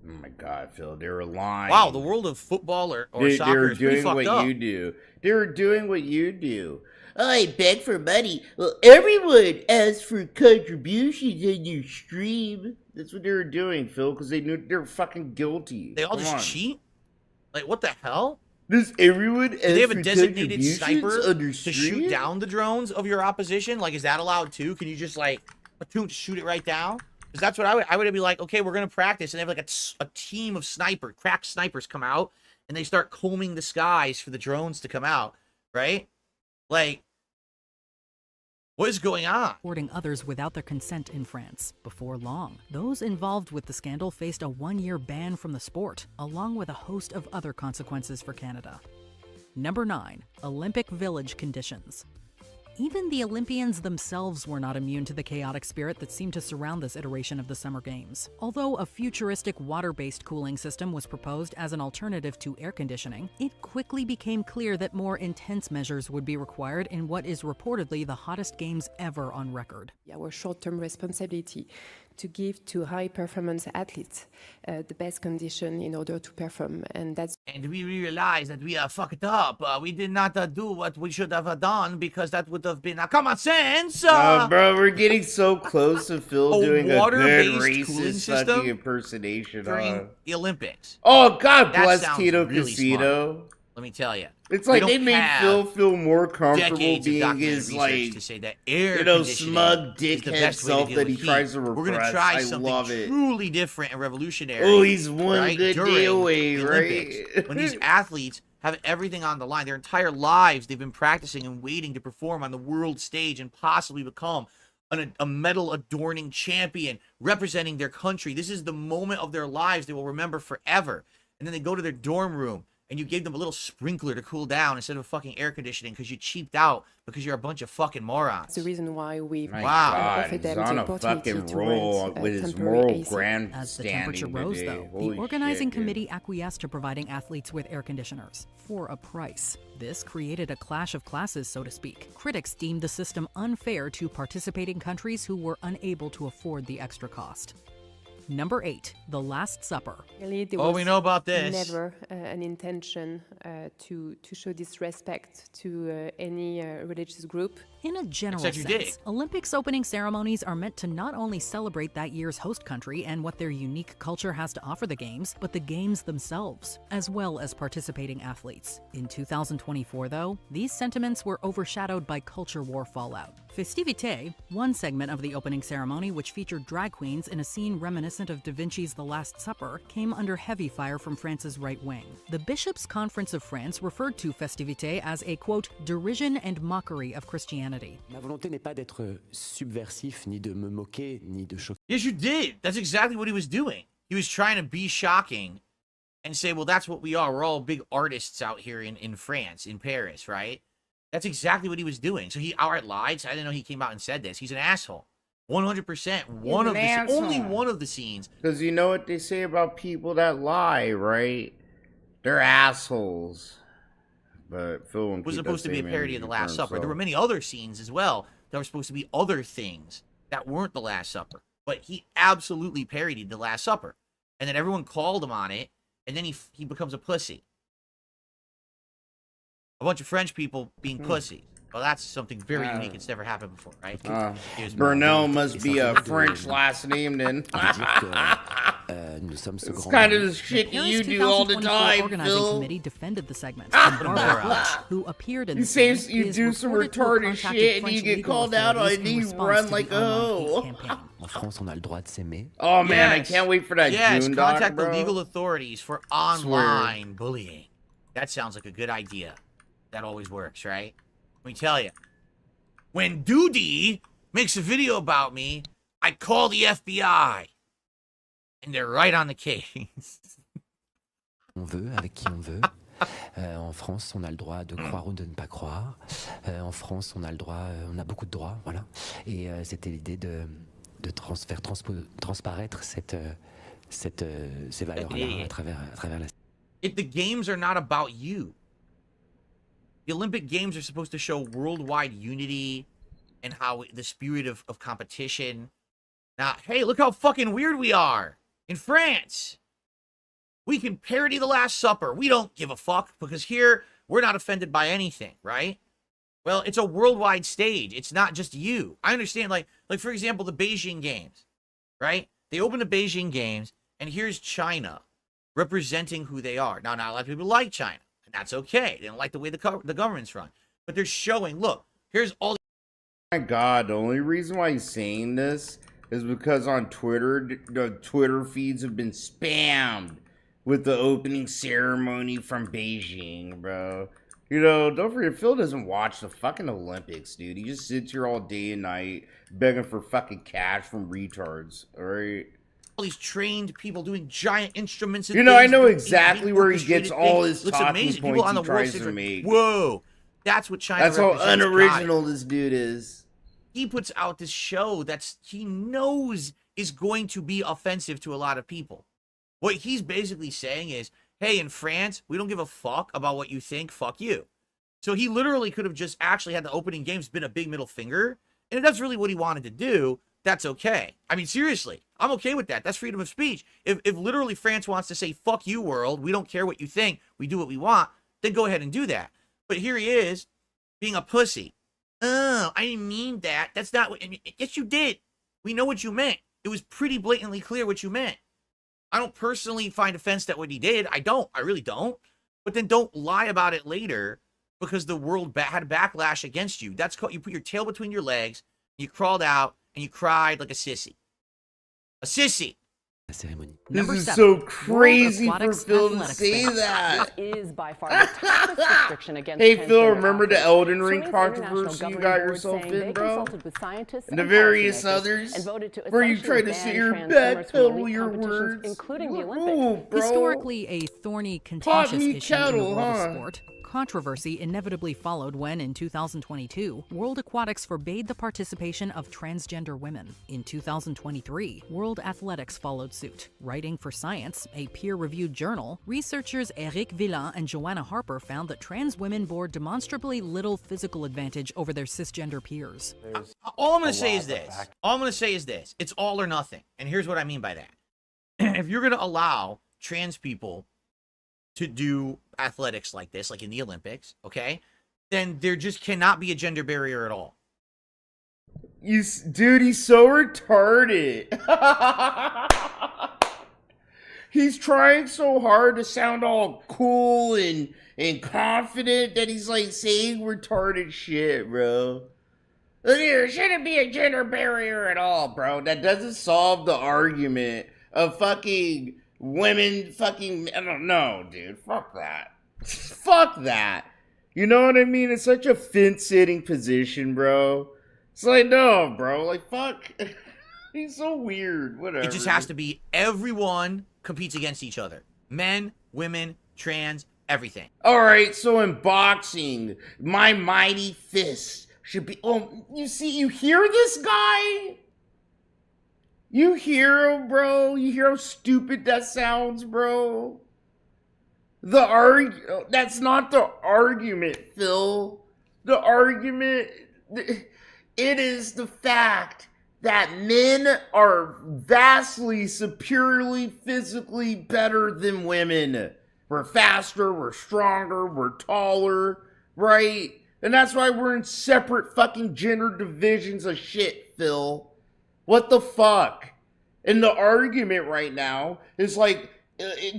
Speaker 8: Oh my God, Phil, they were lying.
Speaker 1: Wow, the world of football or soccer is pretty fucked up.
Speaker 8: They were doing what you do. They were doing what you do. I beg for money. Well, everyone asks for contributions in your stream. That's what they were doing, Phil, because they knew they were fucking guilty.
Speaker 1: They all just cheat? Like, what the hell?
Speaker 8: Does everyone ask
Speaker 1: Do they have a
Speaker 8: for
Speaker 1: designated sniper
Speaker 8: contributions on their
Speaker 1: to shoot
Speaker 8: stream?
Speaker 1: down the drones of your opposition? Like, is that allowed too? Can you just, like, shoot it right down? Because that's what I would be like, okay, we're going to practice. And they have, like, a team of crack snipers come out, and they start combing the skies for the drones to come out, right? Like, what is going on?
Speaker 21: Recording others without their consent in France. Before long, those involved with the scandal faced a one-year ban from the sport, along with a host of other consequences for Canada. Number 9, Olympic Village conditions. Even the Olympians themselves were not immune to the chaotic spirit that seemed to surround this iteration of the Summer Games. Although a futuristic water-based cooling system was proposed as an alternative to air conditioning, it quickly became clear that more intense measures would be required in what is reportedly the hottest games ever on record.
Speaker 24: Our short-term responsibility to give to high-performance athletes the best condition in order to perform, and
Speaker 1: we realized that we fucked up. We did not do what we should have done because that would have been common sense.
Speaker 8: Bro, we're getting so close to Phil doing a good
Speaker 1: water-based cooling
Speaker 8: racist
Speaker 1: system
Speaker 8: fucking impersonation
Speaker 1: during the Olympics.
Speaker 8: Oh, God
Speaker 1: That
Speaker 8: bless
Speaker 1: sounds
Speaker 8: Tito
Speaker 1: really
Speaker 8: Casino.
Speaker 1: smart. Let me tell you.
Speaker 8: It's
Speaker 1: We
Speaker 8: like
Speaker 1: don't
Speaker 8: they made
Speaker 1: have
Speaker 8: Phil feel more comfortable
Speaker 1: decades of
Speaker 8: being
Speaker 1: documented
Speaker 8: his,
Speaker 1: research
Speaker 8: like,
Speaker 1: to say that air
Speaker 8: you know,
Speaker 1: conditioning
Speaker 8: smug
Speaker 1: is the
Speaker 8: dickhead
Speaker 1: best way to
Speaker 8: self
Speaker 1: deal
Speaker 8: that he
Speaker 1: with
Speaker 8: tries
Speaker 1: heat.
Speaker 8: to repress.
Speaker 1: We're gonna try
Speaker 8: I
Speaker 1: something
Speaker 8: love it.
Speaker 1: truly different and revolutionary.
Speaker 8: Oh, he's one
Speaker 1: right,
Speaker 8: good
Speaker 1: during
Speaker 8: day away,
Speaker 1: the
Speaker 8: right?
Speaker 1: Olympics, when these athletes have everything on the line, their entire lives they've been practicing and waiting to perform on the world stage and possibly become a medal-adorning champion representing their country. This is the moment of their lives they will remember forever. And then they go to their dorm room, and you gave them a little sprinkler to cool down instead of fucking air conditioning because you cheaped out because you're a bunch of fucking morons.
Speaker 24: that's the reason why we
Speaker 8: God,
Speaker 24: offer
Speaker 8: he's
Speaker 24: them
Speaker 8: on
Speaker 24: the
Speaker 8: a
Speaker 24: opportunity
Speaker 8: fucking
Speaker 24: to
Speaker 8: roll
Speaker 24: rent
Speaker 8: with his
Speaker 24: temporary
Speaker 8: moral
Speaker 24: AC.
Speaker 21: As the temperature
Speaker 8: grandstanding
Speaker 21: rose,
Speaker 8: today.
Speaker 21: though, the
Speaker 8: Holy
Speaker 21: organizing
Speaker 8: shit, dude.
Speaker 21: committee acquiesced to providing athletes with air conditioners for a price. This created a clash of classes, so to speak. Critics deemed the system unfair to participating countries who were unable to afford the extra cost. Number 8, The Last Supper.
Speaker 24: Really, there
Speaker 1: Oh,
Speaker 24: was
Speaker 1: we know about this.
Speaker 24: Never an intention to show disrespect to any religious group.
Speaker 21: In a general
Speaker 1: Except you
Speaker 21: sense,
Speaker 1: did.
Speaker 21: Olympics opening ceremonies are meant to not only celebrate that year's host country and what their unique culture has to offer the games, but the games themselves, as well as participating athletes. In 2024, though, these sentiments were overshadowed by culture war fallout. Festivité, one segment of the opening ceremony which featured drag queens in a scene reminiscent of Da Vinci's The Last Supper, came under heavy fire from France's right wing. The Bishops' Conference of France referred to Festivité as a, quote, derision and mockery of Christianity.
Speaker 25: Ma volonté n'est pas d'être subversif, ni de me moquer, ni de choquer.
Speaker 1: Yes, you did. That's exactly what he was doing. He was trying to be shocking and say, well, that's what we are. We're all big artists out here in France, in Paris, right? That's exactly what he was doing. So he outright lied. So I didn't know he came out and said this. He's an asshole. 100%. Only one of the scenes.
Speaker 8: Because you know what they say about people that lie, right? They're assholes. But Phil won't
Speaker 1: was
Speaker 8: keep
Speaker 1: supposed
Speaker 8: that
Speaker 1: to be a
Speaker 8: same
Speaker 1: parody of The
Speaker 8: energy
Speaker 1: Last
Speaker 8: for
Speaker 1: Supper. There were
Speaker 8: himself.
Speaker 1: many other scenes as well that were supposed to be other things that weren't The Last Supper. But he absolutely parodied The Last Supper. And then everyone called him on it, and then he becomes a pussy. A bunch of French people being pussies. Well, that's something very unique. It's never happened before, right?
Speaker 8: Burnell must be a French last name then. It's kind of the shit that you do all the time,
Speaker 21: organizing
Speaker 8: Phil.
Speaker 21: committee defended the segment. And Barbara Bush, who appeared in
Speaker 8: You
Speaker 21: the
Speaker 8: say
Speaker 21: segment,
Speaker 8: you
Speaker 21: is
Speaker 8: do some
Speaker 21: reported to have
Speaker 8: retarded
Speaker 21: contacted
Speaker 8: shit and
Speaker 21: French
Speaker 8: you get
Speaker 21: legal
Speaker 8: called out on
Speaker 21: authorities
Speaker 8: and
Speaker 21: in
Speaker 8: you
Speaker 21: response
Speaker 8: run
Speaker 21: to
Speaker 8: like
Speaker 21: the
Speaker 8: a
Speaker 21: online
Speaker 8: hoe.
Speaker 21: hate campaign.
Speaker 25: En France, on a le droit de s'aimer.
Speaker 8: Oh man, I
Speaker 1: Yes.
Speaker 8: can't wait for that
Speaker 1: Yes,
Speaker 8: June doc,
Speaker 1: contact
Speaker 8: bro.
Speaker 1: the legal authorities for online bullying. That sounds like a good idea. That always works, right? Let me tell you. When Doody makes a video about me, I call the FBI. And they're right on the case.
Speaker 25: On veut, avec qui on veut. En France, on a le droit de croire ou de ne pas croire. En France, on a le droit, on a beaucoup de droits, voilà. Et c'était l'idée de faire transparaître ces valeurs-là à travers la.
Speaker 1: If the games are not about you. The Olympic Games are supposed to show worldwide unity and how the spirit of competition. Now, hey, look how fucking weird we are. In France, we can parody The Last Supper. We don't give a fuck because here, we're not offended by anything, right? Well, it's a worldwide stage. It's not just you. I understand, like for example, the Beijing Games, right? They open the Beijing Games, and here's China representing who they are. Now, not a lot of people like China. That's okay. They don't like the way the government's run. But they're showing, look, here's all
Speaker 8: My God, the only reason why he's saying this is because on Twitter, the Twitter feeds have been spammed with the opening ceremony from Beijing, bro. You know, don't forget, Phil doesn't watch the fucking Olympics, dude. He just sits here all day and night begging for fucking cash from retards, alright?
Speaker 1: All these trained people doing giant instruments and
Speaker 8: You know, I
Speaker 1: things,
Speaker 8: know
Speaker 1: doing
Speaker 8: exactly where he gets
Speaker 1: orchestrated
Speaker 8: all
Speaker 1: things.
Speaker 8: his
Speaker 1: Looks
Speaker 8: talking
Speaker 1: amazing.
Speaker 8: points
Speaker 1: People on
Speaker 8: he
Speaker 1: the world
Speaker 8: tries
Speaker 1: stage
Speaker 8: to
Speaker 1: are,
Speaker 8: make.
Speaker 1: whoa, that's what China
Speaker 8: That's how
Speaker 1: represents. Got it.
Speaker 8: unoriginal this dude is.
Speaker 1: He puts out this show that's he knows is going to be offensive to a lot of people. What he's basically saying is, hey, in France, we don't give a fuck about what you think, fuck you. So he literally could have just actually had the opening games been a big middle finger, and if that's really what he wanted to do, that's okay. I mean, seriously, I'm okay with that. That's freedom of speech. If literally France wants to say, fuck you, world, we don't care what you think, we do what we want, then go ahead and do that. But here he is, being a pussy. Oh, I didn't mean that. That's not what... Yes, you did. We know what you meant. It was pretty blatantly clear what you meant. I don't personally find offense at what he did. I don't. I really don't. But then don't lie about it later because the world had a backlash against you. That's called... You put your tail between your legs, you crawled out, and you cried like a sissy. A sissy.
Speaker 8: This is so crazy for Phil to say that.
Speaker 2: Is by far the toughest restriction against
Speaker 8: Hey Phil,
Speaker 2: transgender
Speaker 8: remember the
Speaker 2: athletes.
Speaker 8: Elden
Speaker 2: So
Speaker 8: Ring
Speaker 2: is the
Speaker 8: controversy
Speaker 2: International
Speaker 8: you got
Speaker 2: Governing Board
Speaker 8: yourself
Speaker 2: saying
Speaker 8: in,
Speaker 2: they
Speaker 8: bro?
Speaker 2: consulted with scientists
Speaker 8: And the
Speaker 2: and
Speaker 8: various
Speaker 2: policymakers
Speaker 8: others?
Speaker 2: and voted to
Speaker 8: Where you
Speaker 2: essentially
Speaker 8: try to sit
Speaker 2: ban
Speaker 8: here
Speaker 2: trans
Speaker 8: back
Speaker 2: swimmers from
Speaker 8: pedal
Speaker 2: elite
Speaker 8: your
Speaker 2: competitions,
Speaker 8: words?
Speaker 2: including the
Speaker 8: Ooh,
Speaker 2: Olympics.
Speaker 8: bro.
Speaker 21: Historically a thorny,
Speaker 8: Pop
Speaker 21: contentious
Speaker 8: me
Speaker 21: issue in the
Speaker 8: kettle,
Speaker 21: world
Speaker 8: huh?
Speaker 21: of sport, controversy inevitably followed when, in 2022, World Aquatics forbade the participation of transgender women. In 2023, World Athletics followed suit. Writing for Science, a peer-reviewed journal, researchers Eric Villain and Joanna Harper found that trans women bore demonstrably little physical advantage over their cisgender peers.
Speaker 1: All I'm going to say is this. All I'm going to say is this. It's all or nothing. And here's what I mean by that. If you're going to allow trans people to do athletics like this, like in the Olympics, okay, then there just cannot be a gender barrier at all.
Speaker 8: Dude, he's so retarded. He's trying so hard to sound all cool and confident that he's like saying retarded shit, bro. There shouldn't be a gender barrier at all, bro. That doesn't solve the argument of fucking women fucking... I don't know, dude. Fuck that. Fuck that. You know what I mean? It's such a fence-sitting position, bro. It's like, no, bro. Like, fuck. He's so weird. Whatever.
Speaker 1: It just has to be everyone competes against each other. Men, women, trans, everything.
Speaker 8: Alright, so in boxing, my mighty fist should be... Oh, you hear this guy? You hear him, bro? You hear how stupid that sounds, bro? That's not the argument, Phil. The argument, it is the fact that men are vastly, superiorly, physically better than women. We're faster, we're stronger, we're taller, right? And that's why we're in separate fucking gender divisions of shit, Phil. What the fuck? And the argument right now is like,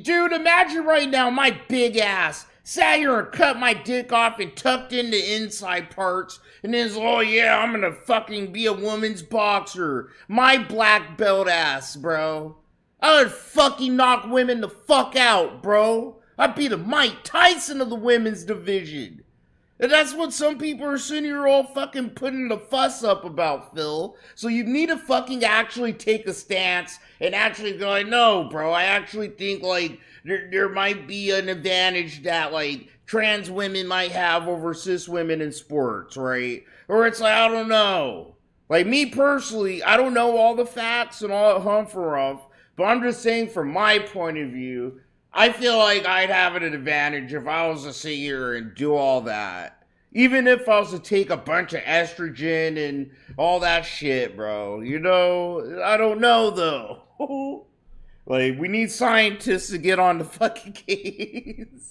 Speaker 8: dude, imagine right now my big ass sat here and cut my dick off and tucked in the inside parts, and then oh yeah, I'm gonna fucking be a woman's boxer. My black belt ass, bro. I would fucking knock women the fuck out, bro. I'd be the Mike Tyson of the women's division. And that's what some people are sitting here all fucking putting the fuss up about, Phil. So you need to fucking actually take a stance and actually go, like, no, bro, I actually think, like, there might be an advantage that, like, trans women might have over cis women in sports, right? Or it's like, I don't know. Like, me personally, I don't know all the facts and all that humfruff, but I'm just saying from my point of view, I feel like I'd have an advantage if I was to sit here and do all that. Even if I was to take a bunch of estrogen and all that shit, bro. You know, I don't know, though. Like, we need scientists to get on the fucking case.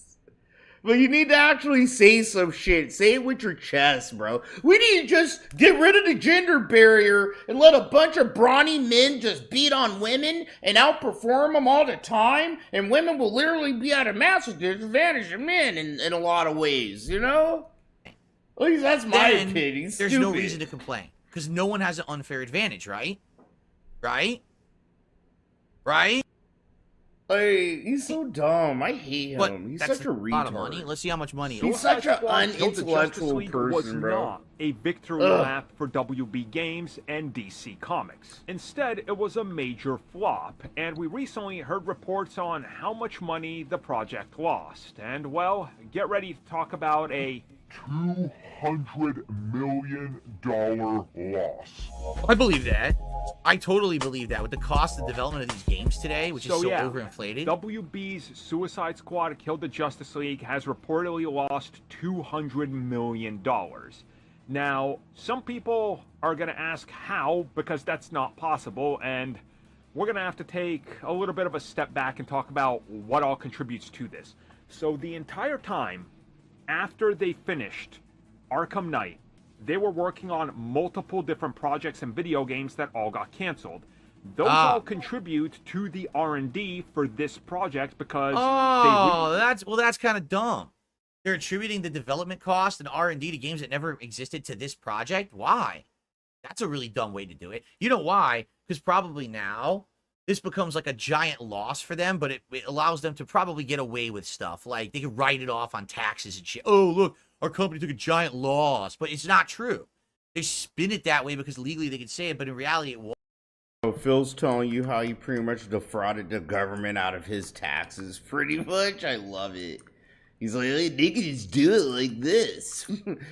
Speaker 8: But you need to actually say some shit. Say it with your chest, bro. We need to just get rid of the gender barrier and let a bunch of brawny men just beat on women and outperform them all the time. And women will literally be at a massive disadvantage of men in a lot of ways, you know? At least that's my opinion.
Speaker 1: There's no reason to complain. Because no one has an unfair advantage, right? Right? Right?
Speaker 8: Hey, he's so dumb. I hate him.
Speaker 1: But
Speaker 8: He's
Speaker 1: that's
Speaker 8: such a
Speaker 1: a lot of
Speaker 8: retard.
Speaker 1: money. Let's see how much money.
Speaker 8: He's such an unintellectual person, bro.
Speaker 3: Not a victory lap for WB Games and DC Comics. Instead, it was a major flop, and we recently heard reports on how much money the project lost. And, well, get ready to talk about a $200 million loss.
Speaker 1: I believe that. I totally believe that with the cost of development of these games today, which is so overinflated.
Speaker 3: WB's Suicide Squad Kill the Justice League has reportedly lost $200 million. Now, some people are going to ask how, because that's not possible, and we're going to have to take a little bit of a step back and talk about what all contributes to this. So the entire time after they finished Arkham Knight, they were working on multiple different projects and video games that all got canceled. Those all contribute to the R&D for this project because
Speaker 1: that's kind of dumb. They're attributing the development cost and R&D to games that never existed to this project. Why? That's a really dumb way to do it. You know why? Because probably now this becomes like a giant loss for them, but it allows them to probably get away with stuff. Like they could write it off on taxes and shit. Oh, look, our company took a giant loss, but it's not true. They spin it that way because legally they can say it, but in reality it won't.
Speaker 8: So Phil's telling you how he pretty much defrauded the government out of his taxes, pretty much. I love it. He's like, hey, they could just do it like this.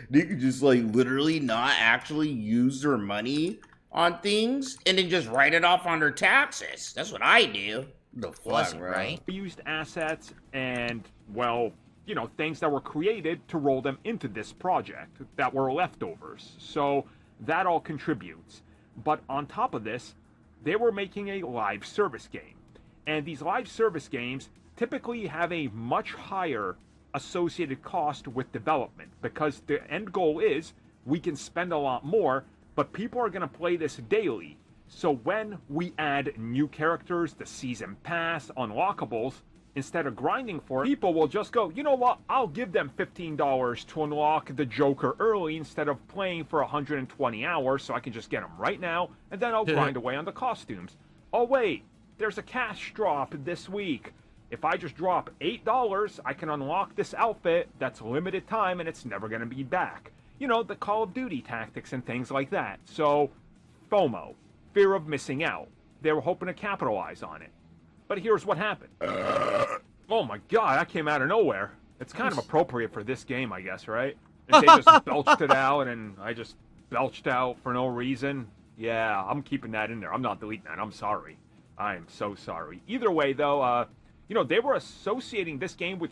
Speaker 8: They could just like literally not actually use their money on things and then just write it off on their taxes. That's what I do. The fuck, right?
Speaker 3: Used assets and, well, you know, things that were created to roll them into this project that were leftovers. So that all contributes. But on top of this, they were making a live service game. And these live service games typically have a much higher associated cost with development because the end goal is we can spend a lot more, but people are going to play this daily. So when we add new characters, the season pass, unlockables, instead of grinding for it, people will just go, you know what, I'll give them $15 to unlock the Joker early instead of playing for 120 hours so I can just get them right now, and then I'll grind away on the costumes. Oh wait, there's a cash drop this week. If I just drop $8, I can unlock this outfit that's limited time and it's never going to be back. You know, the Call of Duty tactics and things like that. So, FOMO, fear of missing out. They were hoping to capitalize on it. But here's what happened. Oh my god, that came out of nowhere. It's kind of appropriate for this game, I guess, right? If they just belched it out and I just belched out for no reason. Yeah, I'm keeping that in there. I'm not deleting that. I'm sorry. I am so sorry. Either way, though, you know, they were associating this game with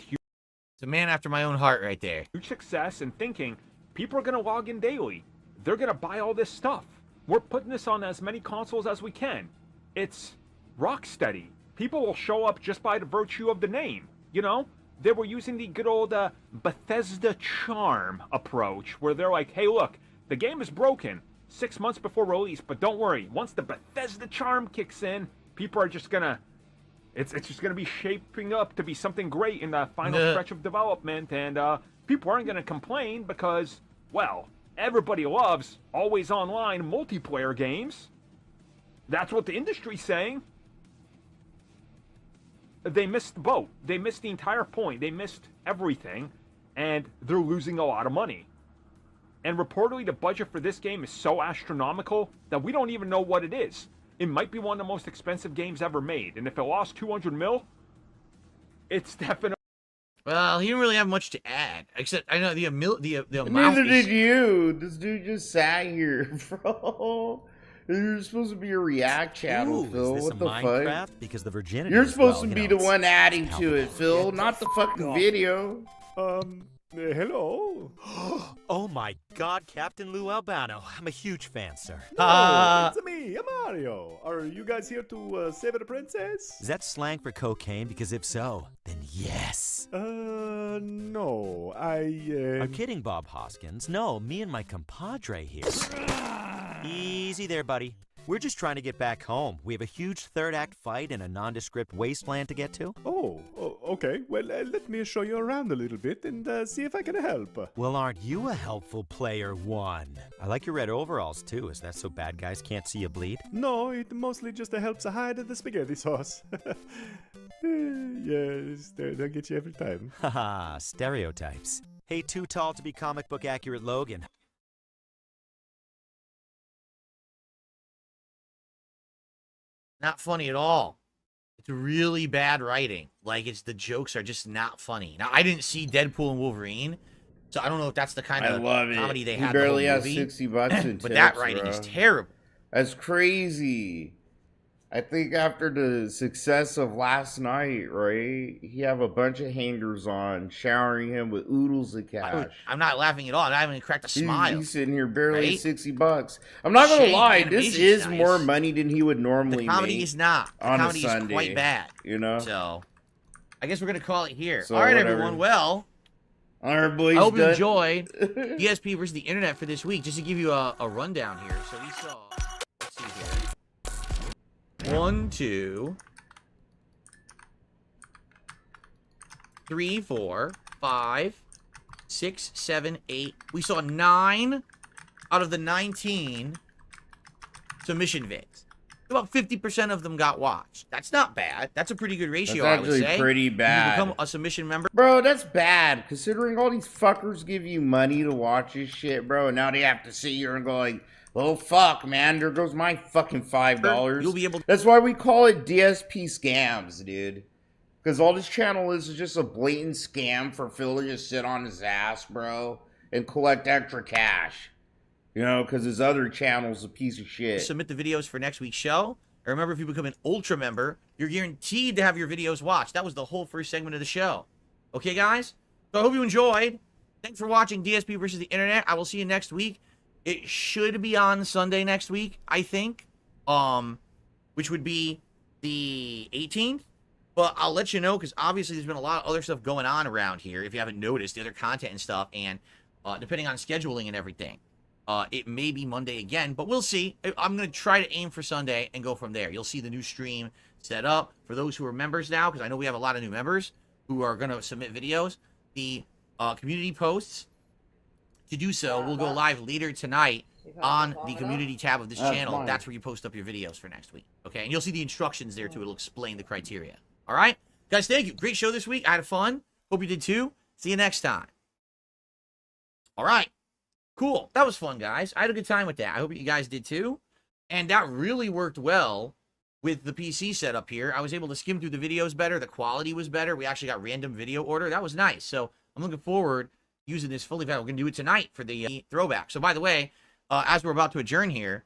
Speaker 1: It's a man after my own heart right there.
Speaker 3: Huge success and thinking people are going to log in daily. They're going to buy all this stuff. We're putting this on as many consoles as we can. It's rock steady. People will show up just by the virtue of the name. You know, they were using the good old Bethesda charm approach, where they're like, hey, look, the game is broken 6 months before release, but don't worry. Once the Bethesda charm kicks in, people are just going to... It's just going to be shaping up to be something great in the final stretch of development, and people aren't going to complain because, well, everybody loves always online multiplayer games. That's what the industry's saying. They missed the boat. They missed the entire point. They missed everything, and they're losing a lot of money. And reportedly, the budget for this game is so astronomical that we don't even know what it is. It might be one of the most expensive games ever made, and if it lost 200 mil, it's definitely...
Speaker 1: Well, he didn't really have much to add, except I know the amount.
Speaker 8: Neither did you. This dude just sat here, bro. You're supposed to be a React channel, Phil.
Speaker 4: Is this
Speaker 8: What
Speaker 4: a
Speaker 8: the
Speaker 4: Minecraft?
Speaker 8: fuck?
Speaker 4: Because the virginity.
Speaker 8: You're
Speaker 4: is,
Speaker 8: supposed
Speaker 4: well,
Speaker 8: to
Speaker 4: you
Speaker 8: be
Speaker 4: know,
Speaker 8: the one adding
Speaker 4: it's
Speaker 8: to it, Phil, not the fucking video.
Speaker 4: Hello? Oh my god, Captain Lou Albano. I'm a huge fan, sir.
Speaker 10: It's me, Mario. Are you guys here to save the princess?
Speaker 4: Is that slang for cocaine? Because if so, then yes.
Speaker 10: No.
Speaker 4: I'm kidding, Bob Hoskins. No, me and my compadre here. Easy there, buddy. We're just trying to get back home. We have a huge third act fight and a nondescript wasteland to get to.
Speaker 10: Oh, okay. Well, let me show you around a little bit and see if I can help.
Speaker 4: Well, aren't you a helpful player one? I like your red overalls, too. Is that so bad guys can't see you bleed?
Speaker 10: No, it mostly just helps hide the spaghetti sauce. Yes, they'll get you every time.
Speaker 4: Haha, stereotypes. Hey, too tall to be comic book accurate Logan.
Speaker 1: Not funny at all. It's really bad writing. Like, the jokes are just not funny. Now, I didn't see Deadpool and Wolverine, so I don't know if that's the kind of comedy they had.
Speaker 8: He barely
Speaker 1: the whole
Speaker 8: has
Speaker 1: movie.
Speaker 8: 60 bucks in tips,
Speaker 1: But that writing
Speaker 8: bro.
Speaker 1: is terrible.
Speaker 8: That's crazy. I think after the success of last night, right, he have a bunch of hangers on showering him with oodles of cash.
Speaker 1: I'm not laughing at all. I'm not even cracked a smile.
Speaker 8: He's sitting here barely
Speaker 1: right?
Speaker 8: 60 bucks. I'm not gonna
Speaker 1: Shane,
Speaker 8: lie, this
Speaker 1: animation's
Speaker 8: is
Speaker 1: nice.
Speaker 8: more money than he would normally
Speaker 1: The comedy
Speaker 8: make
Speaker 1: is not. The
Speaker 8: on
Speaker 1: comedy
Speaker 8: a Sunday,
Speaker 1: is quite bad.
Speaker 8: You know?
Speaker 1: So, I guess we're going to call it here.
Speaker 8: So
Speaker 1: all right,
Speaker 8: whatever.
Speaker 1: everyone. Well,
Speaker 8: all right, boys.
Speaker 1: I hope you
Speaker 8: done?
Speaker 1: enjoyed DSP versus the Internet for this week. Just to give you a rundown here. So, we saw... Let's see here. 1, 2... 3, 4, 5, 6, 7, 8. We saw 9 out of the 19 submission vids. About 50% of them got watched. That's not bad. That's a pretty good ratio,
Speaker 8: That's
Speaker 1: I would say.
Speaker 8: actually pretty
Speaker 1: You
Speaker 8: bad.
Speaker 1: become a submission member.
Speaker 8: Bro, that's bad, considering all these fuckers give you money to watch this shit, bro, and now they have to sit here and go like, oh, fuck, man, there goes my fucking $5.
Speaker 1: You'll be able to...
Speaker 8: That's why we call it DSP scams, dude. Because all this channel is just a blatant scam for Phil to just sit on his ass, bro, and collect extra cash. You know, because his other channel's a piece of shit.
Speaker 1: Submit the videos for next week's show. And remember, if you become an Ultra member, you're guaranteed to have your videos watched. That was the whole first segment of the show. Okay, guys? So I hope you enjoyed. Thanks for watching DSP versus the Internet. I will see you next week. It should be on Sunday next week, I think. Which would be the 18th. But I'll let you know, because obviously there's been a lot of other stuff going on around here, if you haven't noticed, the other content and stuff, and depending on scheduling and everything, it may be Monday again, but we'll see. I'm going to try to aim for Sunday and go from there. You'll see the new stream set up for those who are members now, because I know we have a lot of new members who are going to submit videos. The community posts to do so will go live later tonight on the community tab of this channel. That's where you post up your videos for next week. Okay, and you'll see the instructions there too. It'll explain the criteria. All right, guys, thank you. Great show this week. I had fun. Hope you did too. See you next time. All right, cool. That was fun, guys. I had a good time with that. I hope you guys did too. And that really worked well with the PC setup here. I was able to skim through the videos better. The quality was better. We actually got random video order. That was nice. So I'm looking forward to using this fully valid. We're going to do it tonight for the throwback. So by the way, as we're about to adjourn here,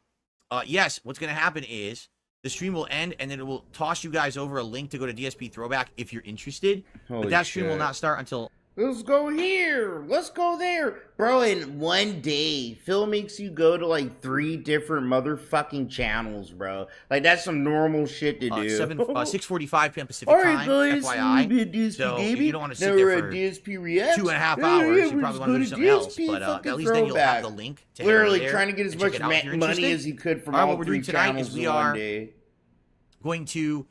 Speaker 1: yes, what's going to happen is the stream will end, and then it will toss you guys over a link to go to DSP Throwback if you're interested.
Speaker 8: Holy
Speaker 1: but that stream will
Speaker 8: shit.
Speaker 1: not start until
Speaker 8: Let's go here. Let's go there. Bro, in one day, Phil makes you go to like 3 different motherfucking channels, bro. Like, that's some normal shit to do.
Speaker 1: 6:45 p.m. Pacific
Speaker 8: All right,
Speaker 1: time,
Speaker 8: boys,
Speaker 1: FYI.
Speaker 8: DSP,
Speaker 1: So if
Speaker 8: baby.
Speaker 1: you don't want to sit
Speaker 8: Now
Speaker 1: there
Speaker 8: we're
Speaker 1: for
Speaker 8: at DSP Reacts.
Speaker 1: 2.5 hours, you probably want to do something else. But at least then you'll have the link to
Speaker 8: Literally
Speaker 1: there
Speaker 8: trying to get as much money as he could from all 3 channels in one day.
Speaker 1: Going to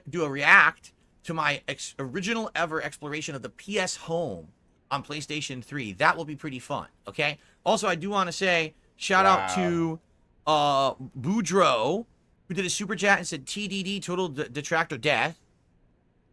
Speaker 1: do a react to my original ever exploration of the PS Home on PlayStation 3. That will be pretty fun, okay? Also, I do want to say, shout out to Boudreaux, who did a super chat and said TDD, total detractor death.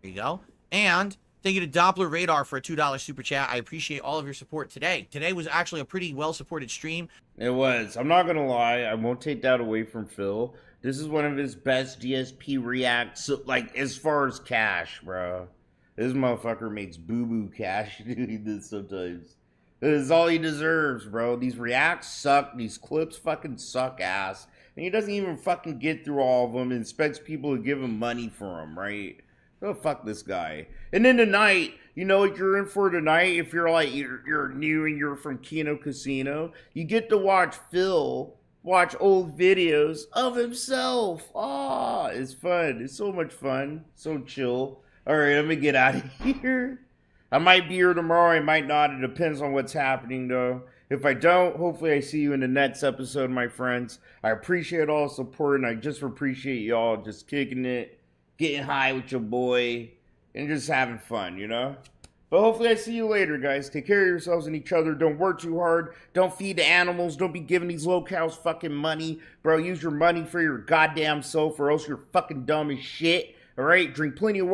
Speaker 1: There you go. And thank you to Doppler Radar for a $2 super chat. I appreciate all of your support today. Today was actually a pretty well-supported stream.
Speaker 8: It was. I'm not going to lie. I won't take that away from Phil. This is one of his best DSP reacts, like, as far as cash, bro. This motherfucker makes boo-boo cash doing this sometimes. This is all he deserves, bro. These reacts suck. These clips fucking suck ass. And he doesn't even fucking get through all of them and expects people to give him money for them, right? Oh, fuck this guy. And then tonight, you know what you're in for tonight? If you're like, you're new and you're from Kino Casino, you get to watch Phil watch old videos of himself. Ah, it's fun. It's so much fun. So chill. All right, let me get out of here. I might be here tomorrow. I might not. It depends on what's happening, though. If I don't, hopefully I see you in the next episode, my friends. I appreciate all the support, and I just appreciate y'all just kicking it, getting high with your boy, and just having fun, you know? But hopefully I see you later, guys. Take care of yourselves and each other. Don't work too hard. Don't feed the animals. Don't be giving these locals fucking money. Bro, use your money for your goddamn self, or else you're fucking dumb as shit. All right? Drink plenty of water.